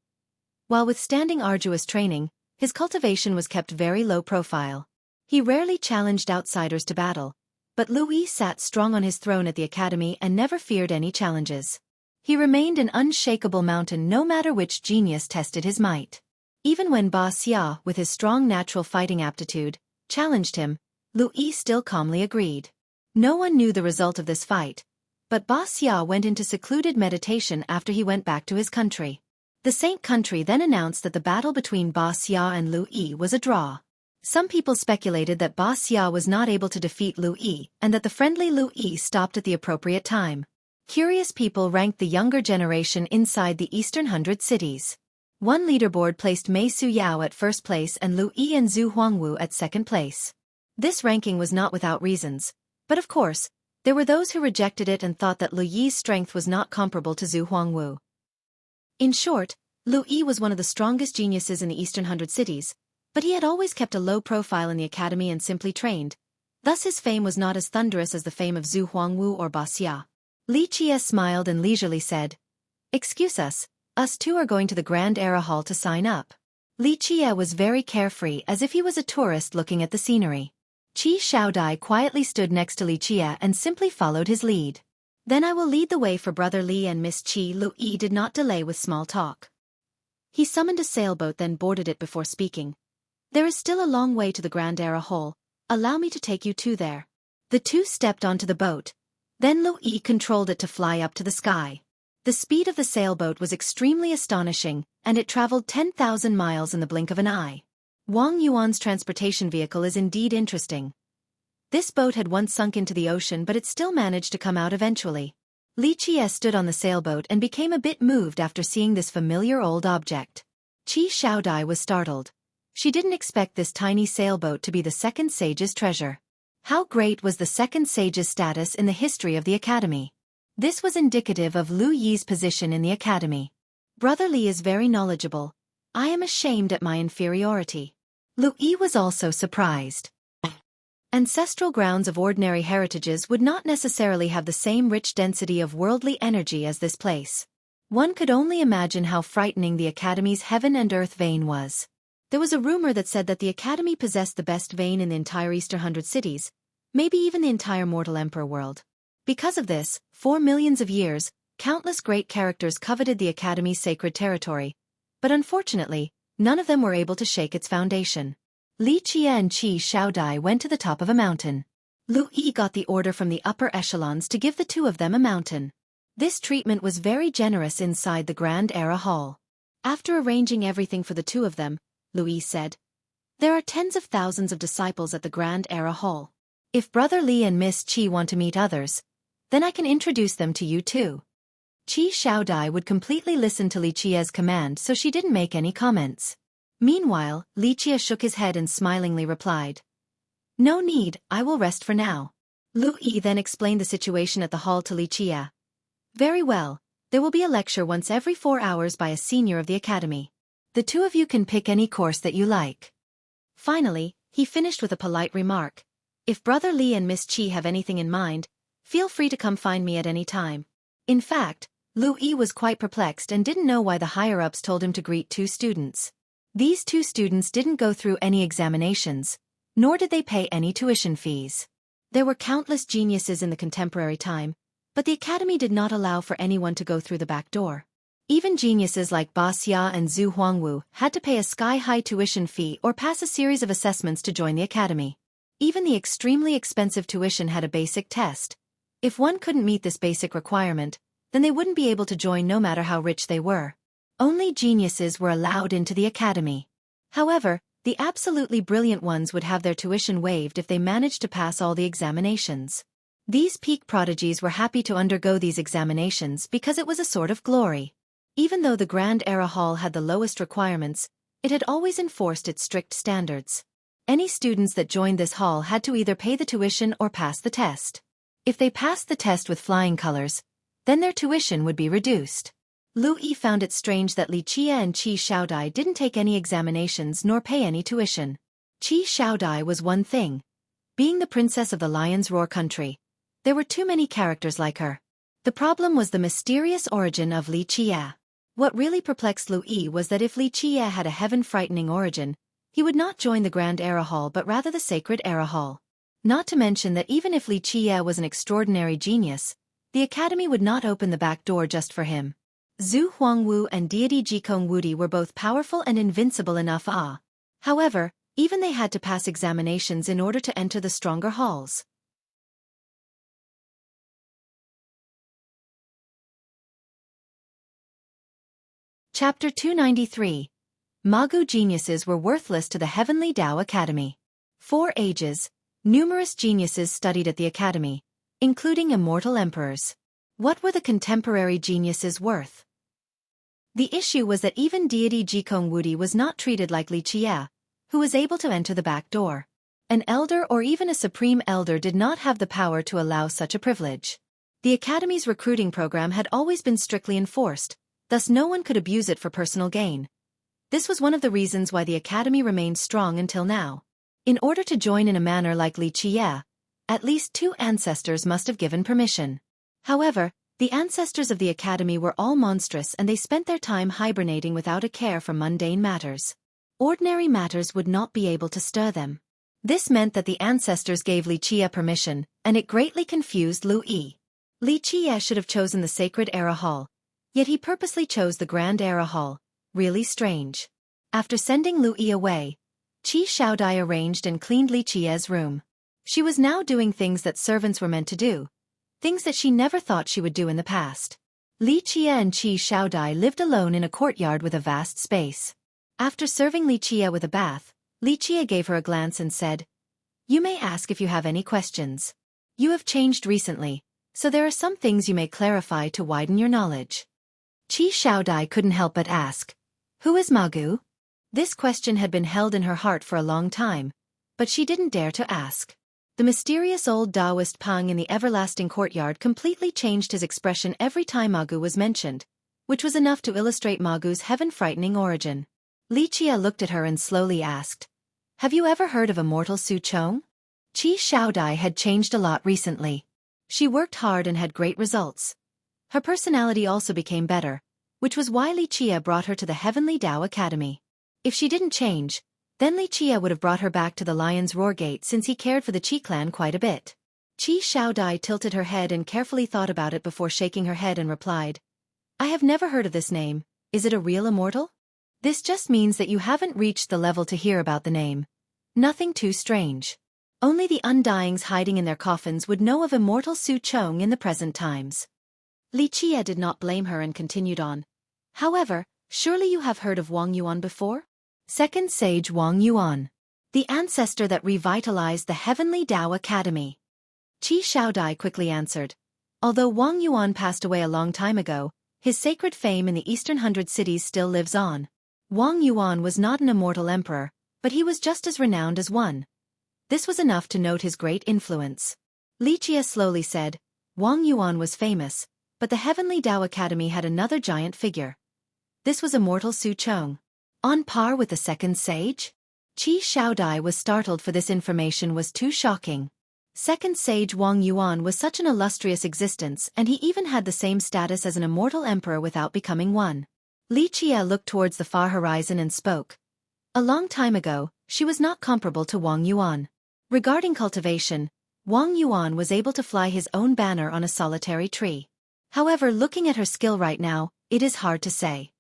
While withstanding arduous training, his cultivation was kept very low profile. He rarely challenged outsiders to battle, but Lu Yi sat strong on his throne at the academy and never feared any challenges. He remained an unshakable mountain no matter which genius tested his might. Even when Ba Xia, with his strong natural fighting aptitude, challenged him, Lu Yi still calmly agreed. No one knew the result of this fight, but Ba Xia went into secluded meditation after he went back to his country. The Saint country then announced that the battle between Ba Xia and Lu Yi was a draw. Some people speculated that Ba Xia was not able to defeat Lu Yi and that the friendly Lu Yi stopped at the appropriate time. Curious people ranked the younger generation inside the Eastern 100 cities. One leaderboard placed Mei Suyao at first place and Lu Yi and Zhu Huangwu at second place. This ranking was not without reasons, but of course, there were those who rejected it and thought that Lu Yi's strength was not comparable to Zhu Huangwu. In short, Lu Yi was one of the strongest geniuses in the Eastern 100 cities, but he had always kept a low profile in the academy and simply trained. Thus his fame was not as thunderous as the fame of Zhu Huangwu or Ba Xia. Li Qie smiled and leisurely said, "Excuse us two are going to the Grand Era Hall to sign up." Li Qie was very carefree as if he was a tourist looking at the scenery. Qi Shaodai quietly stood next to Li Qie and simply followed his lead. "Then I will lead the way for Brother Li and Miss Qi." Lu Yi did not delay with small talk. He summoned a sailboat then boarded it before speaking. "There is still a long way to the Grand Era Hall. Allow me to take you two there." The two stepped onto the boat. Then Lu Yi controlled it to fly up to the sky. The speed of the sailboat was extremely astonishing, and it traveled 10,000 miles in the blink of an eye. Wang Yuan's transportation vehicle is indeed interesting. This boat had once sunk into the ocean but it still managed to come out eventually. Li Qie stood on the sailboat and became a bit moved after seeing this familiar old object. Qi Shaodai was startled. She didn't expect this tiny sailboat to be the second sage's treasure. How great was the second sage's status in the history of the academy? This was indicative of Lu Yi's position in the academy. "Brother Li is very knowledgeable. I am ashamed at my inferiority." Lu Yi was also surprised. Ancestral grounds of ordinary heritages would not necessarily have the same rich density of worldly energy as this place. One could only imagine how frightening the academy's heaven and earth vein was. There was a rumor that said that the academy possessed the best vein in the entire Eastern 100 cities, maybe even the entire mortal emperor world. Because of this, for millions of years, countless great characters coveted the academy's sacred territory, but unfortunately, none of them were able to shake its foundation. Li Qie and Qi Shaodai went to the top of a mountain. Lu Yi got the order from the upper echelons to give the two of them a mountain. This treatment was very generous inside the Grand Era Hall. After arranging everything for the two of them, Lu Yi said, "There are tens of thousands of disciples at the Grand Era Hall. If Brother Li and Miss Qi want to meet others, then I can introduce them to you too." Qi Shaodai would completely listen to Li Qie's command, so she didn't make any comments. Meanwhile, Li Qie shook his head and smilingly replied, "No need, I will rest for now." Lu Yi then explained the situation at the hall to Li Qie. "Very well, there will be a lecture once every 4 hours by a senior of the academy. The two of you can pick any course that you like." Finally, he finished with a polite remark, "If Brother Li and Miss Qi have anything in mind, feel free to come find me at any time." In fact, Lu Yi was quite perplexed and didn't know why the higher-ups told him to greet two students. These two students didn't go through any examinations, nor did they pay any tuition fees. There were countless geniuses in the contemporary time, but the academy did not allow for anyone to go through the back door. Even geniuses like Ba Xia and Zhu Huangwu had to pay a sky-high tuition fee or pass a series of assessments to join the academy. Even the extremely expensive tuition had a basic test. If one couldn't meet this basic requirement, then they wouldn't be able to join no matter how rich they were. Only geniuses were allowed into the academy. However, the absolutely brilliant ones would have their tuition waived if they managed to pass all the examinations. These peak prodigies were happy to undergo these examinations because it was a sort of glory. Even though the Grand Era Hall had the lowest requirements, it had always enforced its strict standards. Any students that joined this hall had to either pay the tuition or pass the test. If they passed the test with flying colors, then their tuition would be reduced. Lu Yi found it strange that Li Qie and Qi Shaodai didn't take any examinations nor pay any tuition. Qi Shaodai was one thing. Being the princess of the Lion's Roar country, there were too many characters like her. The problem was the mysterious origin of Li Qie. What really perplexed Lu Yi was that if Li Qie had a heaven-frightening origin, he would not join the Grand Era Hall but rather the Sacred Era Hall. Not to mention that even if Li Qie was an extraordinary genius, the academy would not open the back door just for him. Zhu Huangwu and deity Jikong Wudi were both powerful and invincible enough. However, even they had to pass examinations in order to enter the stronger halls. Chapter 293. Magu geniuses were worthless to the Heavenly Tao Academy. For ages, numerous geniuses studied at the academy, including immortal emperors. What were the contemporary geniuses worth? The issue was that even deity Jikong Wudi was not treated like Li Qie, who was able to enter the back door. An elder or even a supreme elder did not have the power to allow such a privilege. The academy's recruiting program had always been strictly enforced, thus no one could abuse it for personal gain. This was one of the reasons why the academy remained strong until now. In order to join in a manner like Li Qie, at least 2 ancestors must have given permission. However, the ancestors of the academy were all monstrous and they spent their time hibernating without a care for mundane matters. Ordinary matters would not be able to stir them. This meant that the ancestors gave Li Qie permission, and it greatly confused Lu Yi. Li Qie should have chosen the sacred Era Hall, yet he purposely chose the Grand Era Hall. Really strange. After sending Lu Yi away, Qi Xiaodai arranged and cleaned Li Qie's room. She was now doing things that servants were meant to do, things that she never thought she would do in the past. Li Qie and Qi Xiaodai lived alone in a courtyard with a vast space. After serving Li Qie with a bath, Li Qie gave her a glance and said, "You may ask if you have any questions. You have changed recently, so there are some things you may clarify to widen your knowledge." Qi Xiaodai couldn't help but ask, "Who is Magu?" This question had been held in her heart for a long time, but she didn't dare to ask. The mysterious old Taoist Pang in the everlasting courtyard completely changed his expression every time Magu was mentioned, which was enough to illustrate Magu's heaven-frightening origin. Li Qie looked at her and slowly asked, "Have you ever heard of immortal Su Chong?" Qi Xiaodai had changed a lot recently. She worked hard and had great results. Her personality also became better, which was why Li Qie brought her to the Heavenly Tao Academy. If she didn't change, then Li Qie would have brought her back to the Lion's Roar Gate since he cared for the Qi clan quite a bit. Qi Xiaodai tilted her head and carefully thought about it before shaking her head and replied, "I have never heard of this name. Is it a real immortal?" This just means that you haven't reached the level to hear about the name. Nothing too strange. Only the undyings hiding in their coffins would know of immortal Su Chong in the present times. Li Qie did not blame her and continued on. "However, surely you have heard of Wang Yuan before? Second Sage Wang Yuan. The ancestor that revitalized the Heavenly Tao Academy." Qi Xiaodai quickly answered. Although Wang Yuan passed away a long time ago, his sacred fame in the Eastern 100 cities still lives on. Wang Yuan was not an immortal emperor, but he was just as renowned as one. This was enough to note his great influence. Li Qie slowly said, "Wang Yuan was famous, but the Heavenly Tao Academy had another giant figure. This was immortal Su Chong. On par with the second sage?" Qi Xiaodai was startled, for this information was too shocking. Second sage Wang Yuan was such an illustrious existence, and he even had the same status as an immortal emperor without becoming one. Li Qie looked towards the far horizon and spoke. A long time ago, she was not comparable to Wang Yuan. Regarding cultivation, Wang Yuan was able to fly his own banner on a solitary tree. However, looking at her skill right now, it is hard to say.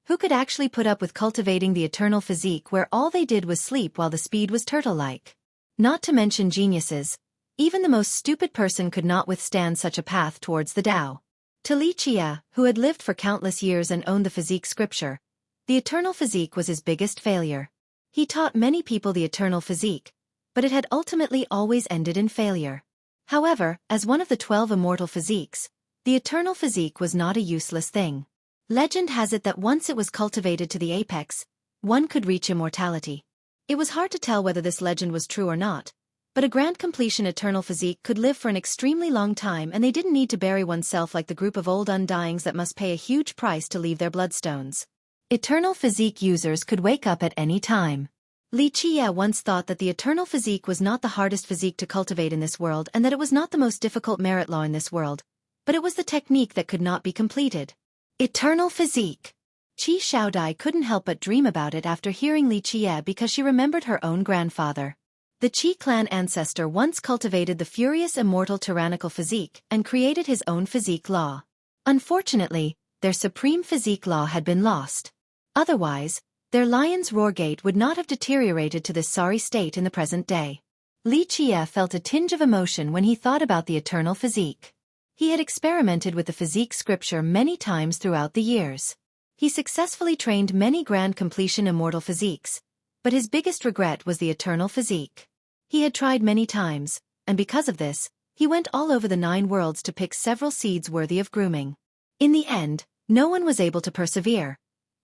Who could actually put up with cultivating the eternal physique where all they did was sleep while the speed was turtle-like? Not to mention geniuses, even the most stupid person could not withstand such a path towards the Tao. To Li Qie, who had lived for countless years and owned the physique scripture, the eternal physique was his biggest failure. He taught many people the eternal physique, but it had ultimately always ended in failure. However, as one of the 12 immortal physiques, the eternal physique was not a useless thing. Legend has it that once it was cultivated to the apex, one could reach immortality. It was hard to tell whether this legend was true or not, but a grand completion eternal physique could live for an extremely long time, and they didn't need to bury oneself like the group of old undyings that must pay a huge price to leave their bloodstones. Eternal physique users could wake up at any time. Li Qie once thought that the eternal physique was not the hardest physique to cultivate in this world and that it was not the most difficult merit law in this world, but it was the technique that could not be completed. Eternal physique. Qi Xiaodai couldn't help but dream about it after hearing Li Qie because she remembered her own grandfather. The Qi clan ancestor once cultivated the furious immortal tyrannical physique and created his own physique law. Unfortunately, their supreme physique law had been lost. Otherwise, their Lion's Roar Gate would not have deteriorated to this sorry state in the present day. Li Qie felt a tinge of emotion when he thought about the eternal physique. He had experimented with the physique scripture many times throughout the years. He successfully trained many grand completion immortal physiques, but his biggest regret was the eternal physique. He had tried many times, and because of this, he went all over the 9 worlds to pick several seeds worthy of grooming. In the end, no one was able to persevere.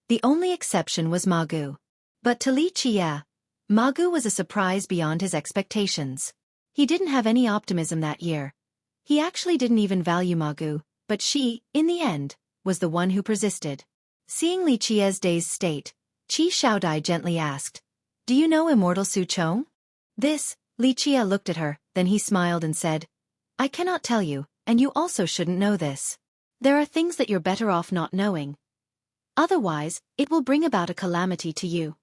The only exception was Magu. But to Li Qie, Magu was a surprise beyond his expectations. He didn't have any optimism that year. He actually didn't even value Magu, but she, in the end, was the one who persisted. Seeing Li Qie's dazed state, Qi Shaodai gently asked, "Do you know Immortal Xueqi?" This, Li Qie looked at her, then he smiled and said, "I cannot tell you, and you also shouldn't know this. There are things that you're better off not knowing. Otherwise, it will bring about a calamity to you."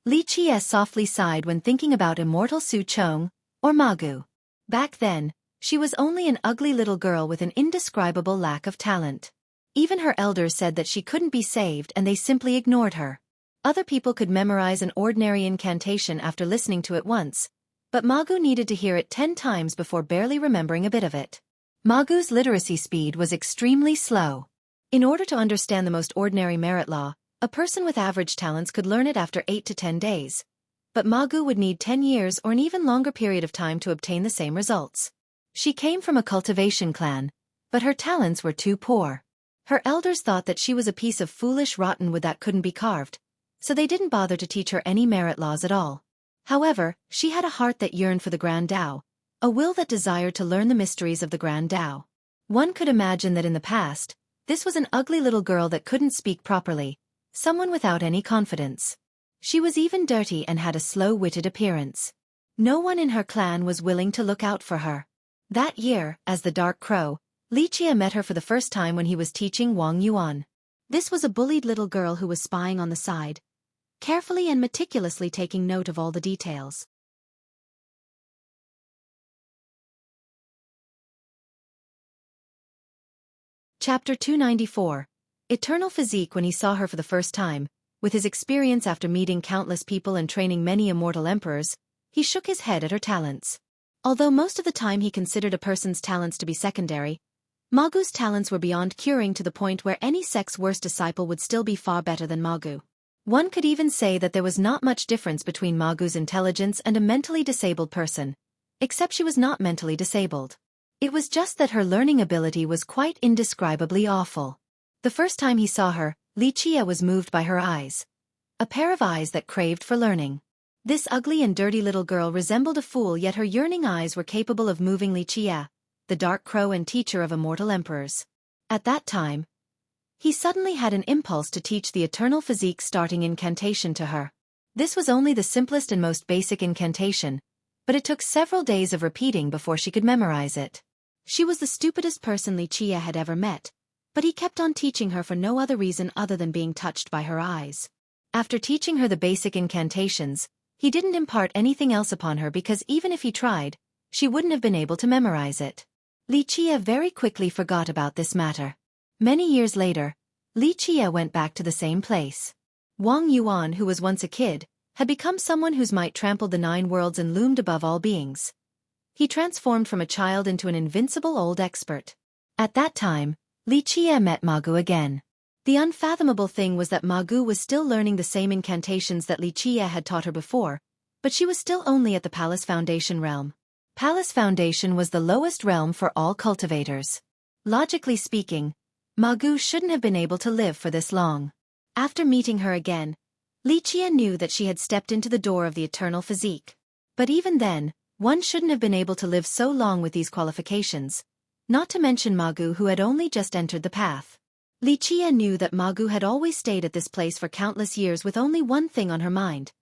Li Qie softly sighed when thinking about Immortal Xueqi, or Magu. Back then, she was only an ugly little girl with an indescribable lack of talent. Even her elders said that she couldn't be saved and they simply ignored her. Other people could memorize an ordinary incantation after listening to it once, but Magu needed to hear it 10 times before barely remembering a bit of it. Magu's literacy speed was extremely slow. In order to understand the most ordinary merit law, a person with average talents could learn it after 8 to 10 days. But Magu would need 10 years or an even longer period of time to obtain the same results. She came from a cultivation clan, but her talents were too poor. Her elders thought that she was a piece of foolish rotten wood that couldn't be carved, so they didn't bother to teach her any merit laws at all. However, she had a heart that yearned for the Grand Tao, a will that desired to learn the mysteries of the Grand Tao. One could imagine that in the past, this was an ugly little girl that couldn't speak properly, someone without any confidence. She was even dirty and had a slow-witted appearance. No one in her clan was willing to look out for her. That year, as the Dark Crow, Li Qie met her for the first time when he was teaching Wang Yuan. This was a bullied little girl who was spying on the side, carefully and meticulously taking note of all the details. Chapter 294. Eternal Physique. When he saw her for the first time, with his experience after meeting countless people and training many immortal emperors, he shook his head at her talents. Although most of the time he considered a person's talents to be secondary, Magu's talents were beyond curing to the point where any sect's worst disciple would still be far better than Magu. One could even say that there was not much difference between Magu's intelligence and a mentally disabled person, except she was not mentally disabled. It was just that her learning ability was quite indescribably awful. The first time he saw her, Li Qie was moved by her eyes. A pair of eyes that craved for learning. This ugly and dirty little girl resembled a fool, yet her yearning eyes were capable of moving Li Qie, the Dark Crow and teacher of immortal emperors. At that time, he suddenly had an impulse to teach the Eternal Physique starting incantation to her. This was only the simplest and most basic incantation, but it took several days of repeating before she could memorize it. She was the stupidest person Li Qie had ever met, but he kept on teaching her for no other reason other than being touched by her eyes. After teaching her the basic incantations, he didn't impart anything else upon her because even if he tried, she wouldn't have been able to memorize it. Li Qie very quickly forgot about this matter. Many years later, Li Qie went back to the same place. Wang Yuan, who was once a kid, had become someone whose might trampled the 9 worlds and loomed above all beings. He transformed from a child into an invincible old expert. At that time, Li Qie met Magu again. The unfathomable thing was that Magu was still learning the same incantations that Li Qie had taught her before, but she was still only at the Palace Foundation realm. Palace Foundation was the lowest realm for all cultivators. Logically speaking, Magu shouldn't have been able to live for this long. After meeting her again, Li Qie knew that she had stepped into the door of the Eternal Physique. But even then, one shouldn't have been able to live so long with these qualifications, not to mention Magu, who had only just entered the path. Li Qie knew that Magu had always stayed at this place for countless years with only one thing on her mind: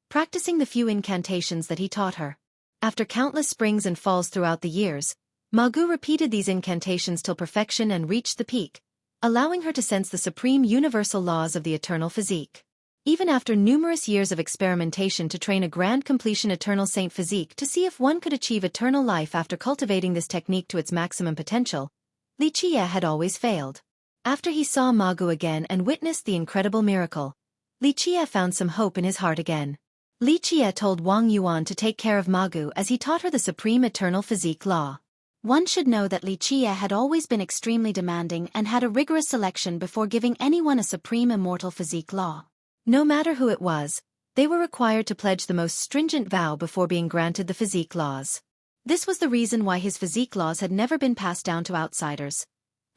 practicing the few incantations that he taught her. After countless springs and falls throughout the years, Magu repeated these incantations till perfection and reached the peak, allowing her to sense the supreme universal laws of the Eternal Physique. Even after numerous years of experimentation to train a grand completion Eternal Saint Physique to see if one could achieve eternal life after cultivating this technique to its maximum potential, Li Qie had always failed. After he saw Magu again and witnessed the incredible miracle, Li Qie found some hope in his heart again. Li Qie told Wang Yuan to take care of Magu as he taught her the supreme Eternal Physique law. One should know that Li Qie had always been extremely demanding and had a rigorous selection before giving anyone a supreme immortal physique law. No matter who it was, they were required to pledge the most stringent vow before being granted the physique laws. This was the reason why his physique laws had never been passed down to outsiders.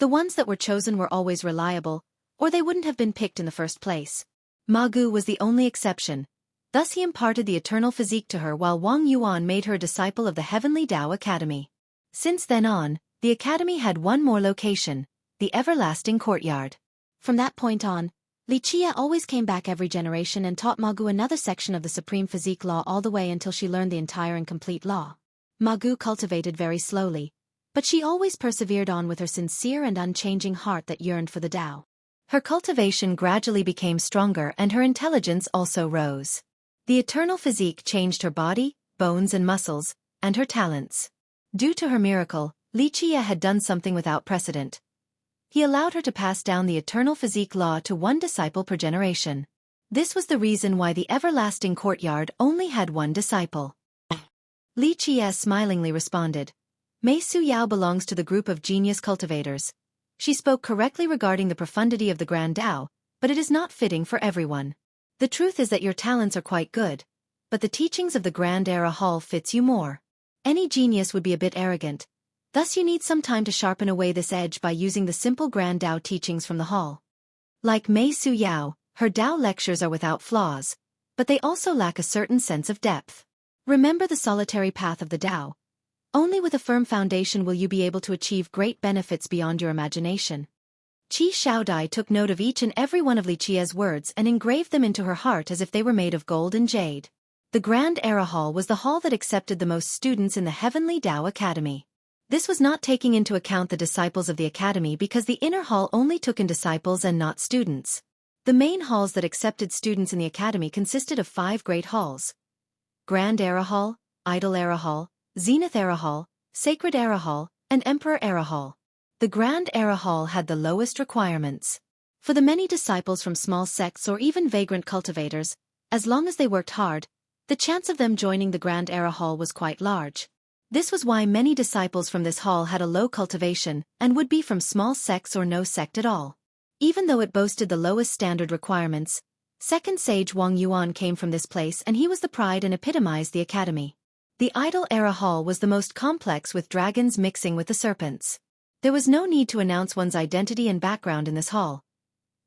The ones that were chosen were always reliable, or they wouldn't have been picked in the first place. Ma Gu was the only exception. Thus he imparted the eternal physique to her while Wang Yuan made her a disciple of the Heavenly Tao Academy. Since then on, the academy had one more location, the everlasting courtyard. From that point on, Li Qie always came back every generation and taught Ma Gu another section of the supreme physique law all the way until she learned the entire and complete law. Ma Gu cultivated very slowly, but she always persevered on with her sincere and unchanging heart that yearned for the Tao. Her cultivation gradually became stronger and her intelligence also rose. The eternal physique changed her body, bones and muscles, and her talents. Due to her miracle, Li Qie had done something without precedent. He allowed her to pass down the eternal physique law to one disciple per generation. This was the reason why the everlasting courtyard only had one disciple. Li Qie smilingly responded. Mei Su Yao belongs to the group of genius cultivators. She spoke correctly regarding the profundity of the Grand Tao, but it is not fitting for everyone. The truth is that your talents are quite good, but the teachings of the Grand Era Hall fits you more. Any genius would be a bit arrogant. Thus you need some time to sharpen away this edge by using the simple Grand Tao teachings from the hall. Like Mei Su Yao, her Tao lectures are without flaws, but they also lack a certain sense of depth. Remember the solitary path of the Tao. Only with a firm foundation will you be able to achieve great benefits beyond your imagination. Qi Shaodai took note of each and every one of Li Qie's words and engraved them into her heart as if they were made of gold and jade. The Grand Era Hall was the hall that accepted the most students in the Heavenly Tao Academy. This was not taking into account the disciples of the academy because the inner hall only took in disciples and not students. The main halls that accepted students in the academy consisted of 5 great halls: Grand Era Hall, Idol Era Hall, Zenith Era Hall, Sacred Era Hall, and Emperor Era Hall. The Grand Era Hall had the lowest requirements. For the many disciples from small sects or even vagrant cultivators, as long as they worked hard, the chance of them joining the Grand Era Hall was quite large. This was why many disciples from this hall had a low cultivation and would be from small sects or no sect at all. Even though it boasted the lowest standard requirements, second sage Wang Yuan came from this place and he was the pride and epitomized the academy. The Idol Era Hall was the most complex with dragons mixing with the serpents. There was no need to announce one's identity and background in this hall.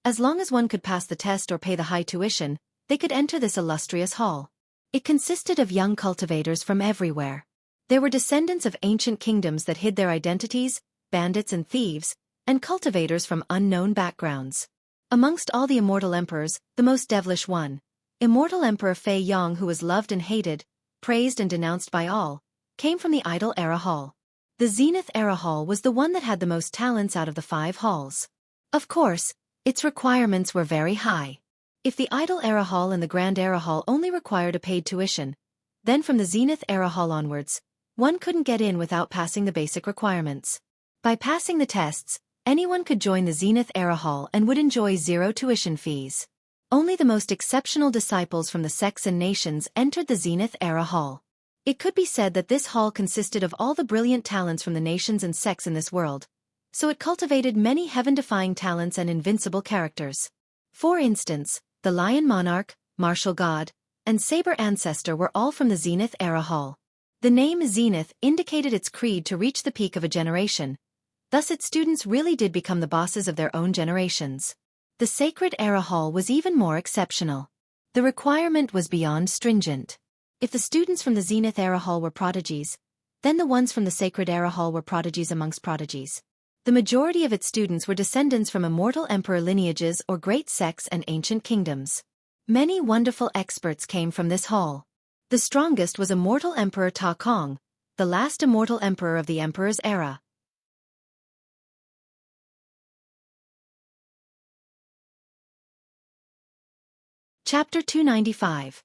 As long as one could pass the test or pay the high tuition, they could enter this illustrious hall. It consisted of young cultivators from everywhere. There were descendants of ancient kingdoms that hid their identities, bandits and thieves, and cultivators from unknown backgrounds. Amongst all the immortal emperors, the most devilish one, Immortal Emperor Fei Yong, who was loved and hated, praised and denounced by all, came from the Idol Era Hall. The Zenith Era Hall was the one that had the most talents out of the 5 halls. Of course, its requirements were very high. If the Idol Era Hall and the Grand Era Hall only required a paid tuition, then from the Zenith Era Hall onwards, one couldn't get in without passing the basic requirements. By passing the tests, anyone could join the Zenith Era Hall and would enjoy 0 tuition fees. Only the most exceptional disciples from the sects and nations entered the Zenith Era Hall. It could be said that this hall consisted of all the brilliant talents from the nations and sects in this world, so it cultivated many heaven-defying talents and invincible characters. For instance, the Lion Monarch, Martial God, and Saber Ancestor were all from the Zenith Era Hall. The name Zenith indicated its creed to reach the peak of a generation. Thus its students really did become the bosses of their own generations. The Sacred Era Hall was even more exceptional. The requirement was beyond stringent. If the students from the Zenith Era Hall were prodigies, then the ones from the Sacred Era Hall were prodigies amongst prodigies. The majority of its students were descendants from immortal emperor lineages or great sects and ancient kingdoms. Many wonderful experts came from this hall. The strongest was Immortal Emperor Ta Kong, the last immortal emperor of the Emperor's era. Chapter 295.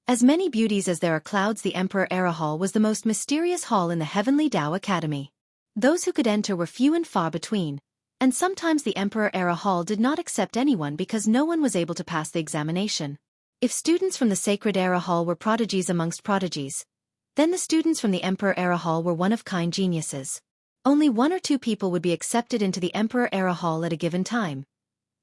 As many beauties as there are clouds, the Emperor Era Hall was the most mysterious hall in the Heavenly Tao Academy. Those who could enter were few and far between, and sometimes the Emperor Era Hall did not accept anyone because no one was able to pass the examination. If students from the Sacred Era Hall were prodigies amongst prodigies, then the students from the Emperor Era Hall were one-of-kind geniuses. Only 1 or 2 people would be accepted into the Emperor-era hall at a given time.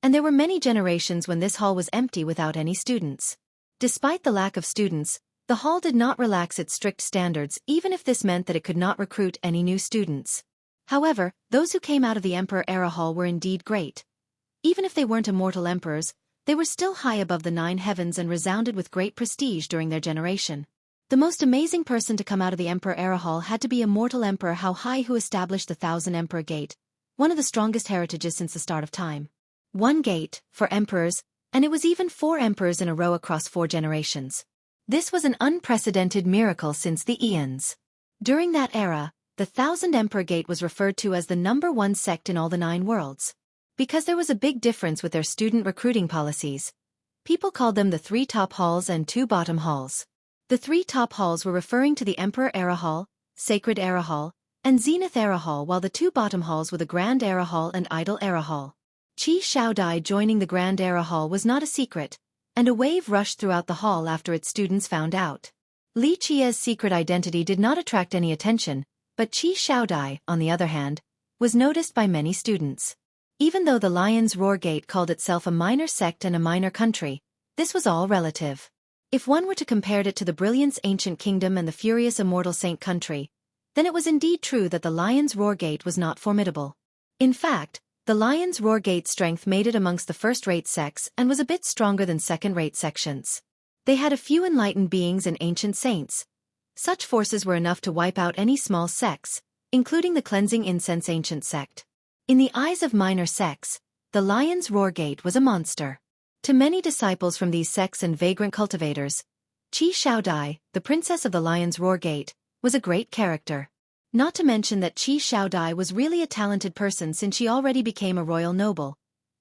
And there were many generations when this hall was empty without any students. Despite the lack of students, the hall did not relax its strict standards even if this meant that it could not recruit any new students. However, those who came out of the Emperor-era hall were indeed great. Even if they weren't immortal emperors, they were still high above the 9 heavens and resounded with great prestige during their generation. The most amazing person to come out of the Emperor-era hall had to be immortal Emperor Hao Hai, who established the 1000 Emperor Gate, one of the strongest heritages since the start of time. 1 gate, for emperors, and it was even 4 emperors in a row across 4 generations. This was an unprecedented miracle since the eons. During that era, the 1000 Emperor Gate was referred to as the #1 sect in all the 9 worlds. Because there was a big difference with their student recruiting policies, people called them the 3 top halls and 2 bottom halls. The 3 top halls were referring to the Emperor-era hall, Sacred-era hall, and Zenith-era hall, while the 2 bottom halls were the Grand-era hall and Idle-era hall. Qi Xiaodai joining the Grand-era hall was not a secret, and a wave rushed throughout the hall after its students found out. Li Qi's secret identity did not attract any attention, but Qi Xiaodai, on the other hand, was noticed by many students. Even though the Lion's Roar Gate called itself a minor sect and a minor country, this was all relative. If one were to compare it to the Brilliance Ancient Kingdom and the Furious Immortal Saint Country, then it was indeed true that the Lion's Roar Gate was not formidable. In fact, the Lion's Roar Gate's strength made it amongst the first-rate sects and was a bit stronger than second-rate sections. They had a few enlightened beings and ancient saints. Such forces were enough to wipe out any small sects, including the Cleansing Incense Ancient Sect. In the eyes of minor sects, the Lion's Roar Gate was a monster. To many disciples from these sects and vagrant cultivators, Qi Xiaodai, the princess of the Lion's Roar Gate, was a great character. Not to mention that Qi Xiaodai was really a talented person since she already became a royal noble.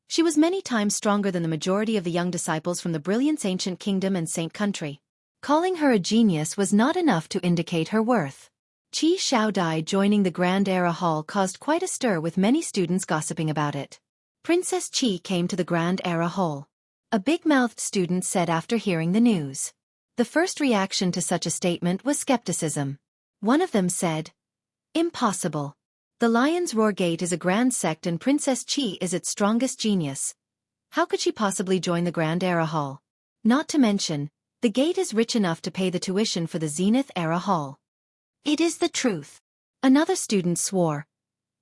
She was many times stronger than the majority of the young disciples from the Brilliance Ancient Kingdom and Saint Country. Calling her a genius was not enough to indicate her worth. Qi Xiaodai joining the Grand-era hall caused quite a stir, with many students gossiping about it. Princess Qi came to the Grand-era hall. A big-mouthed student said after hearing the news. The first reaction to such a statement was skepticism. One of them said, "Impossible. The Lion's Roar Gate is a grand sect and Princess Qi is its strongest genius. How could she possibly join the Grand-era hall? Not to mention, the gate is rich enough to pay the tuition for the Zenith-era hall." "It is the truth." Another student swore.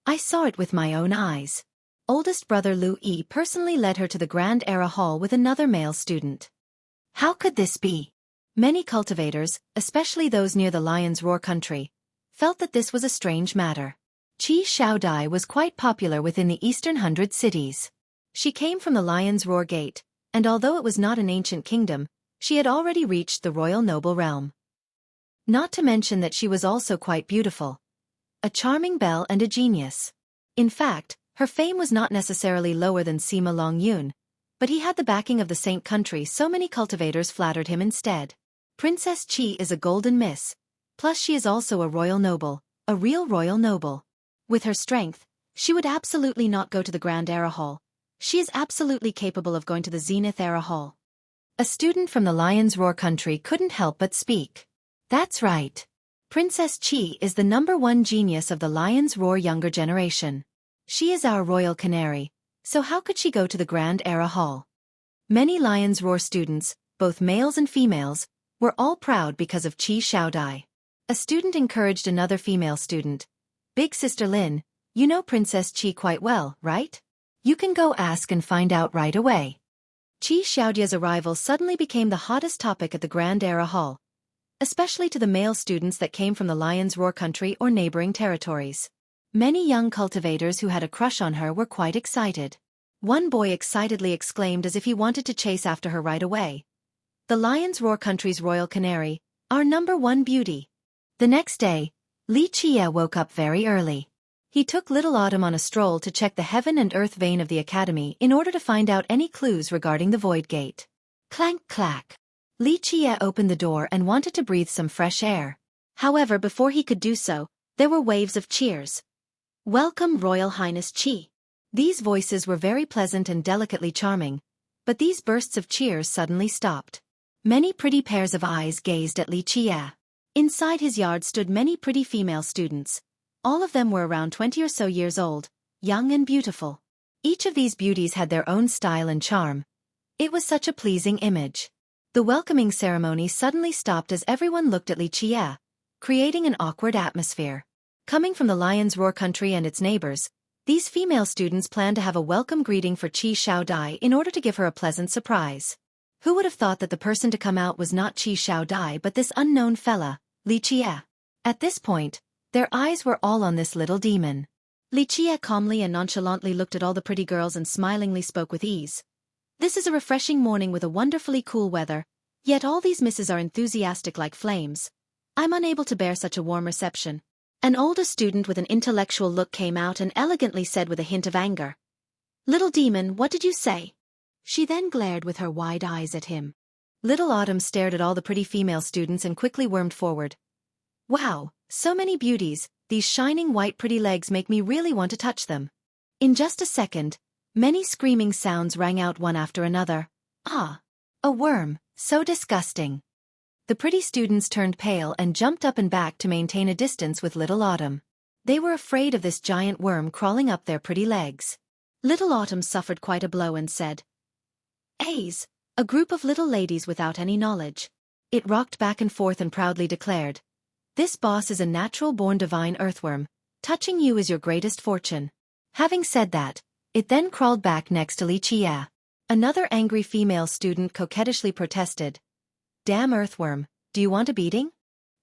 "I saw it with my own eyes." Oldest brother Lu Yi personally led her to the Grand-era hall with another male student. How could this be? Many cultivators, especially those near the Lion's Roar country, felt that this was a strange matter. Qi Xiaodai was quite popular within the Eastern 100 cities. She came from the Lion's Roar Gate, and although it was not an ancient kingdom, she had already reached the royal noble realm. Not to mention that she was also quite beautiful. A charming belle and a genius. In fact, her fame was not necessarily lower than Sima Longyun, but he had the backing of the Saint Country, so many cultivators flattered him instead. Princess Qi is a golden miss, plus she is also a royal noble, a real royal noble. With her strength, she would absolutely not go to the Grand-era hall. She is absolutely capable of going to the Zenith-era hall. A student from the Lion's Roar country couldn't help but speak. That's right. Princess Qi is the #1 genius of the Lion's Roar younger generation. She is our royal canary, so how could she go to the Grand-era hall? Many Lion's Roar students, both males and females, were all proud because of Qi Xiaodai. A student encouraged another female student. "Big sister Lin, you know Princess Qi quite well, right? You can go ask and find out right away." Qi Xiaodai's arrival suddenly became the hottest topic at the Grand-era hall, especially to the male students that came from the Lion's Roar country or neighboring territories. Many young cultivators who had a crush on her were quite excited. One boy excitedly exclaimed as if he wanted to chase after her right away. "The Lion's Roar country's royal canary, our #1 beauty." The next day, Li Qie woke up very early. He took little Autumn on a stroll to check the heaven and earth vein of the academy in order to find out any clues regarding the Void Gate. Clank clack. Li Qie opened the door and wanted to breathe some fresh air. However, before he could do so, there were waves of cheers. "Welcome, Royal Highness Qi." These voices were very pleasant and delicately charming, but these bursts of cheers suddenly stopped. Many pretty pairs of eyes gazed at Li Qie. Inside his yard stood many pretty female students. All of them were around 20 or so years old, young and beautiful. Each of these beauties had their own style and charm. It was such a pleasing image. The welcoming ceremony suddenly stopped as everyone looked at Xueqi, creating an awkward atmosphere. Coming from the Lion's Roar country and its neighbors, these female students planned to have a welcome greeting for Qi Xiaodai in order to give her a pleasant surprise. Who would have thought that the person to come out was not Qi Xiaodai but this unknown fella, Xueqi? At this point, their eyes were all on this little demon. Xueqi calmly and nonchalantly looked at all the pretty girls and smilingly spoke with ease. This is a refreshing morning with a wonderfully cool weather, yet all these misses are enthusiastic like flames. I'm unable to bear such a warm reception. An older student with an intellectual look came out and elegantly said with a hint of anger. Little demon, what did you say? She then glared with her wide eyes at him. Little Autumn stared at all the pretty female students and quickly wormed forward. Wow, so many beauties, these shining white pretty legs make me really want to touch them. In just a second, many screaming sounds rang out one after another. Ah! A worm, so disgusting. The pretty students turned pale and jumped up and back to maintain a distance with Little Autumn. They were afraid of this giant worm crawling up their pretty legs. Little Autumn suffered quite a blow and said, "A's, a group of little ladies without any knowledge." It rocked back and forth and proudly declared, "This boss is a natural-born divine earthworm. Touching you is your greatest fortune." Having said that, it then crawled back next to Xueqi. Another angry female student coquettishly protested, "Damn earthworm, do you want a beating?"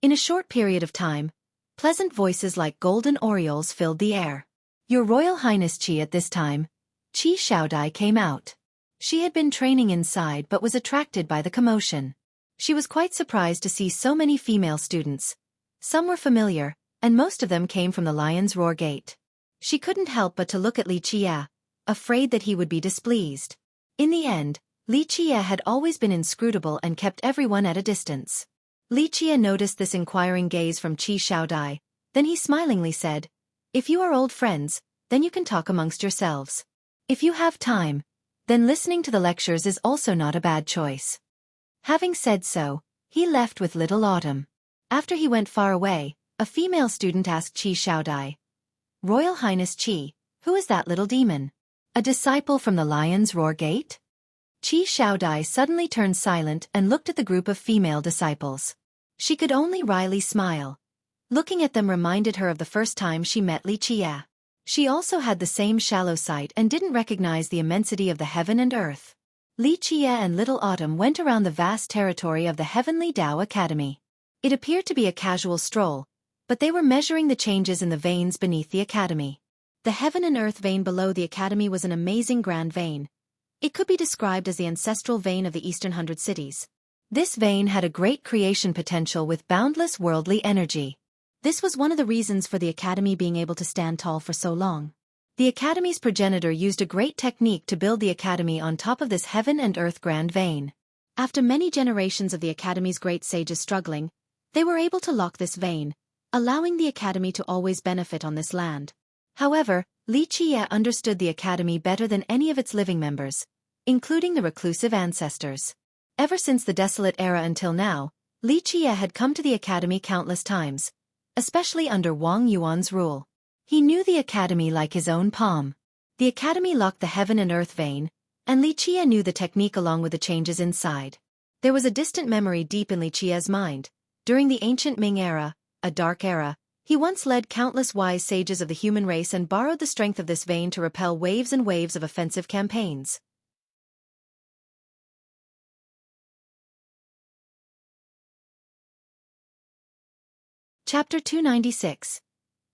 In a short period of time, pleasant voices like golden orioles filled the air. "Your Royal Highness Qi." At this time, Qi Xiaodai came out. She had been training inside but was attracted by the commotion. She was quite surprised to see so many female students. Some were familiar, and most of them came from the Lion's Roar gate. She couldn't help but to look at Xueqi, afraid that he would be displeased. In the end, Xueqi had always been inscrutable and kept everyone at a distance. Xueqi noticed this inquiring gaze from Qi Xiaodai, then he smilingly said, "If you are old friends, then you can talk amongst yourselves. If you have time, then listening to the lectures is also not a bad choice." Having said so, he left with Little Autumn. After he went far away, a female student asked Qi Xiaodai, "Royal Highness Qi, who is that little demon? A disciple from the Lion's Roar gate?" Qi Xiaodai suddenly turned silent and looked at the group of female disciples. She could only wryly smile. Looking at them reminded her of the first time she met Xueqi. She also had the same shallow sight and didn't recognize the immensity of the heaven and earth. Xueqi and Little Autumn went around the vast territory of the Heavenly Tao Academy. It appeared to be a casual stroll, but they were measuring the changes in the veins beneath the academy. The heaven and earth vein below the academy was an amazing grand vein. It could be described as the ancestral vein of the Eastern 100 cities. This vein had a great creation potential with boundless worldly energy. This was one of the reasons for the academy being able to stand tall for so long. The academy's progenitor used a great technique to build the academy on top of this heaven and earth grand vein. After many generations of the academy's great sages struggling, they were able to lock this vein, allowing the academy to always benefit on this land. However, Xueqi understood the academy better than any of its living members, including the reclusive ancestors. Ever since the desolate era until now, Xueqi had come to the academy countless times, especially under Wang Yuan's rule. He knew the academy like his own palm. The academy locked the heaven and earth vein, and Xueqi knew the technique along with the changes inside. There was a distant memory deep in Xueqi's mind. During the ancient Ming era, a dark era, he once led countless wise sages of the human race and borrowed the strength of this vein to repel waves and waves of offensive campaigns. Chapter 296.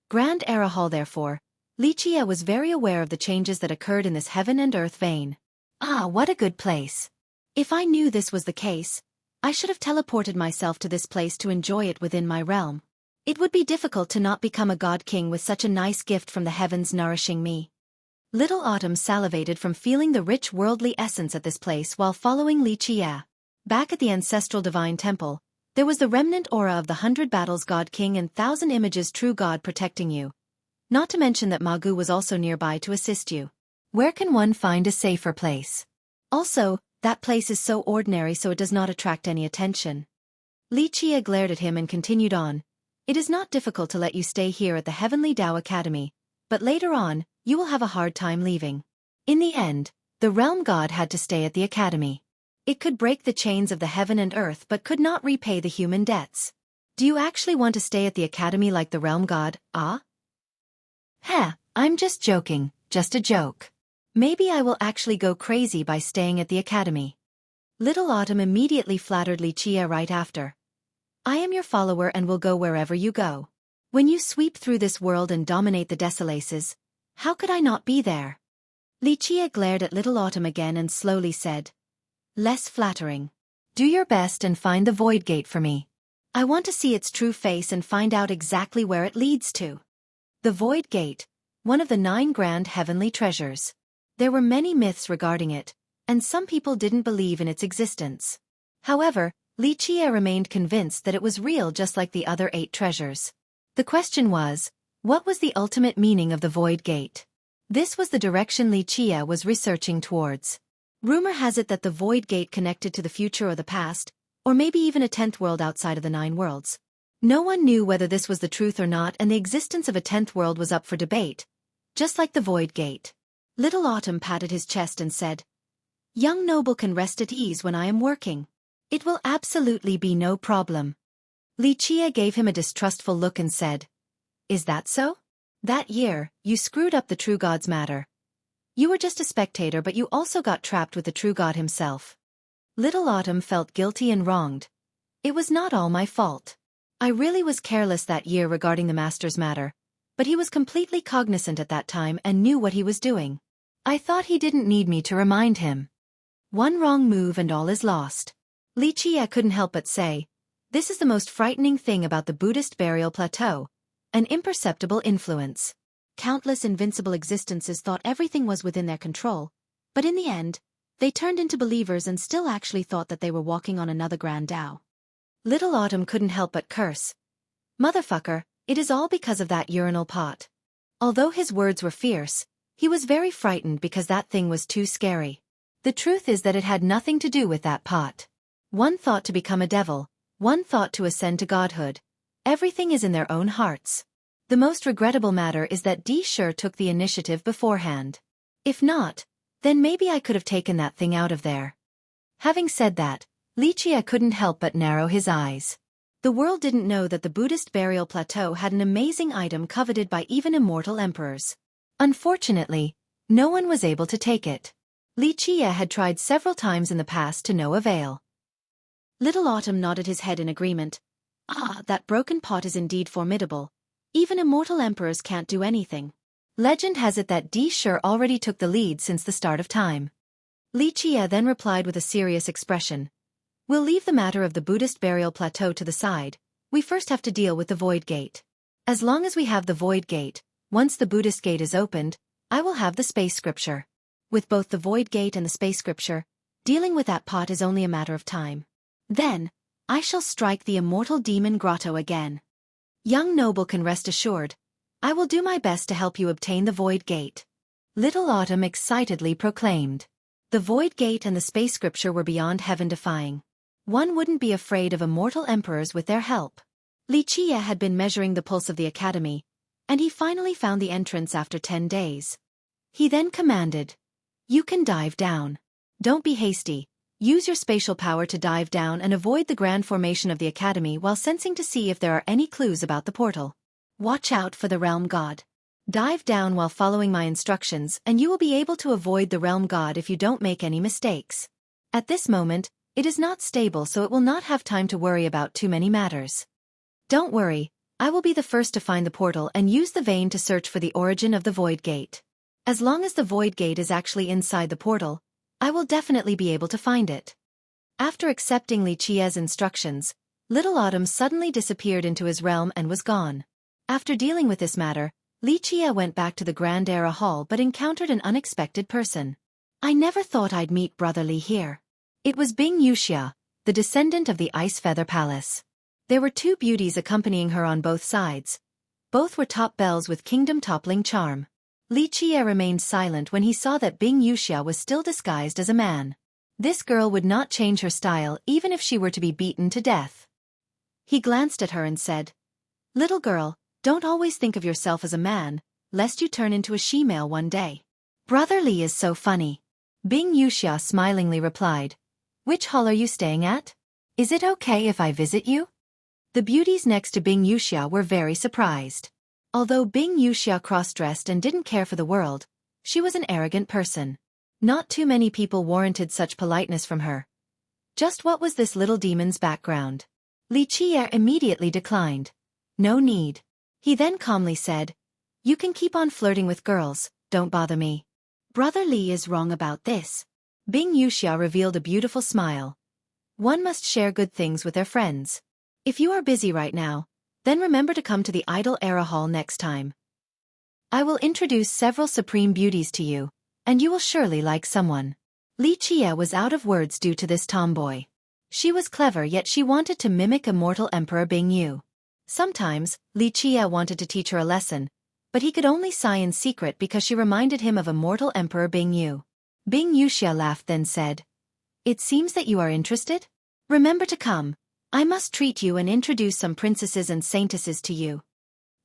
Grand Era Hall. Therefore, Xueqi was very aware of the changes that occurred in this heaven and earth vein. Ah, what a good place! If I knew this was the case, I should have teleported myself to this place to enjoy it within my realm. It would be difficult to not become a god king with such a nice gift from the heavens nourishing me. Little Autumn salivated from feeling the rich worldly essence at this place while following Xueqi. Back at the ancestral divine temple, there was the remnant aura of the 100 battles god king and 1,000 images true god protecting you. Not to mention that Magu was also nearby to assist you. Where can one find a safer place? Also, that place is so ordinary so it does not attract any attention. Xueqi glared at him and continued on. It is not difficult to let you stay here at the Heavenly Tao Academy, but later on, you will have a hard time leaving. In the end, the realm god had to stay at the academy. It could break the chains of the heaven and earth but could not repay the human debts. Do you actually want to stay at the academy like the realm god, ah? Heh, I'm just joking, just a joke. Maybe I will actually go crazy by staying at the academy. Little Autumn immediately flattered Lichia right after. I am your follower and will go wherever you go. When you sweep through this world and dominate the Desolaces, how could I not be there? Lichia glared at Little Autumn again and slowly said, less flattering. Do your best and find the Void Gate for me. I want to see its true face and find out exactly where it leads to. The Void Gate, one of the 9 grand heavenly treasures. There were many myths regarding it, and some people didn't believe in its existence. However, Lichia remained convinced that it was real just like the other 8 treasures. The question was, what was the ultimate meaning of the Void Gate? This was the direction Lichia was researching towards. Rumor has it that the Void Gate connected to the future or the past, or maybe even a 10th world outside of the 9 worlds. No one knew whether this was the truth or not, and the existence of a 10th world was up for debate, just like the Void Gate. Little Autumn patted his chest and said, young noble can rest at ease when I am working. It will absolutely be no problem. Lichia gave him a distrustful look and said, is that so? That year, you screwed up the true god's matter. You were just a spectator, but you also got trapped with the true god himself. Little Autumn felt guilty and wronged. It was not all my fault. I really was careless that year regarding the master's matter, but he was completely cognizant at that time and knew what he was doing. I thought he didn't need me to remind him. One wrong move and all is lost. Lichia couldn't help but say, this is the most frightening thing about the Buddhist burial plateau, an imperceptible influence. Countless invincible existences thought everything was within their control, but in the end, they turned into believers and still actually thought that they were walking on another grand Tao. Little Autumn couldn't help but curse. Motherfucker, it is all because of that urinal pot. Although his words were fierce, he was very frightened because that thing was too scary. The truth is that it had nothing to do with that pot. One thought to become a devil, one thought to ascend to godhood. Everything is in their own hearts. The most regrettable matter is that D sure took the initiative beforehand. If not, then maybe I could have taken that thing out of there. Having said that, Lichia couldn't help but narrow his eyes. The world didn't know that the Buddhist burial plateau had an amazing item coveted by even immortal emperors. Unfortunately, no one was able to take it. Lichia had tried several times in the past to no avail. Little Autumn nodded his head in agreement. Ah, that broken pot is indeed formidable. Even immortal emperors can't do anything. Legend has it that D sure already took the lead since the start of time. Lichia then replied with a serious expression. We'll leave the matter of the Buddhist burial plateau to the side. We first have to deal with the Void Gate. As long as we have the Void Gate, once the Buddhist gate is opened, I will have the space scripture. With both the Void Gate and the space scripture, dealing with that pot is only a matter of time. Then, I shall strike the immortal demon grotto again. Young noble can rest assured. I will do my best to help you obtain the Void Gate. Little Autumn excitedly proclaimed. The Void Gate and the space scripture were beyond heaven-defying. One wouldn't be afraid of immortal emperors with their help. Lichia had been measuring the pulse of the academy, and he finally found the entrance after 10 days. He then commanded, you can dive down. Don't be hasty. Use your spatial power to dive down and avoid the grand formation of the academy while sensing to see if there are any clues about the portal. Watch out for the realm god. Dive down while following my instructions and you will be able to avoid the realm god if you don't make any mistakes. At this moment, it is not stable, so it will not have time to worry about too many matters. Don't worry, I will be the first to find the portal and use the vein to search for the origin of the Void Gate. As long as the Void Gate is actually inside the portal, I will definitely be able to find it. After accepting Lichia's instructions, Little Autumn suddenly disappeared into his realm and was gone. After dealing with this matter, Lichia went back to the Grand Era Hall but encountered an unexpected person. I never thought I'd meet Brother Li here. It was Bing Yuxia, the descendant of the Ice Feather Palace. There were 2 beauties accompanying her on both sides. Both were top belles with kingdom-toppling charm. Lichia remained silent when he saw that Bing Yuxia was still disguised as a man. This girl would not change her style even if she were to be beaten to death. He glanced at her and said, Little girl, don't always think of yourself as a man, lest you turn into a she-male one day. Brother Li is so funny. Bing Yuxia smilingly replied. Which hall are you staying at? Is it okay if I visit you? The beauties next to Bing Yuxia were very surprised. Although Bing Yuxia cross-dressed and didn't care for the world, she was an arrogant person. Not too many people warranted such politeness from her. Just what was this little demon's background? Li Qie immediately declined. No need. He then calmly said, You can keep on flirting with girls, don't bother me. Brother Li is wrong about this. Bing Yuxia revealed a beautiful smile. One must share good things with their friends. If you are busy right now, then remember to come to the Idol Era Hall next time. I will introduce several supreme beauties to you, and you will surely like someone. Li Qie was out of words due to this tomboy. She was clever, yet she wanted to mimic immortal Emperor Bing Yu. Sometimes, Li Qie wanted to teach her a lesson, but he could only sigh in secret because she reminded him of immortal Emperor Bing Yu. Bing Yuxia laughed then said, It seems that you are interested? Remember to come. I must treat you and introduce some princesses and saintesses to you.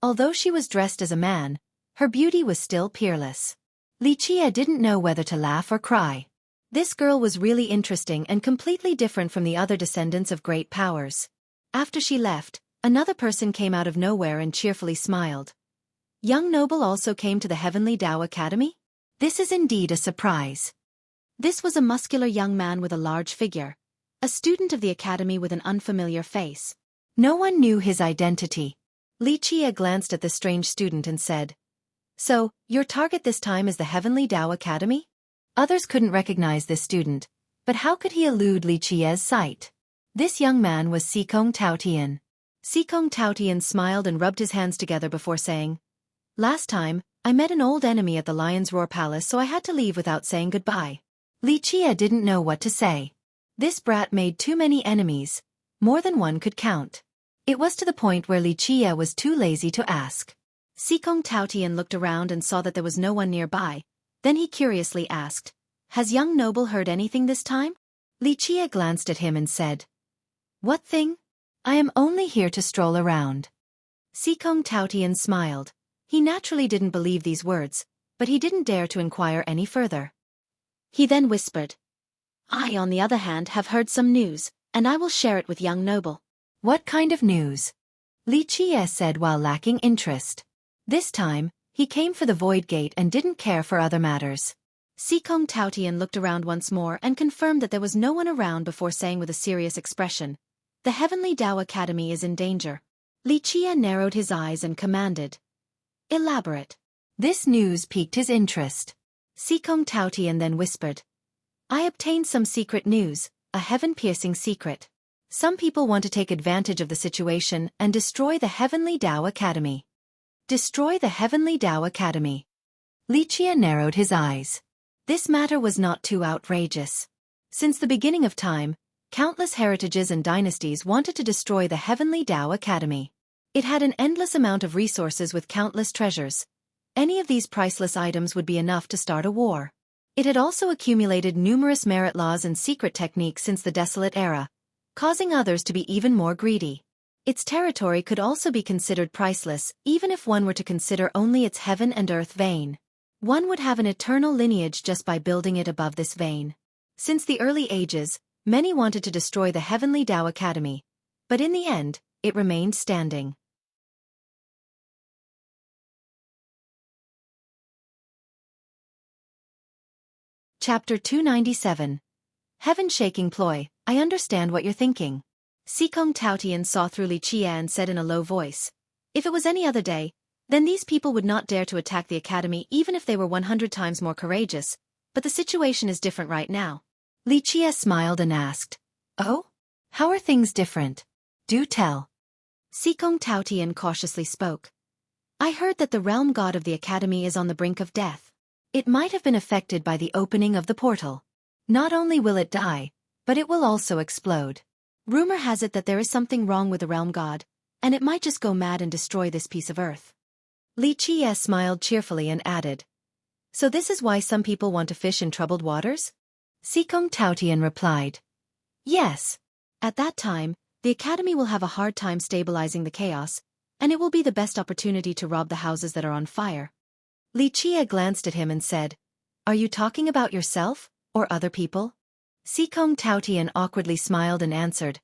Although she was dressed as a man, her beauty was still peerless. Li Qie didn't know whether to laugh or cry. This girl was really interesting and completely different from the other descendants of great powers. After she left, another person came out of nowhere and cheerfully smiled. Young noble also came to the Heavenly Tao Academy? This is indeed a surprise. This was a muscular young man with a large figure, a student of the academy with an unfamiliar face. No one knew his identity. Li Qie glanced at the strange student and said, So, your target this time is the Heavenly Tao Academy? Others couldn't recognize this student, but how could he elude Li Qie's sight? This young man was Xikong Taotian. Xikong Taotian smiled and rubbed his hands together before saying, Last time, I met an old enemy at the Lion's Roar Palace, so I had to leave without saying goodbye. Li Qie didn't know what to say. This brat made too many enemies, more than one could count. It was to the point where Li Qie was too lazy to ask. Xikong Taotian looked around and saw that there was no one nearby. Then he curiously asked, Has young noble heard anything this time? Li Qie glanced at him and said, What thing? I am only here to stroll around. Xikong Taotian smiled. He naturally didn't believe these words, but he didn't dare to inquire any further. He then whispered, I, on the other hand, have heard some news, and I will share it with young noble. What kind of news? Li Qie said while lacking interest. This time, he came for the Void Gate and didn't care for other matters. Xikong Taotian looked around once more and confirmed that there was no one around before saying with a serious expression, The Heavenly Tao Academy is in danger. Li Qie narrowed his eyes and commanded, Elaborate. This news piqued his interest. Xikong Taotian then whispered, I obtained some secret news, a heaven-piercing secret. Some people want to take advantage of the situation and destroy the Heavenly Tao Academy. Destroy the Heavenly Tao Academy. Li Qie narrowed his eyes. This matter was not too outrageous. Since the beginning of time, countless heritages and dynasties wanted to destroy the Heavenly Tao Academy. It had an endless amount of resources with countless treasures. Any of these priceless items would be enough to start a war. It had also accumulated numerous merit laws and secret techniques since the Desolate Era, causing others to be even more greedy. Its territory could also be considered priceless, even if one were to consider only its heaven and earth vein. One would have an eternal lineage just by building it above this vein. Since the early ages, many wanted to destroy the Heavenly Tao Academy, but in the end, it remained standing. Chapter 297. Heaven-shaking ploy, I understand what you're thinking. Xikong Taotian saw through Li Qie and said in a low voice, If it was any other day, then these people would not dare to attack the academy even if they were 100 times more courageous, but the situation is different right now. Li Qie smiled and asked, Oh? How are things different? Do tell. Xikong Taotian cautiously spoke. I heard that the realm god of the academy is on the brink of death. It might have been affected by the opening of the portal. Not only will it die, but it will also explode. Rumor has it that there is something wrong with the realm god, and it might just go mad and destroy this piece of earth. Li Qie smiled cheerfully and added, So this is why some people want to fish in troubled waters? Xikong Taotian replied, Yes. At that time, the academy will have a hard time stabilizing the chaos, and it will be the best opportunity to rob the houses that are on fire. Li Chia glanced at him and said, "Are you talking about yourself, or other people?" Xikong Taotian awkwardly smiled and answered,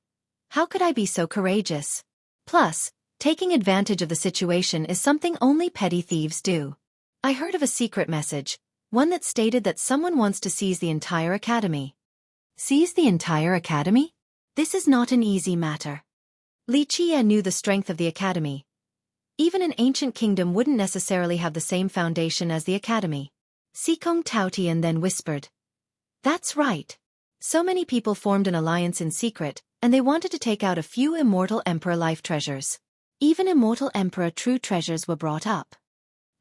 "How could I be so courageous? Plus, taking advantage of the situation is something only petty thieves do. I heard of a secret message, one that stated that someone wants to seize the entire academy." "Seize the entire academy? This is not an easy matter." Li Chia knew the strength of the academy. Even an ancient kingdom wouldn't necessarily have the same foundation as the academy. Xikong Taotian then whispered, "That's right. So many people formed an alliance in secret, and they wanted to take out a few immortal emperor life treasures. Even immortal emperor true treasures were brought up."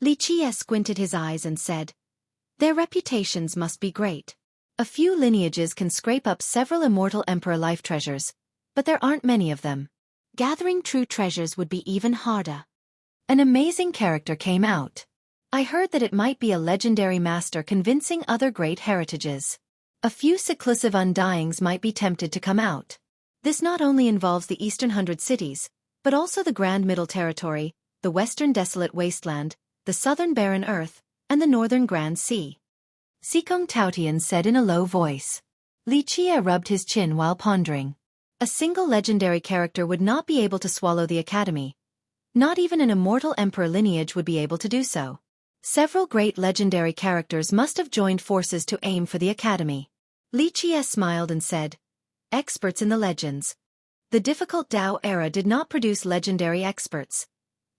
Li Chia squinted his eyes and said, "Their reputations must be great. A few lineages can scrape up several immortal emperor life treasures, but there aren't many of them. Gathering true treasures would be even harder." An amazing character came out. I heard that it might be a legendary master convincing other great heritages. A few seclusive undyings might be tempted to come out. This not only involves the Eastern 100 Cities, but also the Grand Middle Territory, the Western Desolate Wasteland, the Southern Barren Earth, and the Northern Grand Sea. Xikong Taotian said in a low voice. Li Chia rubbed his chin while pondering. A single legendary character would not be able to swallow the academy. Not even an immortal emperor lineage would be able to do so. Several great legendary characters must have joined forces to aim for the academy. Li Chia smiled and said, "Experts in the legends. The difficult Tao era did not produce legendary experts.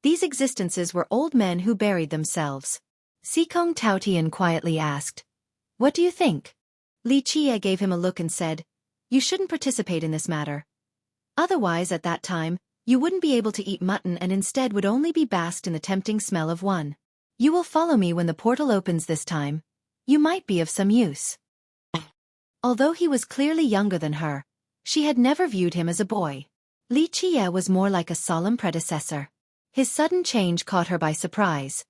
These existences were old men who buried themselves." Xikong Taotian quietly asked, "What do you think?" Li Chia gave him a look and said, "You shouldn't participate in this matter. Otherwise, at that time, you wouldn't be able to eat mutton and instead would only be basked in the tempting smell of one. You will follow me when the portal opens this time. You might be of some use." Although he was clearly younger than her, she had never viewed him as a boy. Li Chia was more like a solemn predecessor. His sudden change caught her by surprise.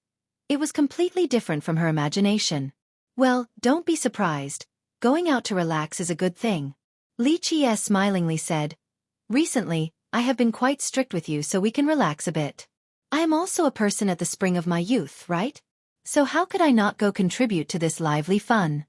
It was completely different from her imagination. "Well, don't be surprised. Going out to relax is a good thing." Li Chia smilingly said, "Recently, I have been quite strict with you so we can relax a bit. I am also a person at the spring of my youth, right? So how could I not go contribute to this lively fun?"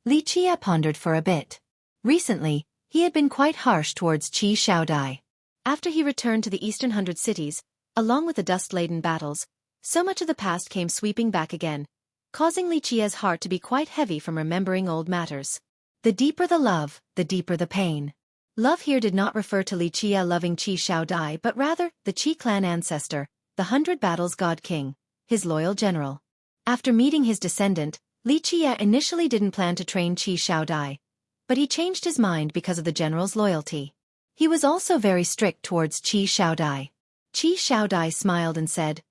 Li Chia pondered for a bit. Recently, he had been quite harsh towards Qi Shaodai. After he returned to the Eastern 100 Cities, along with the dust-laden battles, so much of the past came sweeping back again, causing Li Chia's heart to be quite heavy from remembering old matters. The deeper the love, the deeper the pain. Love here did not refer to Li Chia loving Qi Shaodai but rather the Qi clan ancestor, the 100 Battles God King, his loyal general. After meeting his descendant, Li Chia initially didn't plan to train Qi Shaodai, but he changed his mind because of the general's loyalty. He was also very strict towards Qi Shaodai. Qi Shaodai smiled and said,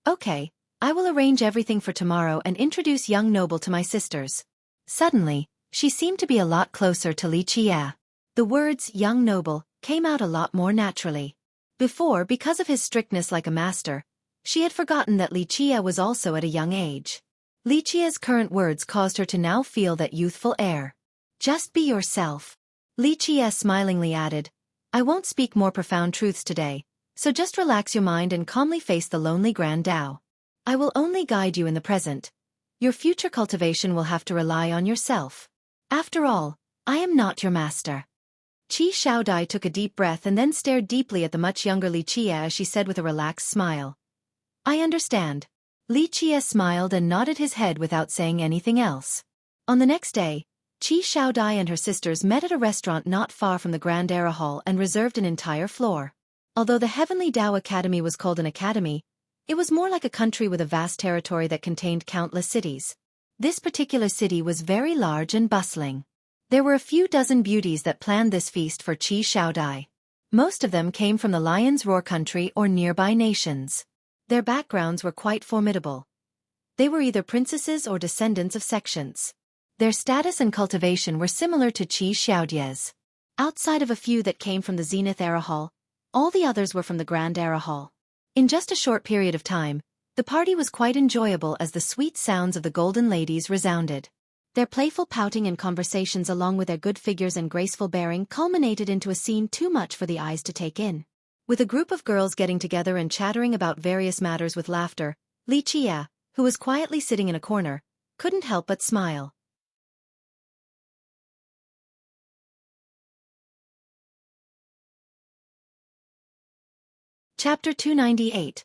"Okay, I will arrange everything for tomorrow and introduce young noble to my sisters." Suddenly, she seemed to be a lot closer to Li Chia. The words young noble came out a lot more naturally. Before, because of his strictness like a master, she had forgotten that Li Chia was also at a young age. Li Chia's current words caused her to now feel that youthful air. "Just be yourself." Li Chia smilingly added, "I won't speak more profound truths today, so just relax your mind and calmly face the lonely Grand Tao. I will only guide you in the present. Your future cultivation will have to rely on yourself. After all, I am not your master." Qi Shaodai took a deep breath and then stared deeply at the much younger Li Chia as she said with a relaxed smile, "I understand." Li Chia smiled and nodded his head without saying anything else. On the next day, Qi Shaodai and her sisters met at a restaurant not far from the Grand Era Hall and reserved an entire floor. Although the Heavenly Tao Academy was called an academy, it was more like a country with a vast territory that contained countless cities. This particular city was very large and bustling. There were a few dozen beauties that planned this feast for Qi Shaodai. Most of them came from the Lion's Roar country or nearby nations. Their backgrounds were quite formidable. They were either princesses or descendants of sections. Their status and cultivation were similar to Qi Xiaodie's. Outside of a few that came from the Zenith Era Hall, all the others were from the Grand Era Hall. In just a short period of time, the party was quite enjoyable as the sweet sounds of the golden ladies resounded. Their playful pouting and conversations along with their good figures and graceful bearing culminated into a scene too much for the eyes to take in. With a group of girls getting together and chattering about various matters with laughter, Li Chia, who was quietly sitting in a corner, couldn't help but smile. Chapter 298.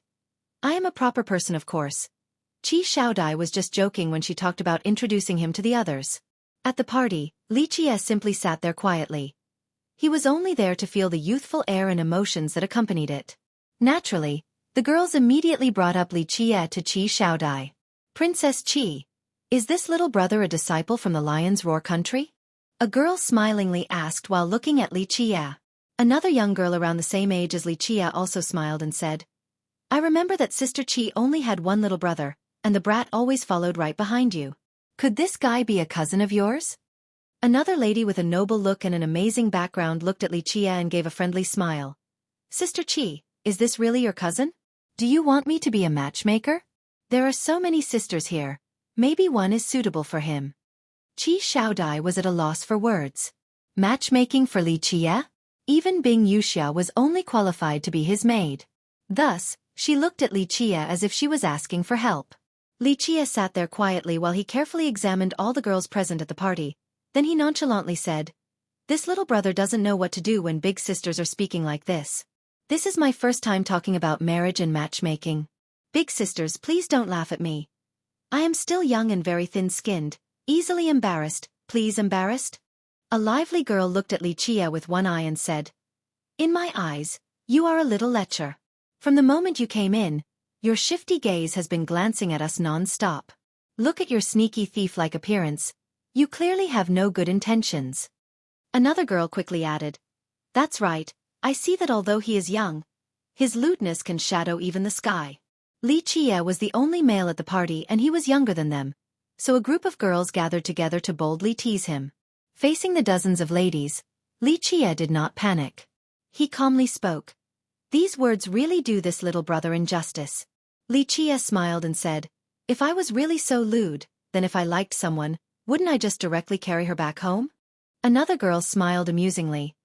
I am a proper person, of course. Qi Xiaodai was just joking when she talked about introducing him to the others. At the party, Li Chia simply sat there quietly. He was only there to feel the youthful air and emotions that accompanied it. Naturally, the girls immediately brought up Li Chia to Qi Xiaodai. Princess Qi, is this little brother a disciple from the Lion's Roar country? A girl smilingly asked while looking at Li Chia. Another young girl around the same age as Li Chia also smiled and said, I remember that Sister Qi only had one little brother, and the brat always followed right behind you. Could this guy be a cousin of yours? Another lady with a noble look and an amazing background looked at Li Chia and gave a friendly smile. Sister Qi, is this really your cousin? Do you want me to be a matchmaker? There are so many sisters here. Maybe one is suitable for him. Qi Xiaodai was at a loss for words. Matchmaking for Li Chia? Even Bing Yuxia was only qualified to be his maid. Thus, she looked at Li Chia as if she was asking for help. Li Chia sat there quietly while he carefully examined all the girls present at the party. Then he nonchalantly said, This little brother doesn't know what to do when big sisters are speaking like this. This is my first time talking about marriage and matchmaking. Big sisters, please don't laugh at me. I am still young and very thin-skinned, easily embarrassed, please embarrassed? A lively girl looked at Li Chia with one eye and said, In my eyes, you are a little lecher. From the moment you came in, your shifty gaze has been glancing at us non-stop. Look at your sneaky thief-like appearance. You clearly have no good intentions. Another girl quickly added, That's right, I see that although he is young, his lewdness can shadow even the sky. Li Chia was the only male at the party and he was younger than them, so a group of girls gathered together to boldly tease him. Facing the dozens of ladies, Li Chia did not panic. He calmly spoke. These words really do this little brother injustice. Li Chia smiled and said, If I was really so lewd, then if I liked someone, wouldn't I just directly carry her back home? Another girl smiled amusingly.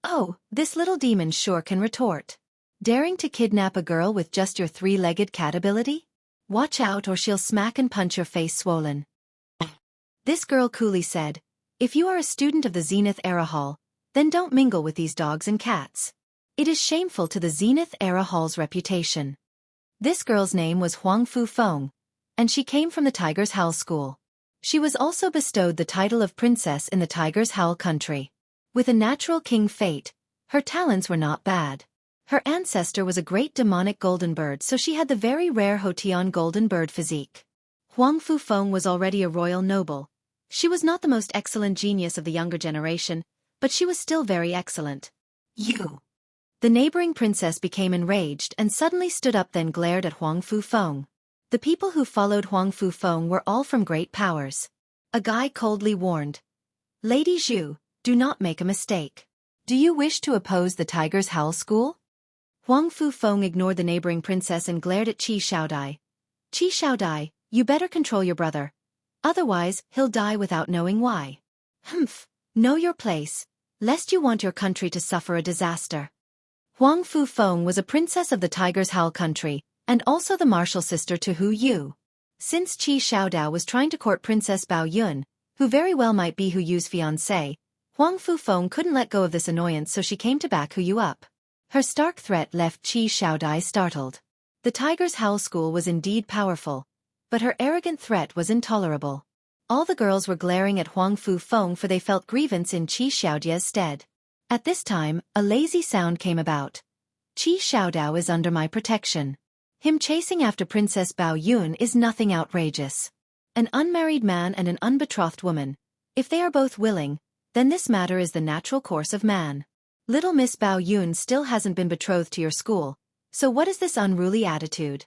Oh, this little demon sure can retort. Daring to kidnap a girl with just your three-legged cat ability? Watch out or she'll smack and punch your face swollen. This girl coolly said, If you are a student of the Zenith Era Hall, then don't mingle with these dogs and cats. It is shameful to the Zenith Era Hall's reputation. This girl's name was Huang Fu Feng, and she came from the Tiger's Howl School. She was also bestowed the title of princess in the Tiger's Howl country. With a natural king fate, her talents were not bad. Her ancestor was a great demonic golden bird, so she had the very rare Hotian golden bird physique. Huang Fu Feng was already a royal noble. She was not the most excellent genius of the younger generation, but she was still very excellent. You! The neighboring princess became enraged and suddenly stood up, then glared at Huang Fu Feng. The people who followed Huang Fu Feng were all from great powers. A guy coldly warned, Lady Zhu, do not make a mistake. Do you wish to oppose the Tiger's Howl School? Huang Fu Feng ignored the neighboring princess and glared at Qi Xiaodai. Qi Xiaodai, you better control your brother. Otherwise, he'll die without knowing why. Humph, know your place, lest you want your country to suffer a disaster. Huang Fu Feng was a princess of the Tiger's Howl country, and also the martial sister to Hu Yu. Since Qi Xiaodao was trying to court Princess Bao Yun, who very well might be Hu Yu's fiancée, Huang Fu Feng couldn't let go of this annoyance, so she came to back Hu Yu up. Her stark threat left Qi Xiaodai startled. The Tiger's Howl School was indeed powerful, but her arrogant threat was intolerable. All the girls were glaring at Huang Fu Feng, for they felt grievance in Qi Xiaodia's stead. At this time, a lazy sound came about. Qi Xiaodao is under my protection. Him chasing after Princess Bao Yun is nothing outrageous. An unmarried man and an unbetrothed woman, if they are both willing, then this matter is the natural course of man. Little Miss Bao Yun still hasn't been betrothed to your school, so what is this unruly attitude?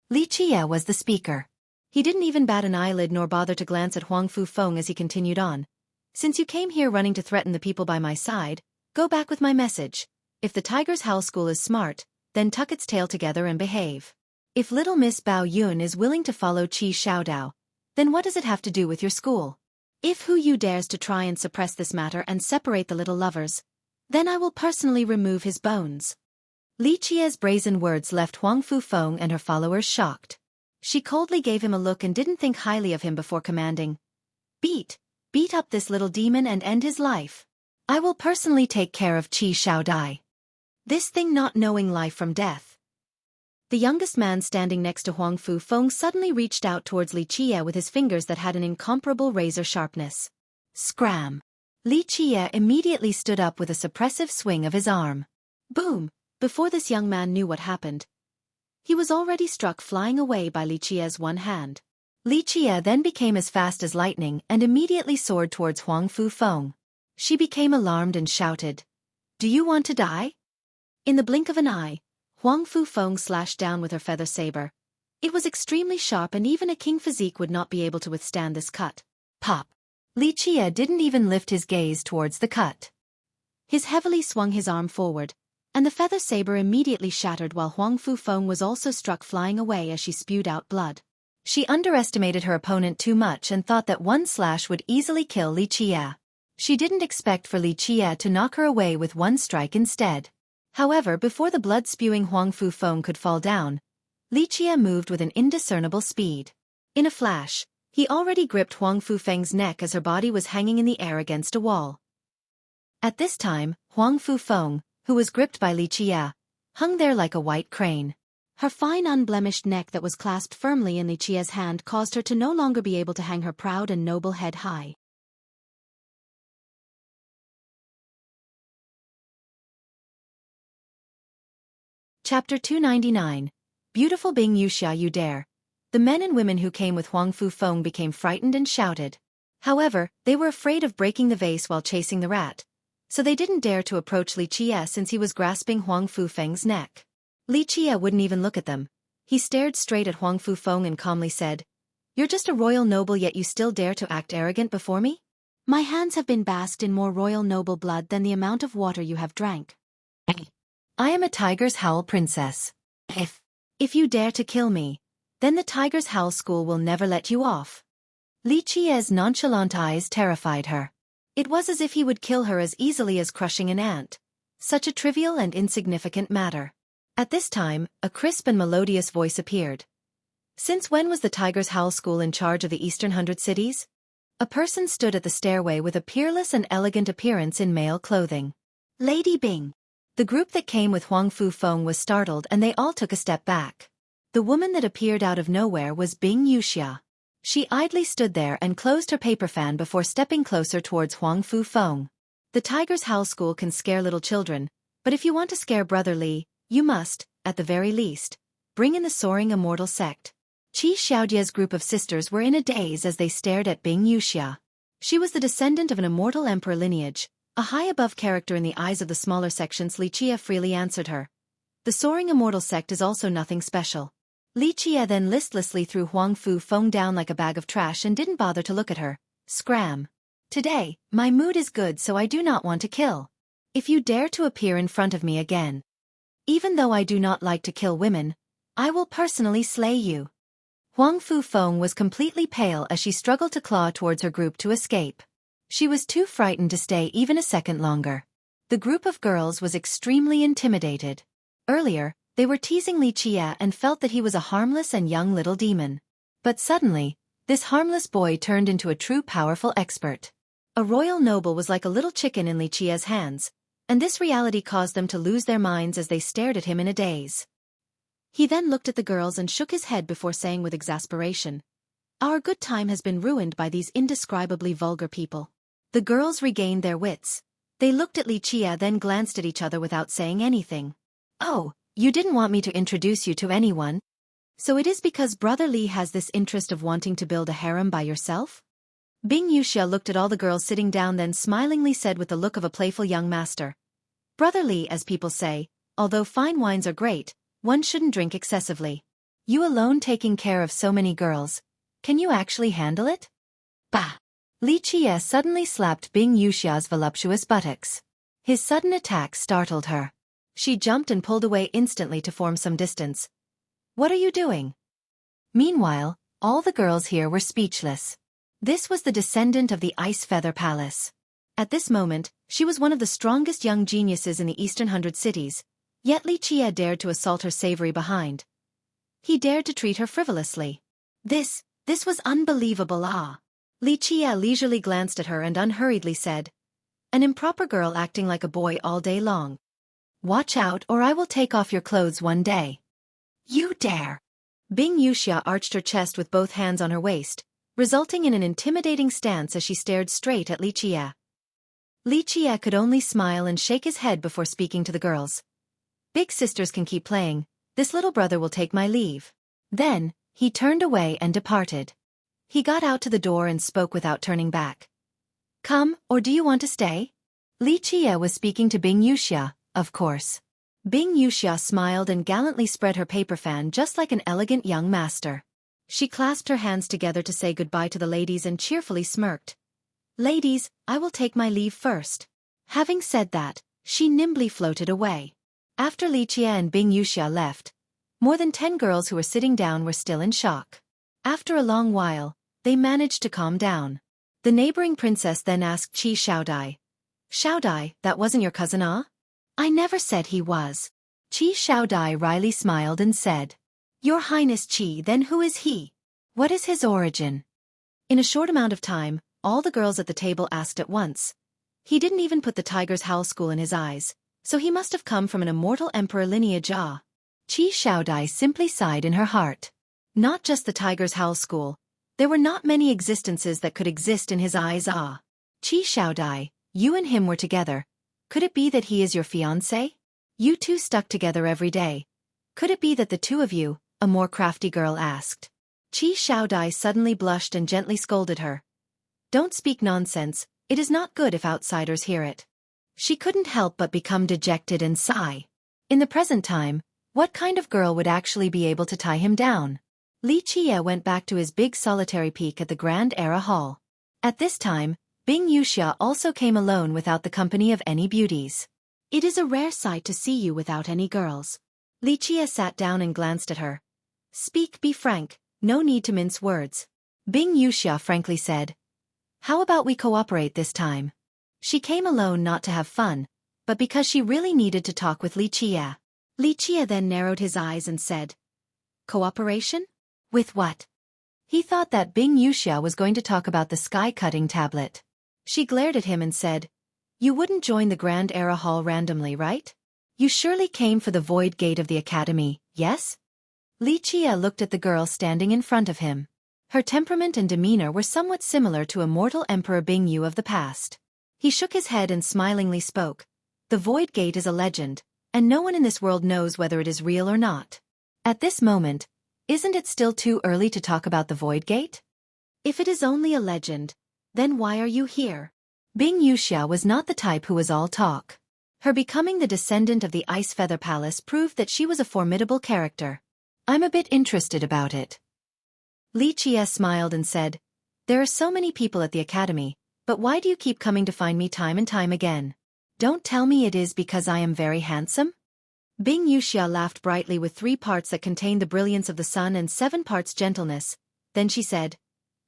Li Chia was the speaker. He didn't even bat an eyelid nor bother to glance at Huang Fu Feng as he continued on. Since you came here running to threaten the people by my side, go back with my message. If the Tiger's Howl School is smart, then tuck its tail together and behave. If little Miss Bao Yun is willing to follow Qi Xiaodao, then what does it have to do with your school? If Hu Yu dares to try and suppress this matter and separate the little lovers, Then I will personally remove his bones. Li Qia's brazen words left Huang Fufeng and her followers shocked. She coldly gave him a look and didn't think highly of him before commanding. Beat up this little demon and end his life. I will personally take care of Qi Shaodai. This thing not knowing life from death. The youngest man standing next to Huang Fufeng suddenly reached out towards Li Qia with his fingers that had an incomparable razor sharpness. Scram! Li Qia immediately stood up with a suppressive swing of his arm. Boom! Before this young man knew what happened, he was already struck flying away by Li Qia's one hand. Li Qia then became as fast as lightning and immediately soared towards Huang Fufeng. She became alarmed and shouted, "Do you want to die?" In the blink of an eye, Huang Fufeng slashed down with her feather saber. It was extremely sharp and even a king physique would not be able to withstand this cut. Pop! Li Qia didn't even lift his gaze towards the cut. His heavily swung his arm forward, and the feather saber immediately shattered while Huang Fufeng was also struck flying away as she spewed out blood. She underestimated her opponent too much and thought that one slash would easily kill Li Qia. She didn't expect for Li Qia to knock her away with one strike instead. However, before the blood-spewing Huang Fufeng could fall down, Li Qia moved with an indiscernible speed. In a flash, he already gripped Huang Fufeng's neck as her body was hanging in the air against a wall. At this time, Huang Fufeng, who was gripped by Li Qia, hung there like a white crane. Her fine unblemished neck that was clasped firmly in Li Qia's hand caused her to no longer be able to hang her proud and noble head high. Chapter 299. Beautiful Bing Yuxia, you dare. The men and women who came with Huang Fufeng became frightened and shouted. However, they were afraid of breaking the vase while chasing the rat, so they didn't dare to approach Li Qia since he was grasping Huang Fufeng's neck. Li Qia wouldn't even look at them. He stared straight at Huang Fufeng and calmly said, "You're just a royal noble yet you still dare to act arrogant before me? My hands have been basked in more royal noble blood than the amount of water you have drank. I am a Tiger's Howl princess. If you dare to kill me, then the Tiger's Howl school will never let you off." Li Qia's nonchalant eyes terrified her. It was as if he would kill her as easily as crushing an ant. Such a trivial and insignificant matter. At this time, a crisp and melodious voice appeared. Since when was the Tiger's Howl School in charge of the Eastern 100 cities? A person stood at the stairway with a peerless and elegant appearance in male clothing. Lady Bing. The group that came with Huang Fufeng was startled and they all took a step back. The woman that appeared out of nowhere was Bing Yuxia. She idly stood there and closed her paper fan before stepping closer towards Huang Fufeng. The Tiger's Howl School can scare little children, but if you want to scare Brother Li, you must, at the very least, bring in the soaring immortal sect. Qi Xiaodia's group of sisters were in a daze as they stared at Bing Yuxia. She was the descendant of an immortal emperor lineage, a high above character in the eyes of the smaller sections. Li Qia freely answered her. The soaring immortal sect is also nothing special. Li Qia then listlessly threw Huang Fufeng down like a bag of trash and didn't bother to look at her. Scram. Today, my mood is good so I do not want to kill. If you dare to appear in front of me again, even though I do not like to kill women, I will personally slay you. Huang Fufeng was completely pale as she struggled to claw towards her group to escape. She was too frightened to stay even a second longer. The group of girls was extremely intimidated. Earlier, they were teasing Li Qia and felt that he was a harmless and young little demon. But suddenly, this harmless boy turned into a true powerful expert. A royal noble was like a little chicken in Li Qia's hands, and this reality caused them to lose their minds as they stared at him in a daze. He then looked at the girls and shook his head before saying with exasperation, "Our good time has been ruined by these indescribably vulgar people." The girls regained their wits. They looked at Li Qia then glanced at each other without saying anything. "Oh, you didn't want me to introduce you to anyone? So it is because Brother Li has this interest of wanting to build a harem by yourself?" Bing Yuxia looked at all the girls sitting down then smilingly said with the look of a playful young master, "Brother Li, as people say, although fine wines are great, one shouldn't drink excessively. You alone taking care of so many girls, can you actually handle it?" Bah! Li Qia suddenly slapped Bing Yuxia's voluptuous buttocks. His sudden attack startled her. She jumped and pulled away instantly to form some distance. "What are you doing?" Meanwhile, all the girls here were speechless. This was the descendant of the Ice Feather Palace. At this moment, She was one of the strongest young geniuses in the Eastern 100 cities, yet Li Qie dared to assault her savory behind. He dared to treat her frivolously. This was unbelievable. Li Qie leisurely glanced at her and unhurriedly said, "An improper girl acting like a boy all day long. Watch out or I will take off your clothes one day." "You dare!" Bing Yuxia arched her chest with both hands on her waist, resulting in an intimidating stance as she stared straight at Li Qie. Li Qie could only smile and shake his head before speaking to the girls. "Big sisters can keep playing, this little brother will take my leave." Then, he turned away and departed. He got out to the door and spoke without turning back. "Come, or do you want to stay?" Li Qie was speaking to Bing Yuxia, of course. Bing Yuxia smiled and gallantly spread her paper fan just like an elegant young master. She clasped her hands together to say goodbye to the ladies and cheerfully smirked. "Ladies, I will take my leave first." Having said that, she nimbly floated away. After Li Qie and Bing Yuxia left, more than 10 girls who were sitting down were still in shock. After a long while, they managed to calm down. The neighboring princess then asked Qi Xiaodai. "Xiaodai, that wasn't your cousin, ah?" "I never said he was." Qi Xiaodai wryly smiled and said, "Your Highness Qi, then who is he? What is his origin?" In a short amount of time, all the girls at the table asked at once. He didn't even put the Tiger's Howl School in his eyes, so he must have come from an immortal emperor lineage. Qi Xiaodai simply sighed in her heart. Not just the Tiger's Howl School. There were not many existences that could exist in his eyes. Qi Xiaodai, you and him were together. Could it be that he is your fiancé? You two stuck together every day. Could it be that the two of you, a more crafty girl asked. Qi Xiaodai suddenly blushed and gently scolded her. "Don't speak nonsense, it is not good if outsiders hear it." She couldn't help but become dejected and sigh. In the present time, what kind of girl would actually be able to tie him down? Li Qie went back to his big solitary peak at the Grand Era Hall. At this time, Bing Yuxia also came alone without the company of any beauties. "It is a rare sight to see you without any girls." Li Qie sat down and glanced at her. "Speak, be frank, no need to mince words." Bing Yuxia frankly said, "How about we cooperate this time?" She came alone not to have fun, but because she really needed to talk with Li Qie. Li Qie then narrowed his eyes and said, "Cooperation? With what?" He thought that Bing Yuxia was going to talk about the sky-cutting tablet. She glared at him and said, "You wouldn't join the Grand Era Hall randomly, right? You surely came for the Void Gate of the Academy, yes?" Li Qie looked at the girl standing in front of him. Her temperament and demeanor were somewhat similar to immortal Emperor Bing Yu of the past. He shook his head and smilingly spoke. "The Void Gate is a legend, and no one in this world knows whether it is real or not. At this moment, isn't it still too early to talk about the Void Gate? If it is only a legend, then why are you here?" Bing Yuxia was not the type who was all talk. Her becoming the descendant of the Ice Feather Palace proved that she was a formidable character. "I'm a bit interested about it." Li Qie smiled and said, "There are so many people at the academy, but why do you keep coming to find me time and time again? Don't tell me it is because I am very handsome?" Bing Yuxia laughed brightly with 3 parts that contained the brilliance of the sun and 7 parts gentleness. Then she said,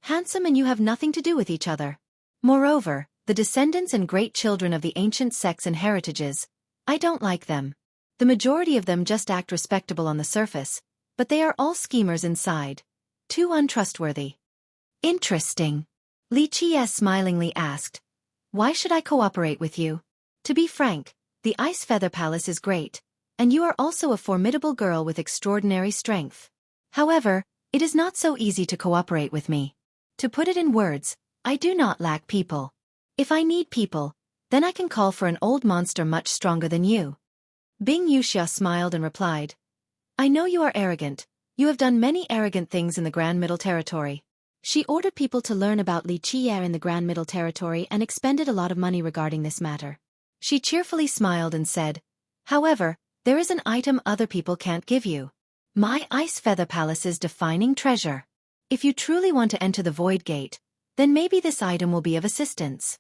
"Handsome and you have nothing to do with each other. Moreover, the descendants and great children of the ancient sects and heritages, I don't like them. The majority of them just act respectable on the surface, but they are all schemers inside. Too untrustworthy." "Interesting." Li Qie smilingly asked, "Why should I cooperate with you? To be frank, the Ice Feather Palace is great, and you are also a formidable girl with extraordinary strength. However, it is not so easy to cooperate with me. To put it in words, I do not lack people. If I need people, then I can call for an old monster much stronger than you." Bing Yuxia smiled and replied, "I know you are arrogant. You have done many arrogant things in the Grand Middle Territory." She ordered people to learn about Li Qie in the Grand Middle Territory and expended a lot of money regarding this matter. She cheerfully smiled and said, "However, there is an item other people can't give you. My Ice Feather Palace's defining treasure. If you truly want to enter the Void Gate, then maybe this item will be of assistance.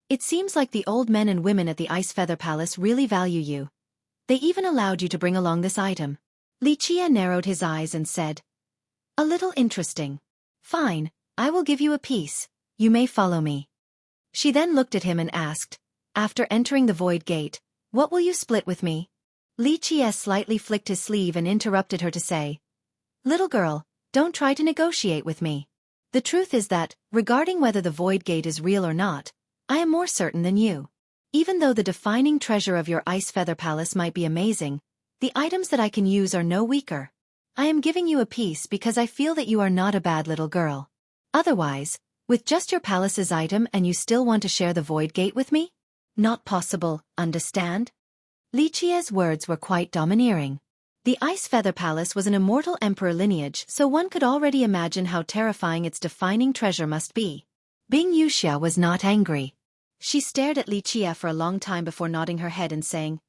It seems like the old men and women at the Ice Feather Palace really value you. They even allowed you to bring along this item." Li Qie narrowed his eyes and said, "A little interesting. Fine, I will give you a piece. You may follow me." She then looked at him and asked, After entering the void gate, what will you split with me? Li Qie slightly flicked his sleeve and interrupted her to say, little girl, don't try to negotiate with me. The truth is that, regarding whether the void gate is real or not, I am more certain than you. Even though the defining treasure of your ice feather palace might be amazing, the items that I can use are no weaker. I am giving you a piece because I feel that you are not a bad little girl. Otherwise, with just your palace's item and you still want to share the void gate with me? Not possible, understand? Li Qie's words were quite domineering. The Ice Feather Palace was an immortal emperor lineage, so one could already imagine how terrifying its defining treasure must be. Bing Yuxia was not angry. She stared at Li Qie for a long time before nodding her head and saying,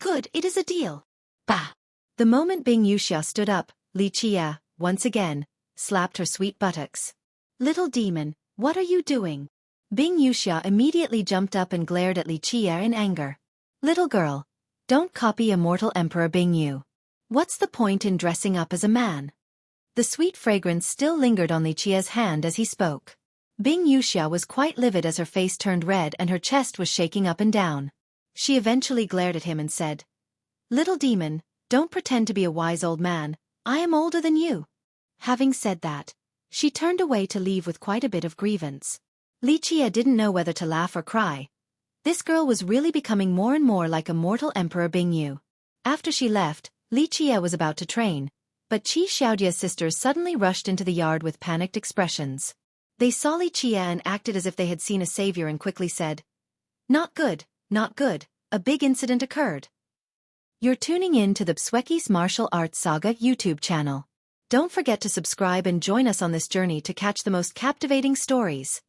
good, it is a deal. Bah! The moment Bing Yuxia stood up, Li Qie, once again, slapped her sweet buttocks. Little demon, what are you doing? Bing Yuxia immediately jumped up and glared at Li Qie in anger. Little girl, don't copy immortal Emperor Bing Yu. What's the point in dressing up as a man? The sweet fragrance still lingered on Li Qie's hand as he spoke. Bing Yuxia was quite livid as her face turned red and her chest was shaking up and down. She eventually glared at him and said, little demon, don't pretend to be a wise old man, I am older than you. Having said that, she turned away to leave with quite a bit of grievance. Li Qie didn't know whether to laugh or cry. This girl was really becoming more and more like immortal Emperor Bing Yu. After she left, Li Qie was about to train, but Qi Xiaojia's sisters suddenly rushed into the yard with panicked expressions. They saw Li Qie and acted as if they had seen a savior and quickly said, not good, a big incident occurred. You're tuning in to the Xueqi's Martial Arts Saga YouTube channel. Don't forget to subscribe and join us on this journey to catch the most captivating stories.